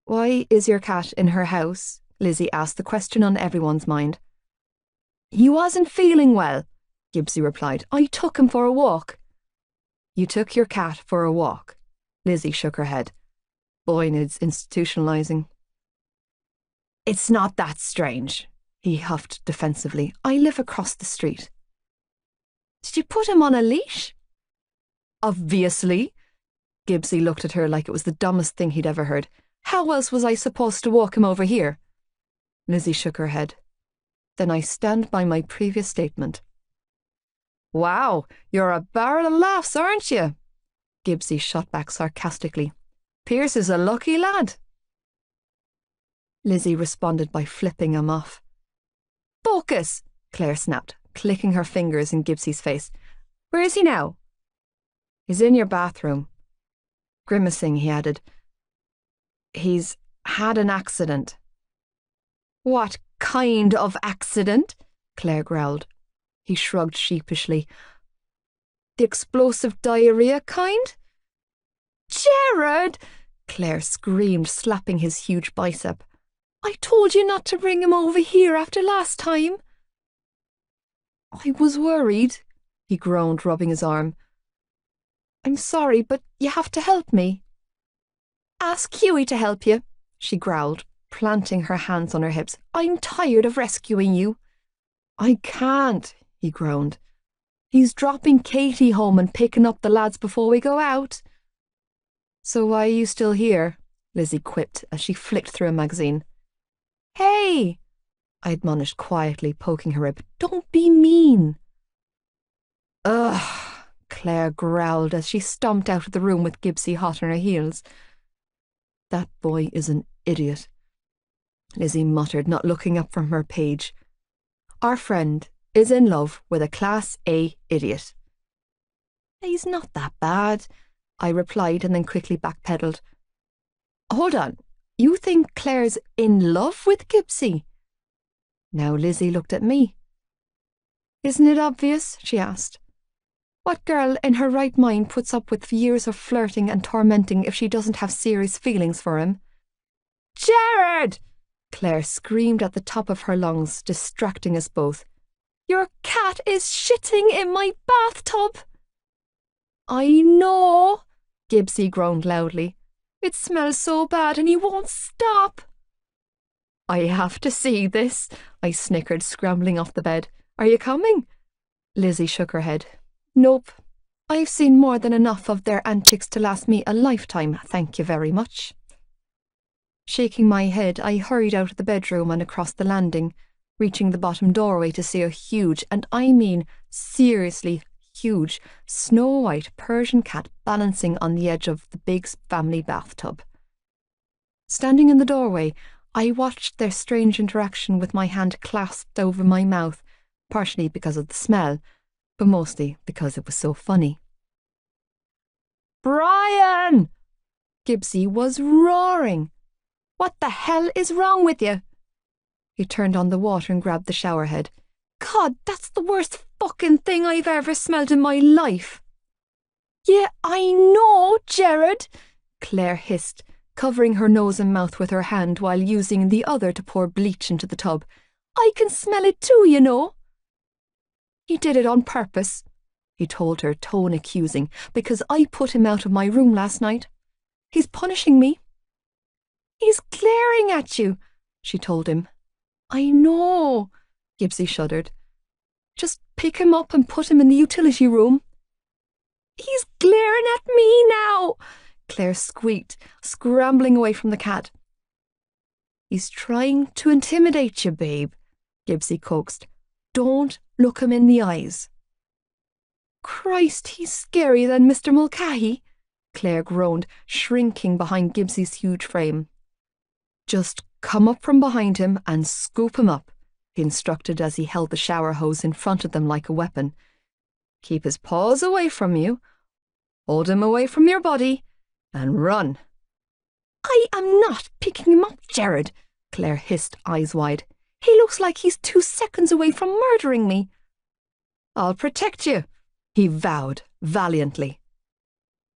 Why is your cat in her house? Lizzie asked, the question on everyone's mind. He wasn't feeling well, Gibbsy replied. I took him for a walk. You took your cat for a walk? Lizzie shook her head. Boy needs institutionalizing. It's not that strange, he huffed defensively. I live across the street. Did you put him on a leash? Obviously. Gibbsy looked at her like it was the dumbest thing he'd ever heard. How else was I supposed to walk him over here? Lizzie shook her head. Then I stand by my previous statement. Wow, you're a barrel of laughs, aren't you? Gibbsy shot back sarcastically. Pierce is a lucky lad. Lizzie responded by flipping him off. Focus, Claire snapped, clicking her fingers in Gibbsy's face. Where is he now? He's in your bathroom. Grimacing, he added. He's had an accident. What kind of accident? Claire growled. He shrugged sheepishly. The explosive diarrhea kind? Jared! Claire screamed, slapping his huge bicep. I told you not to bring him over here after last time. I was worried, he groaned, rubbing his arm. I'm sorry, but you have to help me. Ask Hughie to help you, she growled, planting her hands on her hips. I'm tired of rescuing you. I can't, he groaned. He's dropping Katie home and picking up the lads before we go out. So why are you still here? Lizzie quipped as she flicked through a magazine. Hey, I admonished quietly, poking her rib. Don't be mean. Ugh, Claire growled as she stomped out of the room with Gibbsy hot on her heels. That boy is an idiot, Lizzie muttered, not looking up from her page. Our friend is in love with a Class A idiot. He's not that bad, I replied, and then quickly backpedaled. Hold on, you think Claire's in love with Gibbsy? Now Lizzie looked at me. Isn't it obvious? She asked. What girl in her right mind puts up with years of flirting and tormenting if she doesn't have serious feelings for him? Jared! Claire screamed at the top of her lungs, distracting us both. Your cat is shitting in my bathtub. I know, Gibbsy groaned loudly. It smells so bad and he won't stop. I have to see this, I snickered, scrambling off the bed. Are you coming? Lizzie shook her head. Nope. I've seen more than enough of their antics to last me a lifetime, thank you very much. Shaking my head, I hurried out of the bedroom and across the landing, reaching the bottom doorway to see a huge, and I mean seriously huge, snow-white Persian cat balancing on the edge of the big family bathtub. Standing in the doorway, I watched their strange interaction with my hand clasped over my mouth, partially because of the smell, but mostly because it was so funny. Brian! Gibbsy was roaring. What the hell is wrong with you? He turned on the water and grabbed the shower head. God, that's the worst fucking thing I've ever smelled in my life. Yeah, I know, Jared, Claire hissed, covering her nose and mouth with her hand while using the other to pour bleach into the tub. I can smell it too, you know. He did it on purpose, he told her, tone accusing, because I put him out of my room last night. He's punishing me. He's glaring at you, she told him. I know, Gibbsy shuddered. Just pick him up and put him in the utility room. He's glaring at me now, Claire squeaked, scrambling away from the cat. He's trying to intimidate you, babe, Gibbsy coaxed. Don't look him in the eyes. Christ, he's scarier than Mr. Mulcahy, Claire groaned, shrinking behind Gibbsy's huge frame. Just come up from behind him and scoop him up, he instructed as he held the shower hose in front of them like a weapon. Keep his paws away from you. Hold him away from your body. and run. I am not picking him up, Jared, Claire hissed, eyes wide. He looks like he's 2 seconds away from murdering me. I'll protect you, he vowed valiantly.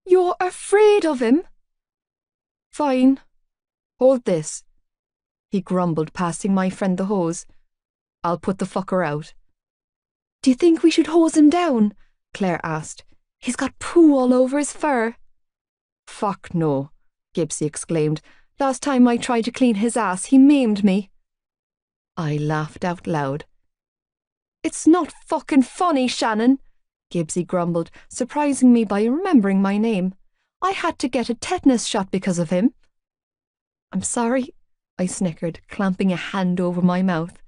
You're afraid of him? Fine. Hold this, he grumbled, passing my friend the hose. I'll put the fucker out. Do you think we should hose him down? Claire asked. He's got poo all over his fur. Fuck no, Gibbsy exclaimed. Last time I tried to clean his ass, he maimed me. I laughed out loud. It's not fucking funny, Shannon, Gibbsy grumbled, surprising me by remembering my name. I had to get a tetanus shot because of him. I'm sorry, I snickered, clamping a hand over my mouth.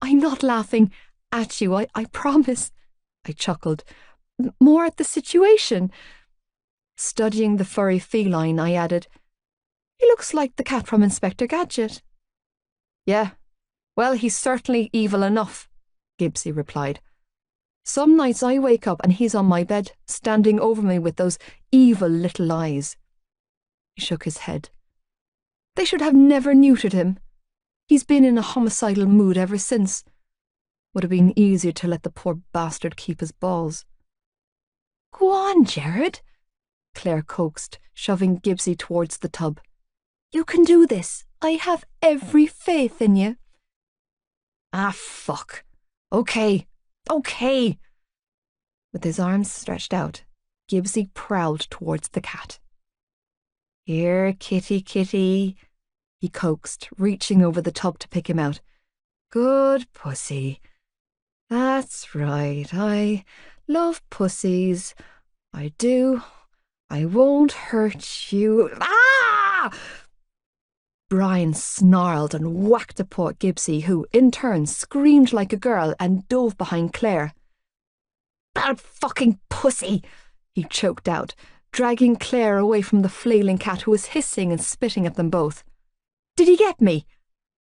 I'm not laughing at you, I promise, I chuckled. More at the situation. Studying the furry feline, I added, He looks like the cat from Inspector Gadget. Yeah, well, he's certainly evil enough, Gibbsy replied. Some nights I wake up and he's on my bed, standing over me with those evil little eyes. He shook his head. They should have never neutered him. He's been in a homicidal mood ever since. Would have been easier to let the poor bastard keep his balls. Go on, Jared, Claire coaxed, shoving Gibbsy towards the tub. You can do this. I have every faith in you. Ah, fuck. Okay. With his arms stretched out, Gibbsy prowled towards the cat. Here, kitty, kitty, he coaxed, reaching over the tub to pick him out. Good pussy. That's right, I love pussies. I do. I won't hurt you. Ah! Brian snarled and whacked a paw at Gibbsy, who, in turn, screamed like a girl and dove behind Claire. Bad fucking pussy, he choked out, dragging Claire away from the flailing cat who was hissing and spitting at them both. Did he get me?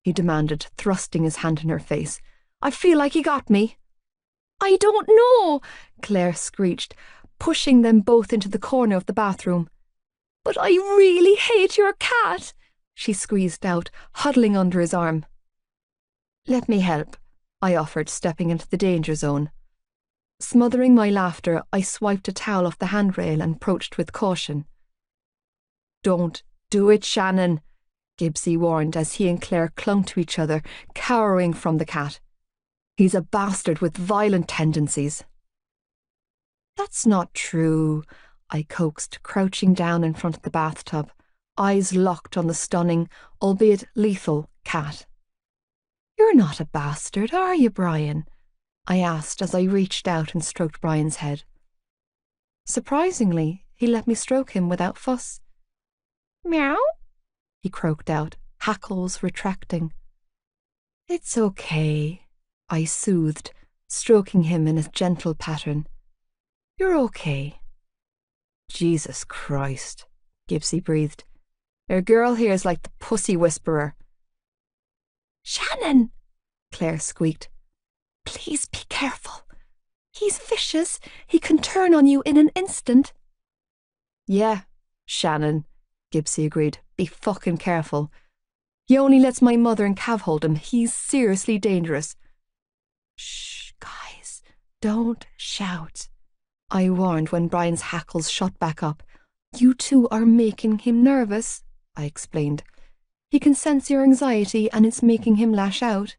He demanded, thrusting his hand in her face. I feel like he got me. I don't know, Claire screeched, pushing them both into the corner of the bathroom. But I really hate your cat, she squeezed out, huddling under his arm. Let me help, I offered, stepping into the danger zone. Smothering my laughter, I swiped a towel off the handrail and approached with caution. Don't do it, Shannon, Gibbsy warned as he and Claire clung to each other, cowering from the cat. He's a bastard with violent tendencies. That's not true, I coaxed, crouching down in front of the bathtub, eyes locked on the stunning, albeit lethal, cat. You're not a bastard, are you, Brian? I asked as I reached out and stroked Brian's head. Surprisingly, he let me stroke him without fuss. Meow, he croaked out, hackles retracting. It's okay, I soothed, stroking him in a gentle pattern. You're okay. Jesus Christ, Gibbsy breathed. Your girl here is like the pussy whisperer. Shannon, Claire squeaked. Please be careful. He's vicious. He can turn on you in an instant. Yeah, Shannon, Gibbsy agreed. Be fucking careful. He only lets my mother and Cav hold him. He's seriously dangerous. Shh, guys, don't shout, I warned when Brian's hackles shot back up. You two are making him nervous, I explained. He can sense your anxiety and it's making him lash out.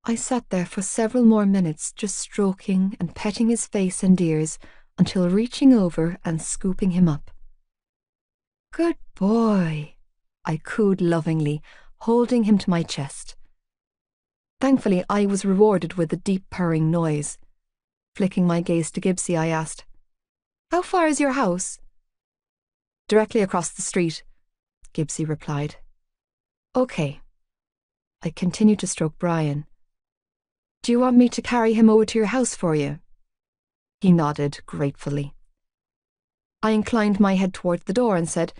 I sat there for several more minutes, just stroking and petting his face and ears until reaching over and scooping him up. Good boy, I cooed lovingly, holding him to my chest. Thankfully, I was rewarded with a deep purring noise. Flicking my gaze to Gibbsy, I asked, How far is your house? Directly across the street, Gibbsy replied. Okay. I continued to stroke Brian. Do you want me to carry him over to your house for you? He nodded gratefully. I inclined my head toward the door and said,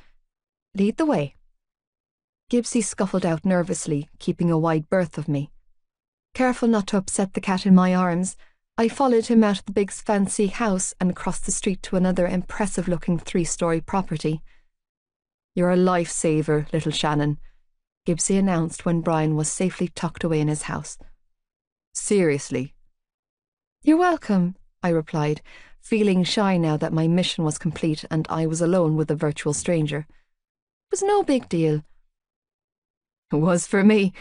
Lead the way. Gibbsy scuffled out nervously, keeping a wide berth of me. Careful not to upset the cat in my arms, I followed him out of the big fancy house and across the street to another impressive-looking 3-story property. You're a lifesaver, little Shannon, Gibbsy announced when Brian was safely tucked away in his house. Seriously? You're welcome, I replied, feeling shy now that my mission was complete and I was alone with a virtual stranger. It was no big deal. It was for me,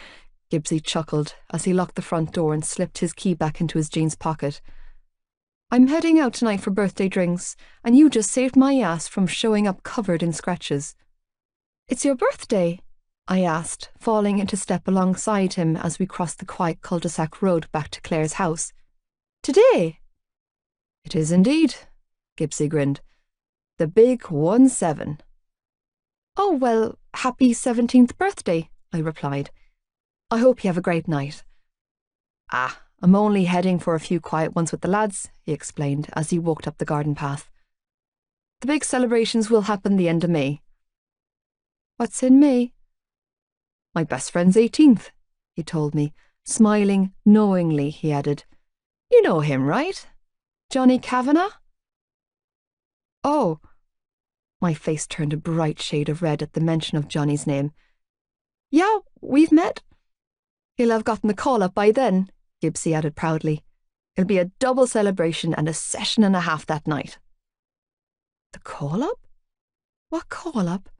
Gibbsy chuckled as he locked the front door and slipped his key back into his jeans pocket. I'm heading out tonight for birthday drinks, and you just saved my ass from showing up covered in scratches. It's your birthday? I asked, falling into step alongside him as we crossed the quiet cul-de-sac road back to Claire's house. Today? It is indeed, Gibbsy grinned. The big 1-7. Oh, well, happy 17th birthday, I replied. I hope you have a great night. Ah, I'm only heading for a few quiet ones with the lads, he explained as he walked up the garden path. The big celebrations will happen the end of May. What's in May? My best friend's 18th, he told me, smiling knowingly, he added. You know him, right? Johnny Kavanagh? Oh. My face turned a bright shade of red at the mention of Johnny's name. Yeah, we've met. He'll have gotten the call-up by then, Gibbsy added proudly. It'll be a double celebration and a session and a half that night. The call-up? What call-up?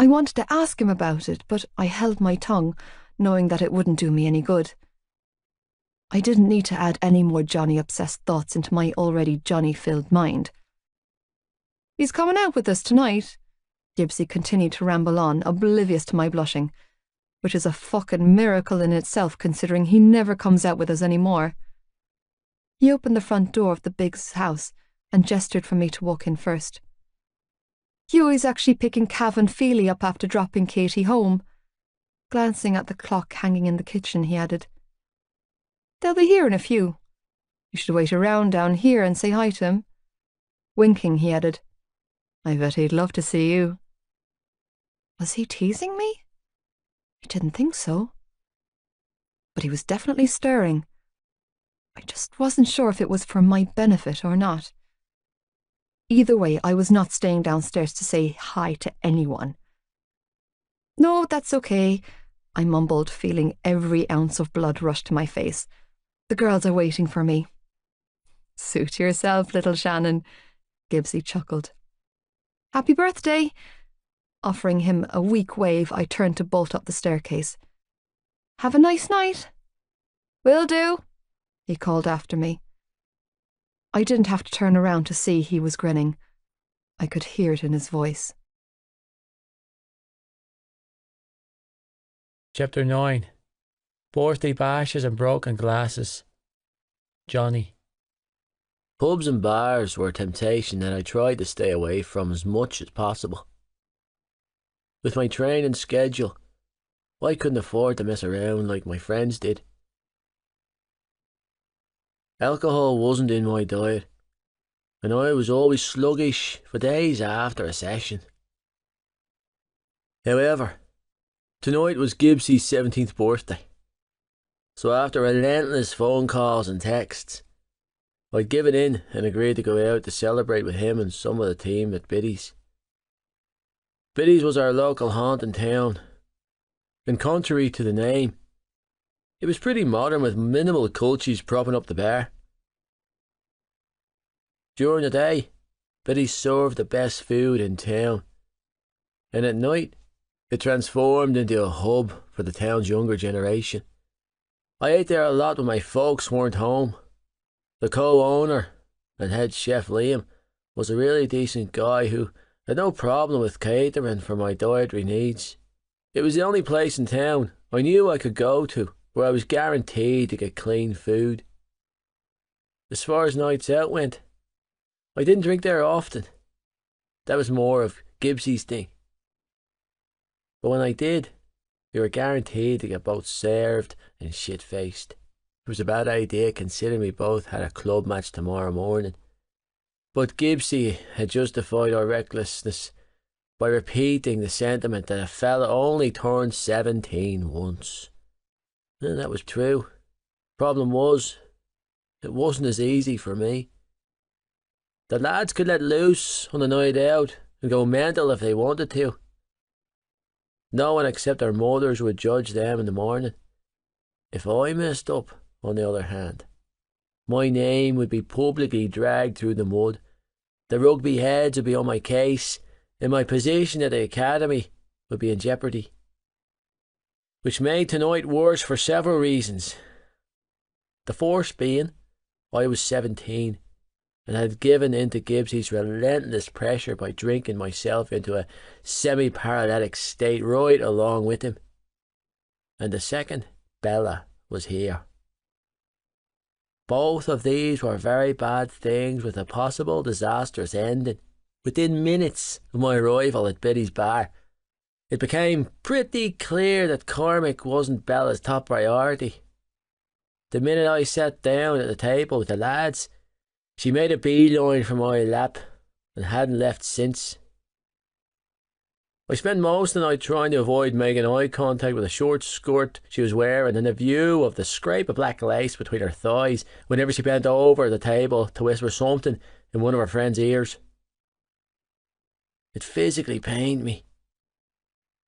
I wanted to ask him about it, but I held my tongue, knowing that it wouldn't do me any good. I didn't need to add any more Johnny-obsessed thoughts into my already Johnny-filled mind. He's coming out with us tonight, Gibbsy continued to ramble on, oblivious to my blushing, which is a fucking miracle in itself considering he never comes out with us anymore. He opened the front door of the Biggs' house and gestured for me to walk in first. Hughie's actually picking Cav and Feely up after dropping Katie home. Glancing at the clock hanging in the kitchen, he added, They'll be here in a few. You should wait around down here and say hi to him. Winking, he added, I bet he'd love to see you. Was he teasing me? I didn't think so. But he was definitely stirring. I just wasn't sure if it was for my benefit or not. Either way, I was not staying downstairs to say hi to anyone. No, that's okay, I mumbled, feeling every ounce of blood rush to my face. The girls are waiting for me. Suit yourself, little Shannon, Gibbsy chuckled. Happy birthday! Offering him a weak wave, I turned to bolt up the staircase. Have a nice night. Will do, he called after me. I didn't have to turn around to see he was grinning. I could hear it in his voice. Chapter 9. Birthday bashes and broken glasses. Johnny. Pubs and bars were a temptation that I tried to stay away from as much as possible. With my training schedule, I couldn't afford to mess around like my friends did. Alcohol wasn't in my diet, and I was always sluggish for days after a session. However, tonight was Gibbsy's 17th birthday, so after relentless phone calls and texts, I'd given in and agreed to go out to celebrate with him and some of the team at Biddy's. Biddy's was our local haunt in town, and contrary to the name, it was pretty modern with minimal cultures propping up the bar. During the day, Biddy's served the best food in town, and at night, it transformed into a hub for the town's younger generation. I ate there a lot when my folks weren't home. The co-owner and head chef Liam was a really decent guy who had no problem with catering for my dietary needs. It was the only place in town I knew I could go to where I was guaranteed to get clean food. As far as nights out went, I didn't drink there often. That was more of Gibbsy's thing. But when I did, we were guaranteed to get both served and shit-faced. It was a bad idea considering we both had a club match tomorrow morning. But Gibbsy had justified our recklessness by repeating the sentiment that a fella only turned 17 once. And that was true. Problem was, it wasn't as easy for me. The lads could let loose on a night out and go mental if they wanted to, No one except their mothers would judge them in the morning. If I messed up, on the other hand, my name would be publicly dragged through the mud. The rugby heads would be on my case, and my position at the academy would be in jeopardy. Which made tonight worse for several reasons. The first being, I was 17 and had given in to Gibbsy's relentless pressure by drinking myself into a semi-paralytic state right along with him. And the second, Bella, was here. Both of these were very bad things with a possible disastrous ending. Within minutes of my arrival at Biddy's bar, it became pretty clear that Cormac wasn't Bella's top priority. The minute I sat down at the table with the lads, she made a beeline for my lap and hadn't left since. I spent most of the night trying to avoid making eye contact with the short skirt she was wearing and the view of the scrape of black lace between her thighs whenever she bent over the table to whisper something in one of her friend's ears. It physically pained me.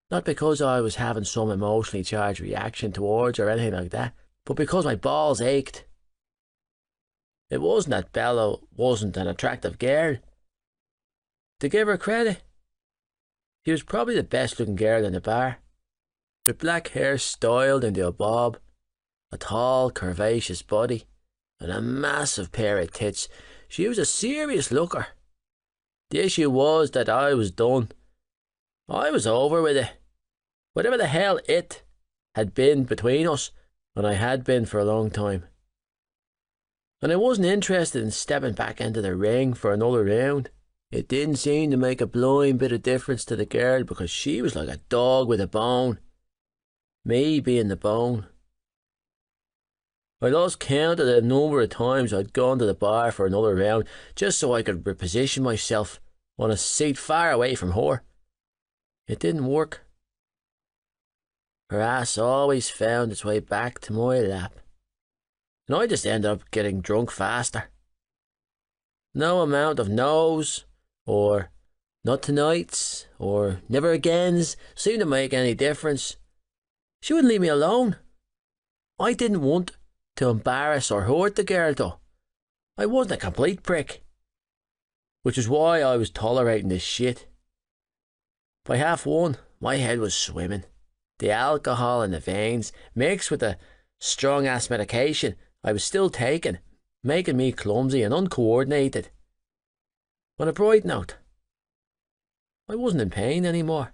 Not because I was having some emotionally charged reaction towards her or anything like that, but because my balls ached. It wasn't that Bella wasn't an attractive girl. To give her credit, she was probably the best looking girl in the bar, with black hair styled into a bob, a tall, curvaceous body, and a massive pair of tits. She was a serious looker. The issue was that I was done. I was over with it. Whatever the hell it had been between us, and I had been for a long time. And I wasn't interested in stepping back into the ring for another round. It didn't seem to make a blind bit of difference to the girl because she was like a dog with a bone. Me being the bone. I lost count of the number of times I'd gone to the bar for another round just so I could reposition myself on a seat far away from her. It didn't work. Her ass always found its way back to my lap. And I just ended up getting drunk faster. No amount of no's, or not tonight's, or never again's seemed to make any difference. She wouldn't leave me alone. I didn't want to embarrass or hurt the girl though. I wasn't a complete prick. Which is why I was tolerating this shit. By 1:30, my head was swimming. The alcohol in the veins, mixed with the strong-ass medication I was still taking, making me clumsy and uncoordinated. On a bright note, I wasn't in pain anymore.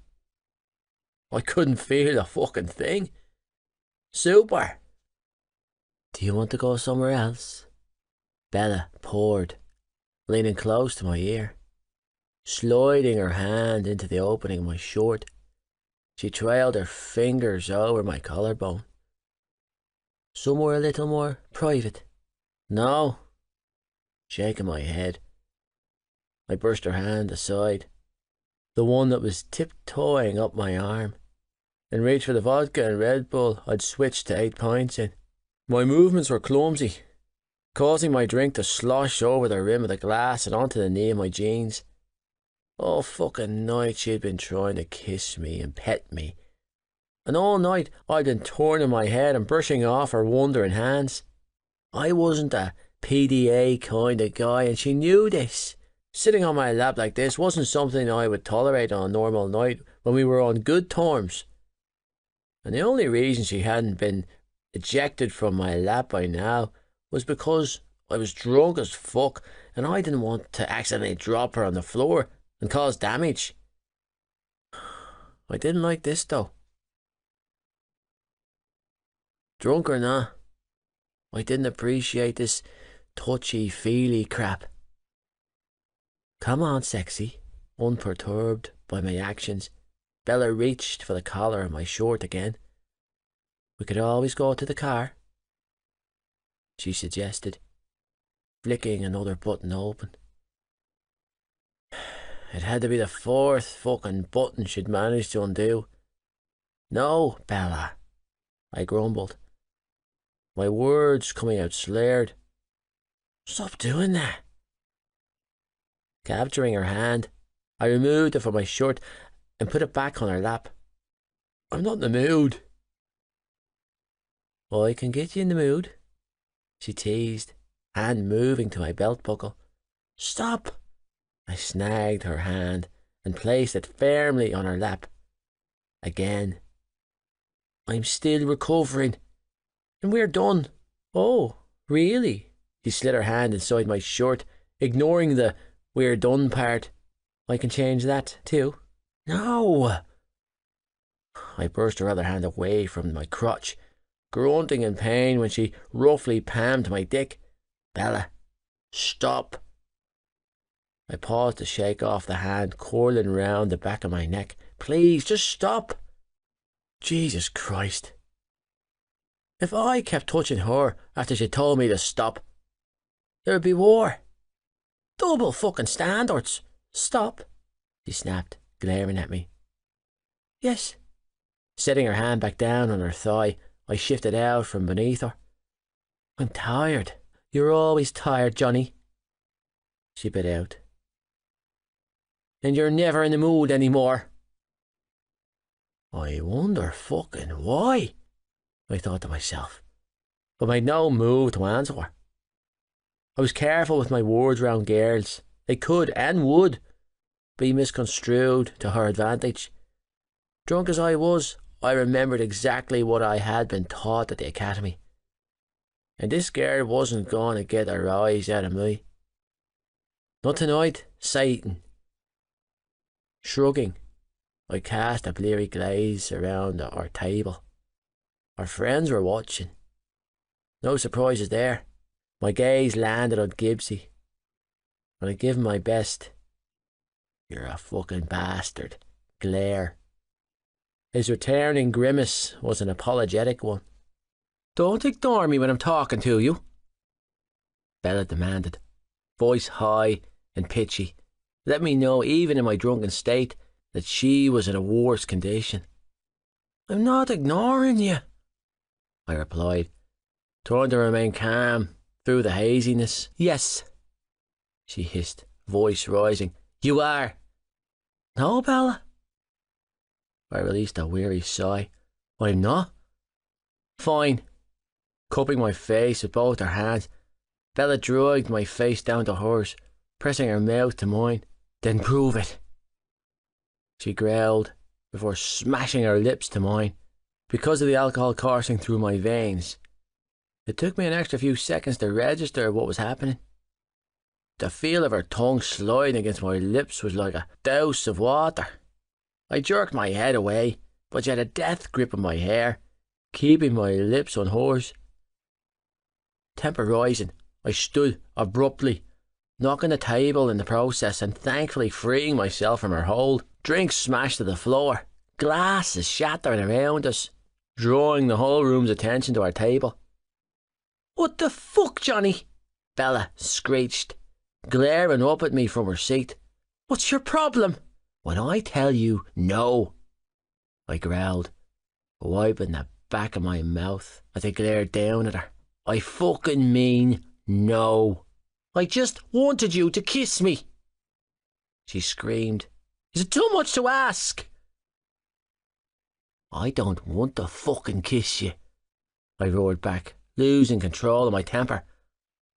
I couldn't feel a fucking thing. Super. Do you want to go somewhere else? Bella poured, leaning close to my ear. Sliding her hand into the opening of my shirt, she trailed her fingers over my collarbone. Somewhere a little more private. No. Shaking my head, I brushed her hand aside, the one that was tiptoeing up my arm, and reached for the vodka and Red Bull I'd switched to 8 pints in. My movements were clumsy, causing my drink to slosh over the rim of the glass and onto the knee of my jeans. All fucking night she'd been trying to kiss me and pet me, and all night I'd been turning my head and brushing off her wandering hands. I wasn't a PDA kind of guy, and she knew this. Sitting on my lap like this wasn't something I would tolerate on a normal night when we were on good terms. And the only reason she hadn't been ejected from my lap by now was because I was drunk as fuck and I didn't want to accidentally drop her on the floor and cause damage. I didn't like this though. Drunk or not, I didn't appreciate this touchy-feely crap. Come on, sexy. Unperturbed by my actions, Bella reached for the collar of my shirt again. We could always go to the car, she suggested, flicking another button open. It had to be the 4th fucking button she'd managed to undo. No, Bella, I grumbled, my words coming out slurred. Stop doing that. Capturing her hand, I removed it from my shirt and put it back on her lap. I'm not in the mood. I can get you in the mood, she teased, hand moving to my belt buckle. Stop! I snagged her hand and placed it firmly on her lap. Again. I'm still recovering. And we're done. Oh, really? She slid her hand inside my shirt, ignoring the we're done part. I can change that too. No! I burst her other hand away from my crotch, grunting in pain when she roughly palmed my dick. Bella, stop! I paused to shake off the hand curling round the back of my neck. Please, just stop! Jesus Christ. If I kept touching her after she told me to stop, there would be war. Double fucking standards. Stop, she snapped, glaring at me. Yes. Setting her hand back down on her thigh, I shifted out from beneath her. I'm tired. You're always tired, Johnny, she bit out. And you're never in the mood anymore. I wonder fucking why, I thought to myself, but made no move to answer her. I was careful with my words round girls. They could and would be misconstrued to her advantage. Drunk as I was, I remembered exactly what I had been taught at the academy. And this girl wasn't going to get a rise out of me. Not tonight, Satan. Shrugging, I cast a bleary glaze around our table. Our friends were watching. No surprises there. My gaze landed on Gibbsy, and I gave him my best "You're a fucking bastard" glare. His returning grimace was an apologetic one. Don't ignore me when I'm talking to you, Bella demanded, voice high and pitchy. Let me know, even in my drunken state, that she was in a worse condition. I'm not ignoring you, I replied, trying to remain calm through the haziness. Yes, she hissed, voice rising. You are. No, Bella. I released a weary sigh. I'm not. Fine. Cupping my face with both her hands, Bella dragged my face down to hers, pressing her mouth to mine. Then prove it, she growled, before smashing her lips to mine. Because of the alcohol coursing through my veins, it took me an extra few seconds to register what was happening. The feel of her tongue sliding against my lips was like a douse of water. I jerked my head away, but she had a death grip on my hair, keeping my lips on hers. Temper rising, I stood abruptly, knocking the table in the process and thankfully freeing myself from her hold. Drinks smashed to the floor, glasses shattering around us, drawing the whole room's attention to our table. What the fuck, Johnny? Bella screeched, glaring up at me from her seat. What's your problem? When I tell you no, I growled, wiping the back of my mouth as I glared down at her. I fucking mean no. I just wanted you to kiss me, she screamed. Is it too much to ask? I don't want to fucking kiss you, I roared back, losing control of my temper.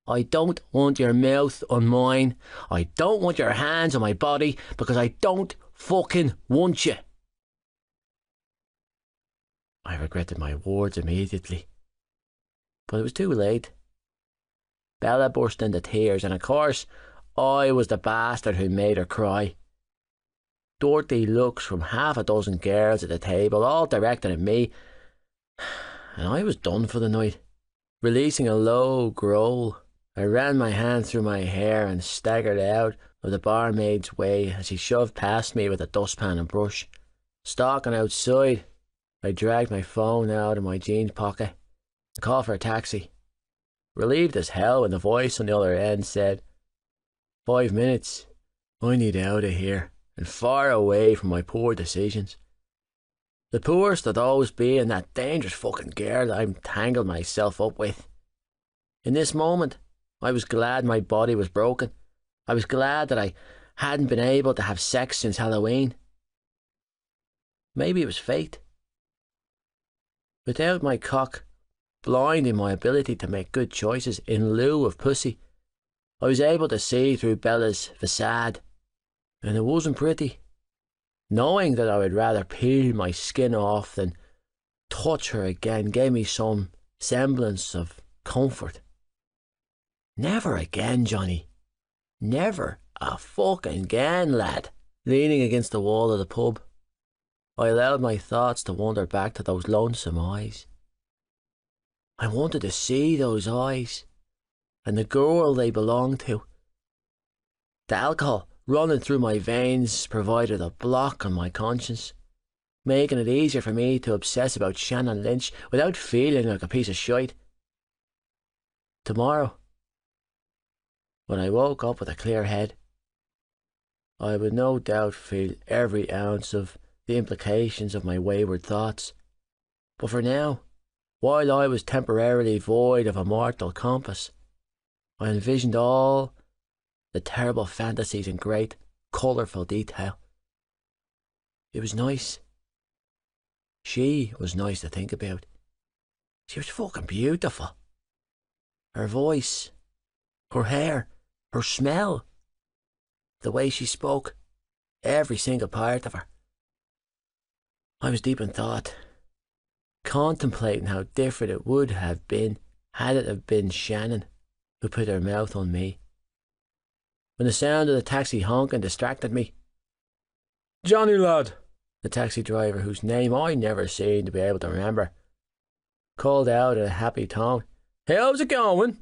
I don't want your mouth on mine. I don't want your hands on my body because I don't fucking want you. I regretted my words immediately, but it was too late. Bella burst into tears, and of course, I was the bastard who made her cry. Dirty looks from half a dozen girls at the table, all directed at me, and I was done for the night. Releasing a low growl, I ran my hand through my hair and staggered out of the barmaid's way as he shoved past me with a dustpan and brush. Stalking outside, I dragged my phone out of my jeans pocket and called for a taxi. Relieved as hell when the voice on the other end said, 5 minutes. I need out of here and far away from my poor decisions. The poorest of those being that dangerous fucking girl that I've tangled myself up with. In this moment, I was glad my body was broken. I was glad that I hadn't been able to have sex since Halloween. Maybe it was fate. Without my cock blinding my ability to make good choices in lieu of pussy, I was able to see through Bella's facade, and it wasn't pretty. Knowing that I would rather peel my skin off than touch her again gave me some semblance of comfort. Never again, Johnny. Never a fucking again, lad. Leaning against the wall of the pub, I allowed my thoughts to wander back to those lonesome eyes. I wanted to see those eyes, and the girl they belonged to. The alcohol running through my veins provided a block on my conscience, making it easier for me to obsess about Shannon Lynch without feeling like a piece of shite. Tomorrow, when I woke up with a clear head, I would no doubt feel every ounce of the implications of my wayward thoughts. But for now, while I was temporarily void of a mortal compass, I envisioned all the terrible fantasies in great, colourful detail. It was nice. She was nice to think about. She was fucking beautiful. Her voice, her hair, her smell, the way she spoke, every single part of her. I was deep in thought, contemplating how different it would have been had it have been Shannon who put her mouth on me, when the sound of the taxi honking distracted me. "Johnny, lad," the taxi driver, whose name I never seemed to be able to remember, called out in a happy tone. "How's it going?"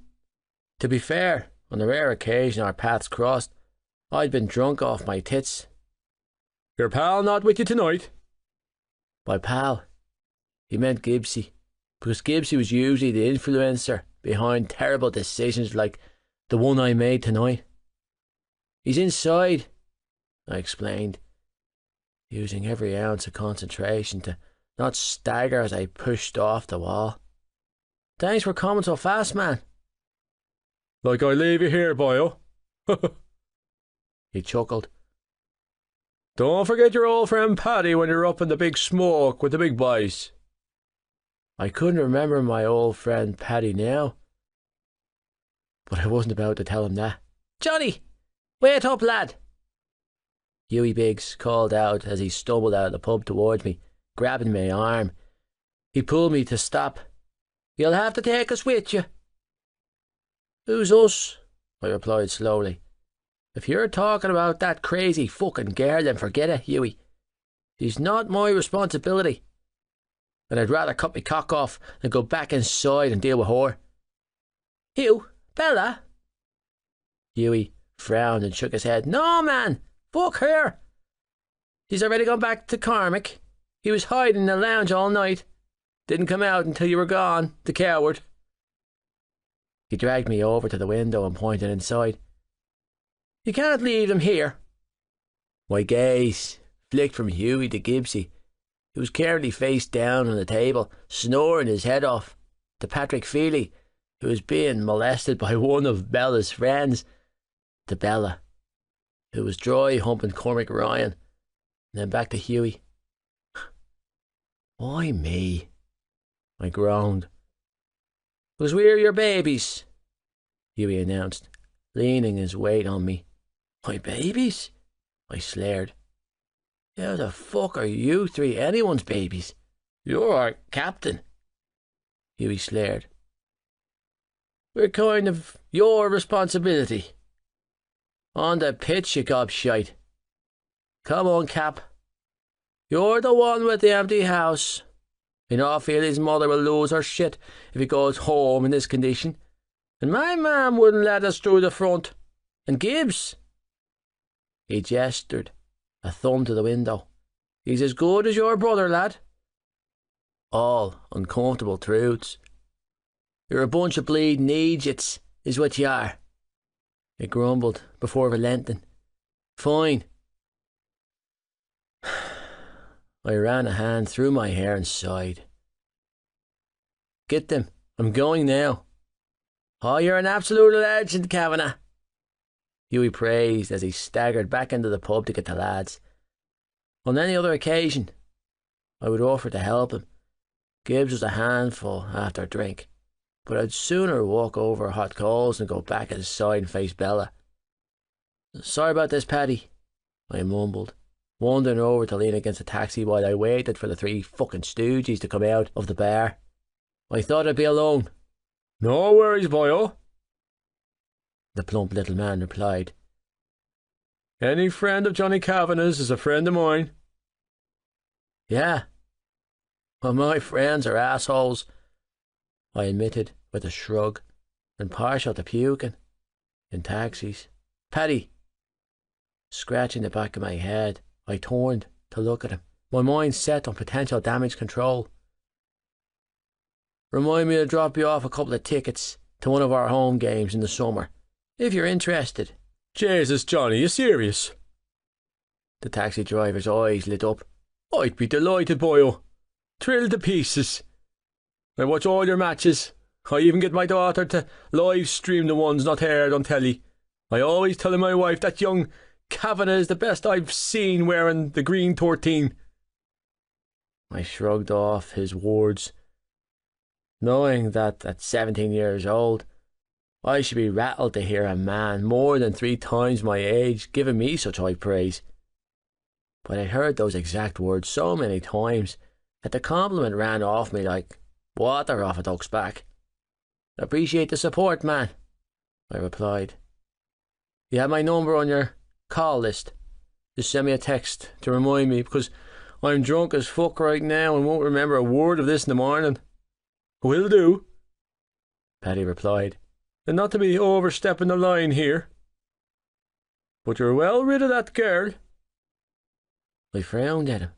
To be fair, on the rare occasion our paths crossed, I'd been drunk off my tits. "Your pal not with you tonight?" By pal, he meant Gibbsy, because Gibbsy was usually the influencer behind terrible decisions like the one I made tonight. "He's inside," I explained, using every ounce of concentration to not stagger as I pushed off the wall. "Thanks for coming so fast, man." "Like I leave you here, boyo?" He chuckled. "Don't forget your old friend Paddy when you're up in the big smoke with the big boys." I couldn't remember my old friend Paddy now, but I wasn't about to tell him that. "Johnny, wait up, lad," Hughie Biggs called out as he stumbled out of the pub towards me, grabbing my arm. He pulled me to stop. "You'll have to take us with you." "Who's us?" I replied slowly. "If you're talking about that crazy fucking girl, then forget it, Hughie. She's not my responsibility, and I'd rather cut my cock off than go back inside and deal with her." "Hugh, Bella?" Hughie frowned and shook his head. "No, man, fuck her. She's already gone back to Cormac. He was hiding in the lounge all night. Didn't come out until you were gone, the coward." He dragged me over to the window and pointed inside. "You can't leave them here." My gaze flicked from Hughie to Gibbsy, who was currently face down on the table, snoring his head off, to Patrick Feely, who was being molested by one of Bella's friends, to Bella, who was dry humping Cormac Ryan, and then back to Hughie. "Why me?" I groaned. "'Cause we're your babies," Hughie announced, leaning his weight on me. "My babies?" I slared. "How the fuck are you three anyone's babies? You're our captain," Hughie slared. "We're kind of your responsibility. On the pitch, you gobshite. Come on, Cap. You're the one with the empty house. You know, I feel his mother will lose her shit if he goes home in this condition. And my mam wouldn't let us through the front. And Gibbs," he gestured a thumb to the window, "he's as good as your brother, lad." All uncomfortable truths. "You're a bunch of bleeding idiots, is what you are," he grumbled before relenting. "Fine." I ran a hand through my hair and sighed. "Get them. I'm going now." "Oh, you're an absolute legend, Kavanagh," Hughie praised as he staggered back into the pub to get the lads. On any other occasion, I would offer to help him, Gibbs was a handful after a drink, but I'd sooner walk over hot coals than go back inside and face Bella. "Sorry about this, Paddy," I mumbled, wandering over to lean against a taxi while I waited for the three fucking stooges to come out of the bar. "I thought I'd be alone." "No worries, boyo," the plump little man replied. "Any friend of Johnny Kavanagh's is a friend of mine." "Yeah, well, my friends are assholes," I admitted with a shrug, and partial to puking in taxis. "Paddy." Scratching the back of my head, I turned to look at him, my mind set on potential damage control. "Remind me to drop you off a couple of tickets to one of our home games in the summer, if you're interested." "Jesus, Johnny, you serious?" The taxi driver's eyes lit up. "I'd be delighted, boyo. Thrilled to pieces. I watch all your matches. I even get my daughter to live stream the ones not aired on telly. I always tell my wife that young Kavanagh is the best I've seen wearing the green 13. I shrugged off his words, knowing that at 17 years old, I should be rattled to hear a man more than 3 times my age giving me such high praise. But I'd heard those exact words so many times that the compliment ran off me like water off a duck's back. "Appreciate the support, man," I replied. "You have my number on your call list. Just send me a text to remind me, because I'm drunk as fuck right now and won't remember a word of this in the morning." "Will do," Paddy replied. "And not to be overstepping the line here, but you're well rid of that girl." I frowned at him,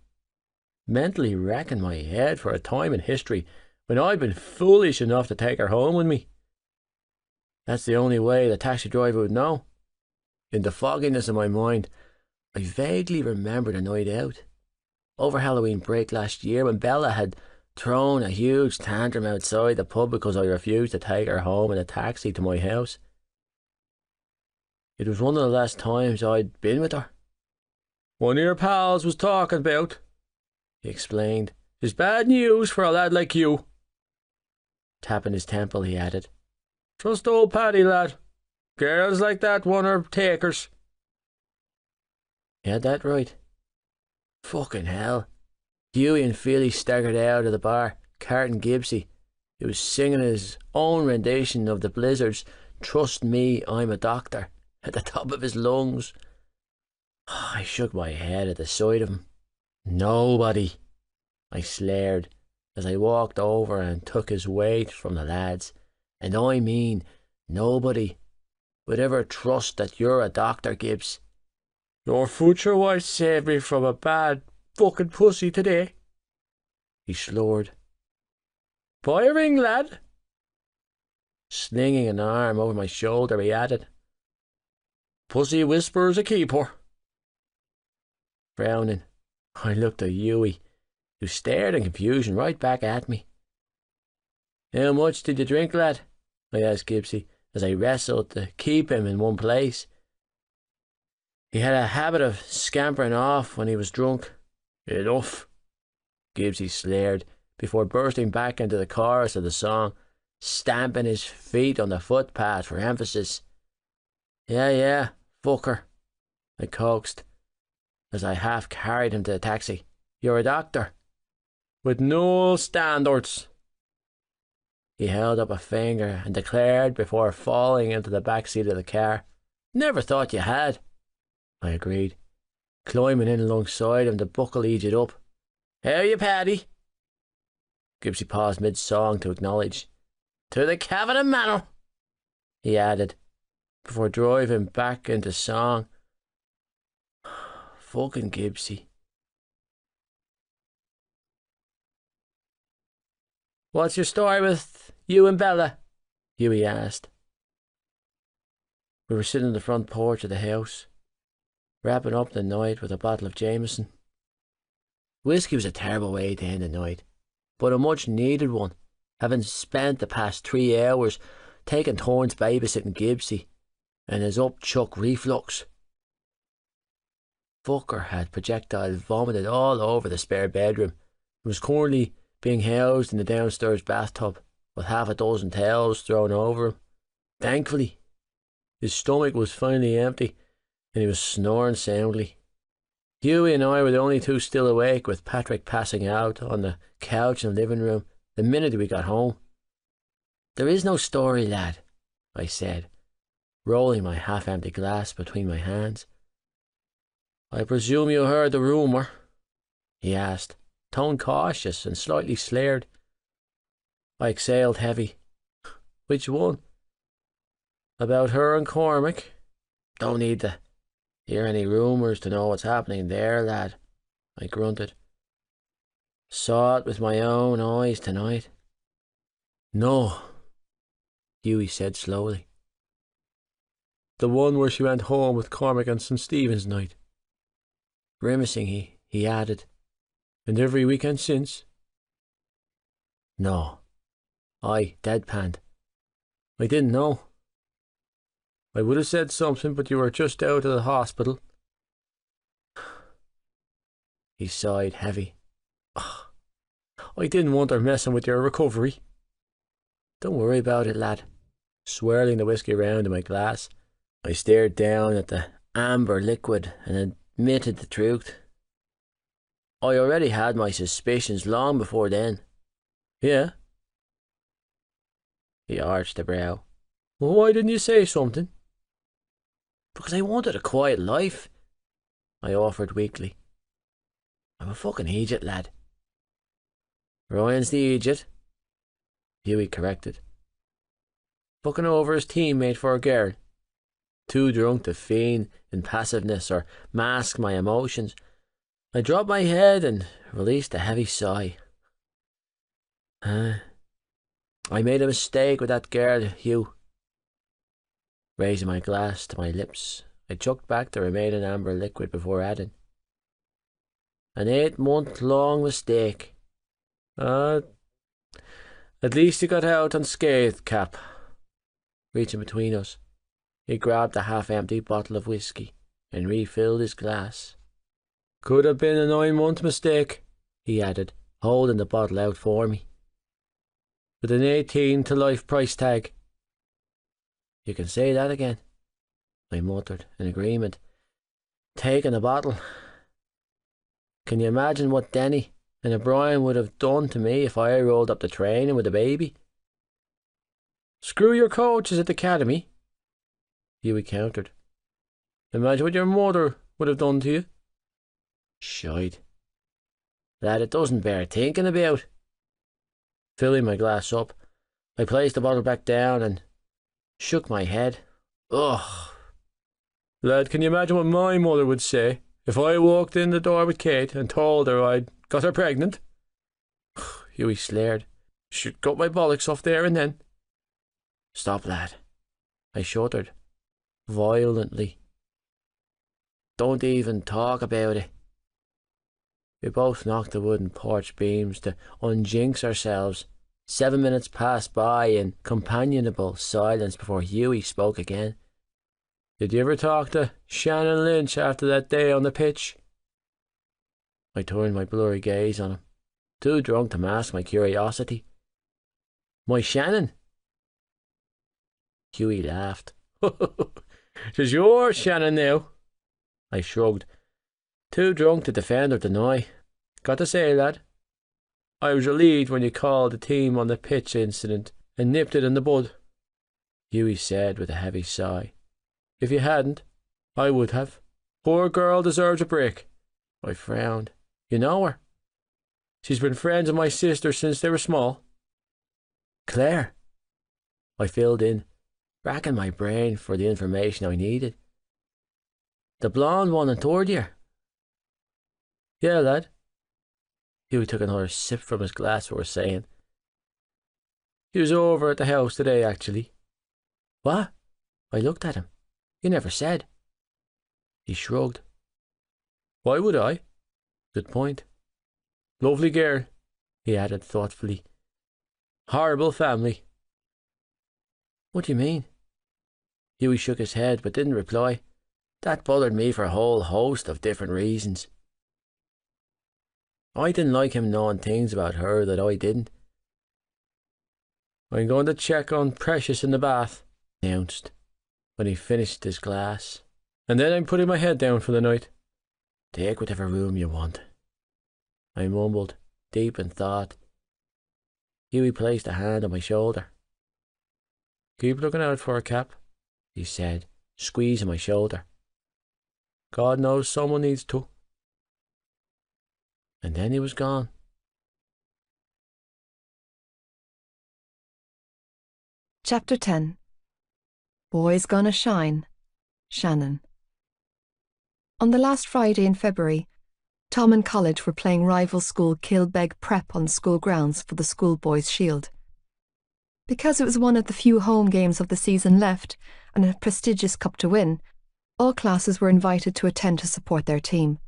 mentally racking my head for a time in history when I'd been foolish enough to take her home with me. That's the only way the taxi driver would know. In the fogginess of my mind, I vaguely remembered a night out, over Halloween break last year, when Bella had thrown a huge tantrum outside the pub because I refused to take her home in a taxi to my house. It was one of the last times I'd been with her. "One of your pals was talking about," he explained. "Is bad news for a lad like you." Tapping his temple, he added, "Trust old Paddy, lad. Girls like that one are takers." He had that right. Fucking hell. Hughie and Philly staggered out of the bar, carting Gibbsy, who was singing his own rendition of the Blizzard's "Trust Me, I'm a Doctor" at the top of his lungs. I shook my head at the sight of him. "Nobody," I slared as I walked over and took his weight from the lads, "and I mean nobody, would ever trust that you're a doctor, Gibbs." "Your future wife saved me from a bad fucking pussy today," he slurred. "Buy a ring, lad." Slinging an arm over my shoulder, he added, "Pussy whispers a keeper." Frowning, I looked at Hughie, who stared in confusion right back at me. "How much did you drink, lad?" I asked Gibbsy, as I wrestled to keep him in one place. He had a habit of scampering off when he was drunk. "Enough," Gibbsy slared, before bursting back into the chorus of the song, stamping his feet on the footpath for emphasis. Yeah, fucker," I coaxed, as I half carried him to the taxi. "You're a doctor." "With no standards." He held up a finger and declared before falling into the back seat of the car. "Never thought you had," I agreed, climbing in alongside him to buckle Egypt up. "How you, Paddy?" Gibbsy paused mid-song to acknowledge. "To the Kavanagh Manor," he added, before driving back into song. Fucking Gibbsy. "What's your story with you and Bella?" Hughie asked. We were sitting on the front porch of the house, wrapping up the night with a bottle of Jameson. Whiskey was a terrible way to end the night, but a much needed one, having spent the past 3 hours taking turns babysitting Gibbsy and his upchuck reflux. Fucker had projectile vomited all over the spare bedroom and was currently being housed in the downstairs bathtub with half a dozen towels thrown over him. Thankfully, his stomach was finally empty and he was snoring soundly. Hughie and I were the only two still awake, with Patrick passing out on the couch in the living room the minute we got home. "There is no story, lad," I said, rolling my half-empty glass between my hands. "I presume you heard the rumour?" he asked, tone cautious and slightly slared. I exhaled heavy. "Which one?" "About her and Cormac. Don't need to hear any rumours to know what's happening there, lad," I grunted. "Saw it with my own eyes tonight." "No," Hughie said slowly. "The one where she went home with Cormac on St. Stephen's night." Grimacing, he added, "And every weekend since?" "No." I deadpanned. "I didn't know. I would have said something, but you were just out of the hospital." He sighed heavy. "I didn't want her messing with your recovery." "Don't worry about it, lad." Swirling the whiskey round in my glass, I stared down at the amber liquid and admitted the truth. I already had my suspicions long before then. "Yeah?" He arched a brow. "Well, why didn't you say something?" "Because I wanted a quiet life," I offered weakly. "I'm a fucking idiot, lad." "Ryan's the idiot," Hughie corrected. "Fucking over his teammate for a girl. Too drunk to feign impassiveness or mask my emotions. I dropped my head and released a heavy sigh. I made a mistake with that girl, Hugh." Raising my glass to my lips, I chucked back the remaining amber liquid before adding, "An 8-month-long mistake. At least you got out unscathed, Cap." Reaching between us, he grabbed a half-empty bottle of whiskey and refilled his glass. "Could have been a 9-month mistake," he added, holding the bottle out for me, "with an 18 to life price tag." "You can say that again," I muttered in agreement, taking the bottle. Can you imagine what Denny and O'Brien would have done to me if I rolled up the training with a baby? "Screw your coaches at the academy," Hughie countered. "Imagine what your mother would have done to you." "Shite. Lad, it doesn't bear thinking about." Filling my glass up, I placed the bottle back down and shook my head. Ugh. "Lad, can you imagine what my mother would say if I walked in the door with Kate and told her I'd got her pregnant?" Hughie slared. "She'd cut my bollocks off there and then." "Stop, lad," I shuddered violently. "Don't even talk about it." We both knocked the wooden porch beams to unjinx ourselves. 7 minutes passed by in companionable silence before Hughie spoke again. "Did you ever talk to Shannon Lynch after that day on the pitch?" I turned my blurry gaze on him, too drunk to mask my curiosity. "My Shannon?" Hughie laughed. "'Tis your Shannon now." I shrugged, too drunk to defend or deny. "Got to say, lad, I was relieved when you called the team on the pitch incident and nipped it in the bud," Hughie said with a heavy sigh. "If you hadn't, I would have. Poor girl deserves a break." I frowned. "You know her?" "She's been friends with my sister since they were small." "Claire?" I filled in, racking my brain for the information I needed. "The blonde one in third year?" "Yeah, lad." Hughie took another sip from his glass before saying, "He was over at the house today, actually." "What?" I looked at him. "You never said." He shrugged. "Why would I? Good point. Lovely girl," he added thoughtfully. "Horrible family." "What do you mean?" Hughie shook his head but didn't reply. That bothered me for a whole host of different reasons. I didn't like him knowing things about her that I didn't. I'm going to check on Precious in the bath, he announced, when he finished his glass. And then I'm putting my head down for the night. Take whatever room you want, I mumbled, deep in thought. Hughie placed a hand on my shoulder. Keep looking out for her, Cap, he said, squeezing my shoulder. God knows someone needs to. And then he was gone. Chapter 10. Boys Gonna Shine, Shannon. On the last Friday in February, Tommen College were playing rival school Kilbeg Prep on school grounds for the schoolboys' shield. Because it was one of the few home games of the season left and a prestigious cup to win, all classes were invited to attend to support their team.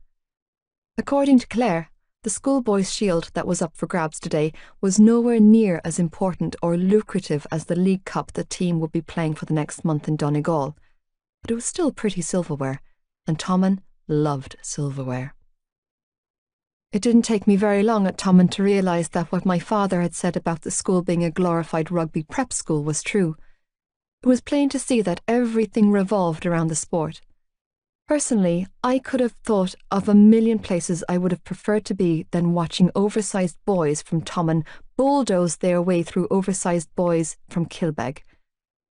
According to Claire, the schoolboys' shield that was up for grabs today was nowhere near as important or lucrative as the League Cup the team would be playing for the next month in Donegal, but it was still pretty silverware, and Tommen loved silverware. It didn't take me very long at Tommen to realise that what my father had said about the school being a glorified rugby prep school was true. It was plain to see that everything revolved around the sport. Personally, I could have thought of a million places I would have preferred to be than watching oversized boys from Tommen bulldoze their way through oversized boys from Kilbeg.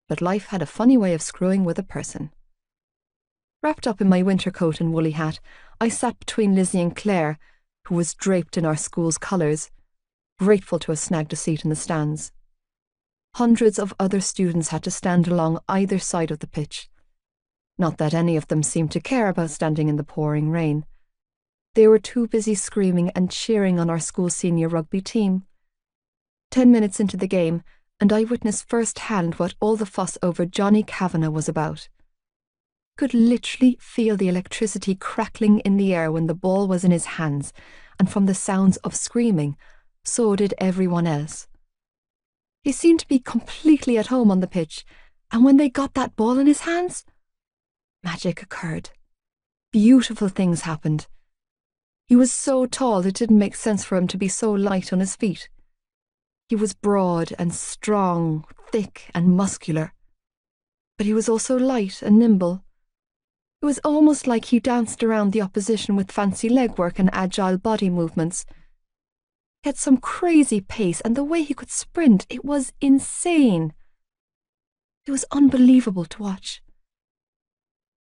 But life had a funny way of screwing with a person. Wrapped up in my winter coat and woolly hat, I sat between Lizzie and Claire, who was draped in our school's colours, grateful to have snagged a seat in the stands. Hundreds of other students had to stand along either side of the pitch. Not that any of them seemed to care about standing in the pouring rain. They were too busy screaming and cheering on our school senior rugby team. 10 minutes into the game, and I witnessed firsthand what all the fuss over Johnny Kavanagh was about. Could literally feel the electricity crackling in the air when the ball was in his hands, and from the sounds of screaming, so did everyone else. He seemed to be completely at home on the pitch, and when they got that ball in his hands, magic occurred. Beautiful things happened. He was so tall it didn't make sense for him to be so light on his feet. He was broad and strong, thick and muscular. But he was also light and nimble. It was almost like he danced around the opposition with fancy legwork and agile body movements. He had some crazy pace, and the way he could sprint, it was insane. It was unbelievable to watch.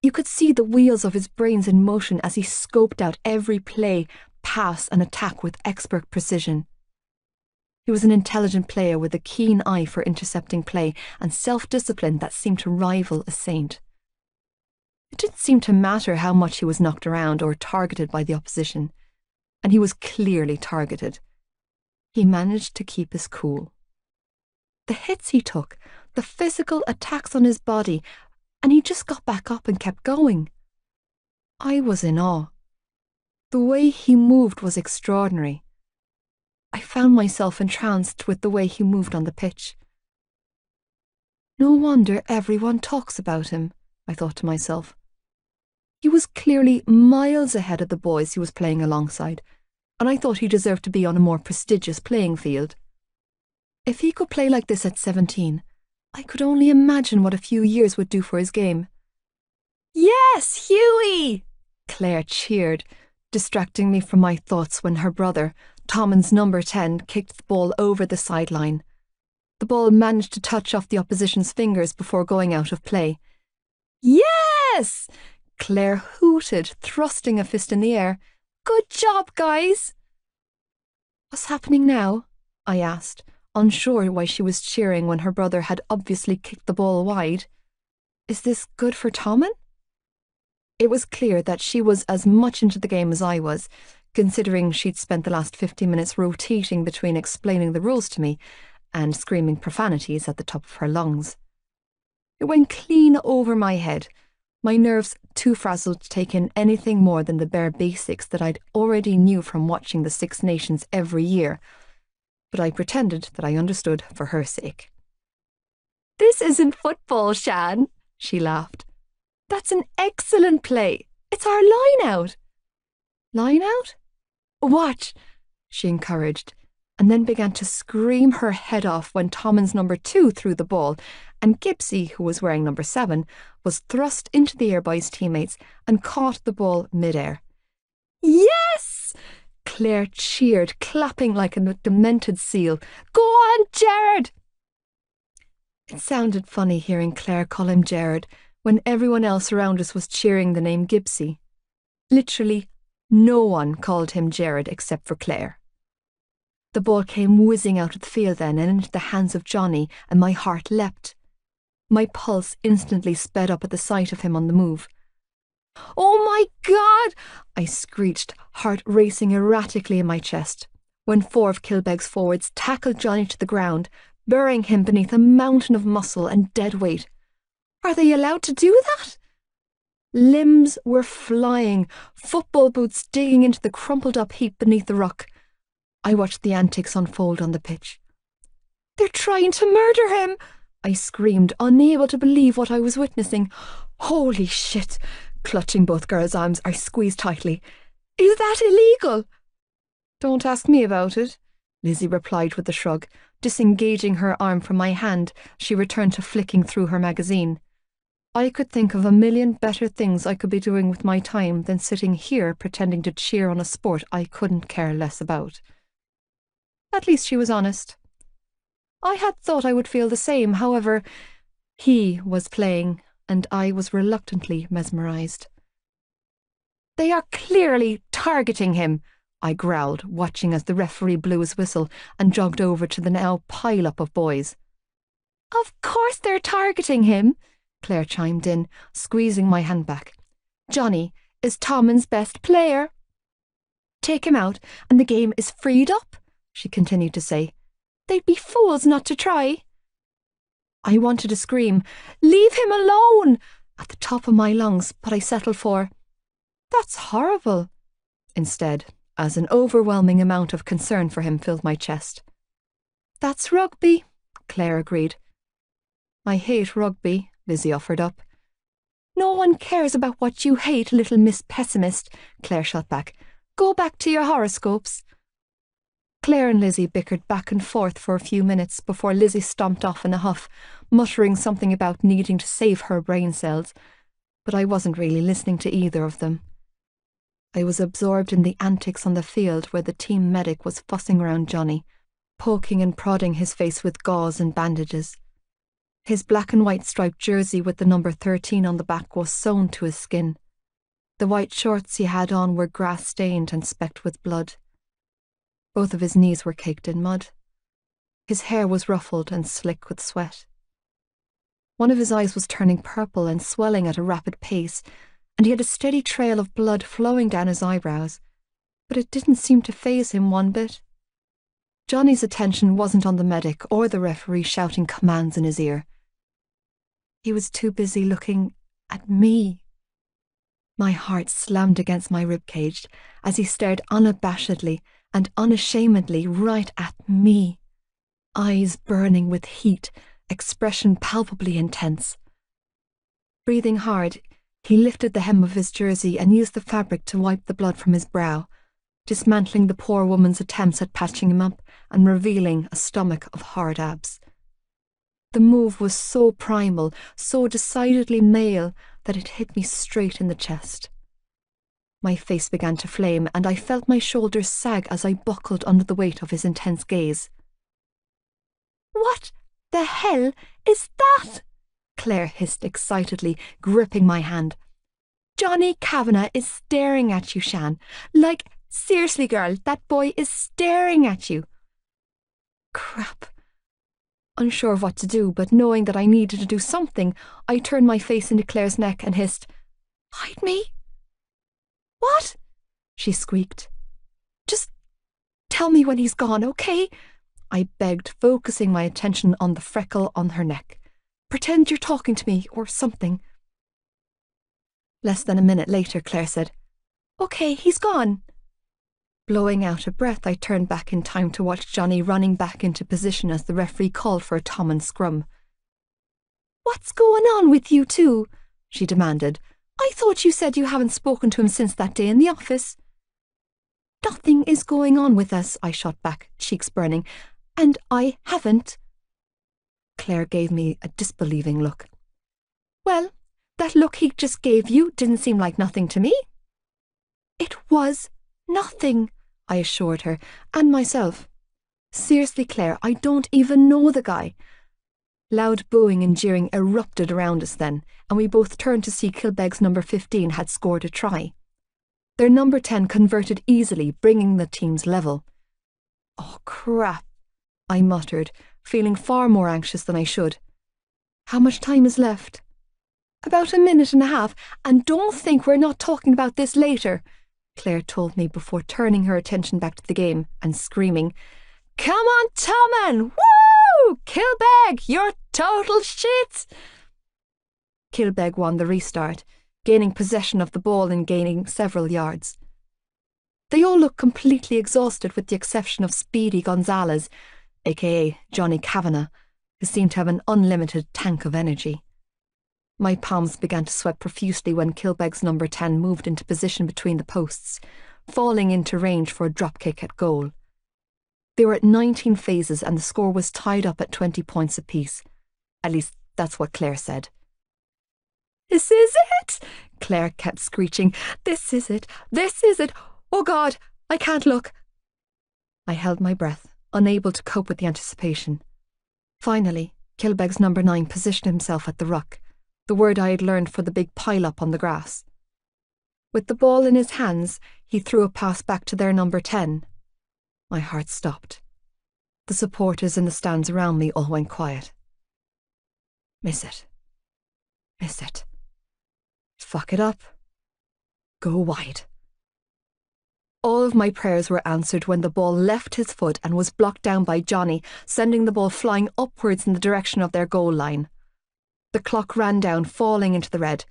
You could see the wheels of his brains in motion as he scoped out every play, pass and attack with expert precision. He was an intelligent player with a keen eye for intercepting play and self-discipline that seemed to rival a saint. It didn't seem to matter how much he was knocked around or targeted by the opposition, and he was clearly targeted. He managed to keep his cool. The hits he took, the physical attacks on his body, and he just got back up and kept going. I was in awe. The way he moved was extraordinary. I found myself entranced with the way he moved on the pitch. No wonder everyone talks about him, I thought to myself. He was clearly miles ahead of the boys he was playing alongside, and I thought he deserved to be on a more prestigious playing field. If he could play like this at 17, I could only imagine what a few years would do for his game. "Yes, Hughie!" Claire cheered, distracting me from my thoughts when her brother, Tommen's number 10, kicked the ball over the sideline. The ball managed to touch off the opposition's fingers before going out of play. "Yes!" Claire hooted, thrusting a fist in the air. "Good job, guys!" "What's happening now?" I asked, unsure why she was cheering when her brother had obviously kicked the ball wide. "Is this good for Tommen?" It was clear that she was as much into the game as I was, considering she'd spent the last 15 minutes rotating between explaining the rules to me and screaming profanities at the top of her lungs. It went clean over my head, my nerves too frazzled to take in anything more than the bare basics that I'd already knew from watching the Six Nations every year, but I pretended that I understood for her sake. "This isn't football, Shan," she laughed. "That's an excellent play. It's our line-out." "Line-out?" "Watch." she encouraged, and then began to scream her head off when Tommen's number 2 threw the ball, and Gibbsy, who was wearing number 7, was thrust into the air by his teammates and caught the ball mid-air. Yes! Claire cheered, clapping like a demented seal. Go on, Jared! It sounded funny hearing Claire call him Jared when everyone else around us was cheering the name Gibbsy. Literally no one called him Jared except for Claire. The ball came whizzing out of the field then and into the hands of Johnny, and my heart leapt. My pulse instantly sped up at the sight of him on the move. "Oh my God!" I screeched, heart racing erratically in my chest, when 4 of Kilbegg's forwards tackled Johnny to the ground, burying him beneath a mountain of muscle and dead weight. Are they allowed to do that? Limbs were flying, football boots digging into the crumpled-up heap beneath the ruck. I watched the antics unfold on the pitch. "They're trying to murder him!" I screamed, unable to believe what I was witnessing. "Holy shit!" Clutching both girls' arms, I squeezed tightly. "Is that illegal?" "Don't ask me about it," Lizzie replied with a shrug. Disengaging her arm from my hand, she returned to flicking through her magazine. I could think of a million better things I could be doing with my time than sitting here pretending to cheer on a sport I couldn't care less about. At least she was honest. I had thought I would feel the same, however. He was playing, and I was reluctantly mesmerised. "They are clearly targeting him," I growled, watching as the referee blew his whistle and jogged over to the now pile-up of boys. "Of course they're targeting him," Claire chimed in, squeezing my hand back. "Johnny is Tommen's best player. Take him out and the game is freed up," she continued to say. "They'd be fools not to try." I wanted to scream, "Leave him alone!" at the top of my lungs, but I settled for, "That's horrible," instead, as an overwhelming amount of concern for him filled my chest. "That's rugby," Claire agreed. "I hate rugby," Lizzie offered up. "No one cares about what you hate, little Miss Pessimist," Claire shot back. "Go back to your horoscopes." Claire and Lizzie bickered back and forth for a few minutes before Lizzie stomped off in a huff, muttering something about needing to save her brain cells, but I wasn't really listening to either of them. I was absorbed in the antics on the field where the team medic was fussing around Johnny, poking and prodding his face with gauze and bandages. His black and white striped jersey with the number 13 on the back was sewn to his skin. The white shorts he had on were grass-stained and specked with blood. Both of his knees were caked in mud. His hair was ruffled and slick with sweat. One of his eyes was turning purple and swelling at a rapid pace, and he had a steady trail of blood flowing down his eyebrows, but it didn't seem to faze him one bit. Johnny's attention wasn't on the medic or the referee shouting commands in his ear. He was too busy looking at me. My heart slammed against my ribcage as he stared unabashedly and unashamedly right at me, eyes burning with heat, expression palpably intense. Breathing hard, he lifted the hem of his jersey and used the fabric to wipe the blood from his brow, dismantling the poor woman's attempts at patching him up and revealing a stomach of hard abs. The move was so primal, so decidedly male, that it hit me straight in the chest. My face began to flame, and I felt my shoulders sag as I buckled under the weight of his intense gaze. "What the hell is that?" Claire hissed excitedly, gripping my hand. "Johnny Kavanagh is staring at you, Shan. Like, seriously, girl, that boy is staring at you." Crap. Unsure of what to do, but knowing that I needed to do something, I turned my face into Claire's neck and hissed, "Hide me?" "What?" she squeaked. "Just tell me when he's gone, okay?" I begged, focusing my attention on the freckle on her neck. "Pretend you're talking to me, or something." Less than a minute later, Claire said, "Okay, he's gone." Blowing out a breath, I turned back in time to watch Johnny running back into position as the referee called for a Tommen scrum. "What's going on with you two?" she demanded. "I thought you said you haven't spoken to him since that day in the office." Nothing is going on with us, I shot back, cheeks burning. And I haven't. Claire gave me a disbelieving look. Well, that look he just gave you didn't seem like nothing to me. It was nothing, I assured her, and myself. Seriously, Claire, I don't even know the guy. Loud booing and jeering erupted around us then, and we both turned to see Kilbegg's number 15 had scored a try. Their number 10 converted easily, bringing the teams level. Oh, crap, I muttered, feeling far more anxious than I should. How much time is left? About a minute and a half, and don't think we're not talking about this later, Claire told me before turning her attention back to the game and screaming, Come on, Tommen! Woo! Kilbeg, you're total shit! Kilbeg won the restart, gaining possession of the ball and gaining several yards. They all looked completely exhausted with the exception of Speedy Gonzalez, aka Johnny Kavanagh, who seemed to have an unlimited tank of energy. My palms began to sweat profusely when Kilbegg's number 10 moved into position between the posts, falling into range for a drop kick at goal. They were at 19 phases and the score was tied up at 20 points apiece. At least that's what Claire said. This is it! Claire kept screeching. This is it! This is it! Oh God, I can't look! I held my breath, unable to cope with the anticipation. Finally, Kilbegg's number 9 positioned himself at the ruck, the word I had learned for the big pile-up on the grass. With the ball in his hands, he threw a pass back to their number 10. My heart stopped. The supporters in the stands around me all went quiet. Miss it. Miss it. Fuck it up. Go wide. All of my prayers were answered when the ball left his foot and was blocked down by Johnny, sending the ball flying upwards in the direction of their goal line. The clock ran down, falling into the red.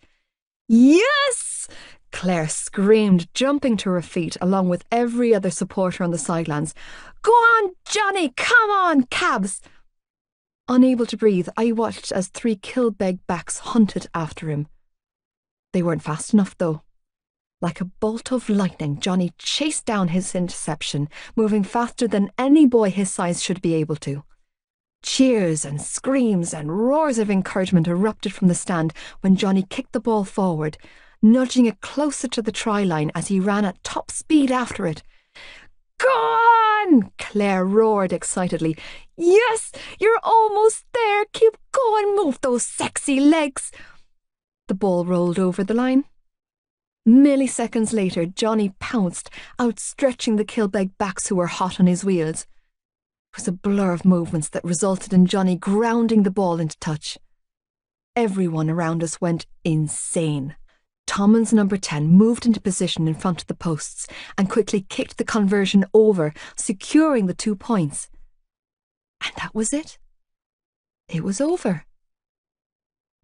Yes! Claire screamed, jumping to her feet along with every other supporter on the sidelines. Go on, Johnny! Come on, Cabs! Unable to breathe, I watched as 3 Kilbeg backs hunted after him. They weren't fast enough, though. Like a bolt of lightning, Johnny chased down his interception, moving faster than any boy his size should be able to. Cheers and screams and roars of encouragement erupted from the stand when Johnny kicked the ball forward, nudging it closer to the try line as he ran at top speed after it. Go on! Claire roared excitedly. Yes, you're almost there. Keep going, move those sexy legs. The ball rolled over the line. Milliseconds later, Johnny pounced, outstretching the Kilbeg backs who were hot on his wheels. It was a blur of movements that resulted in Johnny grounding the ball into touch. Everyone around us went insane. Tommen's number 10 moved into position in front of the posts and quickly kicked the conversion over, securing the 2 points. And that was it. It was over.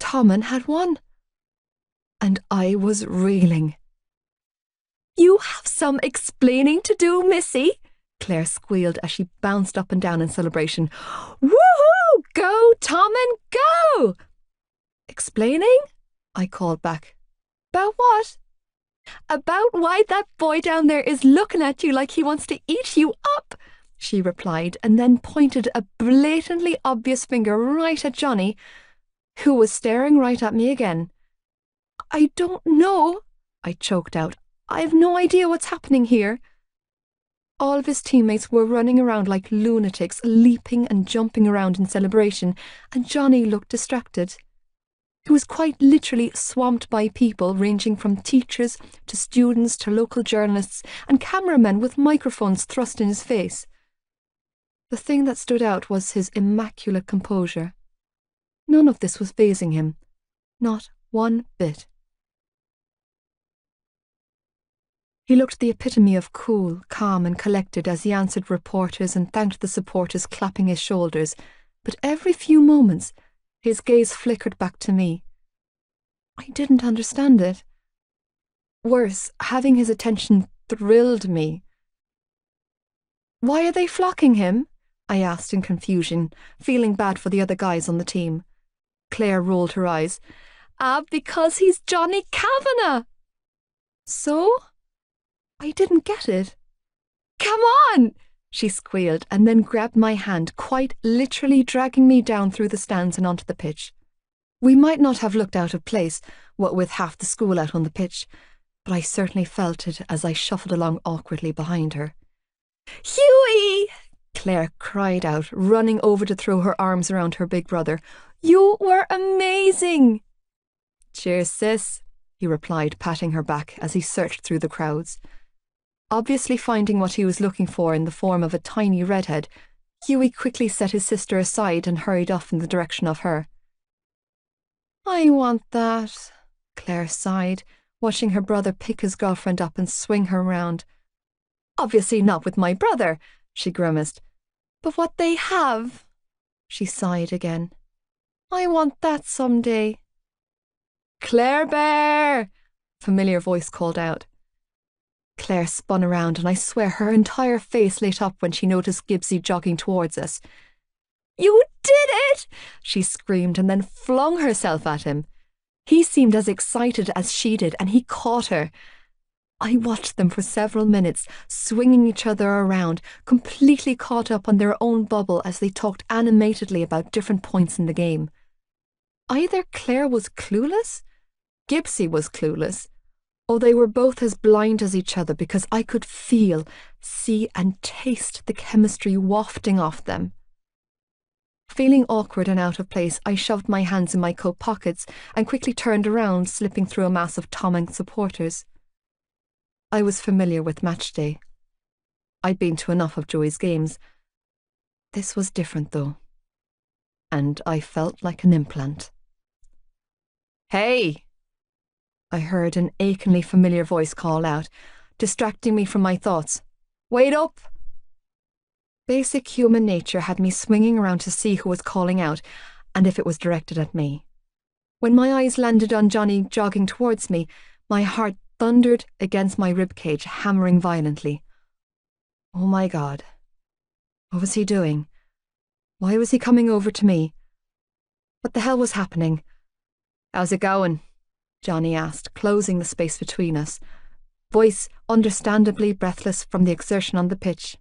Tommen had won. And I was reeling. You have some explaining to do, Missy, Claire squealed as she bounced up and down in celebration. Woohoo! Go, Tommen, go! Explaining? I called back. About what? About why that boy down there is looking at you like he wants to eat you up, she replied, and then pointed a blatantly obvious finger right at Johnny, who was staring right at me again. I don't know, I choked out. I've no idea what's happening here. All of his teammates were running around like lunatics, leaping and jumping around in celebration, and Johnny looked distracted. He was quite literally swamped by people ranging from teachers to students to local journalists and cameramen with microphones thrust in his face. The thing that stood out was his immaculate composure. None of this was fazing him. Not one bit. He looked the epitome of cool, calm and collected as he answered reporters and thanked the supporters clapping his shoulders, but every few moments his gaze flickered back to me. I didn't understand it. Worse, having his attention thrilled me. Why are they flocking him? I asked in confusion, feeling bad for the other guys on the team. Claire rolled her eyes. Because he's Johnny Kavanagh. So? I didn't get it. Come on! She squealed and then grabbed my hand, quite literally dragging me down through the stands and onto the pitch. We might not have looked out of place, what with half the school out on the pitch, but I certainly felt it as I shuffled along awkwardly behind her. Hughie! Claire cried out, running over to throw her arms around her big brother. You were amazing! Cheers, sis, he replied, patting her back as he searched through the crowds. Obviously finding what he was looking for in the form of a tiny redhead, Hughie quickly set his sister aside and hurried off in the direction of her. I want that, Claire sighed, watching her brother pick his girlfriend up and swing her round. Obviously not with my brother, she grimaced. But what they have, she sighed again. I want that someday. Claire Bear! Familiar voice called out. Claire spun around and I swear her entire face lit up when she noticed Gibbsy jogging towards us. You did it! She screamed and then flung herself at him. He seemed as excited as she did and he caught her. I watched them for several minutes, swinging each other around, completely caught up on their own bubble as they talked animatedly about different points in the game. Either Claire was clueless, Gibbsy was clueless, or they were both as blind as each other because I could feel, see and taste the chemistry wafting off them. Feeling awkward and out of place, I shoved my hands in my coat pockets and quickly turned around, slipping through a mass of Tommen supporters. I was familiar with match day. I'd been to enough of Joey's games. This was different, though, and I felt like an implant. Hey! I heard an achingly familiar voice call out, distracting me from my thoughts. Wait up! Basic human nature had me swinging around to see who was calling out, and if it was directed at me. When my eyes landed on Johnny jogging towards me, my heart thundered against my ribcage, hammering violently. Oh my God. What was he doing? Why was he coming over to me? What the hell was happening? How's it going? Johnny asked, closing the space between us, voice understandably breathless from the exertion on the pitch.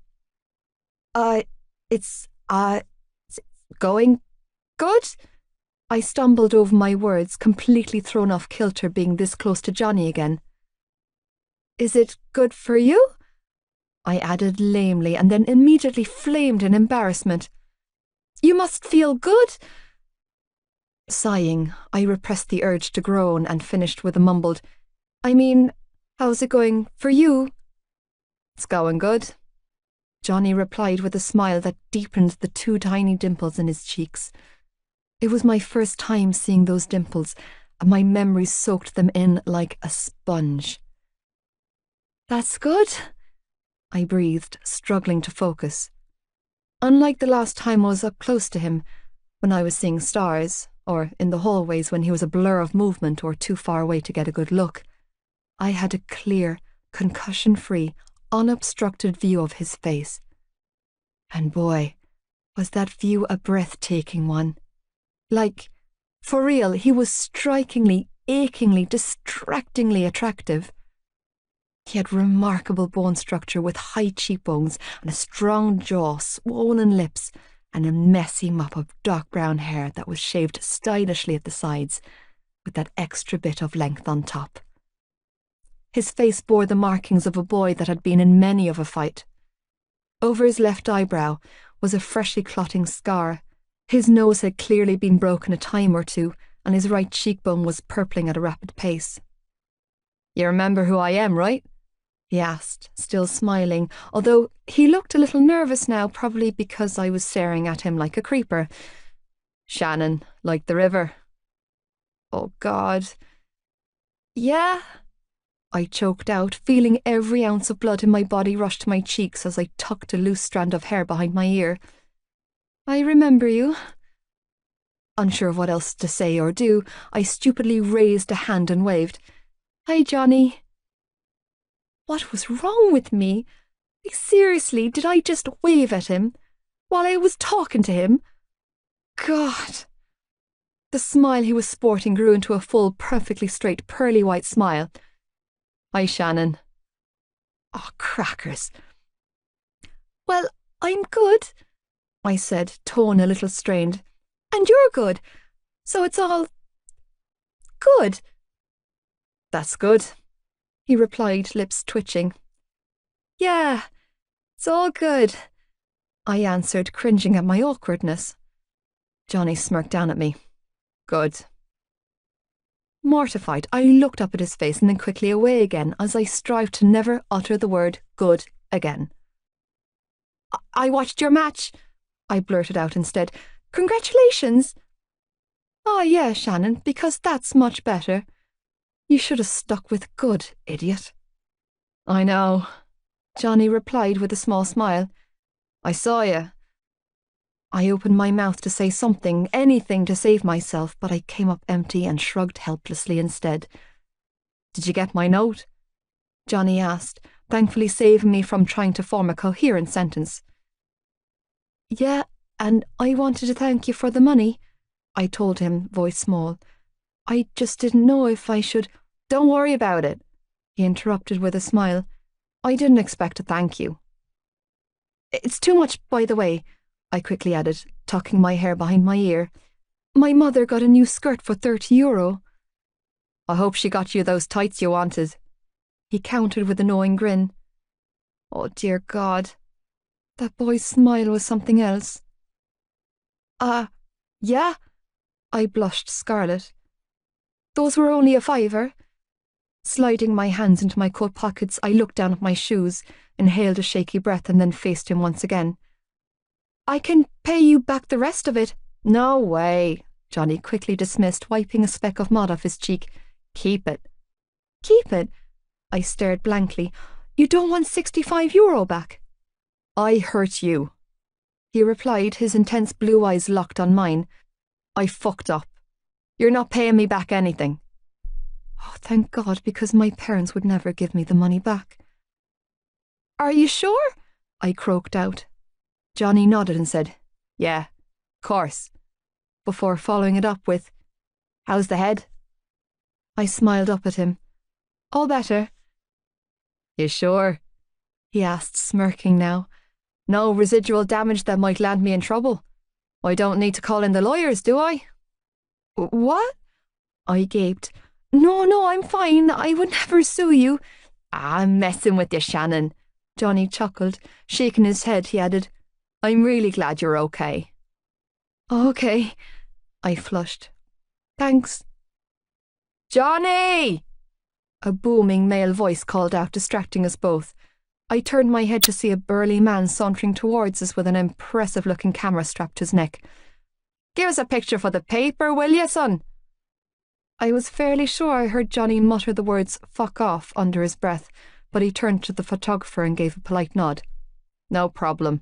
It's going good? I stumbled over my words, completely thrown off kilter being this close to Johnny again. Is it good for you? I added lamely and then immediately flamed in embarrassment. You must feel good. Sighing, I repressed the urge to groan and finished with a mumbled, I mean, how's it going for you? It's going good, Johnny replied with a smile that deepened the 2 tiny dimples in his cheeks. It was my first time seeing those dimples, and my memories soaked them in like a sponge. That's good, I breathed, struggling to focus. Unlike the last time I was up close to him, when I was seeing stars, or in the hallways when he was a blur of movement or too far away to get a good look, I had a clear, concussion-free, unobstructed view of his face. And boy, was that view a breathtaking one. Like, for real, he was strikingly, achingly, distractingly attractive. He had remarkable bone structure with high cheekbones and a strong jaw, swollen lips, and a messy mop of dark brown hair that was shaved stylishly at the sides, with that extra bit of length on top. His face bore the markings of a boy that had been in many of a fight. Over his left eyebrow was a freshly clotting scar. His nose had clearly been broken a time or two, and his right cheekbone was purpling at a rapid pace. You remember who I am, right? He asked, still smiling, although he looked a little nervous now, probably because I was staring at him like a creeper. Shannon, like the river. Oh, God. Yeah, I choked out, feeling every ounce of blood in my body rush to my cheeks as I tucked a loose strand of hair behind my ear. I remember you. Unsure of what else to say or do, I stupidly raised a hand and waved. Hi, Johnny. What was wrong with me? Seriously, did I just wave at him while I was talking to him? God. The smile he was sporting grew into a full, perfectly straight, pearly white smile. Hi, Shannon. Oh, crackers. Well, I'm good, I said, tone a little strained. And you're good. So it's all good. That's good, he replied, lips twitching. Yeah, it's all good, I answered, cringing at my awkwardness. Johnny smirked down at me. Good. Mortified, I looked up at his face and then quickly away again as I strived to never utter the word good again. I watched your match, I blurted out instead. Congratulations. Oh, yeah, Shannon, because that's much better. You should have stuck with good, idiot. I know, Johnny replied with a small smile. I saw you. I opened my mouth to say something, anything to save myself, but I came up empty and shrugged helplessly instead. Did you get my note? Johnny asked, thankfully saving me from trying to form a coherent sentence. Yeah, and I wanted to thank you for the money, I told him, voice small. I just didn't know if I should. Don't worry about it, he interrupted with a smile. I didn't expect to thank you. It's too much, by the way, I quickly added, tucking my hair behind my ear. My mother got a new skirt for €30. I hope she got you those tights you wanted, he countered with a knowing grin. Oh, dear God. That boy's smile was something else. Yeah? I blushed scarlet. Those were only a £5. Sliding my hands into my coat pockets, I looked down at my shoes, inhaled a shaky breath, and then faced him once again. I can pay you back the rest of it. No way, Johnny quickly dismissed, wiping a speck of mud off his cheek. Keep it. Keep it? I stared blankly. You don't want €65 back? I hurt you, he replied, his intense blue eyes locked on mine. I fucked up. You're not paying me back anything. Oh, thank God, because my parents would never give me the money back. Are you sure? I croaked out. Johnny nodded and said, Yeah, course, before following it up with, How's the head? I smiled up at him. All better. You sure? He asked, smirking now. No residual damage that might land me in trouble. I don't need to call in the lawyers, do I? What? I gaped. No, I'm fine. I would never sue you. I'm messing with you, Shannon. Johnny chuckled. Shaking his head, he added, I'm really glad you're okay. Okay, I flushed. Thanks. Johnny! A booming male voice called out, distracting us both. I turned my head to see a burly man sauntering towards us with an impressive-looking camera strapped to his neck. Give us a picture for the paper, will you, son? I was fairly sure I heard Johnny mutter the words "fuck off" under his breath, but he turned to the photographer and gave a polite nod. No problem.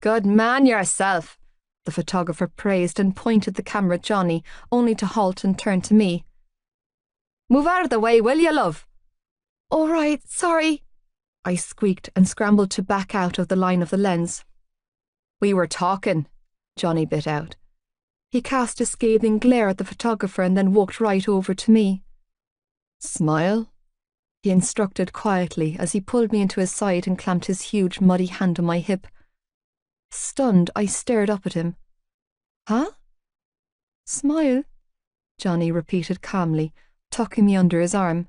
Good man yourself, the photographer praised and pointed the camera at Johnny, only to halt and turn to me. Move out of the way, will you, love? All right, sorry, I squeaked and scrambled to back out of the line of the lens. We were talking, Johnny bit out. He cast a scathing glare at the photographer and then walked right over to me. Smile, he instructed quietly as he pulled me into his side and clamped his huge muddy hand on my hip. Stunned, I stared up at him. Huh? Smile, Johnny repeated calmly, tucking me under his arm.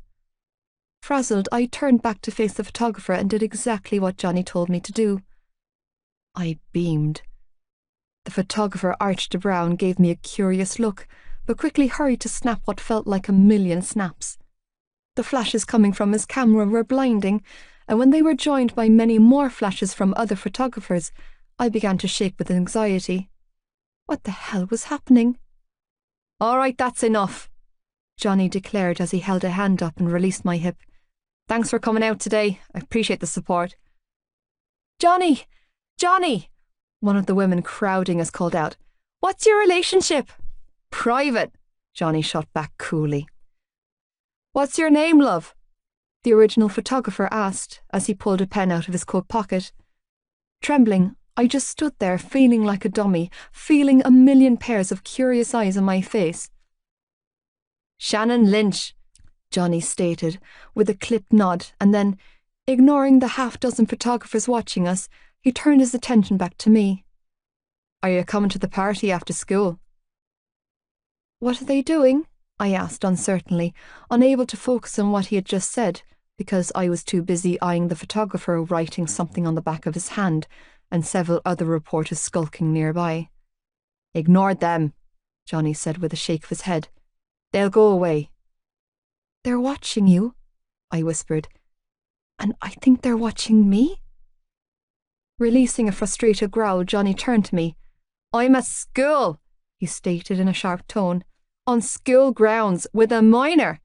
Frazzled, I turned back to face the photographer and did exactly what Johnny told me to do. I beamed. The photographer arched a brow and gave me a curious look, but quickly hurried to snap what felt like a million snaps. The flashes coming from his camera were blinding, and when they were joined by many more flashes from other photographers, I began to shake with anxiety. What the hell was happening? All right, that's enough, Johnny declared as he held a hand up and released my hip. Thanks for coming out today. I appreciate the support. Johnny! Johnny! One of the women crowding us called out. What's your relationship? Private, Johnny shot back coolly. What's your name, love? The original photographer asked as he pulled a pen out of his coat pocket. Trembling, I just stood there feeling like a dummy, feeling a million pairs of curious eyes on my face. Shannon Lynch, Johnny stated, with a clipped nod, and then, ignoring the half-dozen photographers watching us, He turned his attention back to me. Are you coming to the party after school? What are they doing? I asked uncertainly, unable to focus on what he had just said, because I was too busy eyeing the photographer writing something on the back of his hand and several other reporters skulking nearby. Ignored them, Johnny said with a shake of his head. They'll go away. They're watching you, I whispered. And I think they're watching me? Releasing a frustrated growl, Johnny turned to me. I'm at school, he stated in a sharp tone. On school grounds with a minor.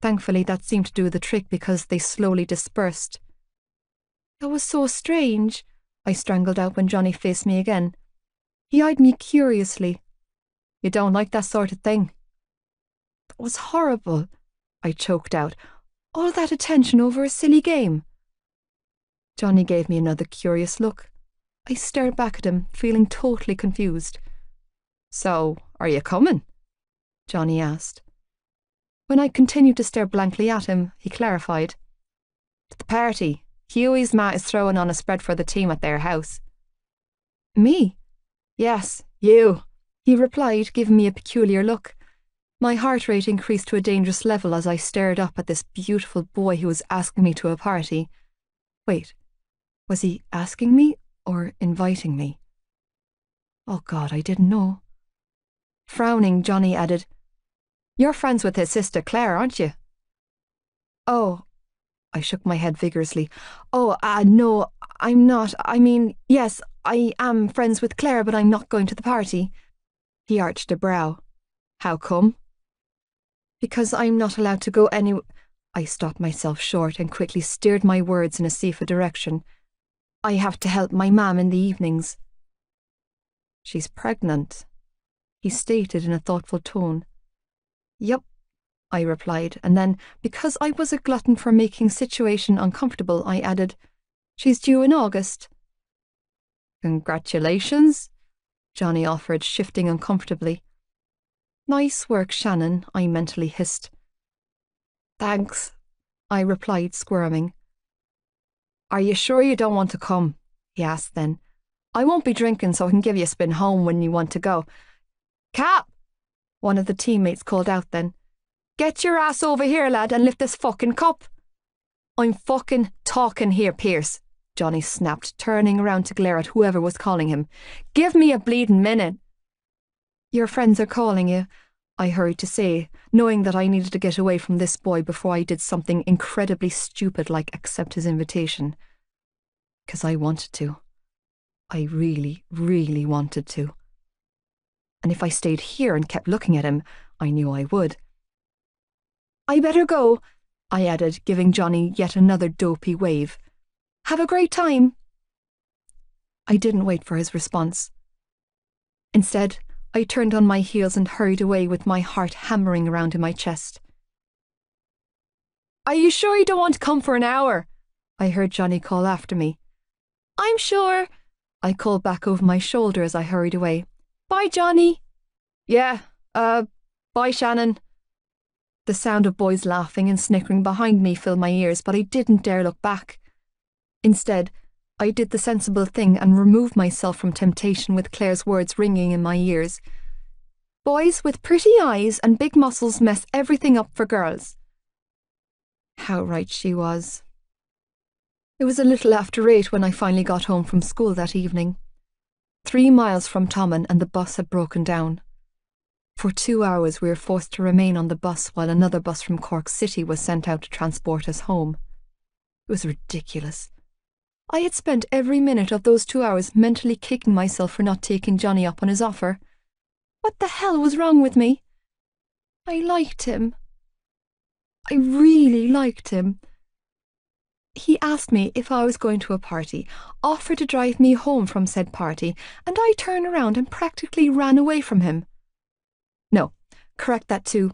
Thankfully, that seemed to do the trick because they slowly dispersed. That was so strange, I strangled out when Johnny faced me again. He eyed me curiously. You don't like that sort of thing? That was horrible, I choked out. All that attention over a silly game. Johnny gave me another curious look. I stared back at him, feeling totally confused. So, are you coming? Johnny asked. When I continued to stare blankly at him, he clarified. To the party. Huey's Matt is throwing on a spread for the team at their house. Me? Yes, you, he replied, giving me a peculiar look. My heart rate increased to a dangerous level as I stared up at this beautiful boy who was asking me to a party. Wait, was he asking me or inviting me? Oh God, I didn't know. Frowning, Johnny added, You're friends with his sister Claire, aren't you? Oh, I shook my head vigorously. Oh, no, I'm not. I mean, yes, I am friends with Claire, but I'm not going to the party. He arched a brow. How come? Because I'm not allowed to go anywhere. I stopped myself short and quickly steered my words in a safer direction. I have to help my mum in the evenings. She's pregnant, he stated in a thoughtful tone. Yup, I replied, and then, because I was a glutton for making situation uncomfortable, I added, She's due in August. Congratulations, Johnny offered, shifting uncomfortably. Nice work, Shannon, I mentally hissed. Thanks, I replied, squirming. Are you sure you don't want to come? He asked then. I won't be drinking so I can give you a spin home when you want to go. Cap! One of the teammates called out then. Get your ass over here, lad, and lift this fucking cup. I'm fucking talking here, Pierce, Johnny snapped, turning around to glare at whoever was calling him. Give me a bleeding minute. Your friends are calling you, I hurried to say, knowing that I needed to get away from this boy before I did something incredibly stupid like accept his invitation. 'Cause I wanted to. I really, really wanted to. And if I stayed here and kept looking at him, I knew I would. I better go, I added, giving Johnny yet another dopey wave. Have a great time. I didn't wait for his response. Instead, I turned on my heels and hurried away with my heart hammering around in my chest. Are you sure you don't want to come for an hour? I heard Johnny call after me. I'm sure, I called back over my shoulder as I hurried away. Bye, Johnny. Yeah, bye, Shannon. The sound of boys laughing and snickering behind me filled my ears, but I didn't dare look back. Instead, I did the sensible thing and removed myself from temptation with Claire's words ringing in my ears. Boys with pretty eyes and big muscles mess everything up for girls. How right she was. It was a little after 8 when I finally got home from school that evening. 3 miles from Tommen, and the bus had broken down. For 2 hours we were forced to remain on the bus while another bus from Cork City was sent out to transport us home. It was ridiculous. I had spent every minute of those 2 hours mentally kicking myself for not taking Johnny up on his offer. What the hell was wrong with me? I liked him. I really liked him. He asked me if I was going to a party, offered to drive me home from said party, and I turned around and practically ran away from him. No, correct that too.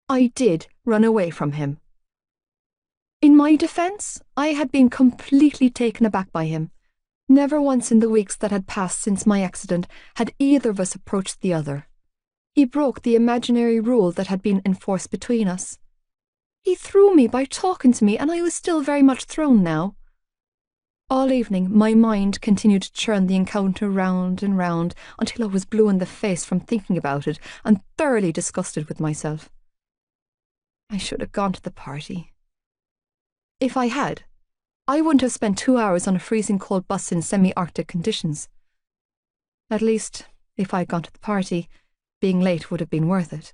I did run away from him. In my defence, I had been completely taken aback by him. Never once in the weeks that had passed since my accident had either of us approached the other. He broke the imaginary rule that had been enforced between us. He threw me by talking to me, and I was still very much thrown now. All evening, my mind continued to churn the encounter round and round until I was blue in the face from thinking about it and thoroughly disgusted with myself. I should have gone to the party. If I had, I wouldn't have spent 2 hours on a freezing cold bus in semi-Arctic conditions. At least, if I had gone to the party, being late would have been worth it.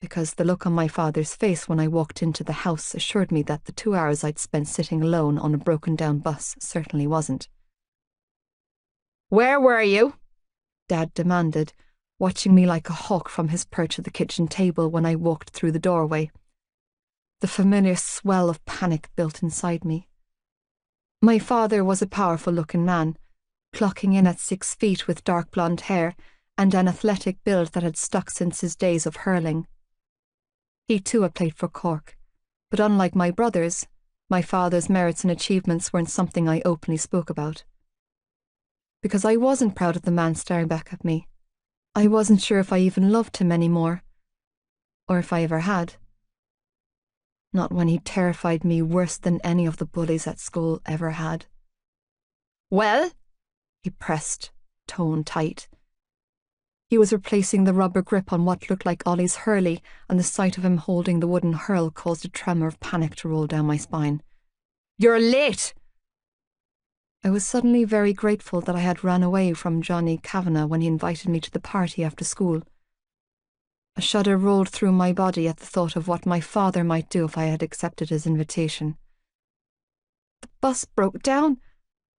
Because the look on my father's face when I walked into the house assured me that the 2 hours I'd spent sitting alone on a broken-down bus certainly wasn't. "Where were you?" Dad demanded, watching me like a hawk from his perch at the kitchen table when I walked through the doorway. The familiar swell of panic built inside me. My father was a powerful-looking man, clocking in at 6 feet with dark blonde hair and an athletic build that had stuck since his days of hurling. He too had played for Cork, but unlike my brothers, my father's merits and achievements weren't something I openly spoke about. Because I wasn't proud of the man staring back at me. I wasn't sure if I even loved him anymore, or if I ever had. Not when he terrified me worse than any of the bullies at school ever had. "Well?" he pressed, tone tight. He was replacing the rubber grip on what looked like Ollie's hurley, and the sight of him holding the wooden hurl caused a tremor of panic to roll down my spine. "You're late!" I was suddenly very grateful that I had ran away from Johnny Kavanagh when he invited me to the party after school. A shudder rolled through my body at the thought of what my father might do if I had accepted his invitation. "The bus broke down,"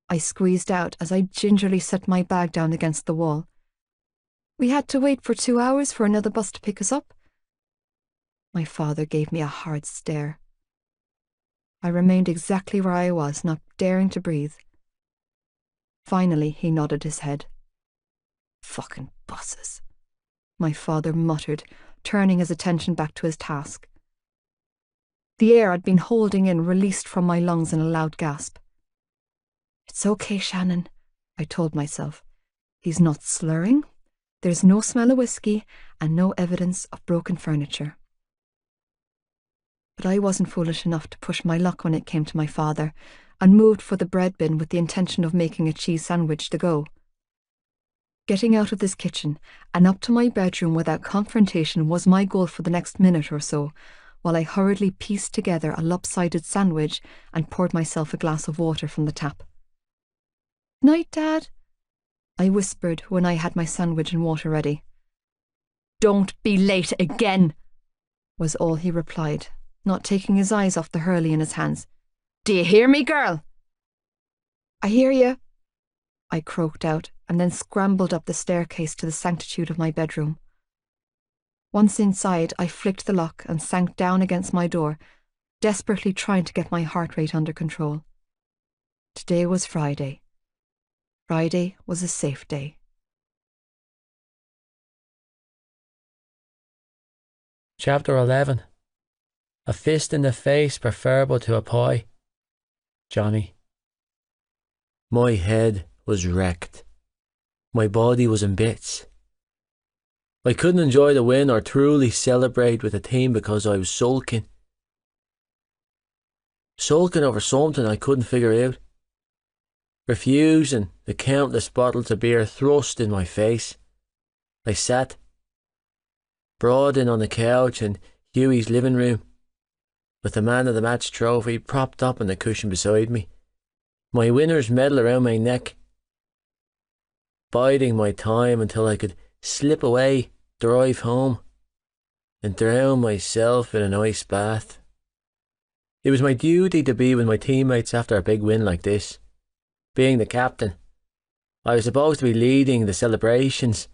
I squeezed out as I gingerly set my bag down against the wall. "We had to wait for 2 hours for another bus to pick us up." My father gave me a hard stare. I remained exactly where I was, not daring to breathe. Finally, he nodded his head. "Fucking buses," my father muttered, turning his attention back to his task. The air I'd been holding in released from my lungs in a loud gasp. "It's okay, Shannon," I told myself. "He's not slurring. There's no smell of whiskey and no evidence of broken furniture." But I wasn't foolish enough to push my luck when it came to my father, and moved for the bread bin with the intention of making a cheese sandwich to go. Getting out of this kitchen and up to my bedroom without confrontation was my goal for the next minute or so, while I hurriedly pieced together a lopsided sandwich and poured myself a glass of water from the tap. "Night, Dad," I whispered when I had my sandwich and water ready. "Don't be late again," was all he replied, not taking his eyes off the hurley in his hands. "Do you hear me, girl?" "I hear you," I croaked out, and then scrambled up the staircase to the sanctitude of my bedroom. Once inside, I flicked the lock and sank down against my door, desperately trying to get my heart rate under control. Today was Friday. Friday was a safe day. Chapter 11. A fist in the face preferable to a pie. Johnny. My head was wrecked. My body was in bits. I couldn't enjoy the win or truly celebrate with the team because I was sulking. Sulking over something I couldn't figure out. Refusing the countless bottles of beer thrust in my face. I sat, brooding on the couch in Hughie's living room, with the man of the match trophy propped up on the cushion beside me, my winner's medal around my neck, biding my time until I could slip away, drive home, and drown myself in an ice bath. It was my duty to be with my teammates after a big win like this. Being the captain, I was supposed to be leading the celebrations.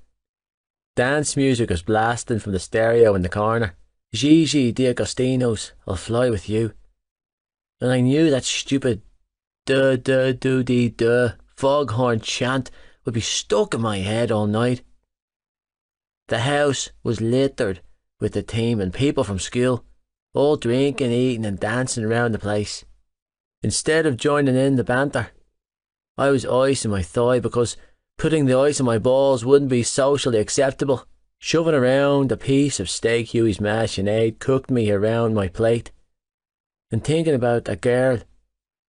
Dance music was blasting from the stereo in the corner. Gigi D'Agostino's "I'll Fly With You." And I knew that stupid duh foghorn chant would be stuck in my head all night. The house was littered with the team and people from school, all drinking, eating and dancing around the place. Instead of joining in the banter, I was icing my thigh because putting the ice on my balls wouldn't be socially acceptable. Shoving around a piece of steak Hughie's mash and aid cooked me around my plate. And thinking about a girl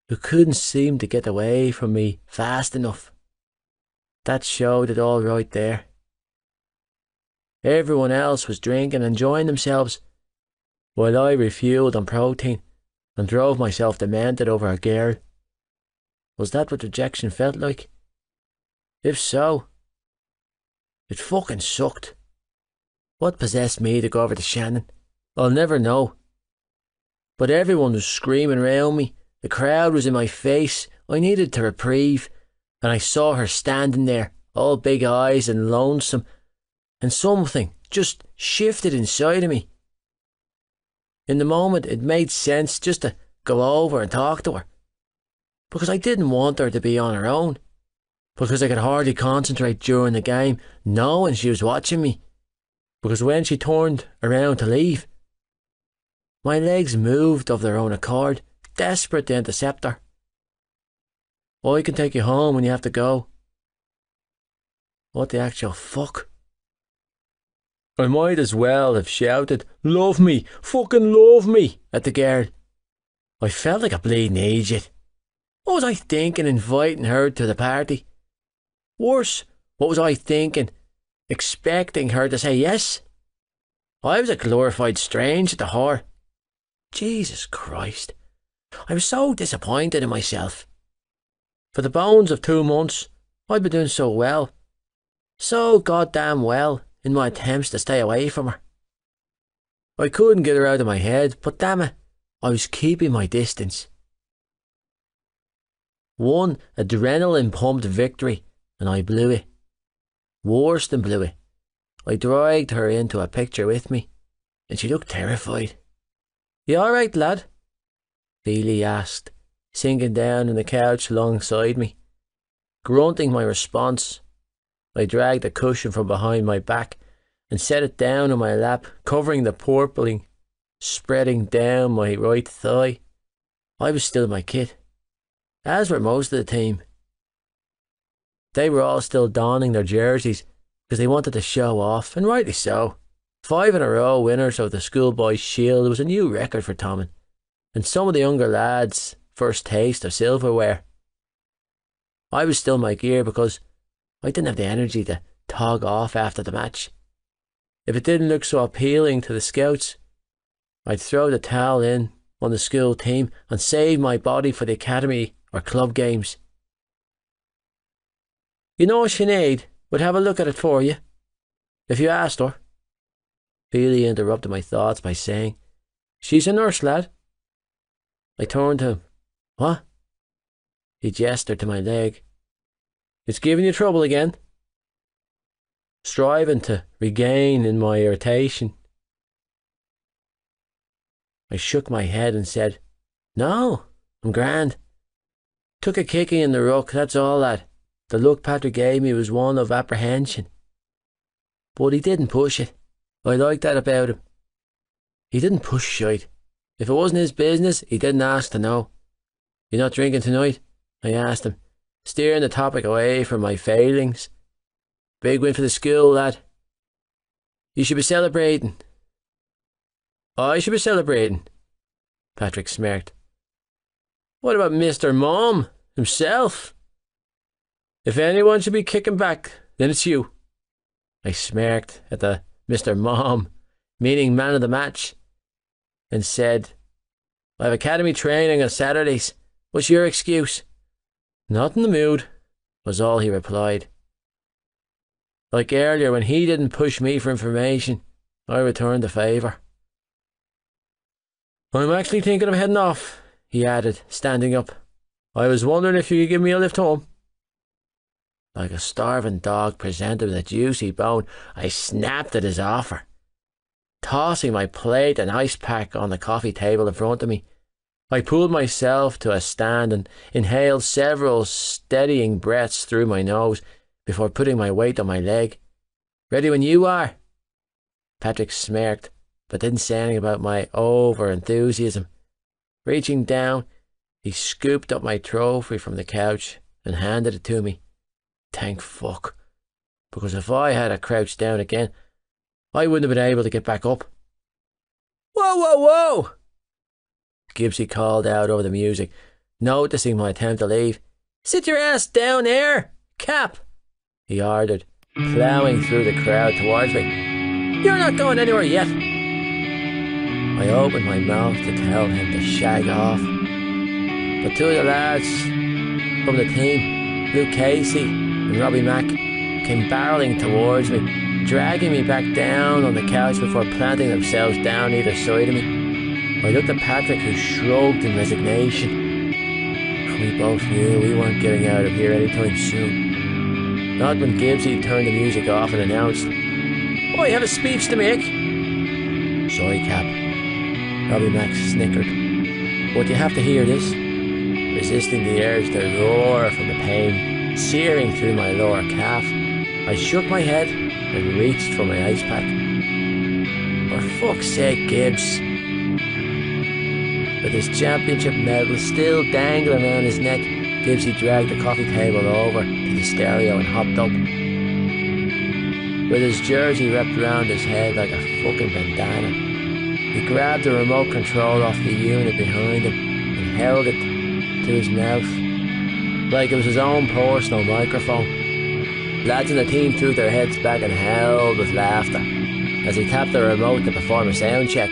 who couldn't seem to get away from me fast enough. That showed it all right there. Everyone else was drinking and enjoying themselves, while I refueled on protein and drove myself demented over a girl. Was that what rejection felt like? If so, it fucking sucked. What possessed me to go over to Shannon? I'll never know. But everyone was screaming round me. The crowd was in my face. I needed a reprieve, and I saw her standing there, all big eyes and lonesome, and something just shifted inside of me. In the moment, it made sense just to go over and talk to her, because I didn't want her to be on her own, because I could hardly concentrate during the game, knowing she was watching me, because when she turned around to leave, my legs moved of their own accord, desperate to intercept her. I can take you home when you have to go. What the actual fuck? I might as well have shouted, "Love me, fucking love me," at the girl. I felt like a bleeding idiot. What was I thinking inviting her to the party? Worse, what was I thinking expecting her to say yes? I was a glorified stranger to her. Jesus Christ. I was so disappointed in myself. For the bones of 2 months, I'd been doing so well. So goddamn well in my attempts to stay away from her. I couldn't get her out of my head, but damn it, I was keeping my distance. One adrenaline-pumped victory, and I blew it. Worse than blew it. I dragged her into a picture with me, and she looked terrified. "You all right, lad?" Feely asked, sinking down on the couch alongside me. Grunting my response, I dragged a cushion from behind my back and set it down on my lap, covering the purpling spreading down my right thigh. I was still in my kit, as were most of the team. They were all still donning their jerseys because they wanted to show off, and rightly so. 5 in a row winners of the Schoolboys' Shield was a new record for Tommen, and some of the younger lads' first taste of silverware. I was still in my gear because I didn't have the energy to tog off after the match. If it didn't look so appealing to the scouts, I'd throw the towel in on the school team and save my body for the academy or club games. "You know what Sinead would have a look at it for you, if you asked her." Feely interrupted my thoughts by saying, "She's a nurse, lad." I turned to him. "What?" He gestured to my leg. "It's giving you trouble again?" Striving to regain in my irritation, I shook my head and said, "No, I'm grand. Took a kicking in the ruck, that's all, lad. The look Patrick gave me was one of apprehension. But he didn't push it. I like that about him. He didn't push shite. If it wasn't his business, he didn't ask to know. You not drinking tonight?" I asked him, steering the topic away from my failings. "Big win for the school, lad. You should be celebrating." "I should be celebrating," Patrick smirked. "What about Mr. Mom himself? If anyone should be kicking back, then it's you." I smirked at the Mr. Mom, meaning man of the match, and said, "I have academy training on Saturdays. What's your excuse?" "Not in the mood," was all he replied. Like earlier when he didn't push me for information, I returned the favour. "I'm actually thinking of heading off," he added, standing up. "I was wondering if you could give me a lift home." Like a starving dog presented with a juicy bone, I snapped at his offer. Tossing my plate and ice pack on the coffee table in front of me, I pulled myself to a stand and inhaled several steadying breaths through my nose before putting my weight on my leg. "Ready when you are." Patrick smirked, but didn't say anything about my over-enthusiasm. Reaching down, he scooped up my trophy from the couch and handed it to me. Thank fuck, because if I had to crouch down again, I wouldn't have been able to get back up. "Whoa, whoa, whoa!" Gibbsy called out over the music. Noticing my attempt to leave, "Sit your ass down there, Cap," he ordered, ploughing through the crowd towards me. "You're not going anywhere yet." I opened my mouth to tell him to shag off, but two of the lads from the team, Luke Casey and Robbie Mack, came barrelling towards me, dragging me back down on the couch before planting themselves down either side of me. I looked at Patrick, who shrugged in resignation. We both knew we weren't getting out of here anytime soon. Not when Gibbsy turned the music off and announced, "I have a speech to make." "Sorry, Cap." Robbie Mack snickered. "But you have to hear this." Resisting the urge to roar from the pain searing through my lower calf, I shook my head and reached for my ice pack. "For fuck's sake, Gibbs." With his championship medal still dangling around his neck, Gibbsy dragged the coffee table over to the stereo and hopped up. With his jersey wrapped around his head like a fucking bandana, he grabbed the remote control off the unit behind him and held it to his mouth like it was his own personal microphone. Lads in the team threw their heads back and howled with laughter as he tapped the remote to perform a sound check.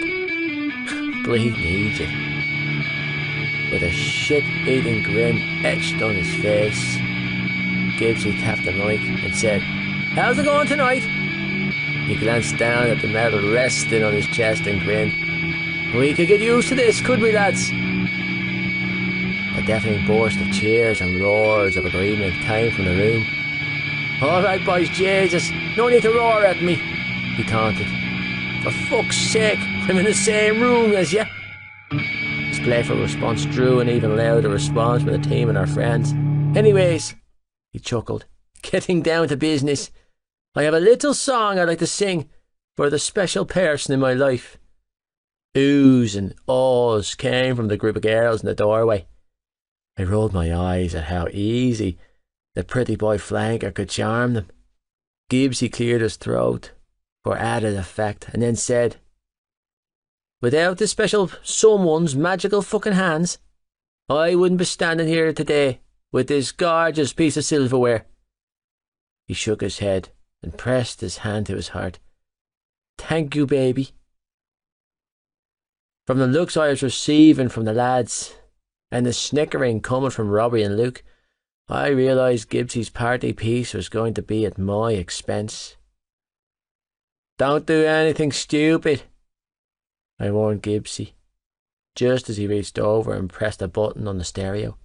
Bleeding Egypt. With a shit-eating grin etched on his face, Gibbsy tapped the mic and said, "How's it going tonight?" He glanced down at the medal resting on his chest and grinned. "We could get used to this, could we, lads?" A deafening burst of cheers and roars of agreement came from the room. "All right, boys, Jesus, no need to roar at me," he taunted. "For fuck's sake, I'm in the same room as you." His playful response drew an even louder response from the team and our friends. "Anyways," he chuckled, "getting down to business, I have a little song I'd like to sing for the special person in my life." Oohs and ahs came from the group of girls in the doorway. I rolled my eyes at how easy the pretty boy flanker could charm them. Gibbsy cleared his throat for added effect and then said, "Without the special someone's magical fucking hands, I wouldn't be standing here today with this gorgeous piece of silverware." He shook his head and pressed his hand to his heart. "Thank you, baby." From the looks I was receiving from the lads, and the snickering coming from Robbie and Luke, I realised Gibbsy's party piece was going to be at my expense. "Don't do anything stupid," I warned Gibbsy, just as he reached over and pressed a button on the stereo.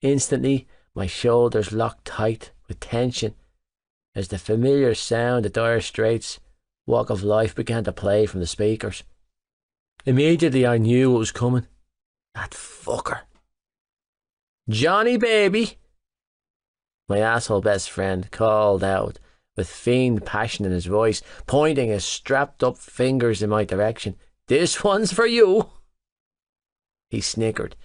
Instantly, my shoulders locked tight with tension as the familiar sound of Dire Straits' Walk of Life began to play from the speakers. Immediately I knew what was coming. That fucker. "Johnny, baby," my asshole best friend called out with fiend passion in his voice, pointing his strapped-up fingers in my direction. "This one's for you." He snickered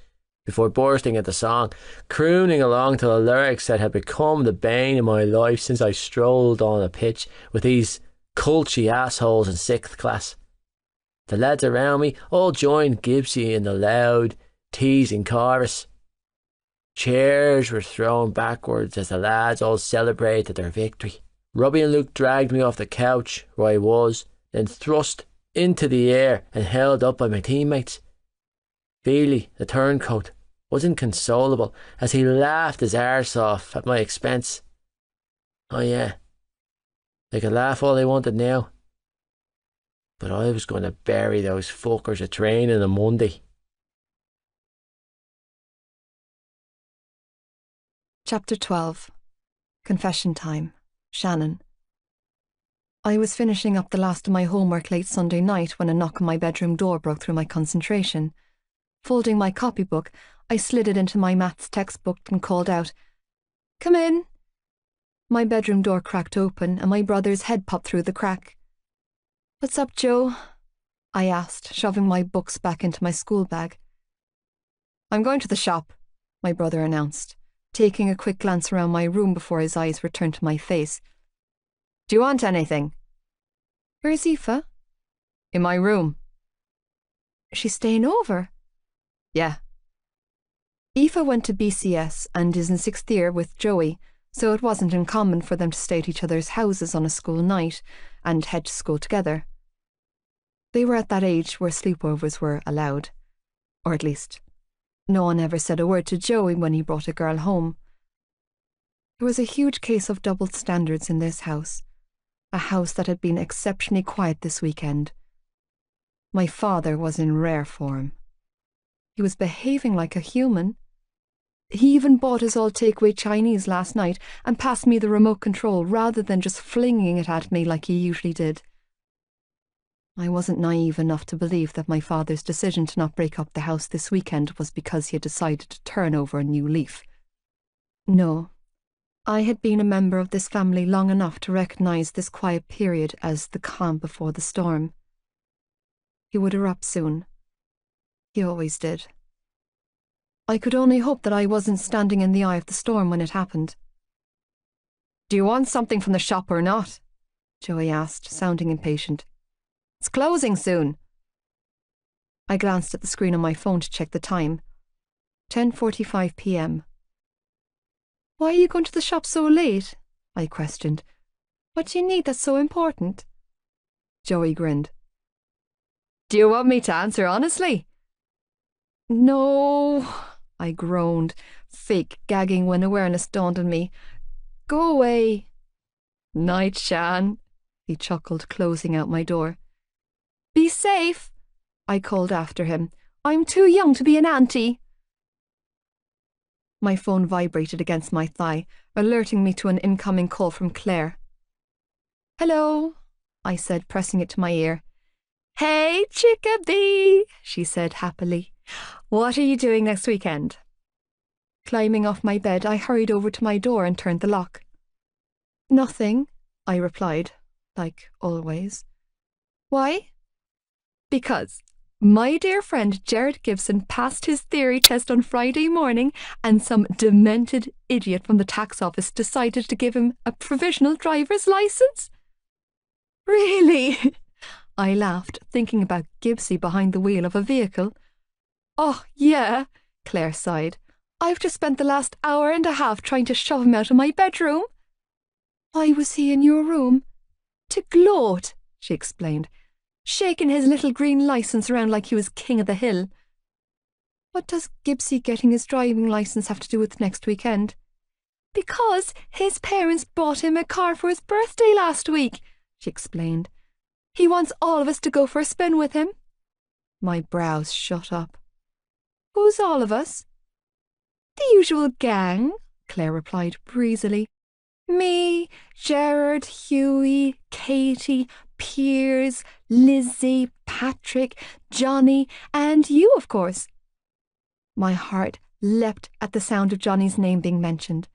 before bursting into song, crooning along to the lyrics that had become the bane of my life since I strolled on a pitch with these culchy assholes in 6th class. The lads around me all joined Gibbsy in the loud, teasing chorus. Chairs were thrown backwards as the lads all celebrated their victory. Robbie and Luke dragged me off the couch where I was, then thrust into the air and held up by my teammates. Feely, the turncoat, was inconsolable as he laughed his arse off at my expense. Oh yeah, they could laugh all they wanted now, but I was going to bury those fuckers at training on Monday. Chapter 12. Confession Time. Shannon. I was finishing up the last of my homework late Sunday night when a knock on my bedroom door broke through my concentration. Folding my copybook, I slid it into my maths textbook and called out, "Come in." My bedroom door cracked open and my brother's head popped through the crack. "What's up, Joe?" I asked, shoving my books back into my school bag. "I'm going to the shop," my brother announced, taking a quick glance around my room before his eyes returned to my face. "Do you want anything?" "Where's Aoife?" "In my room." "She's staying over?" "Yeah." Aoife went to BCS and is in 6th year with Joey, so it wasn't uncommon for them to stay at each other's houses on a school night and head to school together. They were at that age where sleepovers were allowed. Or at least, no one ever said a word to Joey when he brought a girl home. There was a huge case of double standards in this house, a house that had been exceptionally quiet this weekend. My father was in rare form. He was behaving like a human. He even bought us all takeaway Chinese last night and passed me the remote control rather than just flinging it at me like he usually did. I wasn't naive enough to believe that my father's decision to not break up the house this weekend was because he had decided to turn over a new leaf. No, I had been a member of this family long enough to recognize this quiet period as the calm before the storm. He would erupt soon. He always did. I could only hope that I wasn't standing in the eye of the storm when it happened. "Do you want something from the shop or not?" Joey asked, sounding impatient. "It's closing soon." I glanced at the screen on my phone to check the time. 10:45 p.m. "Why are you going to the shop so late?" I questioned. "What do you need that's so important?" Joey grinned. "Do you want me to answer honestly?" "No," I groaned, fake gagging when awareness dawned on me. "Go away." "Night, Shan," he chuckled, closing out my door. "Be safe," I called after him. "I'm too young to be an auntie." My phone vibrated against my thigh, alerting me to an incoming call from Claire. "Hello," I said, pressing it to my ear. "Hey, chickabee," she said happily. "What are you doing next weekend?" Climbing off my bed, I hurried over to my door and turned the lock. "Nothing," I replied, like always. "Why?" "Because my dear friend Jared Gibson passed his theory test on Friday morning and some demented idiot from the tax office decided to give him a provisional driver's license." "Really?" I laughed, thinking about Gibbsy behind the wheel of a vehicle. "Oh, yeah," Claire sighed. "I've just spent the last hour and a half trying to shove him out of my bedroom." "Why was he in your room?" "To gloat," she explained, shaking his little green license around like he was king of the hill. "What does Gibbsy getting his driving license have to do with next weekend?" "Because his parents bought him a car for his birthday last week," she explained. "He wants all of us to go for a spin with him." My brows shot up. "Who's all of us?" "The usual gang," Claire replied breezily. "Me, Gerard, Hughie, Katie, Piers, Lizzie, Patrick, Johnny, and you, of course." My heart leapt at the sound of Johnny's name being mentioned,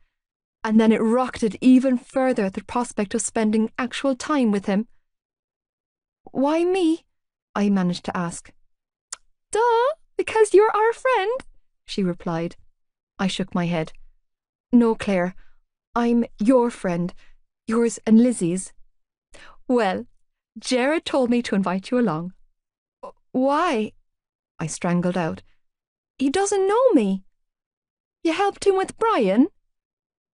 and then it rocketed even further at the prospect of spending actual time with him. "Why me?" I managed to ask. "Duh, because you're our friend," she replied. I shook my head. "No, Claire, I'm your friend, yours and Lizzie's." "Well, Jared told me to invite you along." "Why?" I strangled out. "He doesn't know me." "You helped him with Brian?"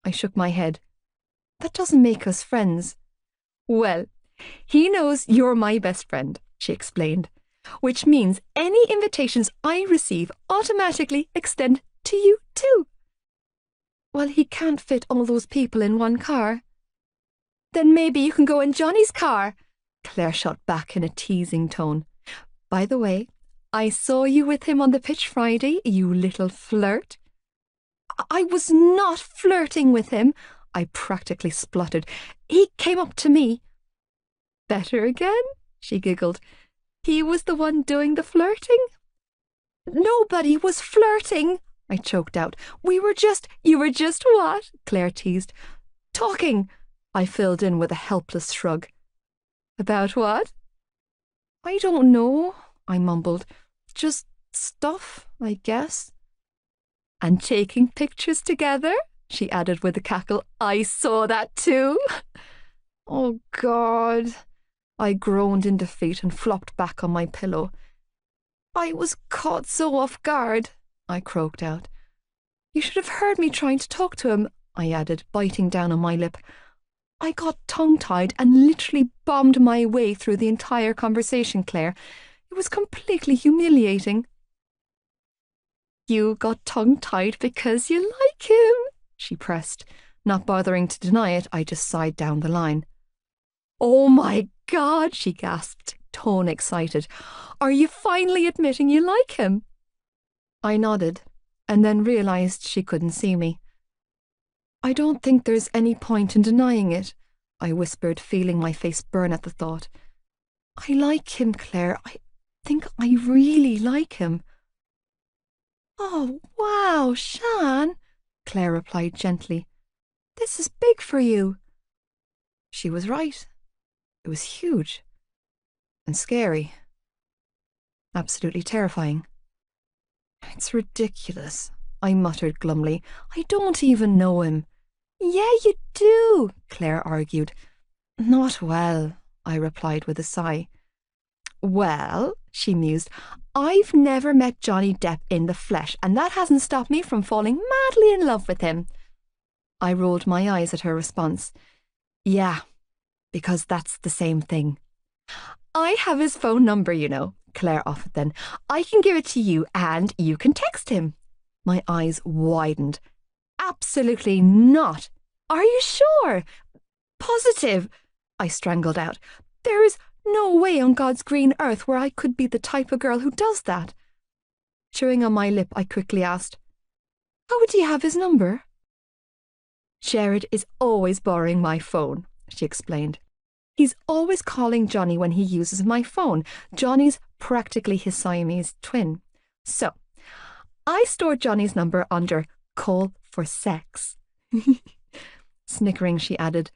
I shook my head. "That doesn't make us friends." "Well, he knows you're my best friend," she explained, "which means any invitations I receive automatically extend to you too." "Well, he can't fit all those people in one car." "Then maybe you can go in Johnny's car," Claire shot back in a teasing tone. "By the way, I saw you with him on the pitch Friday, you little flirt." "I was not flirting with him," I practically spluttered. "He came up to me." "Better again?" she giggled. "He was the one doing the flirting?" "Nobody was flirting," I choked out. You were just what?" Claire teased. "Talking," I filled in with a helpless shrug. "About what?" "I don't know," I mumbled. "Just stuff, I guess." "And taking pictures together?" she added with a cackle. "I saw that too." "Oh, God." I groaned in defeat and flopped back on my pillow. "I was caught so off guard," I croaked out. You should have heard me trying to talk to him, I added, biting down on my lip. I got tongue-tied and literally bombed my way through the entire conversation, Claire. It was completely humiliating. You got tongue-tied because you like him, she pressed. Not bothering to deny it, I just sighed down the line. Oh my God, she gasped, tone excited. Are you finally admitting you like him? I nodded, and then realised she couldn't see me. I don't think there's any point in denying it, I whispered, feeling my face burn at the thought. I like him, Claire. I think I really like him. Oh, wow, Shan, Claire replied gently. This is big for you. She was right. It was huge. And scary. Absolutely terrifying. It's ridiculous, I muttered glumly. I don't even know him. Yeah, you do, Claire argued. Not well, I replied with a sigh. Well, she mused, I've never met Johnny Depp in the flesh, and that hasn't stopped me from falling madly in love with him. I rolled my eyes at her response. Yeah, because that's the same thing. I have his phone number, you know, Claire offered then. I can give it to you and you can text him. My eyes widened. Absolutely not. Are you sure? Positive, I strangled out. There is no way on God's green earth where I could be the type of girl who does that. Chewing on my lip, I quickly asked, how would you have his number? Jared is always borrowing my phone, she explained. He's always calling Johnny when he uses my phone. Johnny's practically his Siamese twin. So, I stored Johnny's number under call for sex. Snickering, she added,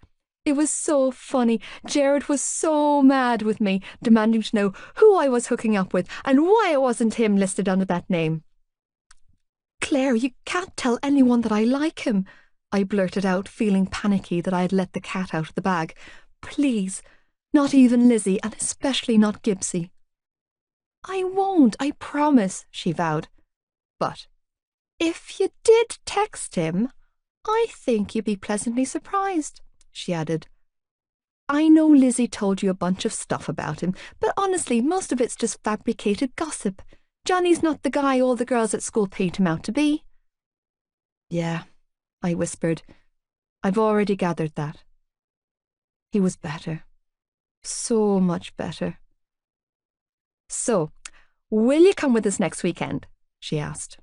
it was so funny. Jared was so mad with me, demanding to know who I was hooking up with and why it wasn't him listed under that name. Claire, you can't tell anyone that I like him, I blurted out, feeling panicky that I had let the cat out of the bag. Please, not even Lizzie, and especially not Gibbsy. I won't, I promise, she vowed. But if you did text him, I think you'd be pleasantly surprised, she added. I know Lizzie told you a bunch of stuff about him, but honestly, most of it's just fabricated gossip. Johnny's not the guy all the girls at school paid him out to be. Yeah, I whispered. I've already gathered that. He was better. So much better. So, will you come with us next weekend? She asked.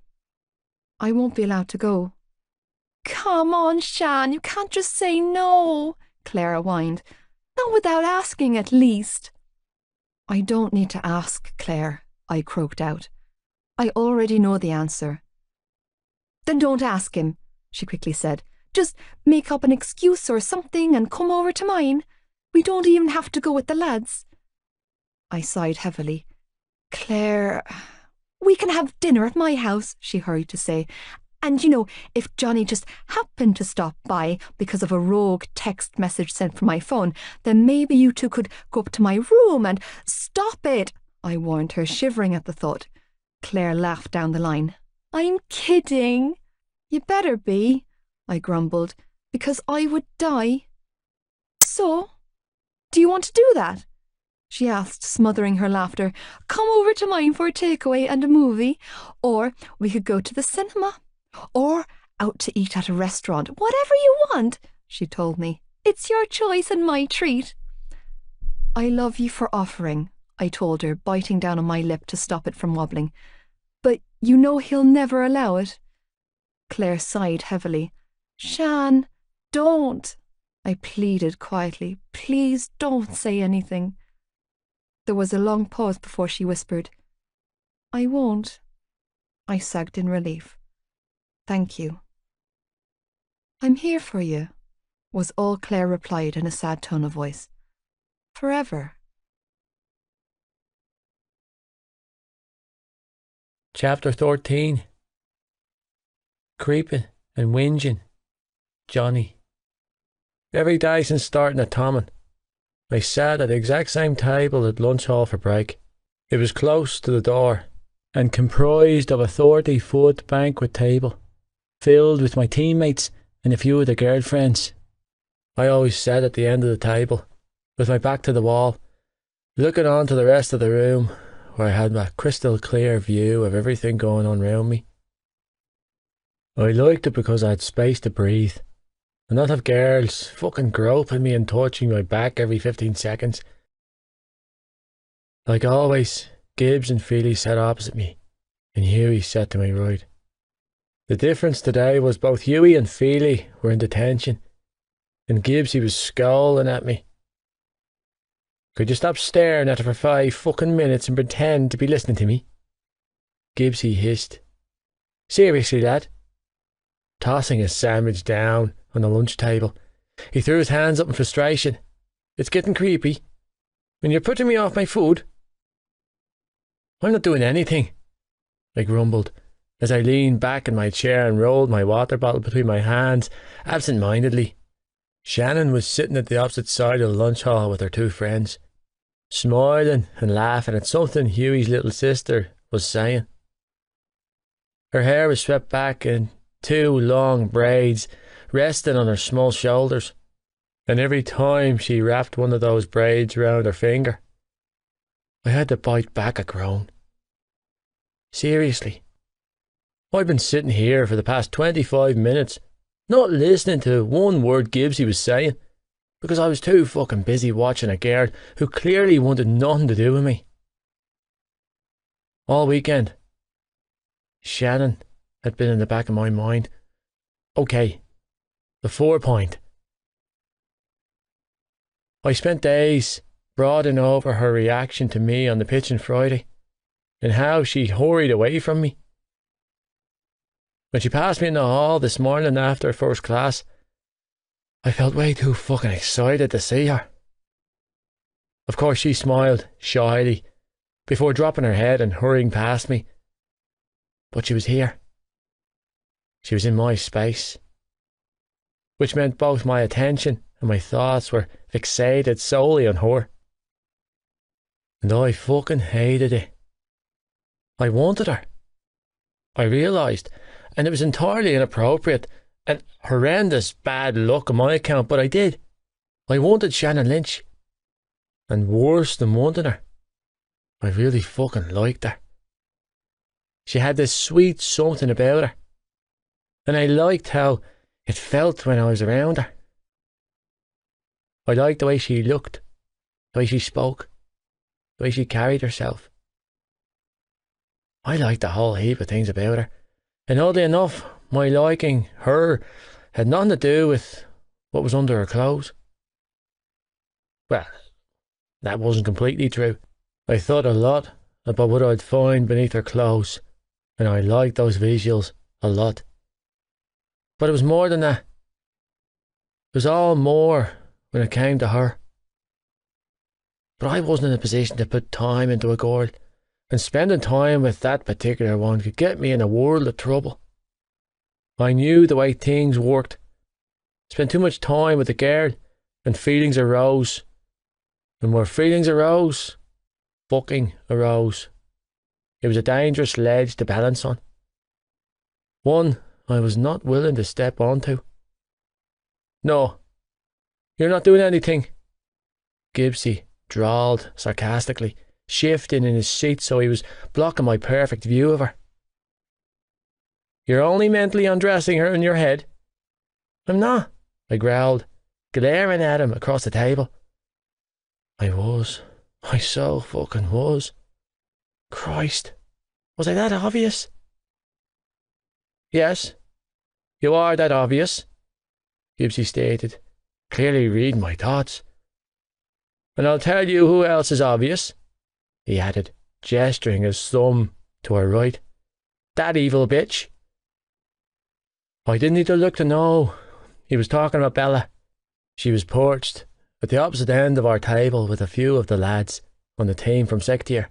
I won't be allowed to go. Come on, Shan, you can't just say no, Clara whined. Not without asking at least. I don't need to ask, Claire, I croaked out. I already know the answer. Then don't ask him, she quickly said. Just make up an excuse or something and come over to mine. We don't even have to go with the lads. I sighed heavily. Claire, we can have dinner at my house, she hurried to say. And, you know, if Johnny just happened to stop by because of a rogue text message sent from my phone, then maybe you two could go up to my room and— Stop it, I warned her, shivering at the thought. Claire laughed down the line. I'm kidding. You better be, I grumbled, because I would die. So, do you want to do that? She asked, smothering her laughter. Come over to mine for a takeaway and a movie, or we could go to the cinema. Or out to eat at a restaurant. Whatever you want, she told me. It's your choice and my treat. I love you for offering, I told her, biting down on my lip to stop it from wobbling. But you know he'll never allow it. Claire sighed heavily. Shan, don't, I pleaded quietly. Please don't say anything. There was a long pause before she whispered, I won't. I sagged in relief. Thank you. I'm here for you, was all Claire replied in a sad tone of voice. Forever. Chapter 13. Creeping and whinging. Johnny. Every day since starting at Tommen, I sat at the exact same table at lunch hall for break. It was close to the door and comprised of a 30-foot banquet table, filled with my teammates and a few of the girlfriends. I always sat at the end of the table, with my back to the wall, looking on to the rest of the room, where I had a crystal clear view of everything going on round me. I liked it because I had space to breathe, and not have girls fucking groping me and touching my back every 15 seconds. Like always, Gibbs and Feely sat opposite me, and Hughie sat to my right. The difference today was both Hughie and Feely were in detention, and Gibbsy was scowling at me. Could you stop staring at her for 5 fucking minutes and pretend to be listening to me? Gibbsy hissed. Seriously, lad? Tossing his sandwich down on the lunch table, he threw his hands up in frustration. It's getting creepy. When you're putting me off my food. I'm not doing anything, I grumbled, as I leaned back in my chair and rolled my water bottle between my hands, absent-mindedly. Shannon was sitting at the opposite side of the lunch hall with her 2 friends, smiling and laughing at something Hughie's little sister was saying. Her hair was swept back in 2 long braids resting on her small shoulders, and every time she wrapped one of those braids round her finger, I had to bite back a groan. Seriously, I'd been sitting here for the past 25 minutes, not listening to one word Gibbsy was saying, because I was too fucking busy watching a girl who clearly wanted nothing to do with me. All weekend, Shannon had been in the back of my mind. Okay, the 4-point. I spent days brooding over her reaction to me on the pitch on Friday, and how she hurried away from me. When she passed me in the hall this morning after first class, I felt way too fucking excited to see her. Of course, she smiled shyly before dropping her head and hurrying past me. But she was here. She was in my space, which meant both my attention and my thoughts were fixated solely on her. And I fucking hated it. I wanted her. I realised, and it was entirely inappropriate and horrendous bad luck on my account, but I did. I wanted Shannon Lynch. And worse than wanting her, I really fucking liked her. She had this sweet something about her, and I liked how it felt when I was around her. I liked the way she looked, the way she spoke, the way she carried herself. I liked a whole heap of things about her, and oddly enough, my liking her had nothing to do with what was under her clothes. Well, that wasn't completely true. I thought a lot about what I'd find beneath her clothes, and I liked those visuals a lot. But it was more than that. It was all more when it came to her. But I wasn't in a position to put time into a girl, and spending time with that particular one could get me in a world of trouble. I knew the way things worked. Spent too much time with the girl, and feelings arose. And where feelings arose, fucking arose. It was a dangerous ledge to balance on. One I was not willing to step onto. No, you're not doing anything, Gibbsy drawled sarcastically, shifting in his seat so he was blocking my perfect view of her. You're only mentally undressing her in your head. I'm not, I growled, glaring at him across the table. I was. I so fucking was. Christ, was I that obvious? Yes, you are that obvious, Gibbsy stated, clearly reading my thoughts. And I'll tell you who else is obvious, he added, gesturing his thumb to her right. That evil bitch. I didn't need to look to know. He was talking about Bella. She was perched at the opposite end of our table with a few of the lads on the team from second year,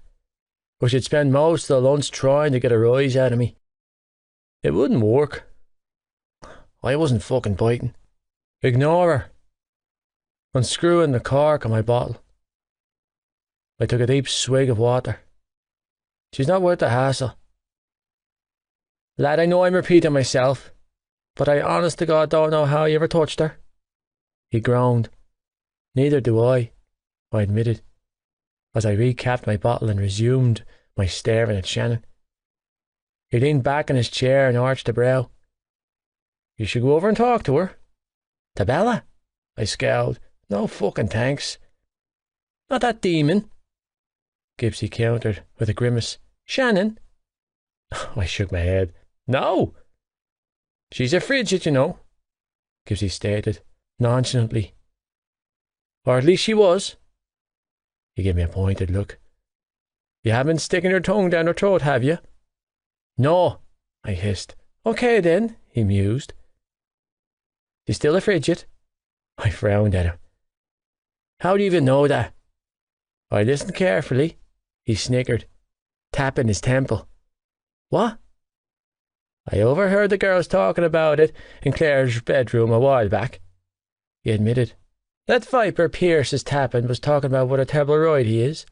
but she'd spend most of the lunch trying to get a rise out of me. It wouldn't work. I wasn't fucking biting. Ignore her. Unscrewing the cork on my bottle, I took a deep swig of water. She's not worth the hassle. Lad, I know I'm repeating myself, but I honest to God don't know how you ever touched her. He groaned. Neither do I admitted, as I recapped my bottle and resumed my staring at Shannon. He leaned back in his chair and arched a brow. You should go over and talk to her. To Bella? I scowled. No fucking thanks. Not that demon, Gibbsy countered with a grimace. Shannon? I shook my head. No! She's a frigid, you know, Gibbsy stated, nonchalantly. Or at least she was. He gave me a pointed look. You haven't sticking your tongue down her throat, have you? No, I hissed. Okay then, he mused. She's still a frigid? I frowned at him. How do you even know that? I listened carefully, he snickered, tapping his temple. What? I overheard the girls talking about it in Claire's bedroom a while back, he admitted. That viper Pierce is tapping was talking about what a terrible ride he is,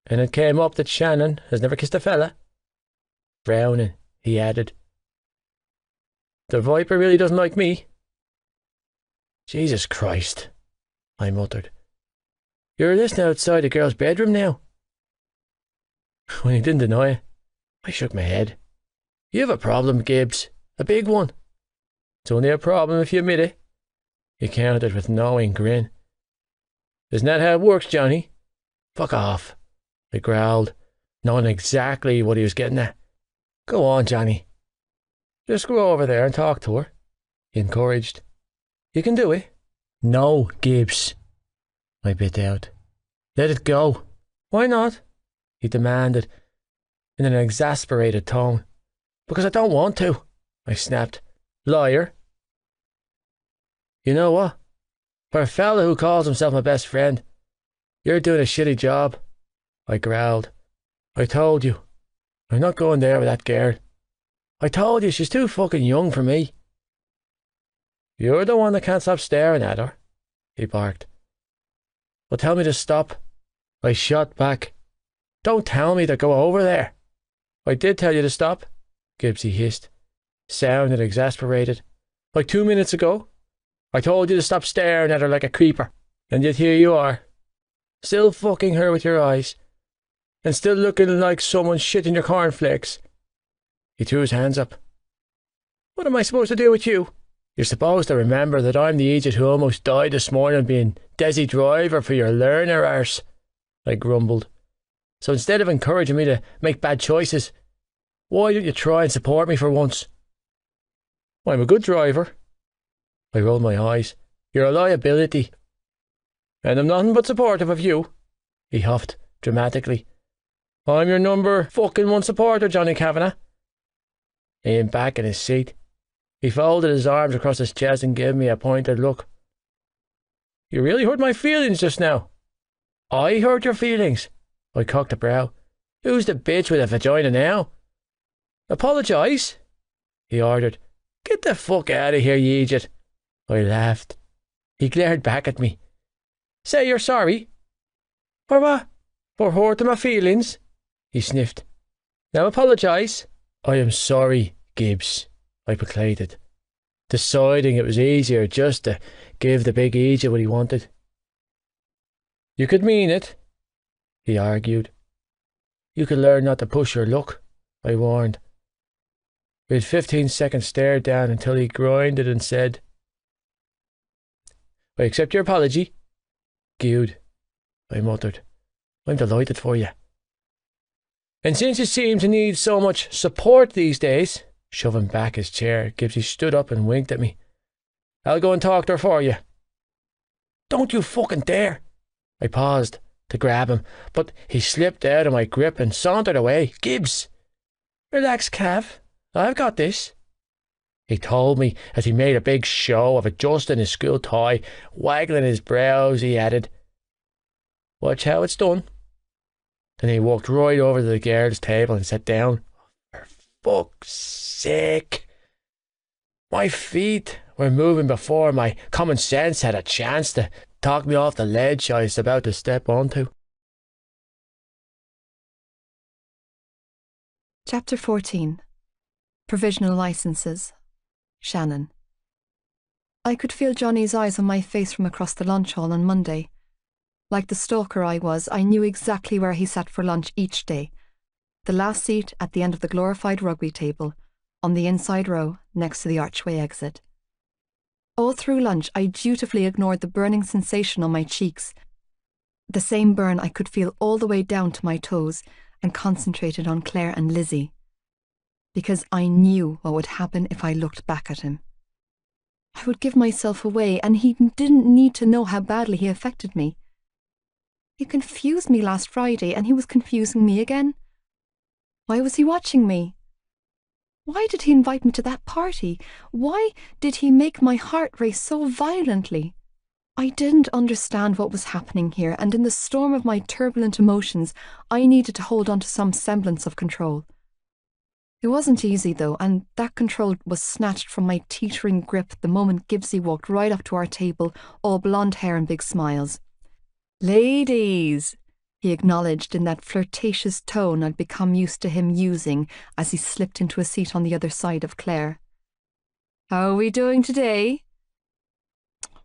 and it came up that Shannon has never kissed a fella. Frowning, he added. The viper really doesn't like me. Jesus Christ, I muttered. You're listening outside the girl's bedroom now? When he didn't deny it, I shook my head. You have a problem, Gibbs. A big one. It's only a problem if you admit it, he countered with a knowing grin. Isn't that how it works, Johnny? Fuck off, I growled, knowing exactly what he was getting at. Go on, Johnny. Just go over there and talk to her, he encouraged. You can do it. No, Gibbs, I bit out. Let it go. Why not? He demanded, in an exasperated tone. Because I don't want to, I snapped. Liar. You know what? For a fella who calls himself my best friend, you're doing a shitty job, I growled. I told you, I'm not going there with that girl. I told you she's too fucking young for me. You're the one that can't stop staring at her, he barked. Well, tell me to stop, I shot back. Don't tell me to go over there. I did tell you to stop, Gibbsy hissed, sounded exasperated. Like 2 minutes ago, I told you to stop staring at her like a creeper, and yet here you are, still fucking her with your eyes, and still looking like someone shitting your cornflakes. He threw his hands up. What am I supposed to do with you? You're supposed to remember that I'm the idiot who almost died this morning being Desi driver for your learner arse, I grumbled. So instead of encouraging me to make bad choices, why don't you try and support me for once? I'm a good driver. I rolled my eyes. You're a liability. And I'm nothing but supportive of you, he huffed dramatically. I'm your number fucking one supporter, Johnny Kavanagh. He leaned back in his seat. He folded his arms across his chest and gave me a pointed look. You really hurt my feelings just now. I hurt your feelings, I cocked a brow. Who's the bitch with a vagina now? Apologise, he ordered. Get the fuck out of here, you idiot. I laughed. He glared back at me. Say you're sorry. For what? For hurting my feelings? He sniffed. Now apologise. I am sorry, Gibbs, I proclaimed, deciding it was easier just to give the big idiot what he wanted. You could mean it, he argued. You could learn not to push your luck, I warned. We had 15 seconds stare down until he grinded and said, I accept your apology. Good, I muttered. I'm delighted for you. And since you seem to need so much support these days, shoving back his chair, Gibbsy stood up and winked at me. I'll go and talk to her for you. Don't you fucking dare. I paused to grab him, but he slipped out of my grip and sauntered away. Gibbs! Relax, Cav. I've got this. He told me as he made a big show of adjusting his school tie. Waggling his brows, he added, Watch how it's done. Then he walked right over to the girls' table and sat down. For fuck's sake. My feet were moving before my common sense had a chance to talk me off the ledge I was about to step onto. Chapter 14. Provisional Licenses. Shannon. I could feel Johnny's eyes on my face from across the lunch hall on Monday. Like the stalker I was, I knew exactly where he sat for lunch each day. The last seat at the end of the glorified rugby table, on the inside row, next to the archway exit. All through lunch, I dutifully ignored the burning sensation on my cheeks, the same burn I could feel all the way down to my toes, and concentrated on Claire and Lizzie. Because I knew what would happen if I looked back at him. I would give myself away, and he didn't need to know how badly he affected me. He confused me last Friday, and he was confusing me again. Why was he watching me? Why did he invite me to that party? Why did he make my heart race so violently? I didn't understand what was happening here, and in the storm of my turbulent emotions, I needed to hold on to some semblance of control. It wasn't easy, though, and that control was snatched from my teetering grip the moment Gibbsy walked right up to our table, all blonde hair and big smiles. "Ladies," he acknowledged in that flirtatious tone I'd become used to him using as he slipped into a seat on the other side of Claire. "How are we doing today?"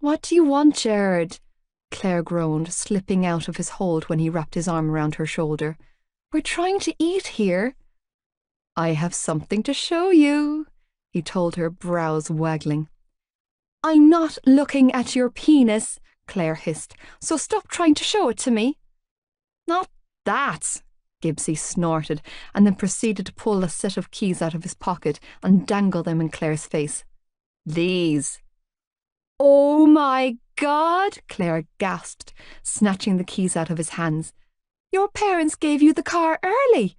"What do you want, Gerard?" Claire groaned, slipping out of his hold when he wrapped his arm around her shoulder. "We're trying to eat here." "I have something to show you," he told her, brows waggling. "I'm not looking at your penis," Claire hissed, "so stop trying to show it to me." "Not that," Gibbsy snorted, and then proceeded to pull a set of keys out of his pocket and dangle them in Claire's face. "These." "Oh my God," Claire gasped, snatching the keys out of his hands. "Your parents gave you the car early.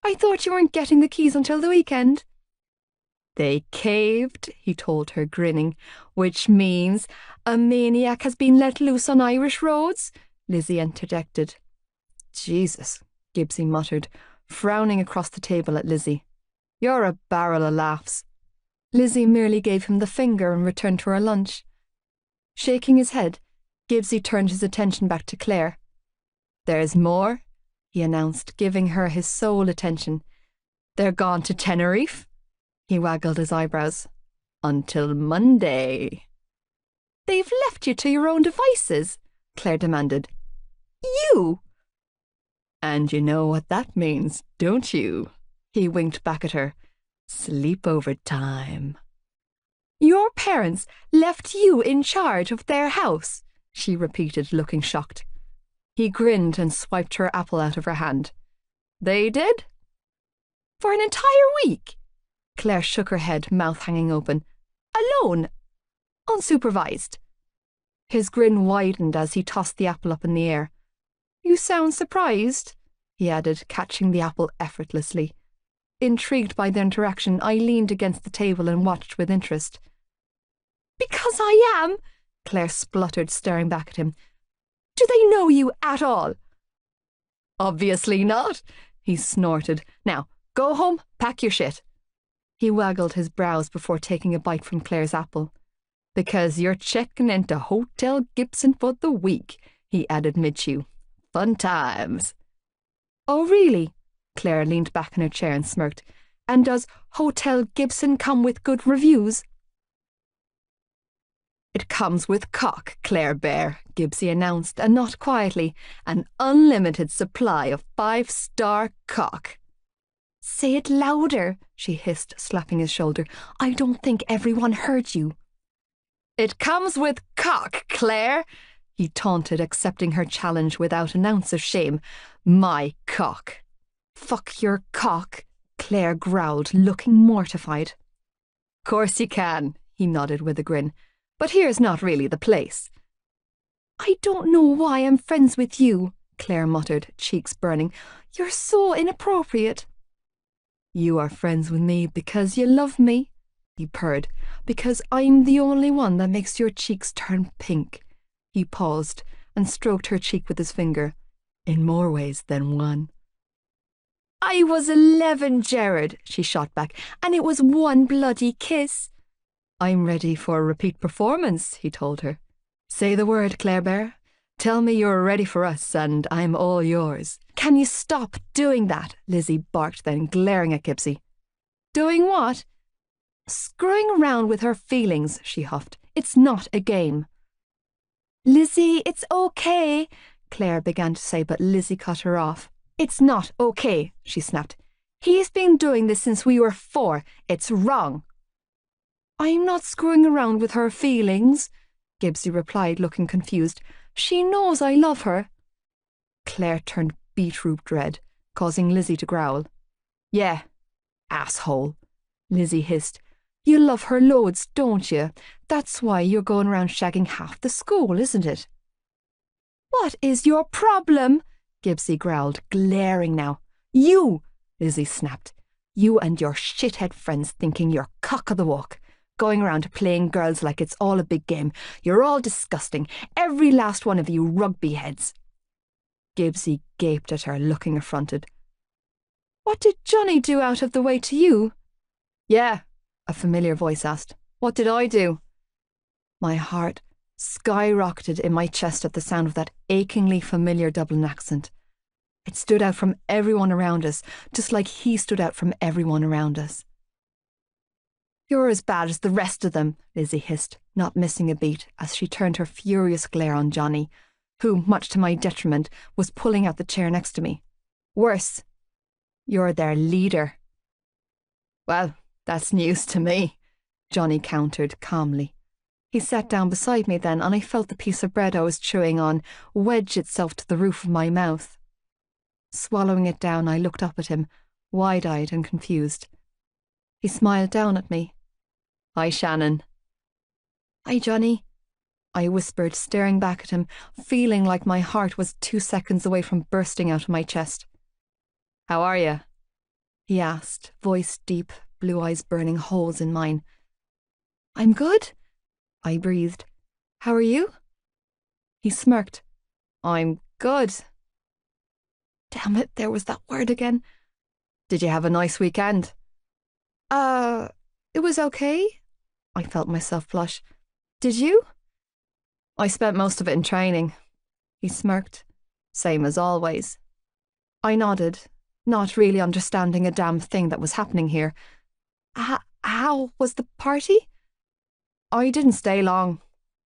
I thought you weren't getting the keys until the weekend." "They caved," he told her, grinning, "which means a maniac has been let loose on Irish roads," Lizzie interjected. "Jesus," Gibbsy muttered, frowning across the table at Lizzie. "You're a barrel of laughs." Lizzie merely gave him the finger and returned to her lunch. Shaking his head, Gibbsy turned his attention back to Claire. "There's more," he announced, giving her his sole attention. "They're gone to Tenerife." He waggled his eyebrows. "Until Monday." "They've left you to your own devices?" Claire demanded. "You?" "And you know what that means, don't you?" He winked back at her. "Sleepover time." "Your parents left you in charge of their house?" she repeated, looking shocked. He grinned and swiped her apple out of her hand. "They did?" "For an entire week?" Claire shook her head, mouth hanging open. "Alone? Unsupervised?" His grin widened as he tossed the apple up in the air. "You sound surprised," he added, catching the apple effortlessly. Intrigued by the interaction, I leaned against the table and watched with interest. "Because I am," Claire spluttered, staring back at him. "Do they know you at all?" "Obviously not," he snorted. "Now, go home, pack your shit." He waggled his brows before taking a bite from Claire's apple. "Because you're checking into Hotel Gibson for the week," he added mid-chew. "Fun times." "Oh, really?" Claire leaned back in her chair and smirked. "And does Hotel Gibson come with good reviews?" "It comes with cock, Claire Bear," Gibbsy announced, and not quietly. "An unlimited supply of 5-star cock." "Say it louder," she hissed, slapping his shoulder. "I don't think everyone heard you." "It comes with cock, Claire," he taunted, accepting her challenge without an ounce of shame. "My cock." "Fuck your cock," Claire growled, looking mortified. "Course you can," he nodded with a grin. "But here's not really the place." "I don't know why I'm friends with you," Claire muttered, cheeks burning. "You're so inappropriate." "You are friends with me because you love me," he purred. "Because I'm the only one that makes your cheeks turn pink." He paused and stroked her cheek with his finger. "In more ways than one." "I was 11, Gerard," she shot back, "and it was one bloody kiss." "I'm ready for a repeat performance," he told her. "Say the word, Claire Bear. Tell me you're ready for us, and I'm all yours." "Can you stop doing that?" Lizzie barked then, glaring at Gibbsy. "Doing what?" "Screwing around with her feelings," she huffed. It's not a game. Lizzie, it's okay, Claire began to say, but Lizzie cut her off. It's not okay, she snapped. He's been doing this since we were 4. It's wrong. I'm not screwing around with her feelings, Gibbsy replied, looking confused. She knows I love her. Claire turned beetroot red, causing Lizzie to growl. Yeah, asshole, Lizzie hissed. You love her loads, don't you? That's why you're going around shagging half the school, isn't it? What is your problem? Gibbsy growled, glaring now. You, Lizzie snapped. You and your shithead friends thinking you're cock of the walk, going around playing girls like it's all a big game. You're all disgusting, every last one of you rugby heads. Gibbsy gaped at her, looking affronted. What did Johnny do out of the way to you? Yeah, a familiar voice asked. What did I do? My heart skyrocketed in my chest at the sound of that achingly familiar Dublin accent. It stood out from everyone around us, just like he stood out from everyone around us. You're as bad as the rest of them, Lizzie hissed, not missing a beat as she turned her furious glare on Johnny, who, much to my detriment, was pulling out the chair next to me. Worse, you're their leader. Well, that's news to me, Johnny countered calmly. He sat down beside me then, and I felt the piece of bread I was chewing on wedge itself to the roof of my mouth. Swallowing it down, I looked up at him, wide-eyed and confused. He smiled down at me. Hi, Shannon. Hi, Johnny, I whispered, staring back at him, feeling like my heart was 2 seconds away from bursting out of my chest. How are you? He asked, voice deep, blue eyes burning holes in mine. I'm good, I breathed. How are you? He smirked. I'm good. Damn it, there was that word again. Did you have a nice weekend? It was okay. I felt myself blush. Did you? I spent most of it in training. He smirked. Same as always. I nodded, not really understanding a damn thing that was happening here. How was the party? I didn't stay long.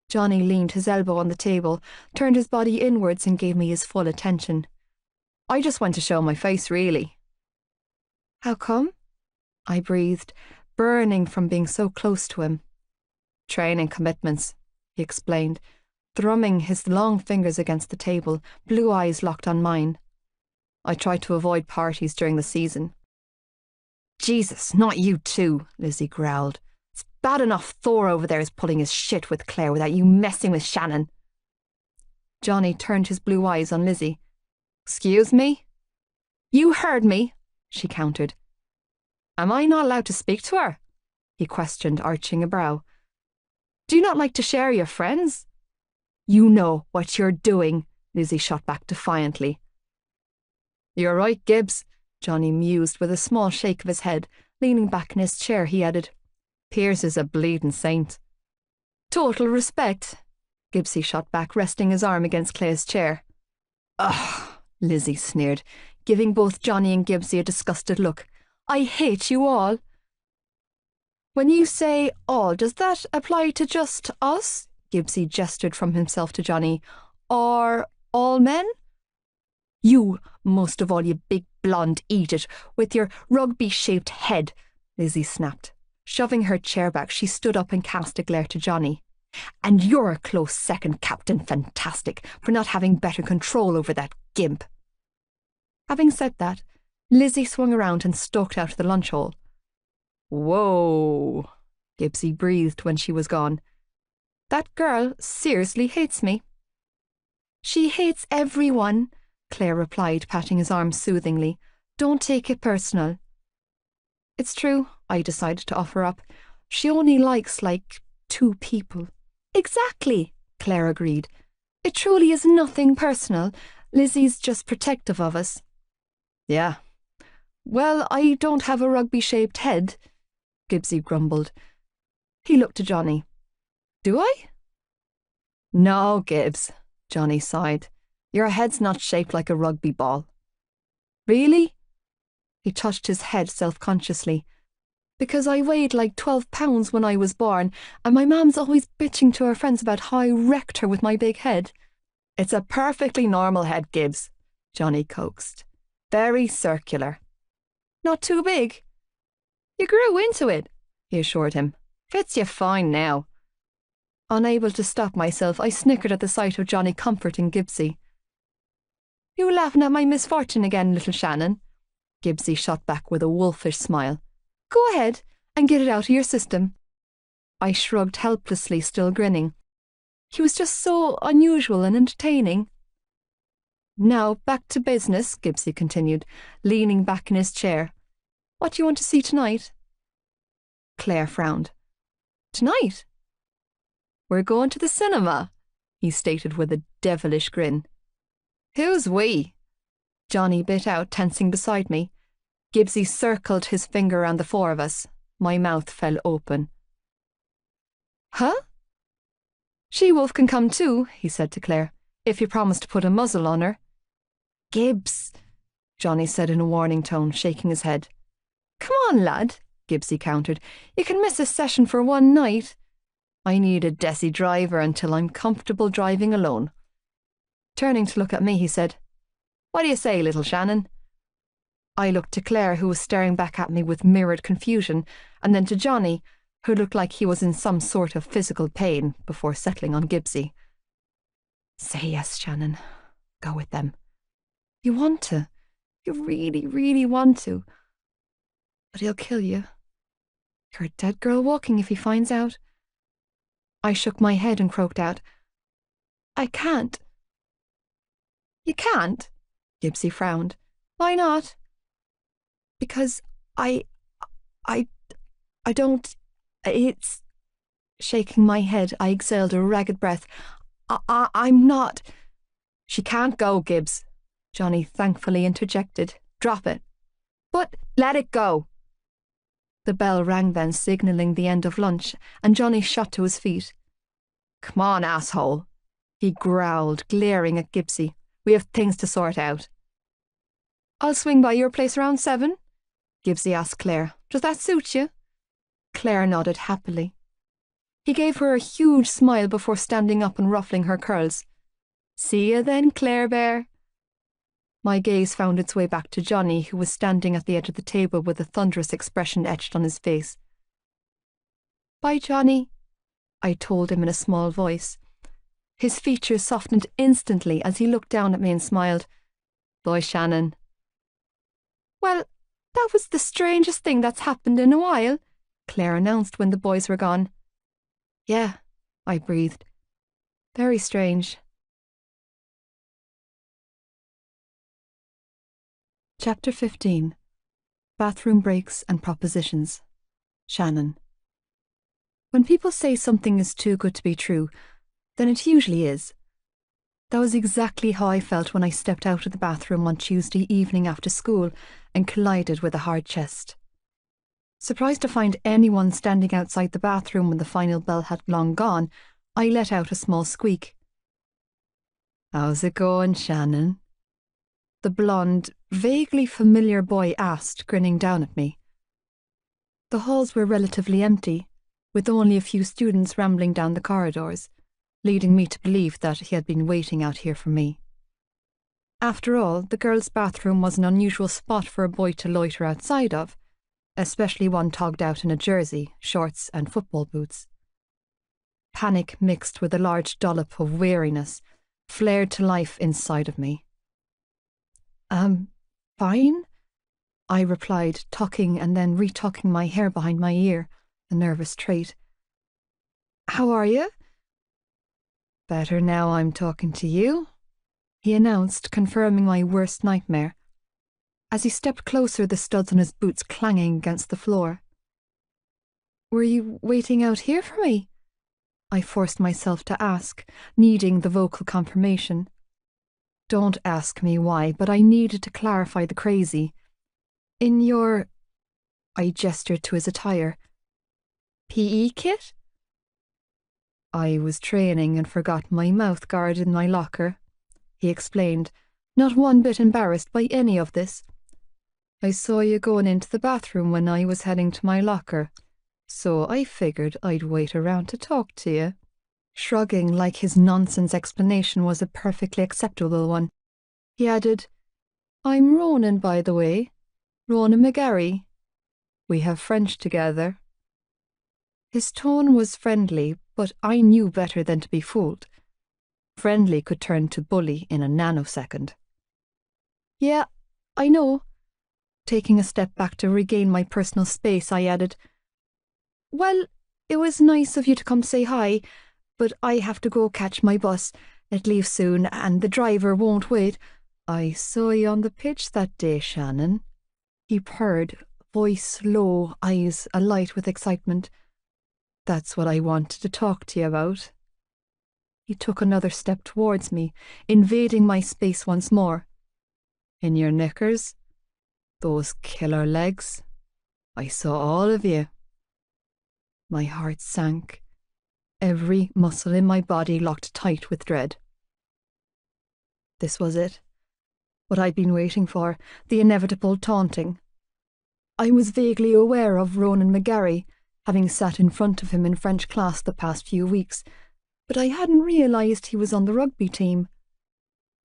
Johnny leaned his elbow on the table, turned his body inwards and gave me his full attention. I just went to show my face, really. How come? I breathed, burning from being so close to him. Training commitments, he explained, thrumming his long fingers against the table, blue eyes locked on mine. I tried to avoid parties during the season. Jesus, not you too, Lizzie growled. It's bad enough Thor over there is pulling his shit with Claire without you messing with Shannon. Johnny turned his blue eyes on Lizzie. Excuse me? You heard me, she countered. Am I not allowed to speak to her? He questioned, arching a brow. Do you not like to share your friends? You know what you're doing, Lizzie shot back defiantly. You're right, Gibbs, Johnny mused with a small shake of his head. Leaning back in his chair, he added, Pierce is a bleeding saint. Total respect, Gibbsy shot back, resting his arm against Claire's chair. Ugh, Lizzie sneered, giving both Johnny and Gibbsy a disgusted look. I hate you all. When you say all, does that apply to just us? Gibbsy gestured from himself to Johnny. Or all men? You, most of all, you big blonde eat-it, with your rugby-shaped head, Lizzie snapped. Shoving her chair back, she stood up and cast a glare to Johnny. And you're a close second, Captain Fantastic, for not having better control over that gimp. Having said that, Lizzie swung around and stalked out of the lunch hall. Whoa, Gibbsy breathed when she was gone. That girl seriously hates me. She hates everyone, Claire replied, patting his arm soothingly. Don't take it personal. It's true, I decided to offer up. She only likes, 2 people. Exactly, Claire agreed. It truly is nothing personal. Lizzie's just protective of us. Yeah. Well, I don't have a rugby-shaped head, Gibbsy grumbled. He looked to Johnny. Do I? No, Gibbs, Johnny sighed. Your head's not shaped like a rugby ball. Really? He touched his head self-consciously. Because I weighed like 12 pounds when I was born, and my mum's always bitching to her friends about how I wrecked her with my big head. It's a perfectly normal head, Gibbs, Johnny coaxed. Very circular. Not too big. You grew into it, he assured him. Fits you fine now. Unable to stop myself, I snickered at the sight of Johnny comforting Gibbsy. You laughing at my misfortune again, little Shannon? Gibbsy shot back with a wolfish smile. Go ahead and get it out of your system. I shrugged helplessly, still grinning. He was just so unusual and entertaining. Now, back to business, Gibbsy continued, leaning back in his chair. What do you want to see tonight? Claire frowned. Tonight? We're going to the cinema, he stated with a devilish grin. Who's we? Johnny bit out, tensing beside me. Gibbsy circled his finger around the four of us. My mouth fell open. Huh? She-Wolf can come too, he said to Claire, if you promise to put a muzzle on her. Gibbs, Johnny said in a warning tone, shaking his head. Come on, lad, Gibbsy countered. You can miss a session for one night. I need a Desi driver until I'm comfortable driving alone. Turning to look at me, he said, What do you say, little Shannon? I looked to Claire, who was staring back at me with mirrored confusion, and then to Johnny, who looked like he was in some sort of physical pain, before settling on Gibbsy. Say yes, Shannon. Go with them. You want to. You really, really want to. But he'll kill you. You're a dead girl walking if he finds out. I shook my head and croaked out, I can't. You can't? Gibbsy frowned. Why not? Because I don't... It's... Shaking my head, I exhaled a ragged breath. I'm not... She can't go, Gibbs, Johnny thankfully interjected. Drop it. But let it go. The bell rang then, signalling the end of lunch, and Johnny shot to his feet. Come on, asshole, he growled, glaring at Gibbsy. We have things to sort out. I'll swing by your place around 7, Gibbsy asked Claire. Does that suit you? Claire nodded happily. He gave her a huge smile before standing up and ruffling her curls. See you then, Claire Bear. My gaze found its way back to Johnny, who was standing at the edge of the table with a thunderous expression etched on his face. Bye, Johnny, I told him in a small voice. His features softened instantly as he looked down at me and smiled. Bye, Shannon. Well, that was the strangest thing that's happened in a while, Claire announced when the boys were gone. Yeah, I breathed. Very strange. Chapter 15. Bathroom Breaks and Propositions. Shannon. When people say something is too good to be true, then it usually is. That was exactly how I felt when I stepped out of the bathroom on Tuesday evening after school and collided with a hard chest. Surprised to find anyone standing outside the bathroom when the final bell had long gone, I let out a small squeak. How's it going, Shannon? The blonde, vaguely familiar boy asked, grinning down at me. The halls were relatively empty, with only a few students rambling down the corridors, leading me to believe that he had been waiting out here for me. After all, the girls' bathroom was an unusual spot for a boy to loiter outside of, especially one togged out in a jersey, shorts and football boots. Panic mixed with a large dollop of weariness flared to life inside of me. Fine, I replied, tucking and then retucking my hair behind my ear, a nervous trait. How are you? Better now I'm talking to you, he announced, confirming my worst nightmare. As he stepped closer, the studs on his boots clanging against the floor. Were you waiting out here for me? I forced myself to ask, needing the vocal confirmation. Don't ask me why, but I needed to clarify the crazy. In your... I gestured to his attire. PE kit? I was training and forgot my mouth guard in my locker, he explained, not one bit embarrassed by any of this. I saw you going into the bathroom when I was heading to my locker, so I figured I'd wait around to talk to you. Shrugging like his nonsense explanation was a perfectly acceptable one, he added, I'm Ronan, by the way. Ronan McGarry. We have French together. His tone was friendly, but I knew better than to be fooled. Friendly could turn to bully in a nanosecond. Yeah, I know. Taking a step back to regain my personal space, I added, Well, it was nice of you to come say hi, but I have to go catch my bus. It leaves soon, and the driver won't wait. I saw you on the pitch that day, Shannon. He purred, voice low, eyes alight with excitement. That's what I wanted to talk to you about. He took another step towards me, invading my space once more. In your knickers? Those killer legs? I saw all of you. My heart sank. Every muscle in my body locked tight with dread. This was it. What I'd been waiting for, the inevitable taunting. I was vaguely aware of Ronan McGarry, having sat in front of him in French class the past few weeks, but I hadn't realised he was on the rugby team.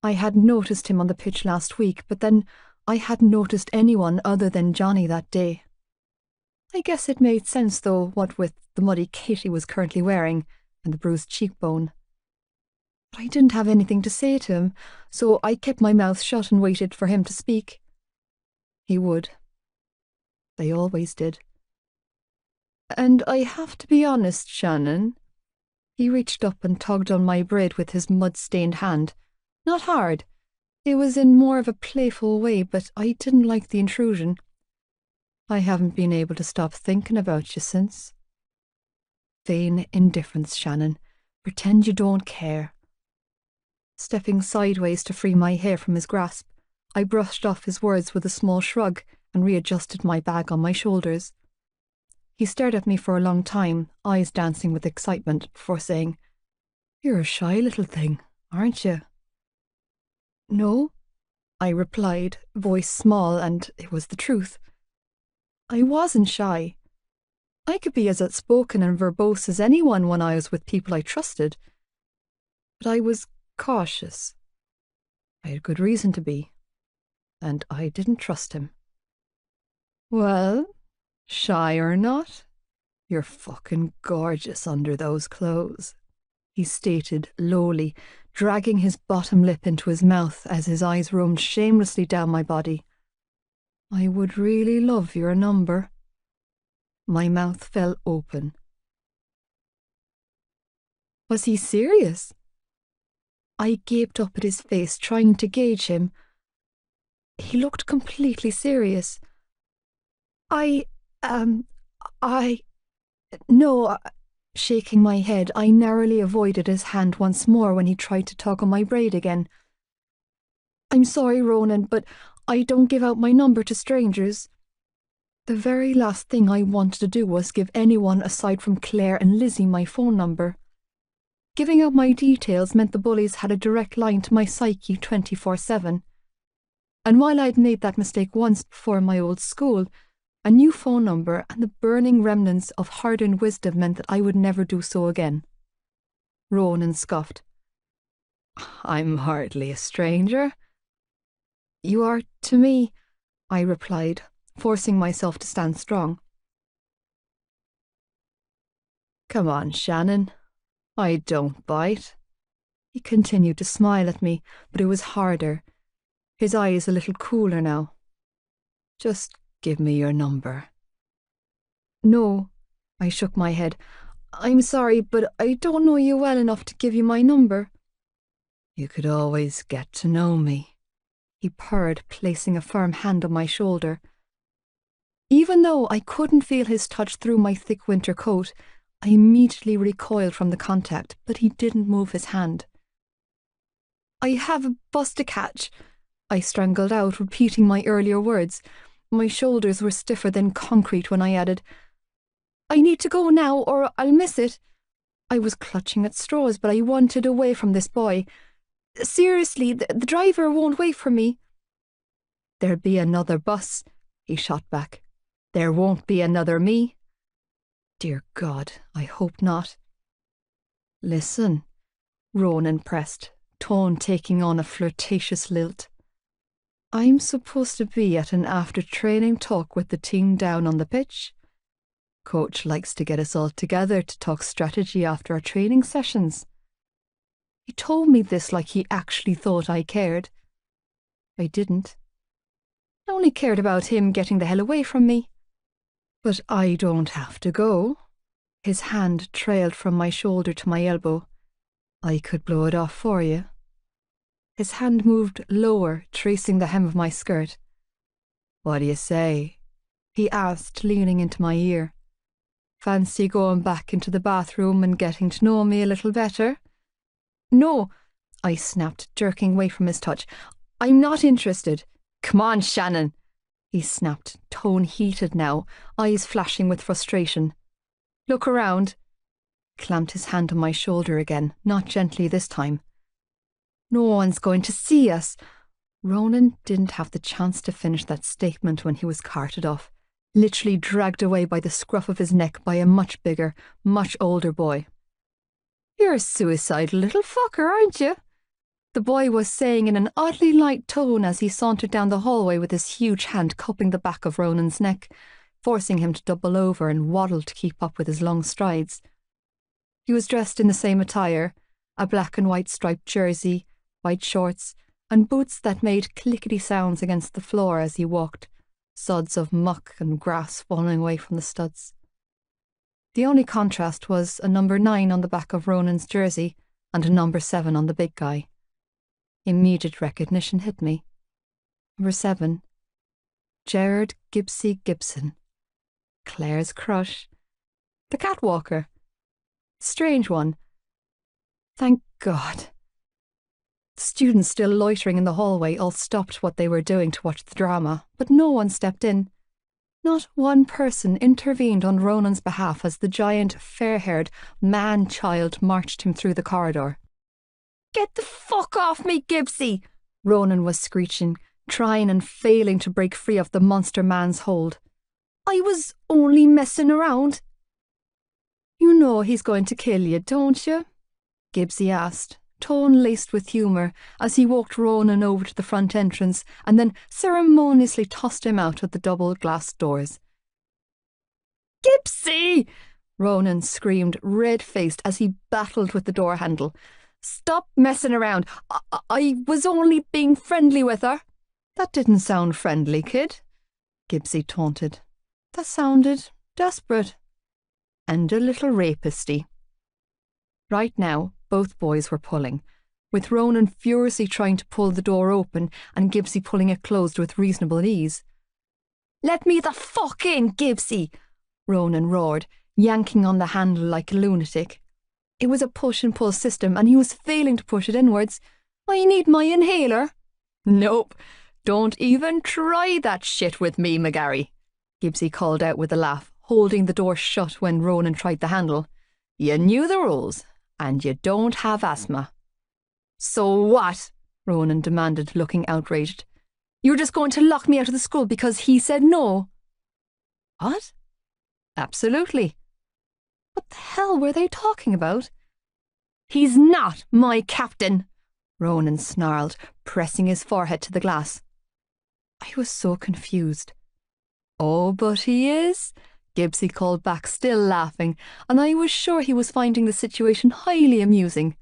I hadn't noticed him on the pitch last week, but then I hadn't noticed anyone other than Johnny that day. I guess it made sense, though, what with the muddy kit he was currently wearing and the bruised cheekbone. But I didn't have anything to say to him, so I kept my mouth shut and waited for him to speak. He would. They always did. And I have to be honest, Shannon. He reached up and tugged on my braid with his mud-stained hand. Not hard. It was in more of a playful way, but I didn't like the intrusion. I haven't been able to stop thinking about you since. Vain indifference, Shannon. Pretend you don't care. Stepping sideways to free my hair from his grasp, I brushed off his words with a small shrug and readjusted my bag on my shoulders. He stared at me for a long time, eyes dancing with excitement, before saying, You're a shy little thing, aren't you? No, I replied, voice small, and it was the truth. I wasn't shy. I could be as outspoken and verbose as anyone when I was with people I trusted. But I was cautious. I had good reason to be, and I didn't trust him. Well, shy or not, you're fucking gorgeous under those clothes, he stated lowly, dragging his bottom lip into his mouth as his eyes roamed shamelessly down my body. I would really love your number. My mouth fell open. Was he serious? I gaped up at his face, trying to gauge him. He looked completely serious. No, shaking my head, I narrowly avoided his hand once more when he tried to tug on my braid again. I'm sorry, Ronan, but I don't give out my number to strangers. The very last thing I wanted to do was give anyone aside from Claire and Lizzie my phone number. Giving out my details meant the bullies had a direct line to my psyche 24/7. And while I'd made that mistake once before in my old school, a new phone number and the burning remnants of hard-earned wisdom meant that I would never do so again. Ronan scoffed. I'm hardly a stranger. You are to me, I replied, forcing myself to stand strong. Come on, Shannon. I don't bite. He continued to smile at me, but it was harder, his eyes a little cooler now. Just give me your number. No, I shook my head. I'm sorry, but I don't know you well enough to give you my number. You could always get to know me, he purred, placing a firm hand on my shoulder. Even though I couldn't feel his touch through my thick winter coat, I immediately recoiled from the contact, but he didn't move his hand. I have a bus to catch, I strangled out, repeating my earlier words. My shoulders were stiffer than concrete when I added, I need to go now or I'll miss it. I was clutching at straws, but I wanted away from this boy. Seriously, the driver won't wait for me. There'd be another bus, he shot back. There won't be another me. Dear God, I hope not. Listen, Ronan pressed, tone taking on a flirtatious lilt. I'm supposed to be at an after-training talk with the team down on the pitch. Coach likes to get us all together to talk strategy after our training sessions. He told me this like he actually thought I cared. I didn't. I only cared about him getting the hell away from me. But I don't have to go. His hand trailed from my shoulder to my elbow. I could blow it off for you. His hand moved lower, tracing the hem of my skirt. What do you say? He asked, leaning into my ear. Fancy going back into the bathroom and getting to know me a little better? No, I snapped, jerking away from his touch. I'm not interested. Come on, Shannon, he snapped, tone heated now, eyes flashing with frustration. Look around. Clamped his hand on my shoulder again, not gently this time. No one's going to see us. Ronan didn't have the chance to finish that statement when he was carted off, literally dragged away by the scruff of his neck by a much bigger, much older boy. You're a suicidal little fucker, aren't you? The boy was saying in an oddly light tone as he sauntered down the hallway with his huge hand cupping the back of Ronan's neck, forcing him to double over and waddle to keep up with his long strides. He was dressed in the same attire, a black and white striped jersey, white shorts, and boots that made clickety sounds against the floor as he walked, suds of muck and grass falling away from the studs. The only contrast was a number 9 on the back of Ronan's jersey and a number 7 on the big guy. Immediate recognition hit me. Number 7. Gerard Gibbsy Gibson. Claire's crush. The catwalker. Strange one. Thank God. The students still loitering in the hallway all stopped what they were doing to watch the drama, but no one stepped in. Not one person intervened on Ronan's behalf as the giant, fair-haired man-child marched him through the corridor. Get the fuck off me, Gibbsy! Ronan was screeching, trying and failing to break free of the monster man's hold. I was only messing around. You know he's going to kill you, don't you? Gibbsy asked, tone laced with humour, as he walked Ronan over to the front entrance and then ceremoniously tossed him out of the double glass doors. Gibbsy! Ronan screamed, red-faced, as he battled with the door handle. Stop messing around. I was only being friendly with her. That didn't sound friendly, kid, Gibbsy taunted. That sounded desperate. And a little rapisty. Right now, both boys were pulling, with Ronan furiously trying to pull the door open and Gibbsy pulling it closed with reasonable ease. Let me the fuck in, Gibbsy! Ronan roared, yanking on the handle like a lunatic. It was a push-and-pull system, and he was failing to push it inwards. I need my inhaler. Nope, don't even try that shit with me, McGarry, Gibbsy called out with a laugh, holding the door shut when Ronan tried the handle. You knew the rules, and you don't have asthma. So what? Ronan demanded, looking outraged. You're just going to lock me out of the school because he said no? What? Absolutely. What the hell were they talking about? He's not my captain, Ronan snarled, pressing his forehead to the glass. I was so confused. Oh, but he is, Gibbsy called back, still laughing, and I was sure he was finding the situation highly amusing.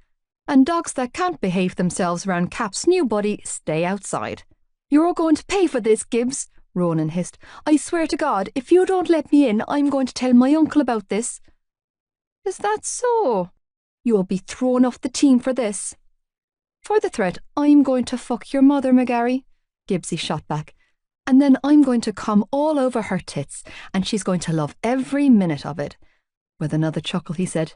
And dogs that can't behave themselves around Cap's new buddy stay outside. You're going to pay for this, Gibbs, Ronan hissed. I swear to God, if you don't let me in, I'm going to tell my uncle about this. Is that so? You'll be thrown off the team for this. For the threat, I'm going to fuck your mother, McGarry, Gibbsy shot back. And then I'm going to come all over her tits, and she's going to love every minute of it. With another chuckle, he said,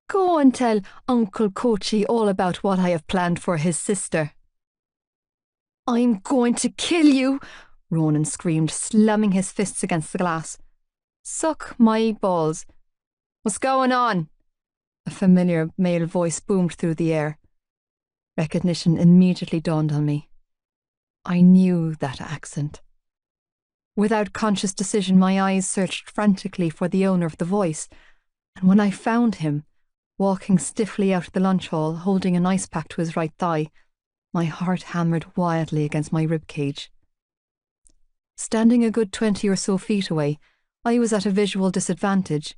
Go and tell Uncle Coachy all about what I have planned for his sister. I'm going to kill you, Ronan screamed, slamming his fists against the glass. Suck my balls. What's going on? A familiar male voice boomed through the air. Recognition immediately dawned on me. I knew that accent. Without conscious decision, my eyes searched frantically for the owner of the voice, and when I found him, walking stiffly out of the lunch hall, holding an ice pack to his right thigh, my heart hammered wildly against my ribcage. Standing a good 20 or so feet away, I was at a visual disadvantage,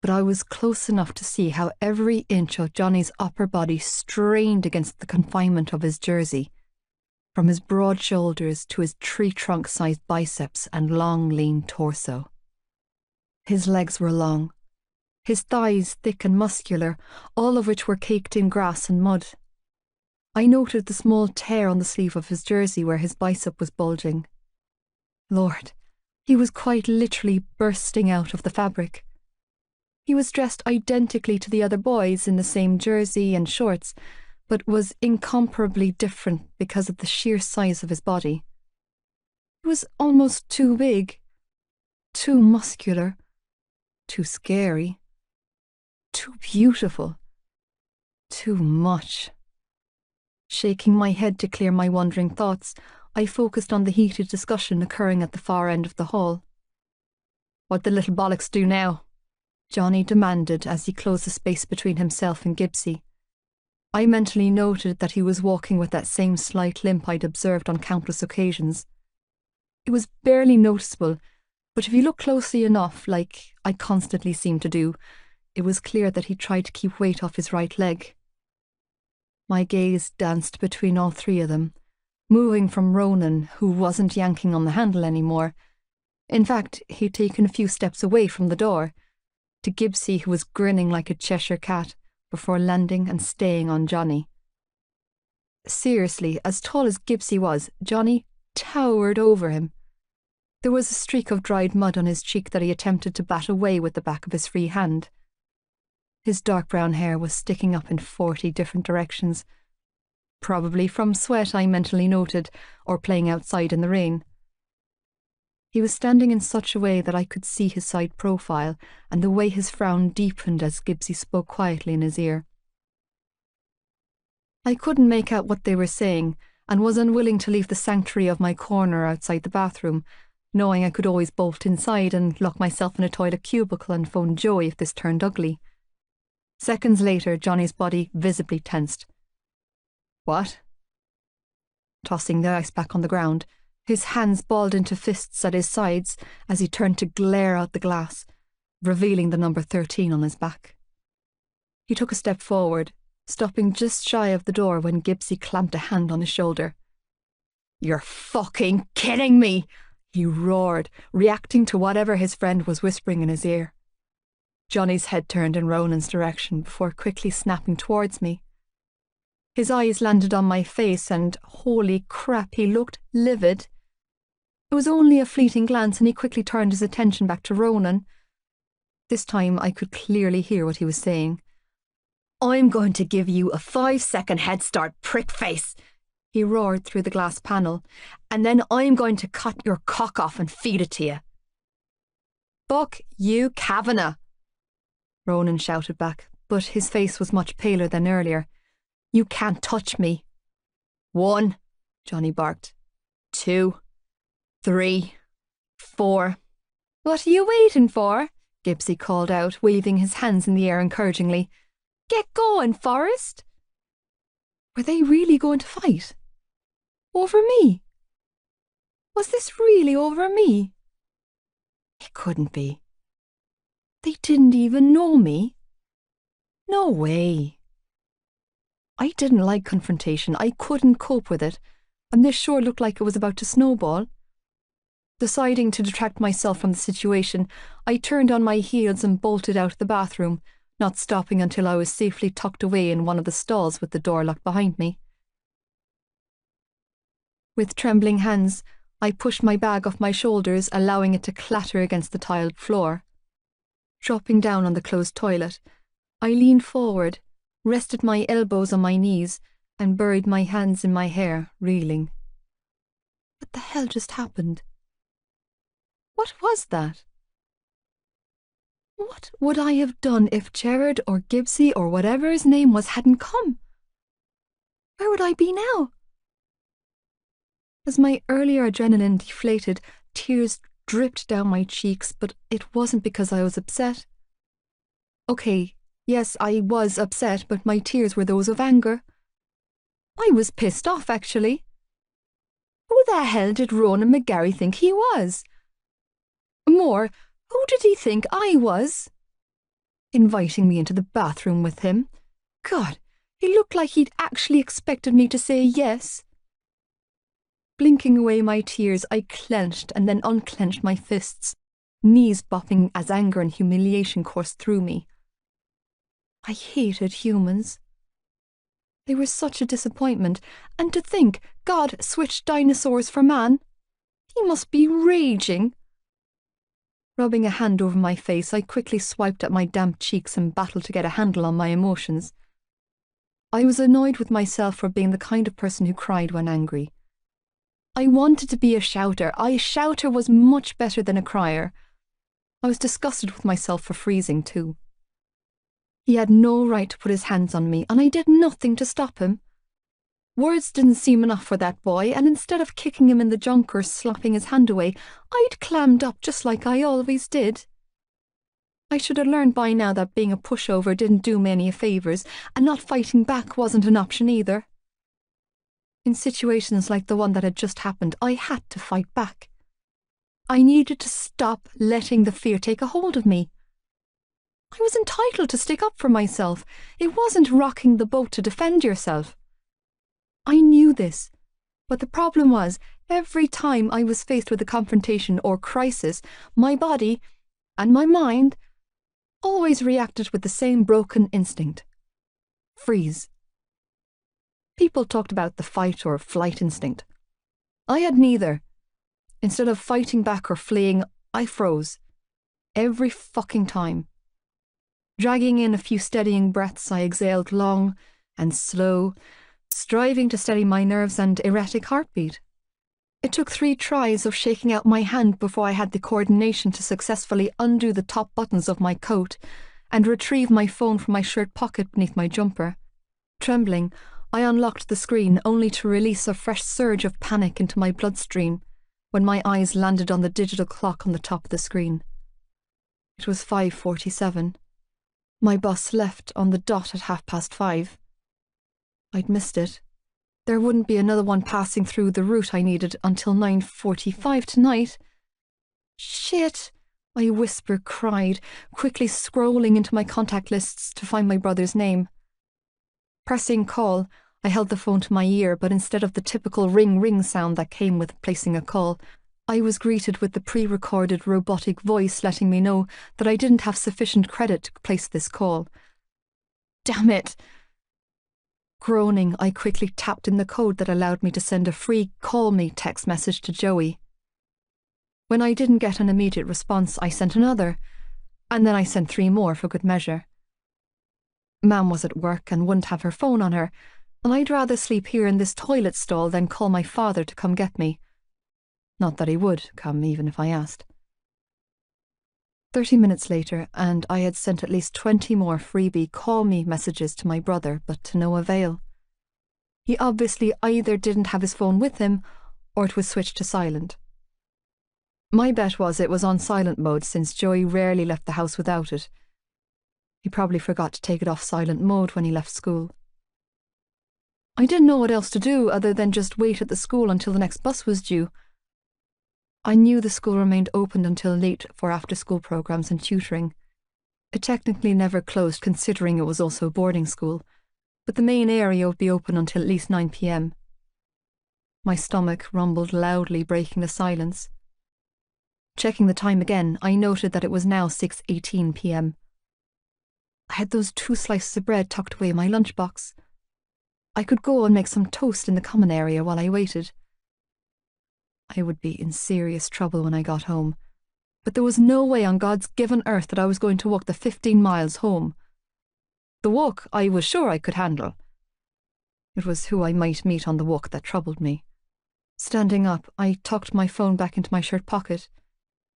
but I was close enough to see how every inch of Johnny's upper body strained against the confinement of his jersey, from his broad shoulders to his tree-trunk-sized biceps and long, lean torso. His legs were long, his thighs thick and muscular, all of which were caked in grass and mud. I noted the small tear on the sleeve of his jersey where his bicep was bulging. Lord, he was quite literally bursting out of the fabric. He was dressed identically to the other boys in the same jersey and shorts, but was incomparably different because of the sheer size of his body. He was almost too big, too muscular, too scary, too beautiful, too much. Shaking my head to clear my wandering thoughts, I focused on the heated discussion occurring at the far end of the hall. "What the little bollocks do now?" Johnny demanded as he closed the space between himself and Gibbsy. I mentally noted that he was walking with that same slight limp I'd observed on countless occasions. It was barely noticeable, but if you look closely enough, like I constantly seemed to do, it was clear that he tried to keep weight off his right leg. My gaze danced between all three of them, moving from Ronan, who wasn't yanking on the handle anymore. In fact, he'd taken a few steps away from the door, to Gibbsy, who was grinning like a Cheshire cat, before landing and staying on Johnny. Seriously, as tall as Gibbsy was, Johnny towered over him. There was a streak of dried mud on his cheek that he attempted to bat away with the back of his free hand. His dark brown hair was sticking up in 40 different directions, probably from sweat, I mentally noted, or playing outside in the rain. He was standing in such a way that I could see his side profile and the way his frown deepened as Gibbsy spoke quietly in his ear. I couldn't make out what they were saying and was unwilling to leave the sanctuary of my corner outside the bathroom, knowing I could always bolt inside and lock myself in a toilet cubicle and phone Joey if this turned ugly. Seconds later, Johnny's body visibly tensed. "What?" Tossing the ice pack on the ground, his hands balled into fists at his sides as he turned to glare out the glass, revealing the number 13 on his back. He took a step forward, stopping just shy of the door when Gibbsy clamped a hand on his shoulder. "You're fucking kidding me!" he roared, reacting to whatever his friend was whispering in his ear. Johnny's head turned in Ronan's direction before quickly snapping towards me. His eyes landed on my face and, holy crap, he looked livid. It was only a fleeting glance and he quickly turned his attention back to Ronan. This time I could clearly hear what he was saying. "I'm going to give you a 5-second head start, prickface," he roared through the glass panel, "and then I'm going to cut your cock off and feed it to you." "Fuck you, Kavanagh," Ronan shouted back, but his face was much paler than earlier. "You can't touch me." "1," Johnny barked. "2, 3, 4. "What are you waiting for?" Gibbsy called out, waving his hands in the air encouragingly. "Get going, Forrest." Were they really going to fight? Over me? Was this really over me? It couldn't be. They didn't even know me. No way. I didn't like confrontation. I couldn't cope with it, and this sure looked like it was about to snowball. Deciding to detract myself from the situation, I turned on my heels and bolted out of the bathroom, not stopping until I was safely tucked away in one of the stalls with the door locked behind me. With trembling hands, I pushed my bag off my shoulders, allowing it to clatter against the tiled floor. Dropping down on the closed toilet, I leaned forward, rested my elbows on my knees, and buried my hands in my hair, reeling. What the hell just happened? What was that? What would I have done if Jared or Gibbsy or whatever his name was hadn't come? Where would I be now? As my earlier adrenaline deflated, Tears dripped down my cheeks, but it wasn't because I was upset. Okay, yes, I was upset, but my tears were those of anger. I was pissed off, actually. Who the hell did Ronan McGarry think he was? More, who did he think I was? Inviting me into the bathroom with him. God, he looked like he'd actually expected me to say yes. Blinking away my tears, I clenched and then unclenched my fists, knees bopping as anger and humiliation coursed through me. I hated humans. They were such a disappointment, and to think God switched dinosaurs for man. He must be raging. Rubbing a hand over my face, I quickly swiped at my damp cheeks and battled to get a handle on my emotions. I was annoyed with myself for being the kind of person who cried when angry. I wanted to be a shouter. A shouter was much better than a crier. I was disgusted with myself for freezing too. He had no right to put his hands on me, and I did nothing to stop him. Words didn't seem enough for that boy, and instead of kicking him in the junk or slapping his hand away, I'd clammed up just like I always did. I should have learned by now that being a pushover didn't do me any favours, and not fighting back wasn't an option either. In situations like the one that had just happened, I had to fight back. I needed to stop letting the fear take a hold of me. I was entitled to stick up for myself. It wasn't rocking the boat to defend yourself. I knew this, but the problem was, every time I was faced with a confrontation or crisis, my body and my mind always reacted with the same broken instinct. Freeze. People talked about the fight or flight instinct. I had neither. Instead of fighting back or fleeing, I froze. Every fucking time. Dragging in a few steadying breaths, I exhaled long and slow, striving to steady my nerves and erratic heartbeat. It took 3 tries of shaking out my hand before I had the coordination to successfully undo the top buttons of my coat and retrieve my phone from my shirt pocket beneath my jumper. Trembling, I unlocked the screen only to release a fresh surge of panic into my bloodstream when my eyes landed on the digital clock on the top of the screen. It was 5:47. My bus left on the dot at 5:30. I'd missed it. There wouldn't be another one passing through the route I needed until 9:45 tonight. Shit, I cried, quickly scrolling into my contact lists to find my brother's name. Pressing call, I held the phone to my ear, but instead of the typical ring-ring sound that came with placing a call, I was greeted with the pre-recorded robotic voice letting me know that I didn't have sufficient credit to place this call. Damn it! Groaning, I quickly tapped in the code that allowed me to send a free call me text message to Joey. When I didn't get an immediate response, I sent another, and then I sent 3 more for good measure. Mam was at work and wouldn't have her phone on her, and I'd rather sleep here in this toilet stall than call my father to come get me. Not that he would come even if I asked. 30 minutes later, and I had sent at least 20 more freebie call me messages to my brother, but to no avail. He obviously either didn't have his phone with him, or it was switched to silent. My bet was it was on silent mode since Joey rarely left the house without it. He probably forgot to take it off silent mode when he left school. I didn't know what else to do other than just wait at the school until the next bus was due. I knew the school remained open until late for after-school programs and tutoring. It technically never closed considering it was also a boarding school, but the main area would be open until at least 9 p.m. My stomach rumbled loudly, breaking the silence. Checking the time again, I noted that it was now 6:18 p.m. I had those 2 slices of bread tucked away in my lunchbox. I could go and make some toast in the common area while I waited. I would be in serious trouble when I got home, but there was no way on God's given earth that I was going to walk the 15 miles home. The walk I was sure I could handle. It was who I might meet on the walk that troubled me. Standing up, I tucked my phone back into my shirt pocket,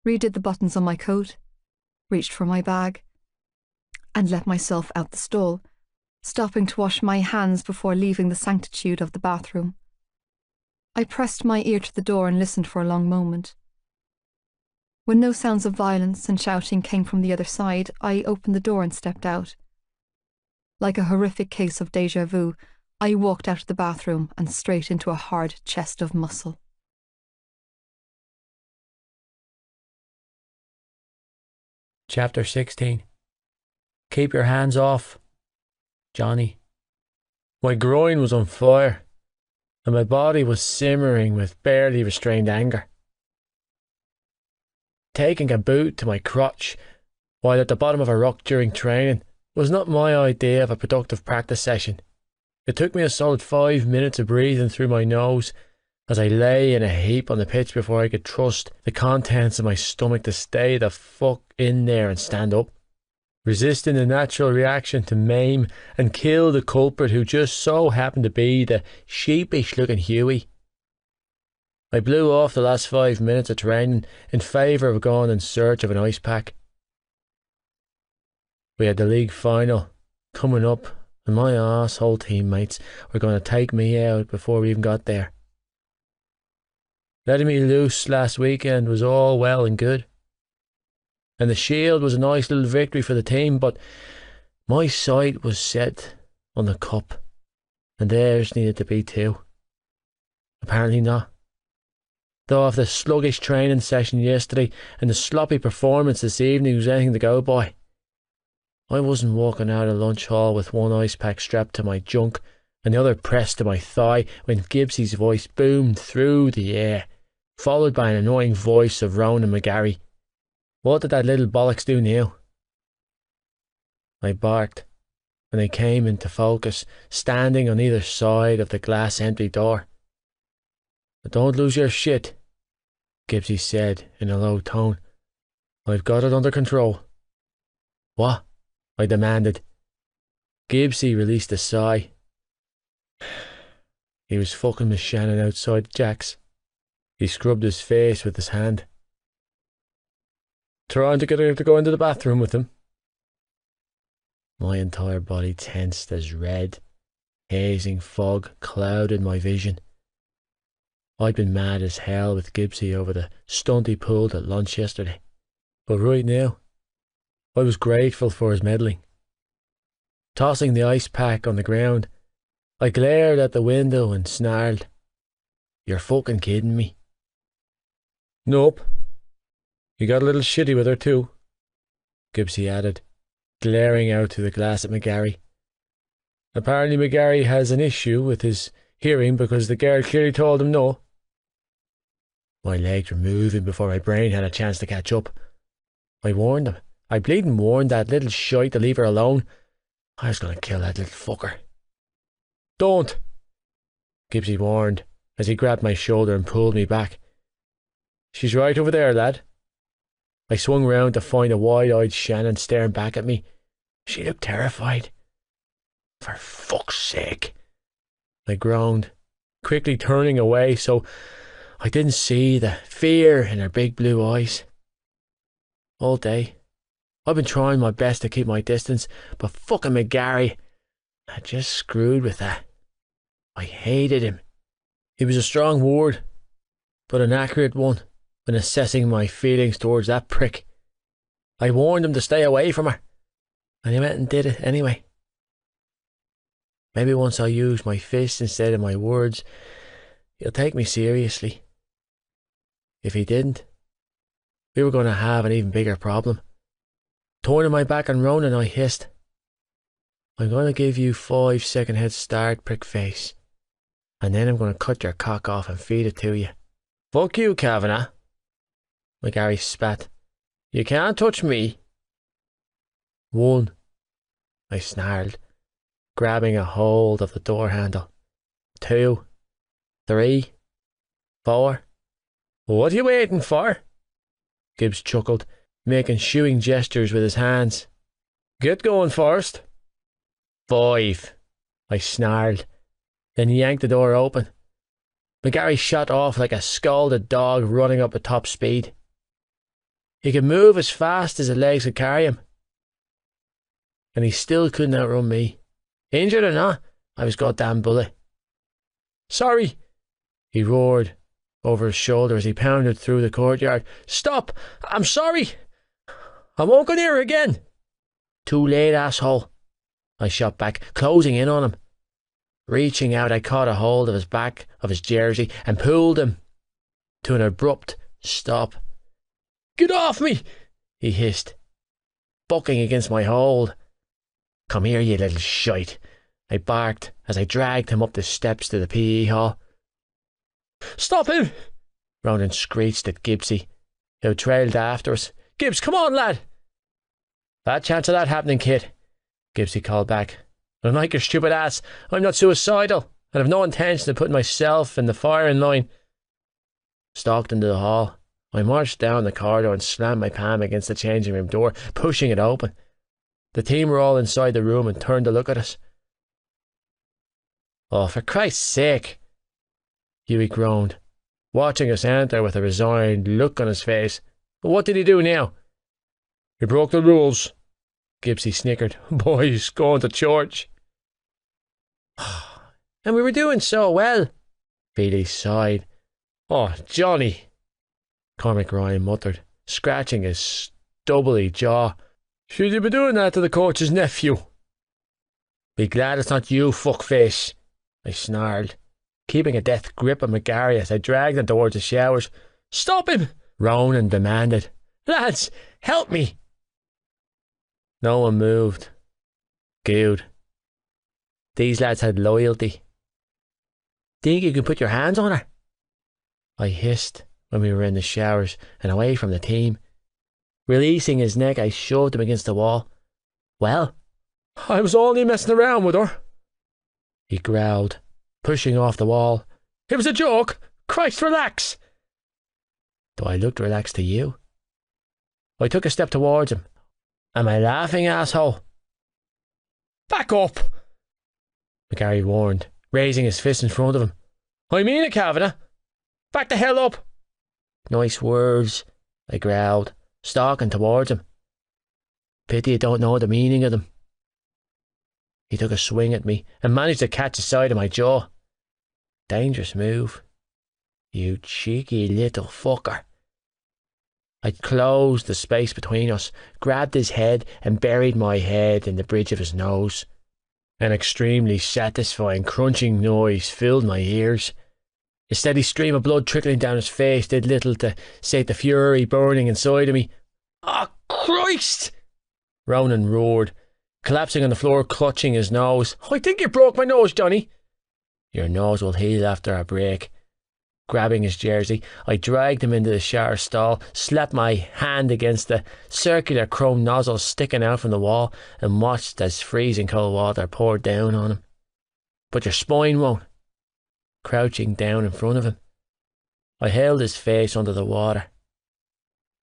redid the buttons on my coat, reached for my bag, and let myself out the stall, stopping to wash my hands before leaving the sanctitude of the bathroom. I pressed my ear to the door and listened for a long moment. When no sounds of violence and shouting came from the other side, I opened the door and stepped out. Like a horrific case of déjà vu, I walked out of the bathroom and straight into a hard chest of muscle. Chapter 16. Keep your hands off, Johnny. My groin was on fire, and my body was simmering with barely restrained anger. Taking a boot to my crotch while at the bottom of a ruck during training was not my idea of a productive practice session. It took me a solid 5 minutes of breathing through my nose as I lay in a heap on the pitch before I could trust the contents of my stomach to stay the fuck in there and stand up, resisting the natural reaction to maim and kill the culprit who just so happened to be the sheepish-looking Huey. I blew off the last 5 minutes of training in favour of going in search of an ice pack. We had the league final coming up, and my arsehole teammates were going to take me out before we even got there. Letting me loose last weekend was all well and good, and the shield was a nice little victory for the team, but my sight was set on the cup, and theirs needed to be too. Apparently not. Though after the sluggish training session yesterday and the sloppy performance this evening was anything to go by, I wasn't walking out of lunch hall with one ice pack strapped to my junk and the other pressed to my thigh when Gibbsy's voice boomed through the air, followed by an annoying voice of Ronan McGarry. What did that little bollocks do now? I barked, and they came into focus, standing on either side of the glass empty door. Don't lose your shit, Gibbsy said in a low tone. I've got it under control. What? I demanded. Gibbsy released a sigh. He was fucking Miss Shannon outside Jack's. He scrubbed his face with his hand. Trying to get her to go into the bathroom with him. My entire body tensed as red, hazing fog clouded my vision. I'd been mad as hell with Gibbsy over the stunt he pulled at lunch yesterday, but right now, I was grateful for his meddling. Tossing the ice pack on the ground, I glared at the window and snarled, "You're fucking kidding me." "Nope. You got a little shitty with her too," Gibbsy added, glaring out through the glass at McGarry. "Apparently McGarry has an issue with his hearing because the girl clearly told him no." My legs were moving before my brain had a chance to catch up. I warned him. I bleeding warned that little shite to leave her alone. I was going to kill that little fucker. "Don't," Gibbsy warned as he grabbed my shoulder and pulled me back. "She's right over there, lad." I swung round to find a wide-eyed Shannon staring back at me. She looked terrified. "For fuck's sake," I groaned, quickly turning away so I didn't see the fear in her big blue eyes. All day, I've been trying my best to keep my distance, but fucking McGarry had just screwed with that. I hated him. He was a strong word, but an accurate one when assessing my feelings towards that prick. I warned him to stay away from her, and he went and did it anyway. Maybe once I use my fists instead of my words, he'll take me seriously. If he didn't, we were going to have an even bigger problem. Turning my back on Ronan, I hissed, "I'm going to give you 5-second head start, prick face, and then I'm going to cut your cock off and feed it to you." "Fuck you, Kavanagh," McGarry spat. "You can't touch me." "One," I snarled, grabbing a hold of the door handle. 2, 3, 4. "What are you waiting for?" Gibbs chuckled, making shooing gestures with his hands. "Get going first." 5, I snarled, then yanked the door open. McGarry shot off like a scalded dog running up at top speed. He could move as fast as his legs could carry him, and he still couldn't outrun me. Injured or not, I was goddamn bullet. "Sorry," he roared, over his shoulder as he pounded through the courtyard. "Stop! I'm sorry! I won't go near her again!" "Too late, asshole," I shot back, closing in on him. Reaching out, I caught a hold of his back of his jersey and pulled him to an abrupt stop. "Get off me!" he hissed, bucking against my hold. "Come here, you little shite," I barked as I dragged him up the steps to the PE hall. "Stop him!" Ronan screeched at Gibbsy, who trailed after us. "Gibbs, come on, lad!" "Bad chance of that happening, kid," Gibbsy called back. "Unlike your stupid ass, I'm not suicidal and have no intention of putting myself in the firing line." Stalked into the hall. I marched down the corridor and slammed my palm against the changing room door, pushing it open. The team were all inside the room and turned to look at us. "Oh, for Christ's sake," Hughie groaned, watching us enter with a resigned look on his face. "What did he do now?" "He broke the rules," Gibbsy snickered. "Boys going to church." "And we were doing so well," Feely sighed. "Oh, Johnny," Cormac Ryan muttered, scratching his stubbly jaw. "Should you be doing that to the coach's nephew?" "Be glad it's not you, fuckface," I snarled, keeping a death grip on McGarry as I dragged him towards the showers. "Stop him!" Ronan demanded. "Lads, help me!" No one moved. Good. These lads had loyalty. "Think you can put your hands on her?" I hissed when we were in the showers and away from the team. Releasing his neck, I shoved him against the wall. "Well?" "I was only messing around with her," he growled, pushing off the wall. "It was a joke. Christ, relax." Do I look relaxed to you? I took a step towards him. "Am I laughing, asshole?" "Back up," McGarry warned, raising his fist in front of him. "I mean it, Kavanagh. Back the hell up." "Nice words," I growled, stalking towards him. "Pity you don't know the meaning of them." He took a swing at me and managed to catch the side of my jaw. Dangerous move. "You cheeky little fucker." I closed the space between us, grabbed his head and buried my head in the bridge of his nose. An extremely satisfying crunching noise filled my ears. A steady stream of blood trickling down his face did little to sate the fury burning inside of me. "Oh, Christ!" Ronan roared, collapsing on the floor, clutching his nose. "I think you broke my nose, Johnny." "Your nose will heal after a break." Grabbing his jersey, I dragged him into the shower stall, slapped my hand against the circular chrome nozzle sticking out from the wall, and watched as freezing cold water poured down on him. "But your spine won't." Crouching down in front of him, I held his face under the water.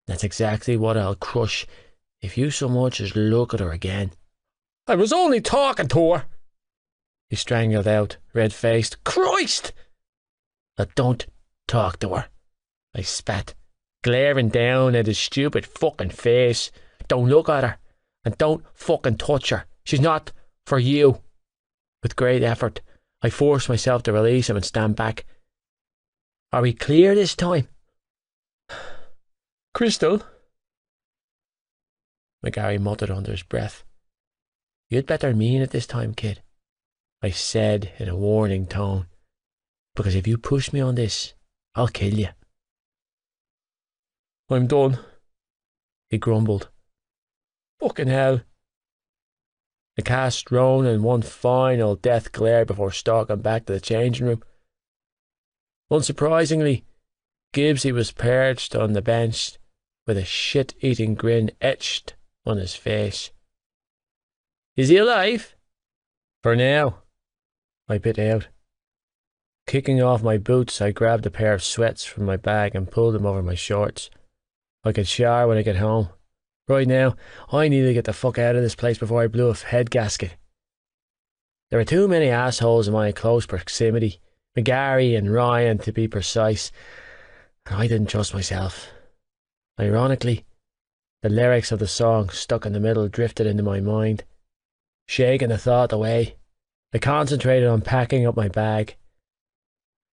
"That's exactly what I'll crush if you so much as look at her again." "I was only talking to her," he strangled out, red-faced. "Christ!" "Now don't talk to her," I spat, glaring down at his stupid fucking face. "Don't look at her, and don't fucking touch her. She's not for you." With great effort, I forced myself to release him and stand back. "Are we clear this time?" "Crystal," McGarry muttered under his breath. "You'd better mean it this time, kid," I said in a warning tone, "because if you push me on this, I'll kill you." "I'm done," he grumbled. "Fucking hell." I cast Ronan one final death glare before stalking back to the changing room. Unsurprisingly, Gibbsy was perched on the bench with a shit-eating grin etched on his face. "Is he alive?" "For now," I bit out. Kicking off my boots, I grabbed a pair of sweats from my bag and pulled them over my shorts. I could shower when I get home. Right now, I need to get the fuck out of this place before I blew a head gasket. There were too many assholes in my close proximity, McGarry and Ryan to be precise, and I didn't trust myself. Ironically, the lyrics of the song stuck in the middle drifted into my mind. Shaking the thought away, I concentrated on packing up my bag.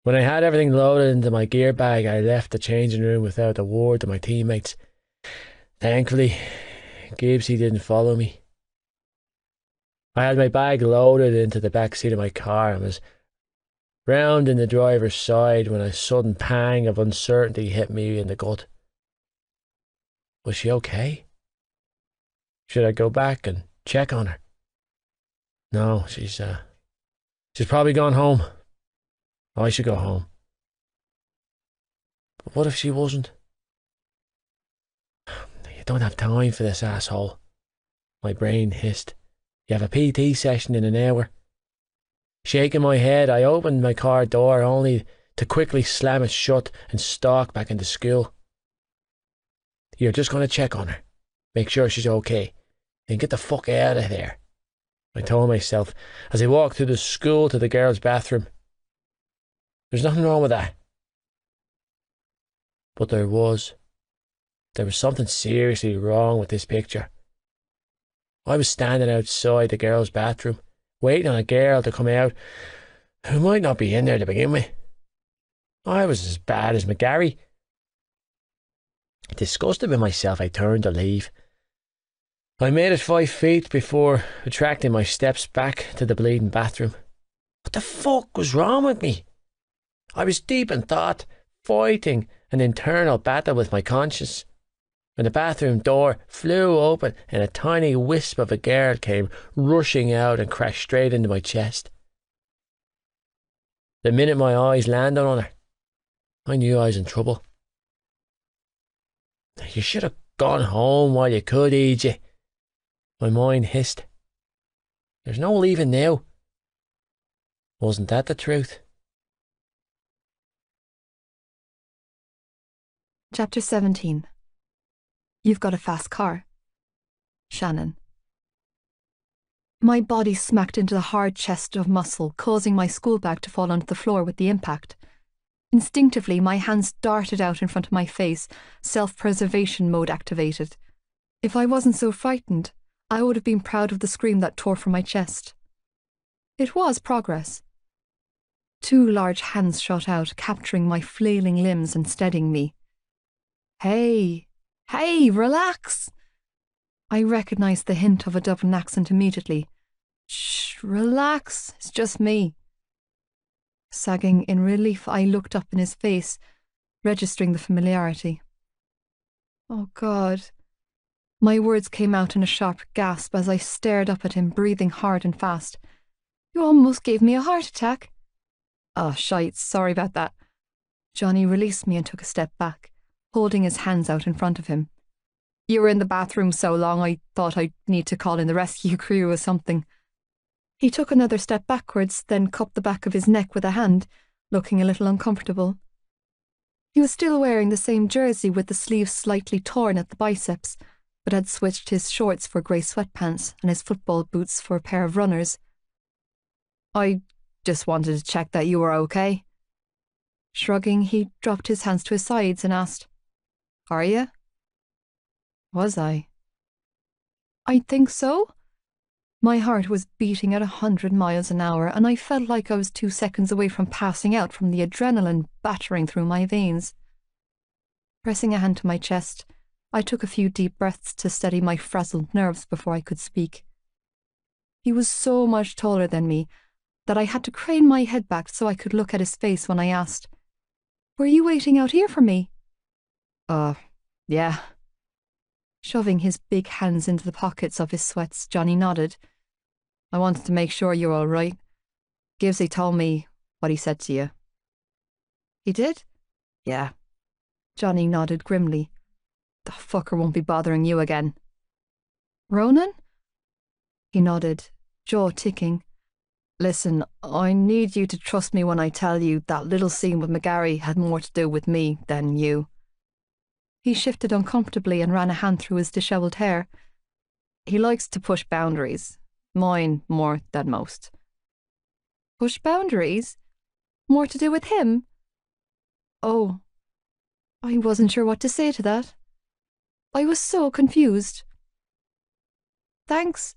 When I had everything loaded into my gear bag, I left the changing room without a word to my teammates. Thankfully, Gibbsy didn't follow me. I had my bag loaded into the back seat of my car and was round in the driver's side when a sudden pang of uncertainty hit me in the gut. Was she okay? Should I go back and check on her? No, she's probably gone home. I should go home. But what if she wasn't? You don't have time for this, asshole. My brain hissed. You have a PT session in an hour. Shaking my head, I opened my car door only to quickly slam it shut and stalk back into school. You're just going to check on her, make sure she's okay, and get the fuck out of there, I told myself as I walked through the school to the girls' bathroom. There's nothing wrong with that. But there was something seriously wrong with this picture. I was standing outside the girls' bathroom, waiting on a girl to come out who might not be in there to begin with. I was as bad as McGarry. Disgusted with myself, I turned to leave. I made it 5 feet before retracting my steps back to the bleeding bathroom. What the fuck was wrong with me? I was deep in thought, fighting an internal battle with my conscience, when the bathroom door flew open and a tiny wisp of a girl came rushing out and crashed straight into my chest. The minute my eyes landed on her, I knew I was in trouble. You should have gone home while you could, EJ, my mind hissed. There's no leaving now. Wasn't that the truth? Chapter 17. You've got a fast car. Shannon. My body smacked into the hard chest of muscle, causing my school bag to fall onto the floor with the impact. Instinctively, my hands darted out in front of my face, self-preservation mode activated. If I wasn't so frightened, I would have been proud of the scream that tore from my chest. It was progress. 2 large hands shot out, capturing my flailing limbs and steadying me. Hey, relax! I recognized the hint of a Dublin accent immediately. Shh, relax, it's just me. Sagging in relief, I looked up in his face, registering the familiarity. Oh, God. My words came out in a sharp gasp as I stared up at him, breathing hard and fast. You almost gave me a heart attack. Oh, shite, sorry about that. Johnny released me and took a step back, holding his hands out in front of him. You were in the bathroom so long I thought I'd need to call in the rescue crew or something. He took another step backwards, then cupped the back of his neck with a hand, looking a little uncomfortable. He was still wearing the same jersey with the sleeves slightly torn at the biceps, but had switched his shorts for grey sweatpants and his football boots for a pair of runners. I just wanted to check that you were okay. Shrugging, he dropped his hands to his sides and asked, Are you? Was I? I think so. My heart was beating at 100 miles an hour, and I felt like I was 2 seconds away from passing out from the adrenaline battering through my veins. Pressing a hand to my chest, I took a few deep breaths to steady my frazzled nerves before I could speak. He was so much taller than me that I had to crane my head back so I could look at his face when I asked, Were you waiting out here for me? Yeah. Shoving his big hands into the pockets of his sweats, Johnny nodded. I wanted to make sure you're all right. Gibbsy told me what he said to you. He did? Yeah. Johnny nodded grimly. The fucker won't be bothering you again. Ronan? He nodded, jaw ticking. Listen, I need you to trust me when I tell you that little scene with McGarry had more to do with me than you. He shifted uncomfortably and ran a hand through his dishevelled hair. He likes to push boundaries. Mine more than most. Push boundaries? More to do with him? Oh, I wasn't sure what to say to that. I was so confused. Thanks,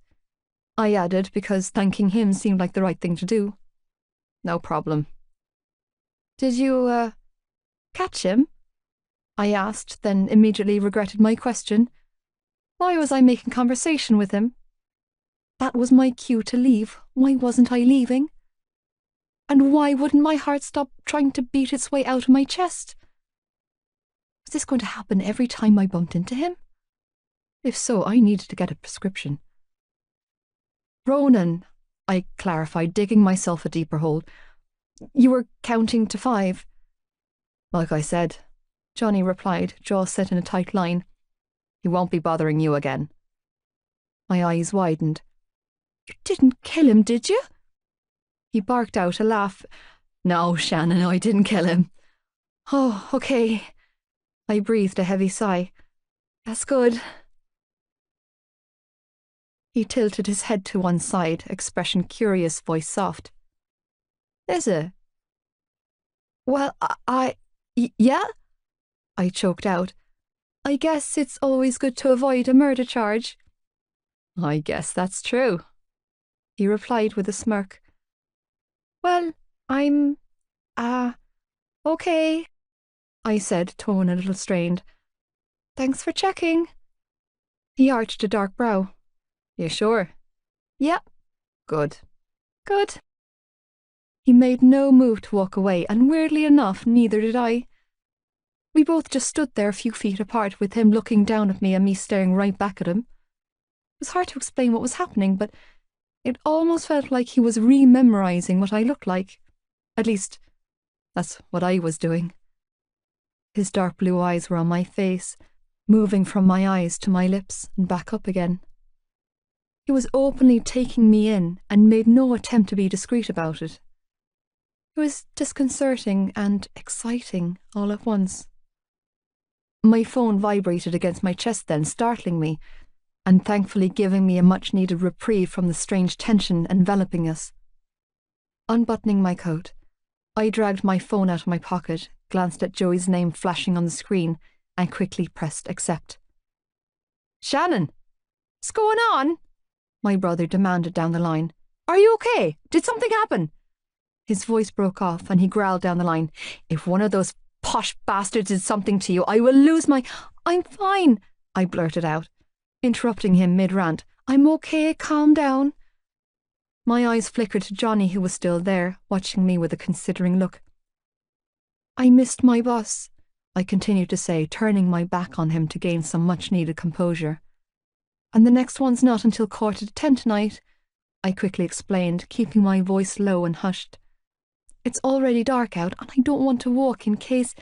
I added, because thanking him seemed like the right thing to do. No problem. Did you, catch him? I asked, then immediately regretted my question. Why was I making conversation with him? That was my cue to leave. Why wasn't I leaving? And why wouldn't my heart stop trying to beat its way out of my chest? Was this going to happen every time I bumped into him? If so, I needed to get a prescription. Ronan, I clarified, digging myself a deeper hole. You were counting to 5. Like I said, Johnny replied, jaw set in a tight line. He won't be bothering you again. My eyes widened. You didn't kill him, did you? He barked out a laugh. No, Shannon, I didn't kill him. Oh, okay. I breathed a heavy sigh. That's good. He tilted his head to one side, expression curious, voice soft. Is it? Well, yeah? I choked out. I guess it's always good to avoid a murder charge. I guess that's true, he replied with a smirk. Well, I'm, okay, I said, tone a little strained. Thanks for checking. He arched a dark brow. You sure? Yep. Good. Good. He made no move to walk away, and weirdly enough, neither did I. We both just stood there a few feet apart, with him looking down at me and me staring right back at him. It was hard to explain what was happening, but it almost felt like he was rememorizing what I looked like. At least, that's what I was doing. His dark blue eyes were on my face, moving from my eyes to my lips and back up again. He was openly taking me in and made no attempt to be discreet about it. It was disconcerting and exciting all at once. My phone vibrated against my chest then, startling me, and thankfully giving me a much-needed reprieve from the strange tension enveloping us. Unbuttoning my coat, I dragged my phone out of my pocket, glanced at Joey's name flashing on the screen, and quickly pressed accept. Shannon! What's going on? My brother demanded down the line. Are you okay? Did something happen? His voice broke off, and he growled down the line. If one of those posh bastards did something to you, I will lose my... I'm fine, I blurted out, interrupting him mid-rant. I'm okay, calm down. My eyes flickered to Johnny, who was still there, watching me with a considering look. I missed my bus, I continued to say, turning my back on him to gain some much-needed composure. And the next one's not until 9:45 tonight, I quickly explained, keeping my voice low and hushed. It's already dark out, and I don't want to walk in case...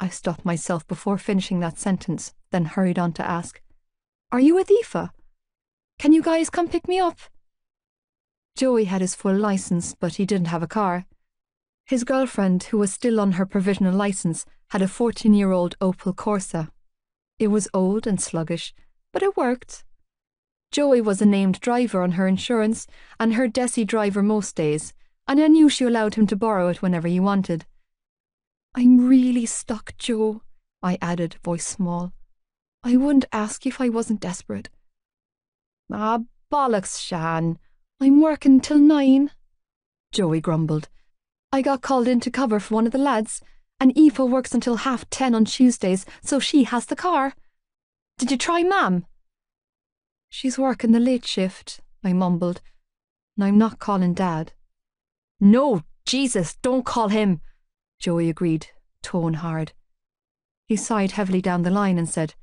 I stopped myself before finishing that sentence, then hurried on to ask, Are you with Aoife? Can you guys come pick me up? Joey had his full licence, but he didn't have a car. His girlfriend, who was still on her provisional licence, had a 14-year-old Opel Corsa. It was old and sluggish, but it worked. Joey was a named driver on her insurance, and her Desi driver most days, and I knew she allowed him to borrow it whenever he wanted. I'm really stuck, Joe, I added, voice small. I wouldn't ask you if I wasn't desperate. Ah, bollocks, Shan. I'm working till 9. Joey grumbled. I got called in to cover for one of the lads, and Aoife works until 10:30 on Tuesdays, so she has the car. Did you try Mam? She's working the late shift, I mumbled, and I'm not calling Dad. No, Jesus, don't call him, Joey agreed, tone hard. He sighed heavily down the line and said,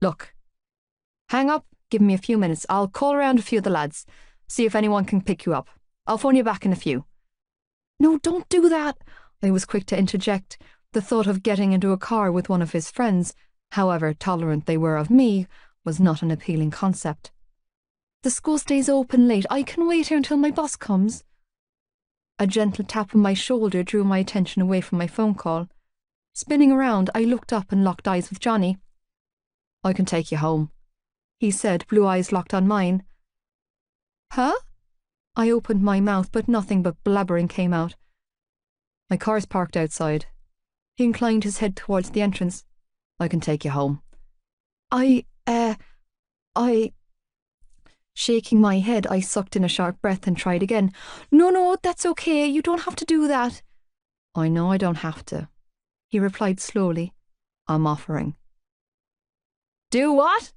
Look, hang up, give me a few minutes. I'll call around a few of the lads, see if anyone can pick you up. I'll phone you back in a few. No, don't do that, I was quick to interject. The thought of getting into a car with one of his friends, however tolerant they were of me, was not an appealing concept. The school stays open late. I can wait here until my bus comes. A gentle tap on my shoulder drew my attention away from my phone call. Spinning around, I looked up and locked eyes with Johnny. I can take you home, he said, blue eyes locked on mine. Huh? I opened my mouth, but nothing but blabbering came out. My car's parked outside. He inclined his head towards the entrance. I can take you home. Shaking my head, I sucked in a sharp breath and tried again. No, that's okay. You don't have to do that. I know I don't have to, he replied slowly. I'm offering. Do what?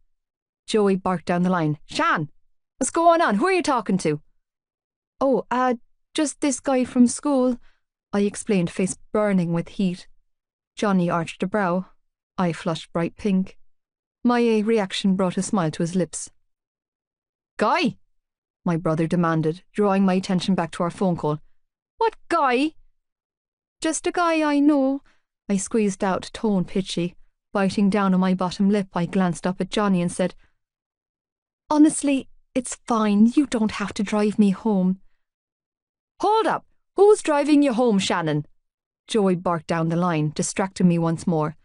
Joey barked down the line. Shan, what's going on? Who are you talking to? Oh, just this guy from school, I explained, face burning with heat. Johnny arched a brow. I flushed bright pink. My reaction brought a smile to his lips. Guy? My brother demanded, drawing my attention back to our phone call. What guy? Just a guy I know, I squeezed out, tone pitchy. Biting down on my bottom lip, I glanced up at Johnny and said, Honestly, it's fine. You don't have to drive me home. Hold up. Who's driving you home, Shannon? Joey barked down the line, distracting me once more.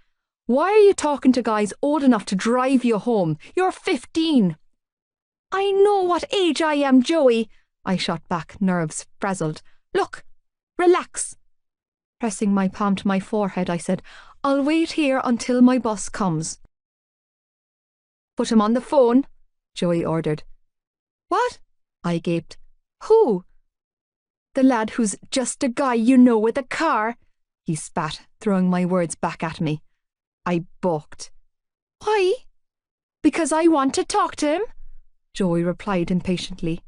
Why are you talking to guys old enough to drive you home? You're 15. I know what age I am, Joey, I shot back, nerves frazzled. Look, relax. Pressing my palm to my forehead, I said, I'll wait here until my bus comes. Put him on the phone, Joey ordered. What? I gaped. Who? The lad who's just a guy you know with a car, he spat, throwing my words back at me. I balked. Why? Because I want to talk to him, Joey replied impatiently.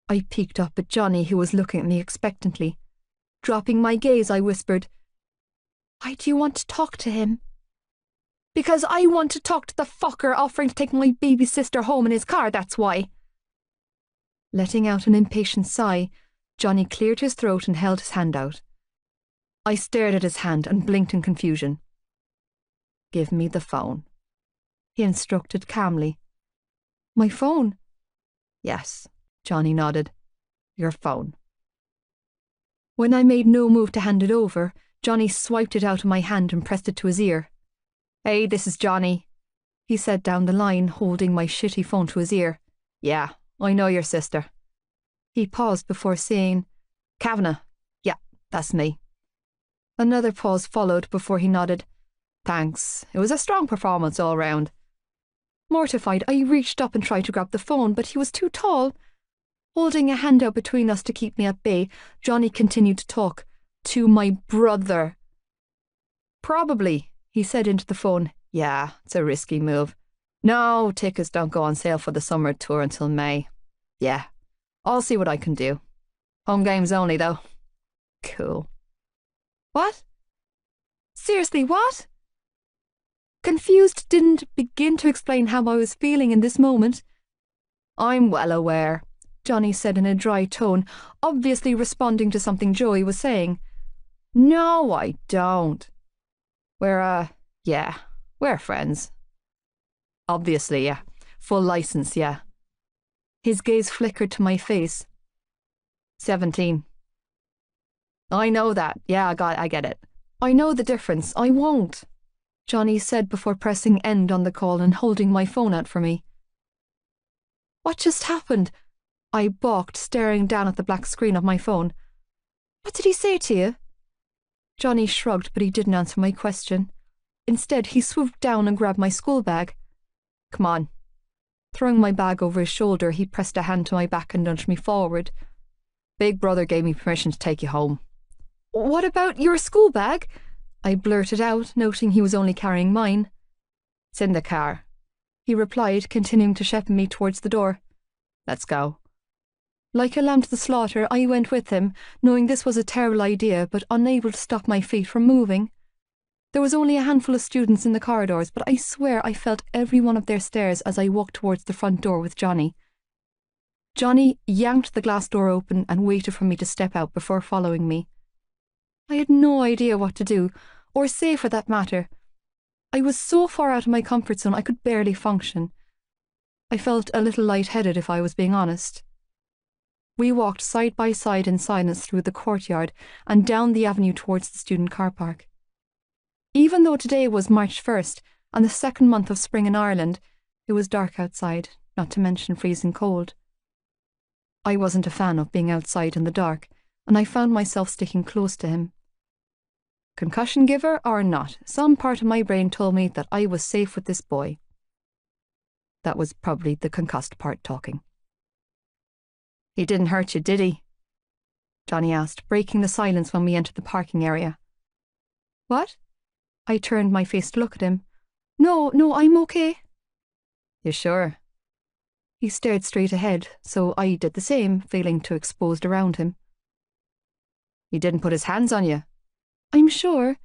I peeked up at Johnny, who was looking at me expectantly. Dropping my gaze, I whispered, Why do you want to talk to him? Because I want to talk to the fucker offering to take my baby sister home in his car, that's why. Letting out an impatient sigh, Johnny cleared his throat and held his hand out. I stared at his hand and blinked in confusion. Give me the phone, he instructed calmly. My phone? Yes, Johnny nodded. Your phone. When I made no move to hand it over, Johnny swiped it out of my hand and pressed it to his ear. Hey, this is Johnny, he said down the line, holding my shitty phone to his ear. Yeah, I know your sister. He paused before saying, Kavanagh. Yeah, that's me. Another pause followed before he nodded. Thanks. It was a strong performance all round. Mortified, I reached up and tried to grab the phone, but he was too tall. Holding a hand out between us to keep me at bay, Johnny continued to talk. To my brother. Probably, he said into the phone. Yeah, it's a risky move. No, tickets don't go on sale for the summer tour until May. Yeah, I'll see what I can do. Home games only, though. Cool. What? Seriously, what? Confused, didn't begin to explain how I was feeling in this moment. I'm well aware, Johnny said in a dry tone, obviously responding to something Joey was saying. No, I don't. We're friends. Obviously, yeah. Full license, yeah. His gaze flickered to my face. 17. I know that. Yeah, I get it. I know the difference. I won't, Johnny said before pressing end on the call and holding my phone out for me. What just happened? I balked, staring down at the black screen of my phone. What did he say to you? Johnny shrugged, but he didn't answer my question. Instead, he swooped down and grabbed my school bag. Come on. Throwing my bag over his shoulder, he pressed a hand to my back and nudged me forward. Big brother gave me permission to take you home. What about your school bag? I blurted out, noting he was only carrying mine. It's in the car, he replied, continuing to shepherd me towards the door. Let's go. Like a lamb to the slaughter, I went with him, knowing this was a terrible idea, but unable to stop my feet from moving. There was only a handful of students in the corridors, but I swear I felt every one of their stares as I walked towards the front door with Johnny. Johnny yanked the glass door open and waited for me to step out before following me. I had no idea what to do, or say for that matter. I was so far out of my comfort zone I could barely function. I felt a little lightheaded, if I was being honest. We walked side by side in silence through the courtyard and down the avenue towards the student car park. Even though today was March 1st and the second month of spring in Ireland, it was dark outside, not to mention freezing cold. I wasn't a fan of being outside in the dark, and I found myself sticking close to him. Concussion giver or not, some part of my brain told me that I was safe with this boy. That was probably the concussed part talking. He didn't hurt you, did he? Johnny asked, breaking the silence when we entered the parking area. What? I turned my face to look at him. No, I'm okay. You sure? He stared straight ahead, so I did the same, feeling too exposed around him. He didn't put his hands on you? I'm sure.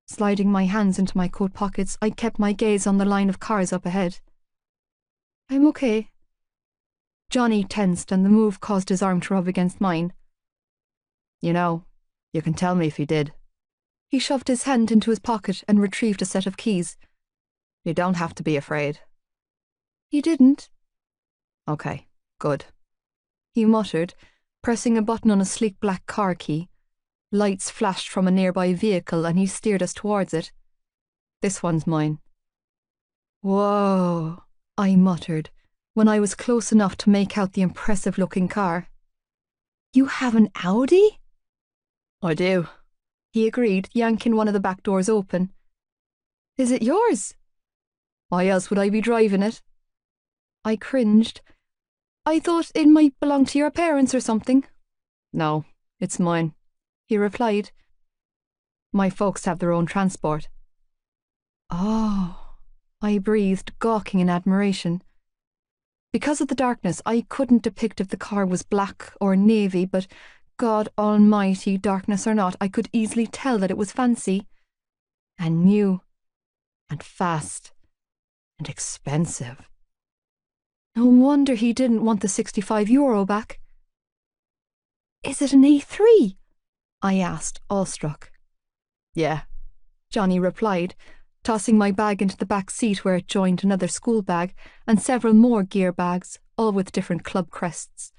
Sliding my hands into my coat pockets, I kept my gaze on the line of cars up ahead. I'm okay. Johnny tensed and the move caused his arm to rub against mine. You know, you can tell me if he did. He shoved his hand into his pocket and retrieved a set of keys. You don't have to be afraid. He didn't. Okay, good. He muttered, pressing a button on a sleek black car key. Lights flashed from a nearby vehicle and he steered us towards it. This one's mine. Whoa, I muttered, when I was close enough to make out the impressive-looking car. You have an Audi? I do, he agreed, yanking one of the back doors open. Is it yours? Why else would I be driving it? I cringed. I thought it might belong to your parents or something. No, it's mine, he replied. My folks have their own transport. Oh, I breathed, gawking in admiration. Because of the darkness, I couldn't depict if the car was black or navy, but God almighty, darkness or not, I could easily tell that it was fancy, and new, and fast, and expensive. No wonder he didn't want the €65 back. Is it an A3? I asked, awestruck. Yeah, Johnny replied, tossing my bag into the back seat where it joined another school bag and several more gear bags, all with different club crests.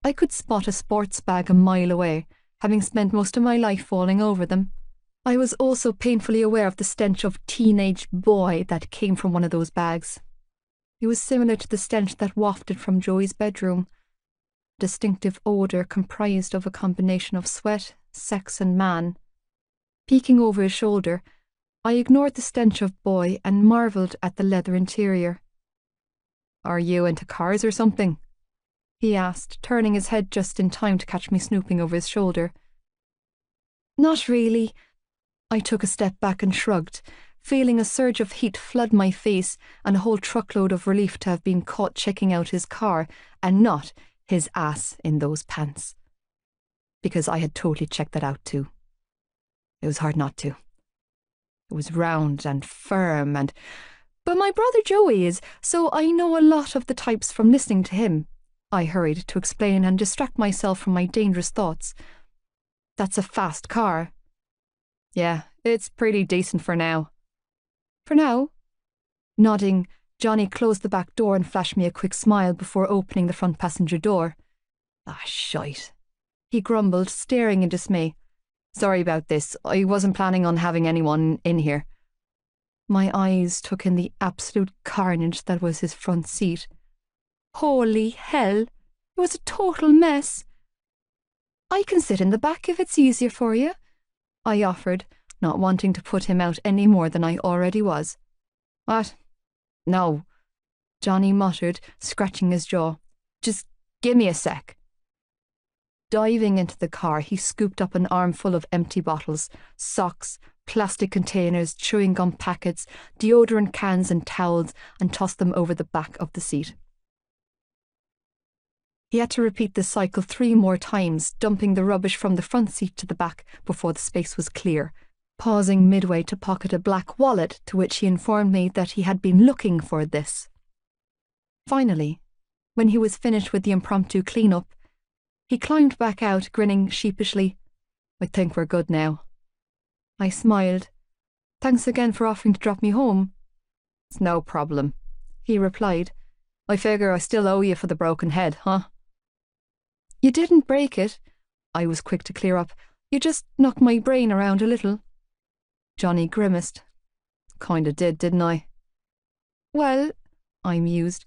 I could spot a sports bag a mile away, having spent most of my life falling over them. I was also painfully aware of the stench of teenage boy that came from one of those bags. It was similar to the stench that wafted from Joey's bedroom. A distinctive odour comprised of a combination of sweat, sex and man. Peeking over his shoulder, I ignored the stench of boy and marvelled at the leather interior. Are you into cars or something? He asked, turning his head just in time to catch me snooping over his shoulder. Not really. I took a step back and shrugged, feeling a surge of heat flood my face and a whole truckload of relief to have been caught checking out his car and not his ass in those pants. Because I had totally checked that out too. It was hard not to. It was round and firm and... But my brother Joey is, so I know a lot of the types from listening to him. I hurried to explain and distract myself from my dangerous thoughts. That's a fast car. Yeah, it's pretty decent for now. For now? Nodding, Johnny closed the back door and flashed me a quick smile before opening the front passenger door. Ah, shite, he grumbled, staring in dismay. Sorry about this. I wasn't planning on having anyone in here. My eyes took in the absolute carnage that was his front seat. Holy hell, it was a total mess. I can sit in the back if it's easier for you, I offered, not wanting to put him out any more than I already was. What? No, Johnny muttered, scratching his jaw. Just give me a sec. Diving into the car, he scooped up an armful of empty bottles, socks, plastic containers, chewing gum packets, deodorant cans and towels, and tossed them over the back of the seat. He had to repeat this cycle 3 more times, dumping the rubbish from the front seat to the back before the space was clear, pausing midway to pocket a black wallet to which he informed me that he had been looking for this. Finally, when he was finished with the impromptu clean-up, he climbed back out, grinning sheepishly. I think we're good now. I smiled. Thanks again for offering to drop me home. It's no problem, he replied. I figure I still owe you for the broken head, huh? You didn't break it, I was quick to clear up. You just knocked my brain around a little. Johnny grimaced. Kinda didn't I? Well, I mused,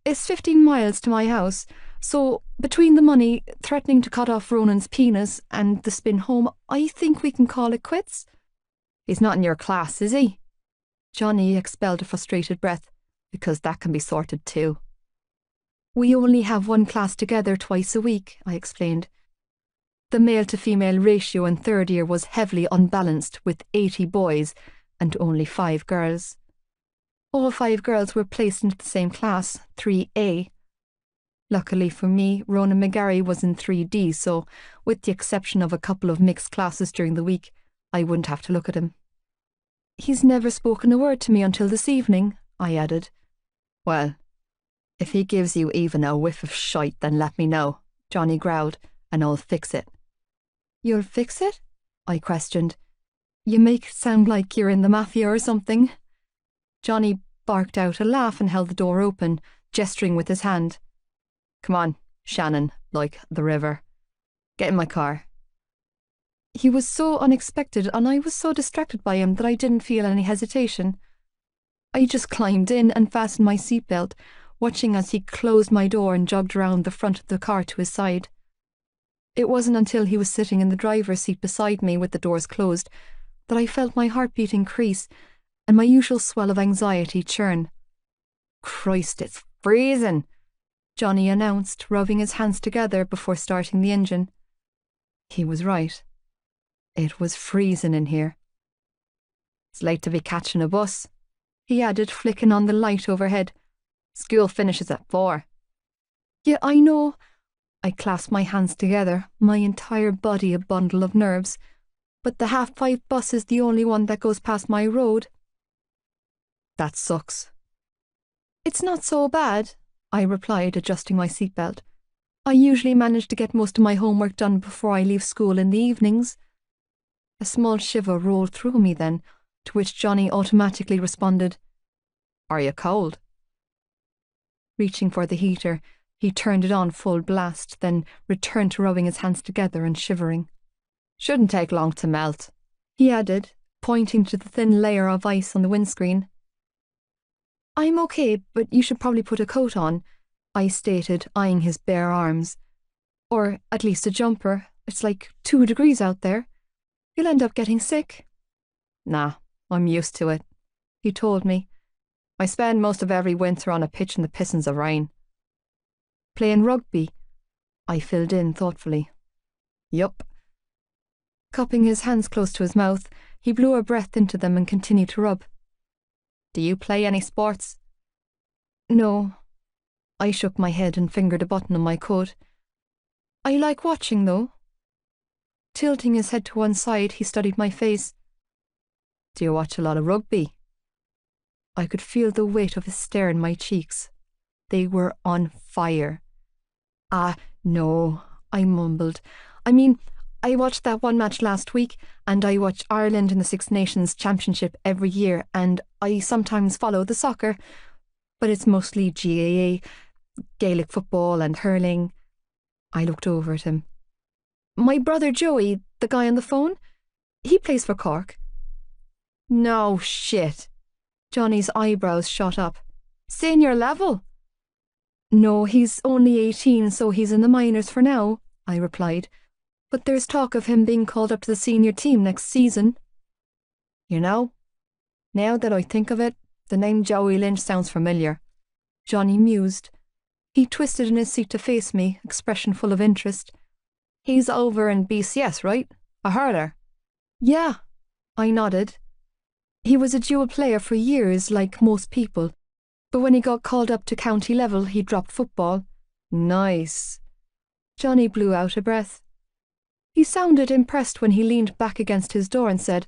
it's 15 miles to my house, so between the money, threatening to cut off Ronan's penis, and the spin home, I think we can call it quits. He's not in your class, is he? Johnny expelled a frustrated breath, because that can be sorted too. We only have one class together twice a week, I explained. The male-to-female ratio in third year was heavily unbalanced, with 80 boys and only 5 girls. All 5 girls were placed into the same class, 3A. Luckily for me, Ronan McGarry was in 3D, so with the exception of a couple of mixed classes during the week, I wouldn't have to look at him. He's never spoken a word to me until this evening, I added. Well, if he gives you even a whiff of shite, then let me know, Johnny growled, and I'll fix it. You'll fix it? I questioned. You make it sound like you're in the mafia or something. Johnny barked out a laugh and held the door open, gesturing with his hand. Come on, Shannon, like the river. Get in my car. He was so unexpected and I was so distracted by him that I didn't feel any hesitation. I just climbed in and fastened my seatbelt, watching as he closed my door and jogged around the front of the car to his side. It wasn't until he was sitting in the driver's seat beside me with the doors closed that I felt my heartbeat increase and my usual swell of anxiety churn. Christ, it's freezing, Johnny announced, rubbing his hands together before starting the engine. He was right. It was freezing in here. It's late to be catching a bus, he added, flicking on the light overhead. School finishes at 4. Yeah, I know. I clasped my hands together, my entire body a bundle of nerves. But the 5:30 bus is the only one that goes past my road. That sucks. It's not so bad, I replied, adjusting my seatbelt. I usually manage to get most of my homework done before I leave school in the evenings. A small shiver rolled through me then, to which Johnny automatically responded, Are you cold? Reaching for the heater, he turned it on full blast, then returned to rubbing his hands together and shivering. Shouldn't take long to melt, he added, pointing to the thin layer of ice on the windscreen. I'm okay, but you should probably put a coat on, I stated, eyeing his bare arms. Or at least a jumper. It's like 2 degrees out there. You'll end up getting sick. Nah, I'm used to it, he told me. I spend most of every winter on a pitch in the pissings of rain. Playing rugby? I filled in thoughtfully. Yup. Cupping his hands close to his mouth, he blew a breath into them and continued to rub. Do you play any sports? No. I shook my head and fingered a button on my coat. I like watching, though. Tilting his head to one side, he studied my face. Do you watch a lot of rugby? I could feel the weight of his stare in my cheeks. They were on fire. No, I mumbled. I mean, I watched that one match last week, and I watch Ireland in the Six Nations Championship every year, and I sometimes follow the soccer, but it's mostly GAA, Gaelic football and hurling. I looked over at him. My brother Joey, the guy on the phone, he plays for Cork. No shit. Johnny's eyebrows shot up. Senior level? No, he's only 18, so he's in the minors for now, I replied. But there's talk of him being called up to the senior team next season. You know, now that I think of it, the name Joey Lynch sounds familiar. Johnny mused. He twisted in his seat to face me, expression full of interest. He's over in BCS, right? A hurler? Yeah, I nodded. He was a dual player for years, like most people. But when he got called up to county level, he dropped football. Nice. Johnny blew out a breath. He sounded impressed when he leaned back against his door and said,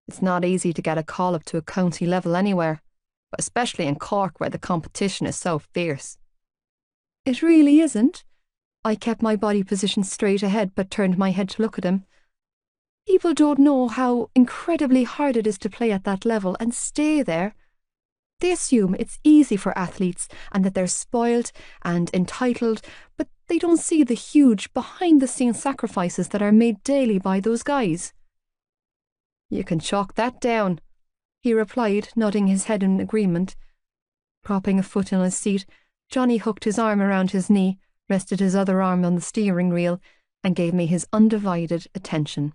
It's not easy to get a call up to a county level anywhere, but especially in Cork where the competition is so fierce. It really isn't. I kept my body positioned straight ahead but turned my head to look at him. People don't know how incredibly hard it is to play at that level and stay there. They assume it's easy for athletes and that they're spoiled and entitled, but they don't see the huge behind-the-scenes sacrifices that are made daily by those guys. You can chalk that down, he replied, nodding his head in agreement. Propping a foot in his seat, Johnny hooked his arm around his knee, rested his other arm on the steering wheel, and gave me his undivided attention.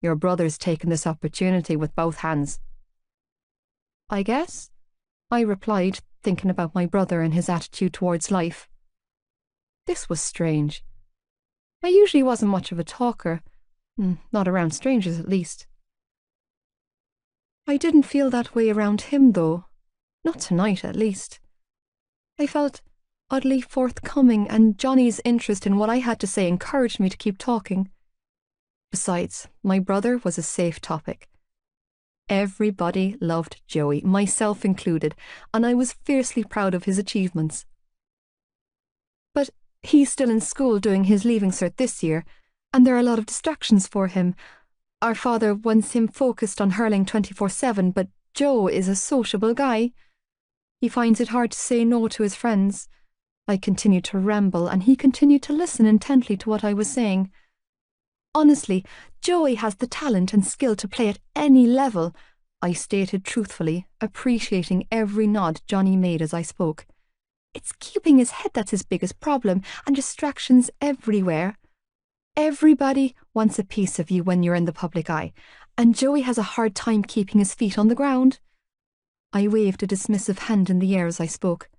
Your brother's taken this opportunity with both hands. I guess, I replied, thinking about my brother and his attitude towards life. This was strange. I usually wasn't much of a talker. Not around strangers, at least. I didn't feel that way around him, though. Not tonight, at least. I felt oddly forthcoming, and Johnny's interest in what I had to say encouraged me to keep talking. Besides, my brother was a safe topic. Everybody loved Joey, myself included, and I was fiercely proud of his achievements. But he's still in school doing his Leaving Cert this year, and there are a lot of distractions for him. Our father wants him focused on hurling 24/7, but Joe is a sociable guy. He finds it hard to say no to his friends. I continued to ramble, and he continued to listen intently to what I was saying. Honestly, Joey has the talent and skill to play at any level, I stated truthfully, appreciating every nod Johnny made as I spoke. It's keeping his head that's his biggest problem, and distractions everywhere. Everybody wants a piece of you when you're in the public eye, and Joey has a hard time keeping his feet on the ground. I waved a dismissive hand in the air as I spoke.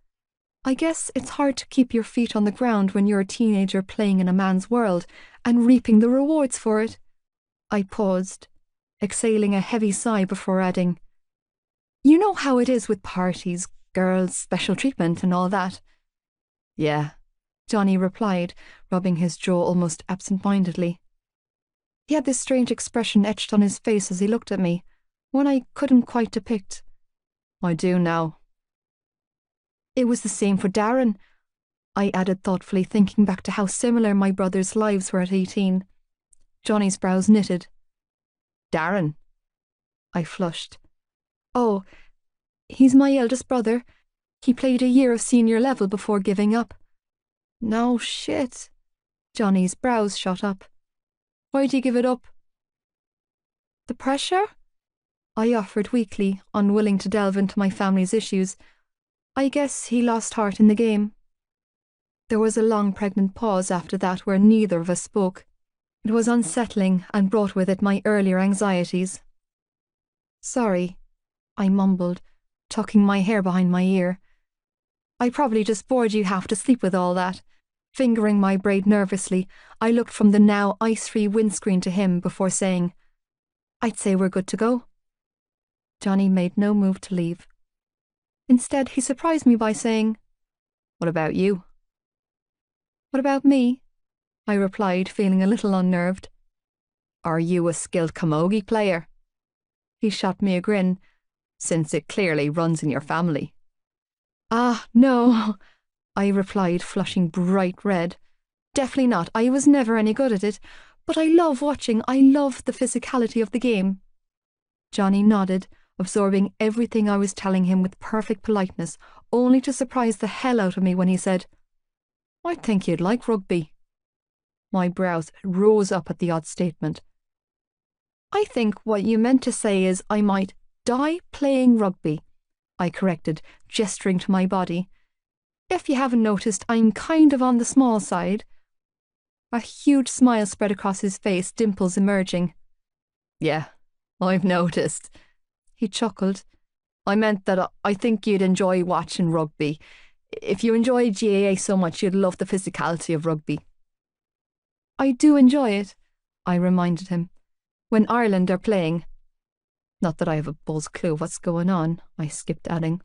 I guess it's hard to keep your feet on the ground when you're a teenager playing in a man's world and reaping the rewards for it. I paused, exhaling a heavy sigh before adding, You know how it is with parties, girls, special treatment and all that. Yeah, Johnny replied, rubbing his jaw almost absent-mindedly. He had this strange expression etched on his face as he looked at me, one I couldn't quite depict. I do now. It was the same for Darren, I added thoughtfully, thinking back to how similar my brothers' lives were at 18. Johnny's brows knitted. Darren? I flushed. Oh, he's my eldest brother. He played a year of senior level before giving up. No shit. Johnny's brows shot up. Why'd you give it up? The pressure? I offered weakly, unwilling to delve into my family's issues. I guess he lost heart in the game. There was a long pregnant pause after that where neither of us spoke. It was unsettling and brought with it my earlier anxieties. Sorry, I mumbled, tucking my hair behind my ear. I probably just bored you half to sleep with all that. Fingering my braid nervously, I looked from the now ice-free windscreen to him before saying, I'd say we're good to go. Johnny made no move to leave. Instead, he surprised me by saying, What about you? What about me? I replied, feeling a little unnerved. Are you a skilled camogie player? He shot me a grin, since it clearly runs in your family. Ah, no, I replied, flushing bright red. Definitely not. I was never any good at it, but I love watching. I love the physicality of the game. Johnny nodded, absorbing everything I was telling him with perfect politeness, only to surprise the hell out of me when he said, I think you'd like rugby. My brows rose up at the odd statement. I think what you meant to say is I might die playing rugby, I corrected, gesturing to my body. If you haven't noticed, I'm kind of on the small side. A huge smile spread across his face, dimples emerging. Yeah, I've noticed. He chuckled. I meant that I think you'd enjoy watching rugby. If you enjoy GAA so much, you'd love the physicality of rugby. I do enjoy it, I reminded him. When Ireland are playing. Not that I have a bull's clue what's going on, I skipped adding.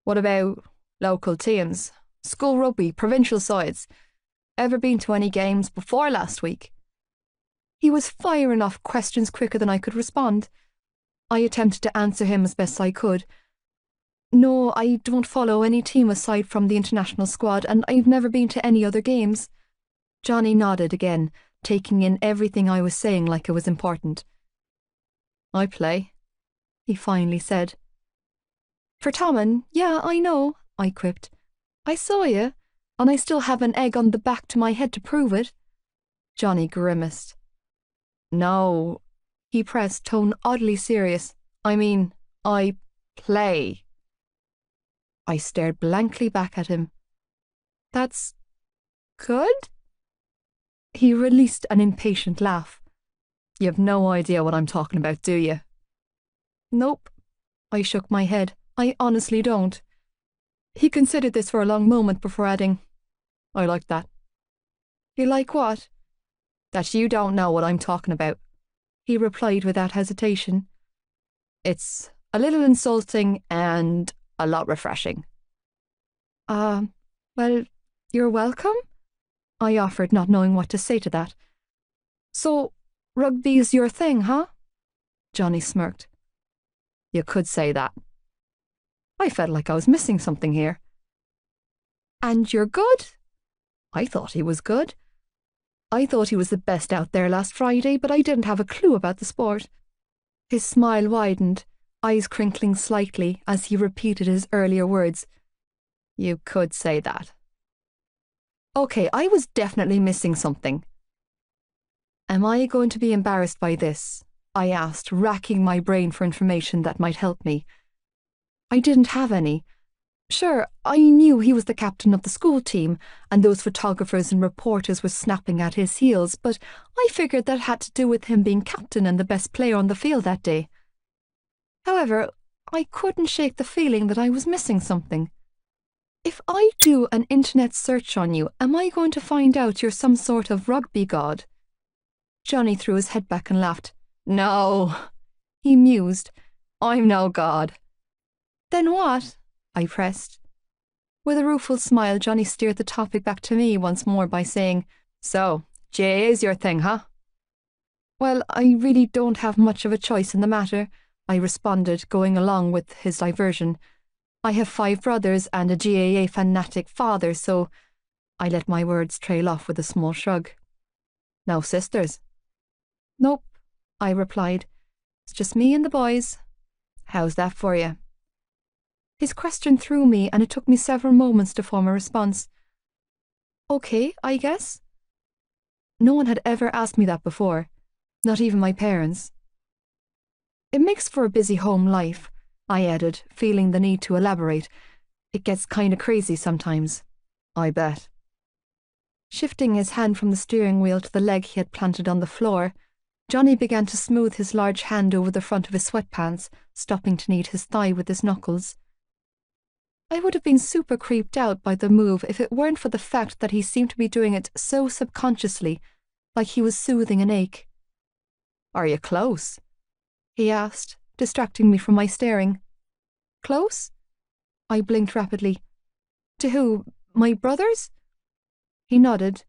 What about local teams? School rugby, provincial sides? Ever been to any games before last week? He was firing off questions quicker than I could respond. I attempted to answer him as best I could. No, I don't follow any team aside from the international squad, and I've never been to any other games. Johnny nodded again, taking in everything I was saying like it was important. I play, he finally said. For Tommen, yeah, I know, I quipped. I saw you, and I still have an egg on the back to my head to prove it. Johnny grimaced. No, he pressed, tone oddly serious. I mean, I play. I stared blankly back at him. That's good? He released an impatient laugh. You have no idea what I'm talking about, do you? Nope. I shook my head. I honestly don't. He considered this for a long moment before adding, I like that. You like what? that you don't know what I'm talking about, he replied without hesitation. It's a little insulting and a lot refreshing. Well, you're welcome, I offered, not knowing what to say to that. So, rugby's your thing, huh? Johnny smirked. You could say that. I felt like I was missing something here. And you're good? I thought he was good. I thought he was the best out there last Friday, but I didn't have a clue about the sport. His smile widened, eyes crinkling slightly as he repeated his earlier words. You could say that. Okay, I was definitely missing something. Am I going to be embarrassed by this? I asked, racking my brain for information that might help me. I didn't have any. Sure, I knew he was the captain of the school team, and those photographers and reporters were snapping at his heels, but I figured that had to do with him being captain and the best player on the field that day. However, I couldn't shake the feeling that I was missing something. If I do an internet search on you, am I going to find out you're some sort of rugby god? Johnny threw his head back and laughed. No, he mused. I'm no god. Then what? I pressed. With a rueful smile, Johnny steered the topic back to me once more by saying, So, GAA is your thing, huh? Well, I really don't have much of a choice in the matter, I responded, going along with his diversion. I have 5 brothers and a GAA fanatic father, so I let my words trail off with a small shrug. No sisters? Nope, I replied. It's just me and the boys. How's that for you? His question threw me, and it took me several moments to form a response. Okay, I guess. No one had ever asked me that before, not even my parents. It makes for a busy home life, I added, feeling the need to elaborate. It gets kinda crazy sometimes. I bet. Shifting his hand from the steering wheel to the leg he had planted on the floor, Johnny began to smooth his large hand over the front of his sweatpants, stopping to knead his thigh with his knuckles. I would have been super creeped out by the move if it weren't for the fact that he seemed to be doing it so subconsciously, like he was soothing an ache. Are you close? He asked, distracting me from my staring. Close? I blinked rapidly. To who? My brothers? He nodded.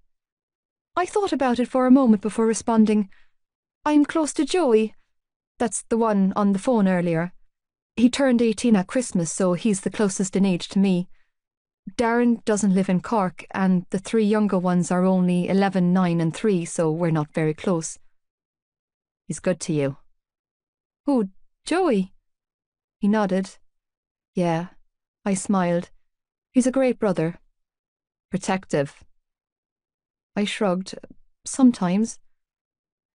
I thought about it for a moment before responding. I'm close to Joey. That's the one on the phone earlier. He turned 18 at Christmas, so he's the closest in age to me. Darren doesn't live in Cork, and the 3 younger ones are only 11, 9 and 3, so we're not very close. He's good to you. Who, Joey? He nodded. Yeah, I smiled. He's a great brother. Protective. I shrugged. Sometimes.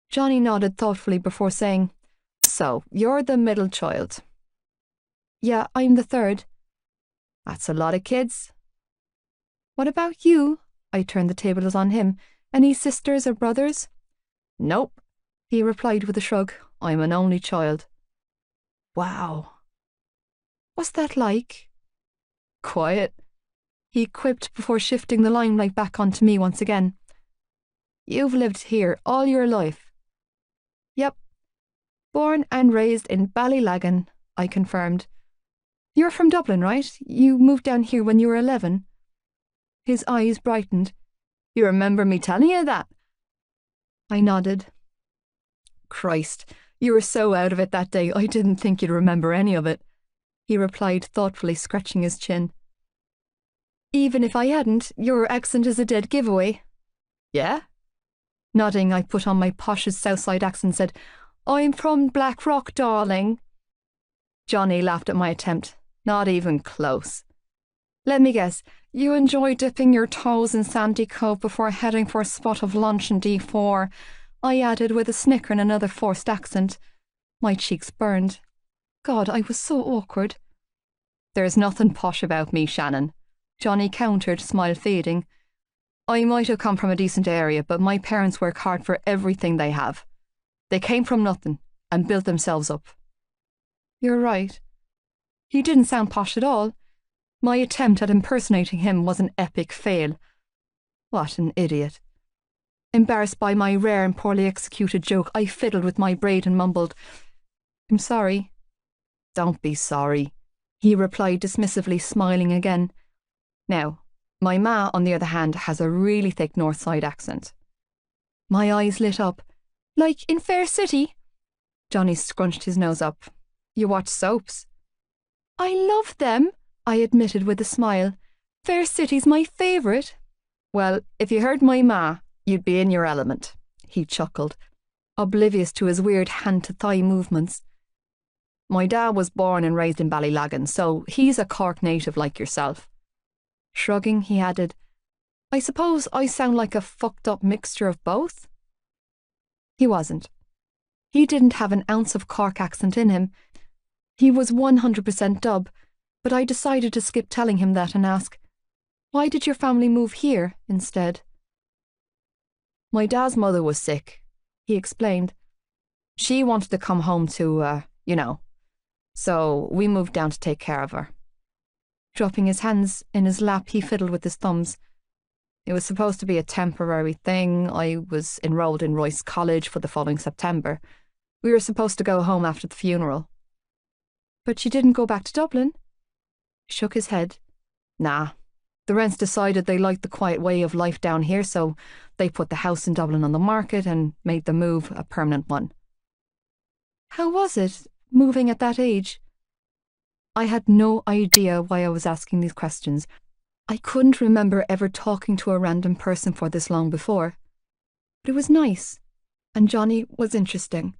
Johnny nodded thoughtfully before saying, So, you're the middle child. Yeah, I'm the 3rd. That's a lot of kids. What about you? I turned the tables on him. Any sisters or brothers? Nope, he replied with a shrug. I'm an only child. Wow. What's that like? Quiet, he quipped before shifting the limelight back onto me once again. You've lived here all your life. Yep. Born and raised in Ballylagan, I confirmed. You're from Dublin, right? You moved down here when you were 11. His eyes brightened. You remember me telling you that? I nodded. Christ, you were so out of it that day, I didn't think you'd remember any of it, he replied thoughtfully, scratching his chin. Even if I hadn't, your accent is a dead giveaway. Yeah? Nodding, I put on my poshest Southside accent and said, I'm from Blackrock, darling. Johnny laughed at my attempt. Not even close. Let me guess, you enjoy dipping your toes in Sandy Cove before heading for a spot of lunch in D4, I added with a snicker and another forced accent. My cheeks burned. God, I was so awkward. There's nothing posh about me, Shannon, Johnny countered, smile fading. I might have come from a decent area, but my parents work hard for everything they have. They came from nothing and built themselves up. You're right. He didn't sound posh at all. My attempt at impersonating him was an epic fail. What an idiot. Embarrassed by my rare and poorly executed joke, I fiddled with my braid and mumbled, "I'm sorry." "Don't be sorry," he replied dismissively, smiling again. Now, my ma, on the other hand, has a really thick north side accent. My eyes lit up. "Like in Fair City?" Johnny scrunched his nose up. "You watch soaps?" "I love them," I admitted with a smile. "Fair City's my favourite." "Well, if you heard my ma, you'd be in your element," he chuckled, oblivious to his weird hand-to-thigh movements. "My dad was born and raised in Ballylagan, so he's a Cork native like yourself." Shrugging, he added, "I suppose I sound like a fucked-up mixture of both?" He wasn't. He didn't have an ounce of Cork accent in him. He was 100% dub, but I decided to skip telling him that and ask, "Why did your family move here instead?" "My dad's mother was sick," he explained. "She wanted to come home to, so we moved down to take care of her." Dropping his hands in his lap, he fiddled with his thumbs. "It was supposed to be a temporary thing. I was enrolled in Royce College for the following September. We were supposed to go home after the funeral." "But you didn't go back to Dublin?" He shook his head. "Nah. The rents decided they liked the quiet way of life down here, so they put the house in Dublin on the market and made the move a permanent one." "How was it, moving at that age?" I had no idea why I was asking these questions. I couldn't remember ever talking to a random person for this long before. But it was nice, and Johnny was interesting.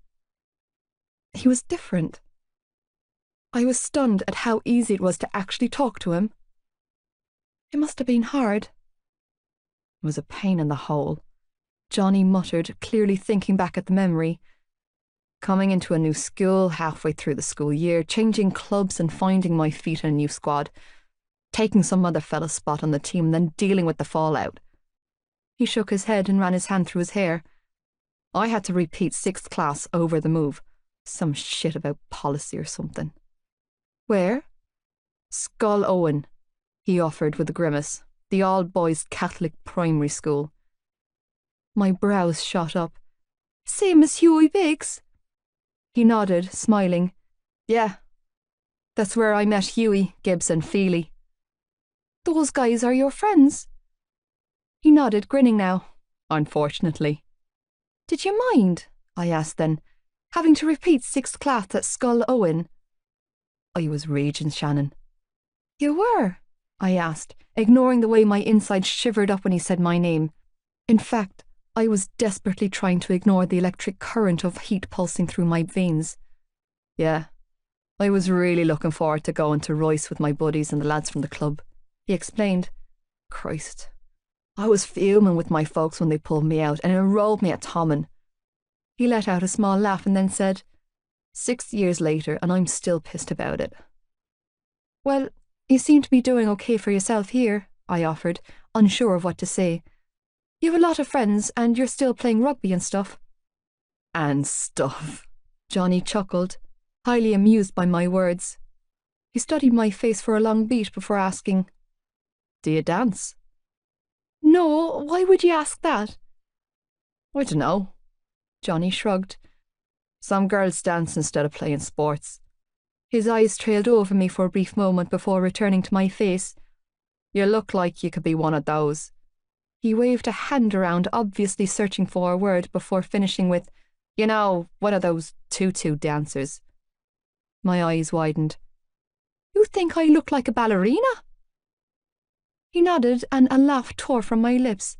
He was different. I was stunned at how easy it was to actually talk to him. It must have been hard. "It was a pain in the hole," Johnny muttered, clearly thinking back at the memory. "Coming into a new school halfway through the school year, changing clubs and finding my feet in a new squad, taking some other fella's spot on the team, and then dealing with the fallout." He shook his head and ran his hand through his hair. "I had to repeat 6th class over the move. Some shit about policy or something." "Where?" "Scoil Owen," he offered with a grimace. "The all-boys Catholic primary school." My brows shot up. "Same as Hughie Biggs?" He nodded, smiling. "Yeah, that's where I met Hughie, Gibbs and Feely." "Those guys are your friends?" He nodded, grinning now. "Unfortunately." "Did you mind," I asked then, "having to repeat 6th class at Scoil Owen?" I was raging, Shannon. "You were?" I asked, ignoring the way my inside shivered up when he said my name. In fact, I was desperately trying to ignore the electric current of heat pulsing through my veins. "Yeah, I was really looking forward to going to Royce with my buddies and the lads from the club," he explained. "Christ, I was fuming with my folks when they pulled me out and enrolled me at Tommen." He let out a small laugh and then said, 6 years later, and I'm still pissed about it." "Well, you seem to be doing okay for yourself here," I offered, unsure of what to say. "You have a lot of friends, and you're still playing rugby and stuff." "And stuff," Johnny chuckled, highly amused by my words. He studied my face for a long beat before asking, "Do you dance?" "No, why would you ask that?" "I dunno." Johnny shrugged. "Some girls dance instead of playing sports." His eyes trailed over me for a brief moment before returning to my face. "You look like you could be one of those." He waved a hand around, obviously searching for a word before finishing with, "one of those tutu dancers." My eyes widened. "You think I look like a ballerina?" He nodded and a laugh tore from my lips.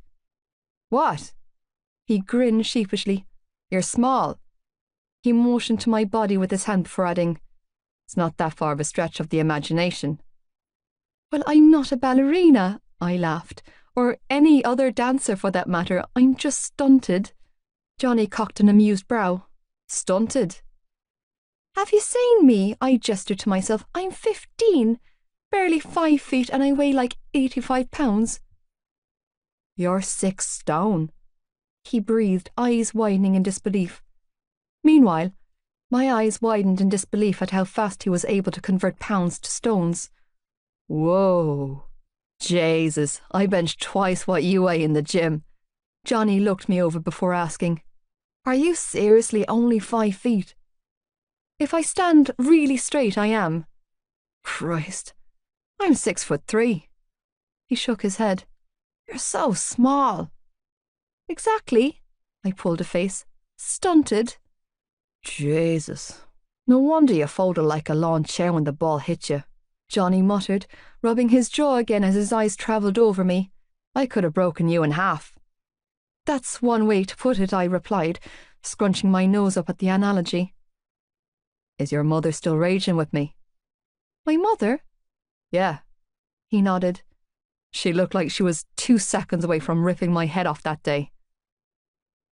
"What?" He grinned sheepishly. "You're small." He motioned to my body with his hand before adding, "It's not that far of a stretch of the imagination." "Well, I'm not a ballerina," I laughed, "or any other dancer for that matter. I'm just stunted." Johnny cocked an amused brow. "Stunted?" "Have you seen me?" I gestured to myself. "I'm 15, barely 5 feet, and I weigh like 85 pounds. "You're 6 stone," he breathed, eyes widening in disbelief. Meanwhile, my eyes widened in disbelief at how fast he was able to convert pounds to stones. "Whoa. Jesus, I bench twice what you weigh in the gym." Johnny looked me over before asking, "Are you seriously only 5 feet?" "If I stand really straight, I am." "Christ, I'm 6'3". He shook his head. "You're so small." "Exactly." I pulled a face. "Stunted." "Jesus. No wonder you folded like a lawn chair when the ball hit you," Johnny muttered, rubbing his jaw again as his eyes travelled over me. "I could have broken you in half." "That's one way to put it," I replied, scrunching my nose up at the analogy. "Is your mother still raging with me?" "My mother?" "Yeah." He nodded. "She looked like she was 2 seconds away from ripping my head off that day."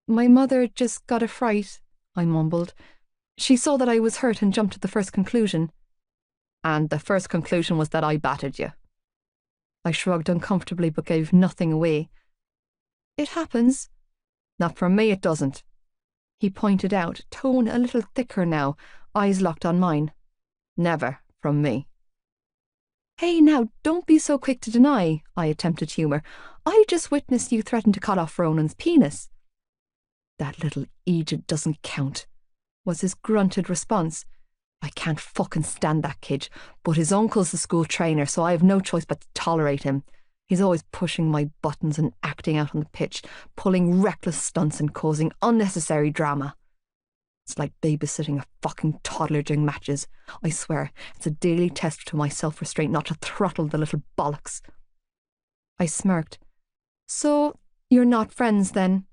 "My mother just got a fright," I mumbled. "She saw that I was hurt and jumped to the first conclusion." "And the first conclusion was that I battered you." I shrugged uncomfortably but gave nothing away. "It happens." "Not from me, it doesn't." He pointed out, tone a little thicker now, eyes locked on mine. "Never from me." "Hey, now, don't be so quick to deny," I attempted humour. "I just witnessed you threaten to cut off Ronan's penis." "That little idiot doesn't count," was his grunted response. "I can't fucking stand that kid, but his uncle's the school trainer, so I have no choice but to tolerate him. He's always pushing my buttons and acting out on the pitch, pulling reckless stunts and causing unnecessary drama. It's like babysitting a fucking toddler during matches. I swear, it's a daily test to my self-restraint not to throttle the little bollocks." I smirked. "So, you're not friends then?"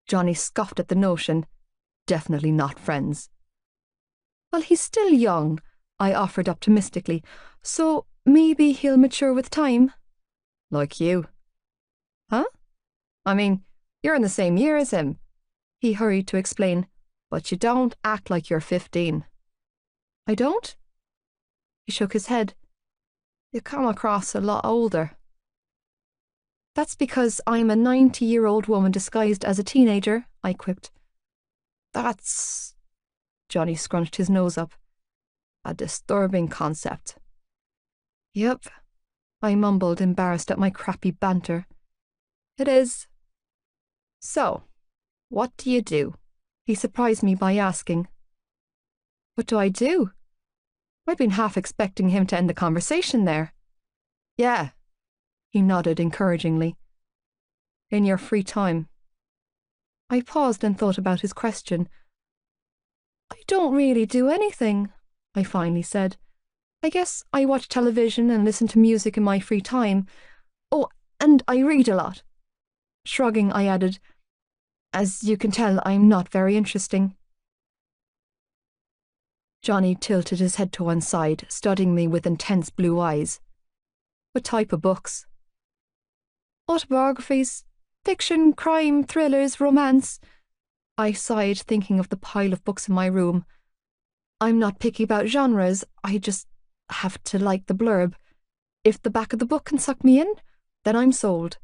Johnny scoffed at the notion. "Definitely not friends." "Well, he's still young," I offered optimistically, "so maybe he'll mature with time." "Like you." "Huh?" "I mean, you're in the same year as him," he hurried to explain, "but you don't act like you're 15. "I don't?" He shook his head. "You come across a lot older." "That's because I'm a 90-year-old woman disguised as a teenager," I quipped. "That's..." Johnny scrunched his nose up. "A disturbing concept." "Yep," I mumbled, embarrassed at my crappy banter. "It is." "So, what do you do?" He surprised me by asking. "What do I do?" I'd been half expecting him to end the conversation there. "Yeah," he nodded encouragingly. "In your free time." I paused and thought about his question. "I don't really do anything," I finally said. "I guess I watch television and listen to music in my free time. Oh, and I read a lot." Shrugging, I added, "As you can tell, I'm not very interesting." Johnny tilted his head to one side, studying me with intense blue eyes. "What type of books?" "Autobiographies, fiction, crime, thrillers, romance." I sighed, thinking of the pile of books in my room. "I'm not picky about genres, I just have to like the blurb. If the back of the book can suck me in, then I'm sold."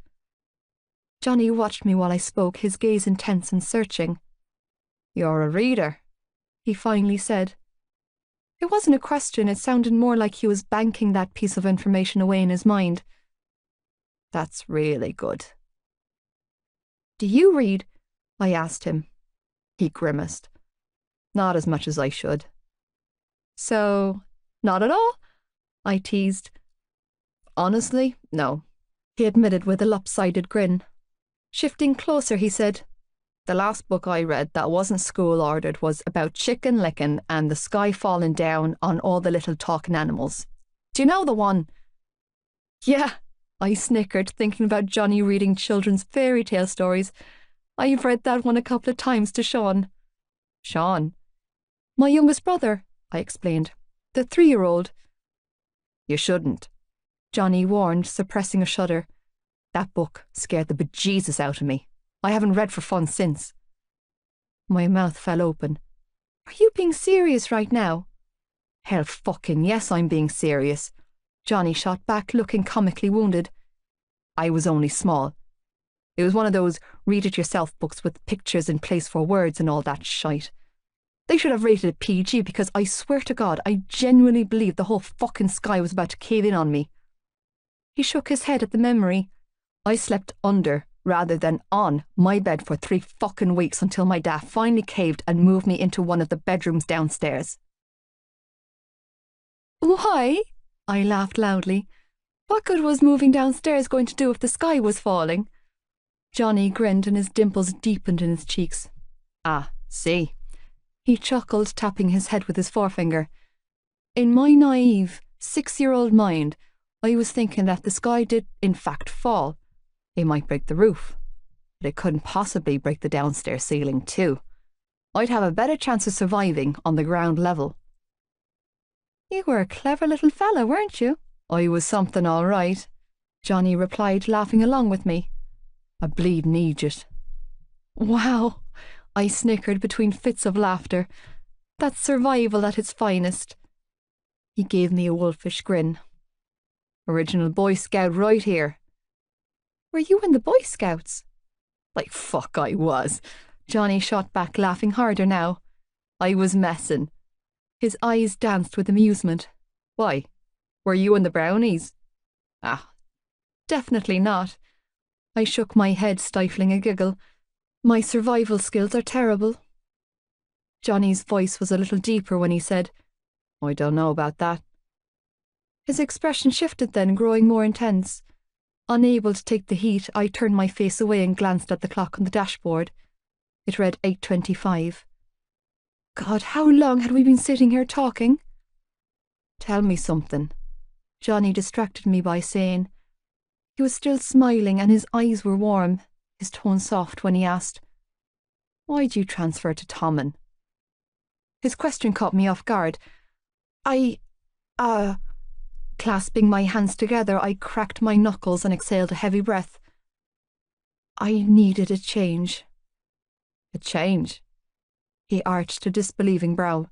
Johnny watched me while I spoke, his gaze intense and searching. "You're a reader," he finally said. It wasn't a question, it sounded more like he was banking that piece of information away in his mind. "That's really good." "Do you read?" I asked him. He grimaced. "Not as much as I should." "So, not at all?" I teased. "Honestly, no," he admitted with a lopsided grin. Shifting closer, he said, "The last book I read that wasn't school ordered was about chicken licking and the sky falling down on all the little talking animals. Do you know the one?" "Yeah," I snickered, thinking about Johnny reading children's fairy tale stories. "I've read that one a couple of times to Sean." "Sean?" "My youngest brother," I explained. "The 3-year-old. "You shouldn't," Johnny warned, suppressing a shudder. "That book scared the bejesus out of me. I haven't read for fun since." My mouth fell open. "Are you being serious right now?" "Hell fucking yes, I'm being serious," Johnny shot back, looking comically wounded. "I was only small. It was one of those read-it-yourself books with pictures in place for words and all that shite. They should have rated it PG because I swear to God, I genuinely believed the whole fucking sky was about to cave in on me." He shook his head at the memory. "I slept under rather than on my bed for 3 fucking weeks until my dad finally caved and moved me into one of the bedrooms downstairs. Why? I laughed loudly. What good was moving downstairs going to do if the sky was falling? Johnny grinned and his dimples deepened in his cheeks. Ah, see. He chuckled, tapping his head with his forefinger. In my naive, 6-year-old mind, I was thinking that the sky did, in fact, fall. It might break the roof, but it couldn't possibly break the downstairs ceiling too. I'd have a better chance of surviving on the ground level. You were a clever little fella, weren't you? I was something all right, Johnny replied, laughing along with me. A bleeding idiot. Wow, I snickered between fits of laughter. That's survival at its finest. He gave me a wolfish grin. Original Boy Scout right here. Were you in the Boy Scouts? Like fuck I was. Johnny shot back, laughing harder now. I was messing. His eyes danced with amusement. Why? Were you in the Brownies? Ah, definitely not. I shook my head, stifling a giggle. My survival skills are terrible. Johnny's voice was a little deeper when he said, I don't know about that. His expression shifted then, growing more intense. Unable to take the heat, I turned my face away and glanced at the clock on the dashboard. It read 8:25. God, how long had we been sitting here talking? Tell me something. Johnny distracted me by saying. He was still smiling and his eyes were warm, his tone soft when he asked, Why'd you transfer to Tommen? His question caught me off guard. Clasping my hands together, I cracked my knuckles and exhaled a heavy breath. I needed a change. A change? He arched a disbelieving brow.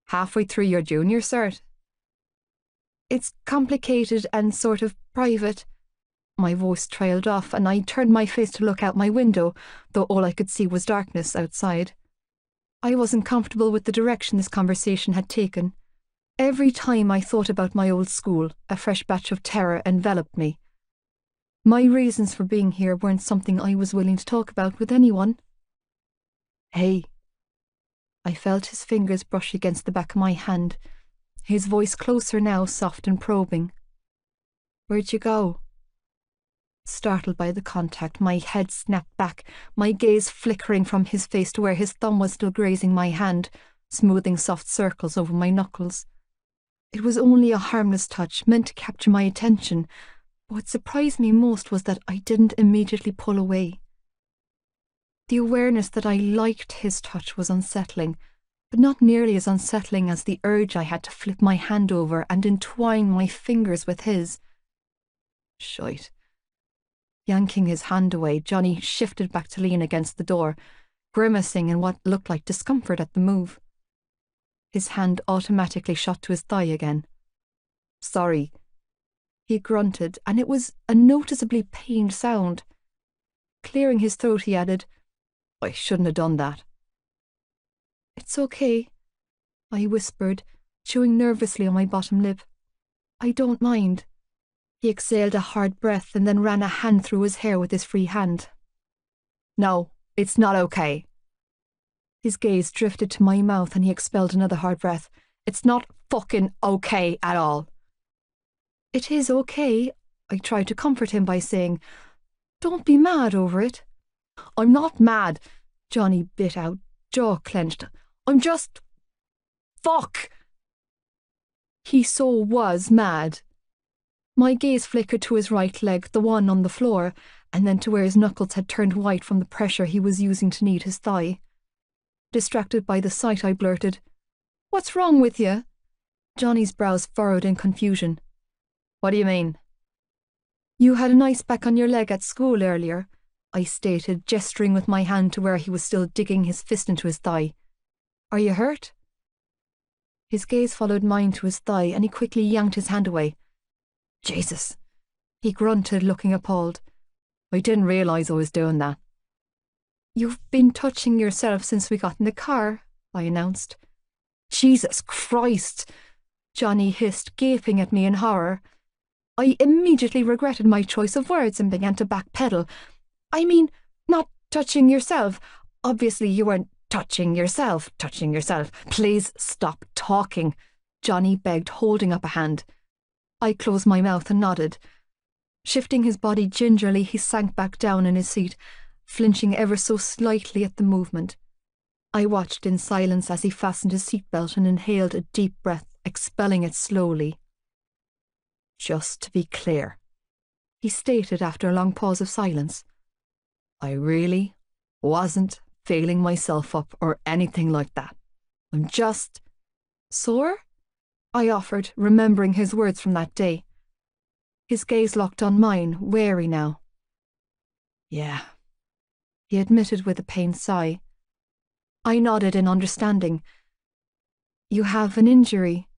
Halfway through your junior cert? It's complicated and sort of private. My voice trailed off and I turned my face to look out my window, though all I could see was darkness outside. I wasn't comfortable with the direction this conversation had taken. Every time I thought about my old school, a fresh batch of terror enveloped me. My reasons for being here weren't something I was willing to talk about with anyone. Hey. I felt his fingers brush against the back of my hand, his voice closer now, soft and probing. Where'd you go? Startled by the contact, my head snapped back, my gaze flickering from his face to where his thumb was still grazing my hand, smoothing soft circles over my knuckles. It was only a harmless touch, meant to capture my attention, but what surprised me most was that I didn't immediately pull away. The awareness that I liked his touch was unsettling, but not nearly as unsettling as the urge I had to flip my hand over and entwine my fingers with his. Shite. Yanking his hand away, Johnny shifted back to lean against the door, grimacing in what looked like discomfort at the move. His hand automatically shot to his thigh again. Sorry. He grunted, and it was a noticeably pained sound. Clearing his throat, he added, I shouldn't have done that. It's okay, I whispered, chewing nervously on my bottom lip. I don't mind. He exhaled a hard breath and then ran a hand through his hair with his free hand. No, it's not okay. His gaze drifted to my mouth and he expelled another hard breath. It's not fucking okay at all. It is okay, I tried to comfort him by saying, Don't be mad over it. I'm not mad, Johnny bit out, jaw clenched. I'm just... Fuck! He so was mad. My gaze flickered to his right leg, the one on the floor, and then to where his knuckles had turned white from the pressure he was using to knead his thigh. Distracted by the sight, I blurted, What's wrong with you? Johnny's brows furrowed in confusion. What do you mean? You had an ice pack on your leg at school earlier, I stated, gesturing with my hand to where he was still digging his fist into his thigh. Are you hurt? His gaze followed mine to his thigh, and he quickly yanked his hand away. Jesus, he grunted, looking appalled. I didn't realise I was doing that. You've been touching yourself since we got in the car, I announced. Jesus Christ, Johnny hissed, gaping at me in horror. I immediately regretted my choice of words and began to backpedal. I mean, not touching yourself. Obviously, you weren't touching yourself. Please stop talking, Johnny begged, holding up a hand. I closed my mouth and nodded. Shifting his body gingerly, he sank back down in his seat, flinching ever so slightly at the movement. I watched in silence as he fastened his seatbelt and inhaled a deep breath, expelling it slowly. "Just to be clear," he stated after a long pause of silence, "I really wasn't failing myself up or anything like that. I'm just—" "Sore?" I offered, remembering his words from that day. His gaze locked on mine, wary now. "Yeah," he admitted with a pained sigh. I nodded in understanding. "You have an injury."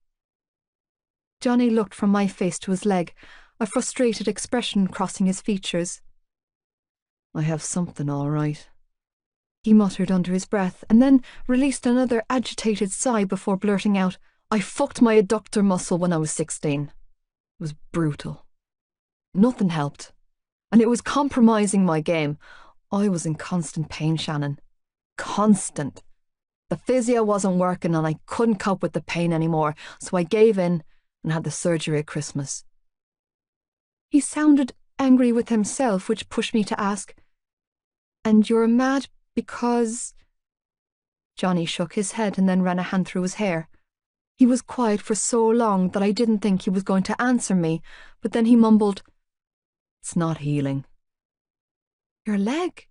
Johnny looked from my face to his leg, a frustrated expression crossing his features. "I have something all right," he muttered under his breath, and then released another agitated sigh before blurting out, "I fucked my adductor muscle when I was 16. It was brutal. Nothing helped, and it was compromising my game. I was in constant pain, Shannon. Constant. The physio wasn't working and I couldn't cope with the pain anymore, so I gave in and had the surgery at Christmas." He sounded angry with himself, which pushed me to ask, "And you're mad because—" Johnny shook his head and then ran a hand through his hair. He was quiet for so long that I didn't think he was going to answer me, but then he mumbled, "It's not healing." "Your leg?"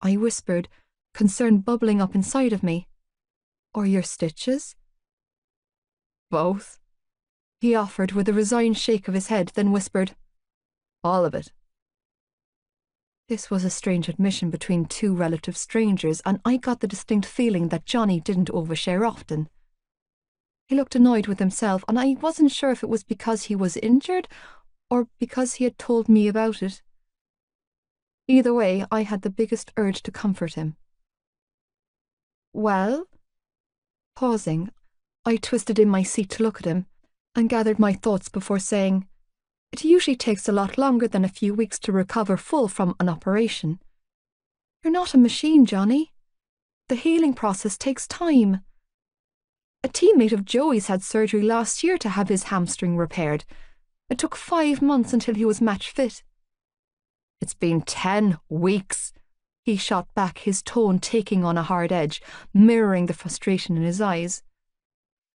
I whispered, concern bubbling up inside of me. "Or your stitches?" "Both," he offered with a resigned shake of his head, then whispered, "All of it." This was a strange admission between two relative strangers, and I got the distinct feeling that Johnny didn't overshare often. He looked annoyed with himself, and I wasn't sure if it was because he was injured or because he had told me about it. Either way, I had the biggest urge to comfort him. "Well?" Pausing, I twisted in my seat to look at him and gathered my thoughts before saying, "It usually takes a lot longer than a few weeks to recover full from an operation. You're not a machine, Johnny. The healing process takes time. A teammate of Joey's had surgery last year to have his hamstring repaired. It took 5 months until he was match fit." "It's been 10 weeks, he shot back, his tone taking on a hard edge, mirroring the frustration in his eyes.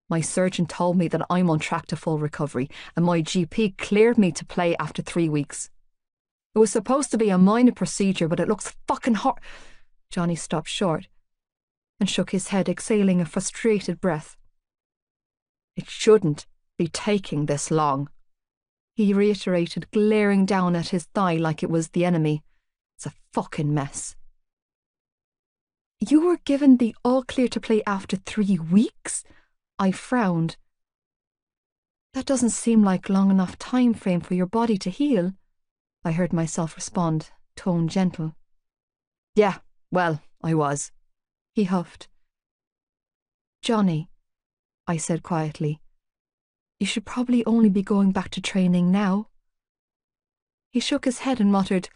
"My surgeon told me that I'm on track to full recovery, and my GP cleared me to play after 3 weeks. It was supposed to be a minor procedure, but it looks fucking hard." Johnny stopped short and shook his head, exhaling a frustrated breath. "It shouldn't be taking this long," he reiterated, glaring down at his thigh like it was the enemy. "It's a fucking mess." "You were given the all-clear to play after 3 weeks?" I frowned. "That doesn't seem like long enough time frame for your body to heal," I heard myself respond, tone gentle. "Yeah, well, I was," he huffed. "Johnny," I said quietly, "you should probably only be going back to training now." He shook his head and muttered,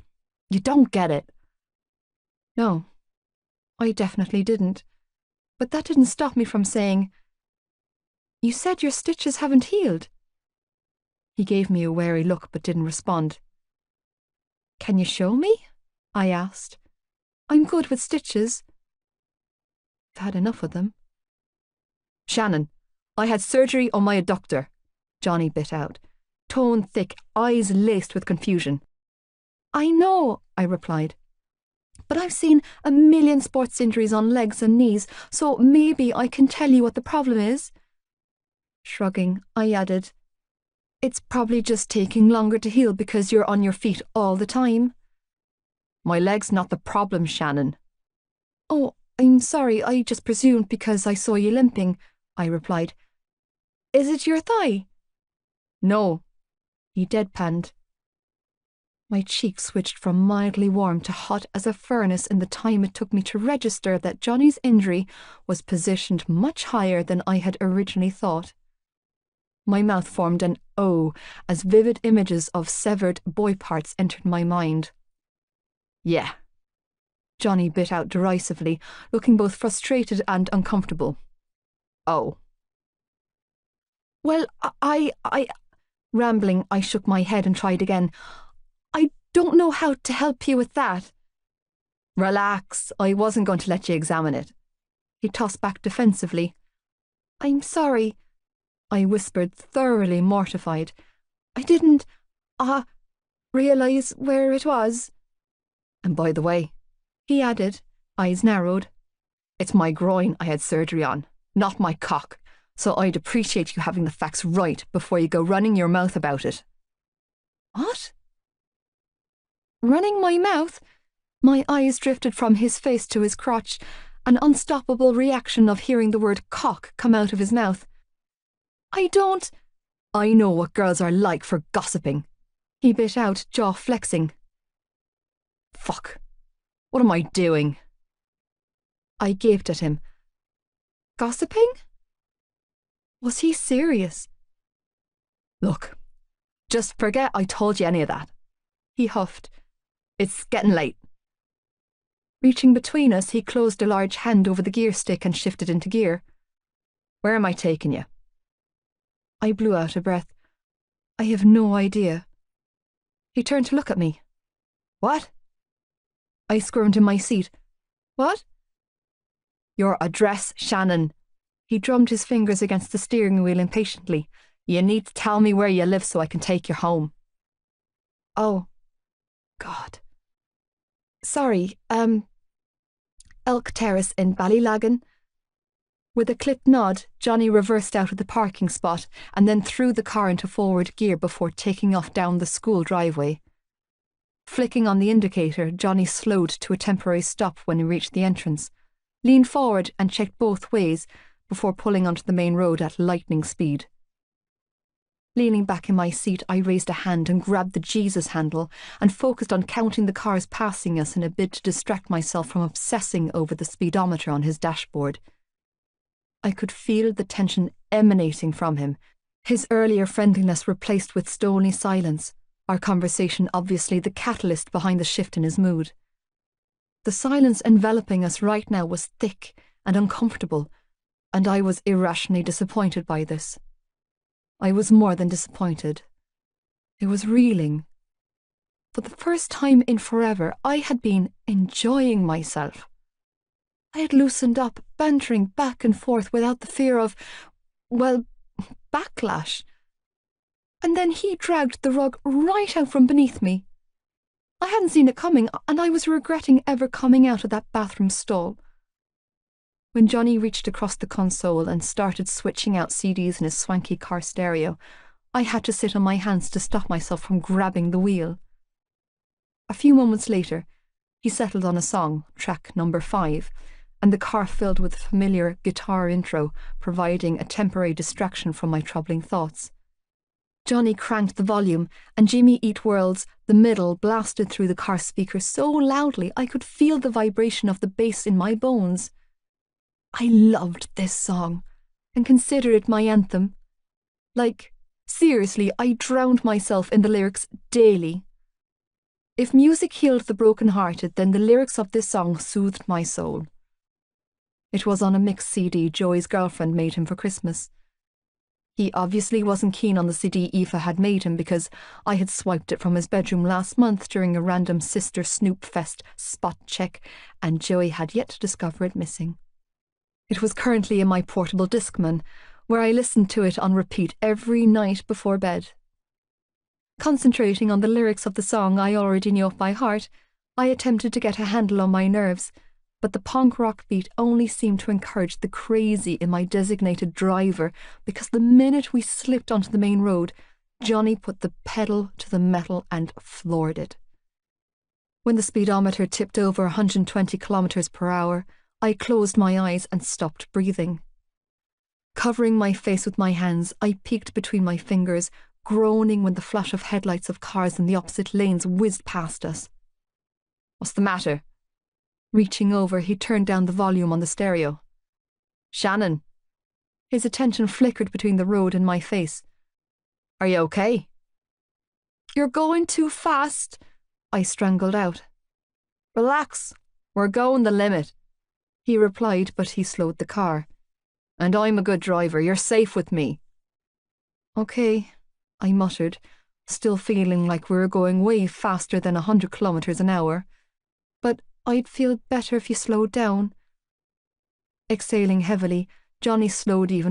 "You don't get it." No, I definitely didn't. But that didn't stop me from saying, "You said your stitches haven't healed." He gave me a wary look but didn't respond. "Can you show me?" I asked. "I'm good with stitches. I've had enough of them." "Shannon, I had surgery on my adductor," Johnny bit out, tone thick, eyes laced with confusion. "I know," I replied, "but I've seen a million sports injuries on legs and knees, so maybe I can tell you what the problem is." Shrugging, I added, "It's probably just taking longer to heal because you're on your feet all the time." "My leg's not the problem, Shannon." "Oh, I'm sorry, I just presumed because I saw you limping," I replied. "Is it your thigh?" "No," he deadpanned. My cheeks switched from mildly warm to hot as a furnace in the time it took me to register that Johnny's injury was positioned much higher than I had originally thought. My mouth formed an O as vivid images of severed boy parts entered my mind. "Yeah, Johnny bit out derisively, looking both frustrated and uncomfortable. Oh. Well, Rambling, I shook my head and tried again. I don't know how to help you with that. Relax, I wasn't going to let you examine it. He tossed back defensively. I'm sorry, I whispered, thoroughly mortified. I didn't, realise where it was. And by the way, he added, eyes narrowed, it's my groin I had surgery on, not my cock, so I'd appreciate you having the facts right before you go running your mouth about it. What? Running my mouth? My eyes drifted from his face to his crotch, an unstoppable reaction of hearing the word cock come out of his mouth. I know what girls are like for gossiping, he bit out, jaw flexing. Fuck. What am I doing? I gaped at him. Gossiping? Was he serious? Look, just forget I told you any of that. He huffed. It's getting late. Reaching between us, he closed a large hand over the gear stick and shifted into gear. Where am I taking you? I blew out a breath. I have no idea. He turned to look at me. What? I squirmed in my seat. What? Your address, Shannon. He drummed his fingers against the steering wheel impatiently. You need to tell me where you live so I can take you home. Oh. God. Sorry, Elk Terrace in Ballylagan. With a clipped nod, Johnny reversed out of the parking spot and then threw the car into forward gear before taking off down the school driveway. Flicking on the indicator, Johnny slowed to a temporary stop when he reached the entrance, leaned forward and checked both ways before pulling onto the main road at lightning speed. Leaning back in my seat, I raised a hand and grabbed the Jesus handle and focused on counting the cars passing us in a bid to distract myself from obsessing over the speedometer on his dashboard. I could feel the tension emanating from him, his earlier friendliness replaced with stony silence, our conversation obviously the catalyst behind the shift in his mood. The silence enveloping us right now was thick and uncomfortable, and I was irrationally disappointed by this. I was more than disappointed. I was reeling. For the first time in forever, I had been enjoying myself. I had loosened up, bantering back and forth without the fear of, well, backlash. And then he dragged the rug right out from beneath me. I hadn't seen it coming, and I was regretting ever coming out of that bathroom stall. When Johnny reached across the console and started switching out CDs in his swanky car stereo, I had to sit on my hands to stop myself from grabbing the wheel. A few moments later, he settled on a song, track number 5, and the car filled with a familiar guitar intro, providing a temporary distraction from my troubling thoughts. Johnny cranked the volume, and Jimmy Eat World's The Middle blasted through the car speaker so loudly I could feel the vibration of the bass in my bones. I loved this song, and considered it my anthem. Like, seriously, I drowned myself in the lyrics daily. If music healed the broken-hearted, then the lyrics of this song soothed my soul. It was on a mixed CD Joey's girlfriend made him for Christmas. He obviously wasn't keen on the CD Aoife had made him because I had swiped it from his bedroom last month during a random Sister Snoop Fest spot check, and Joey had yet to discover it missing. It was currently in my portable Discman, where I listened to it on repeat every night before bed. Concentrating on the lyrics of the song I already knew off by heart, I attempted to get a handle on my nerves, but the punk rock beat only seemed to encourage the crazy in my designated driver because the minute we slipped onto the main road, Johnny put the pedal to the metal and floored it. When the speedometer tipped over 120 kilometers per hour, I closed my eyes and stopped breathing. Covering my face with my hands, I peeked between my fingers, groaning when the flash of headlights of cars in the opposite lanes whizzed past us. What's the matter? Reaching over, he turned down the volume on the stereo. Shannon. His attention flickered between the road and my face. Are you okay? You're going too fast, I strangled out. Relax. We're going the limit, he replied, but he slowed the car. And I'm a good driver. You're safe with me. Okay, I muttered, still feeling like we were going way faster than 100 kilometers an hour. But I'd feel better if you slowed down. Exhaling heavily, Johnny slowed even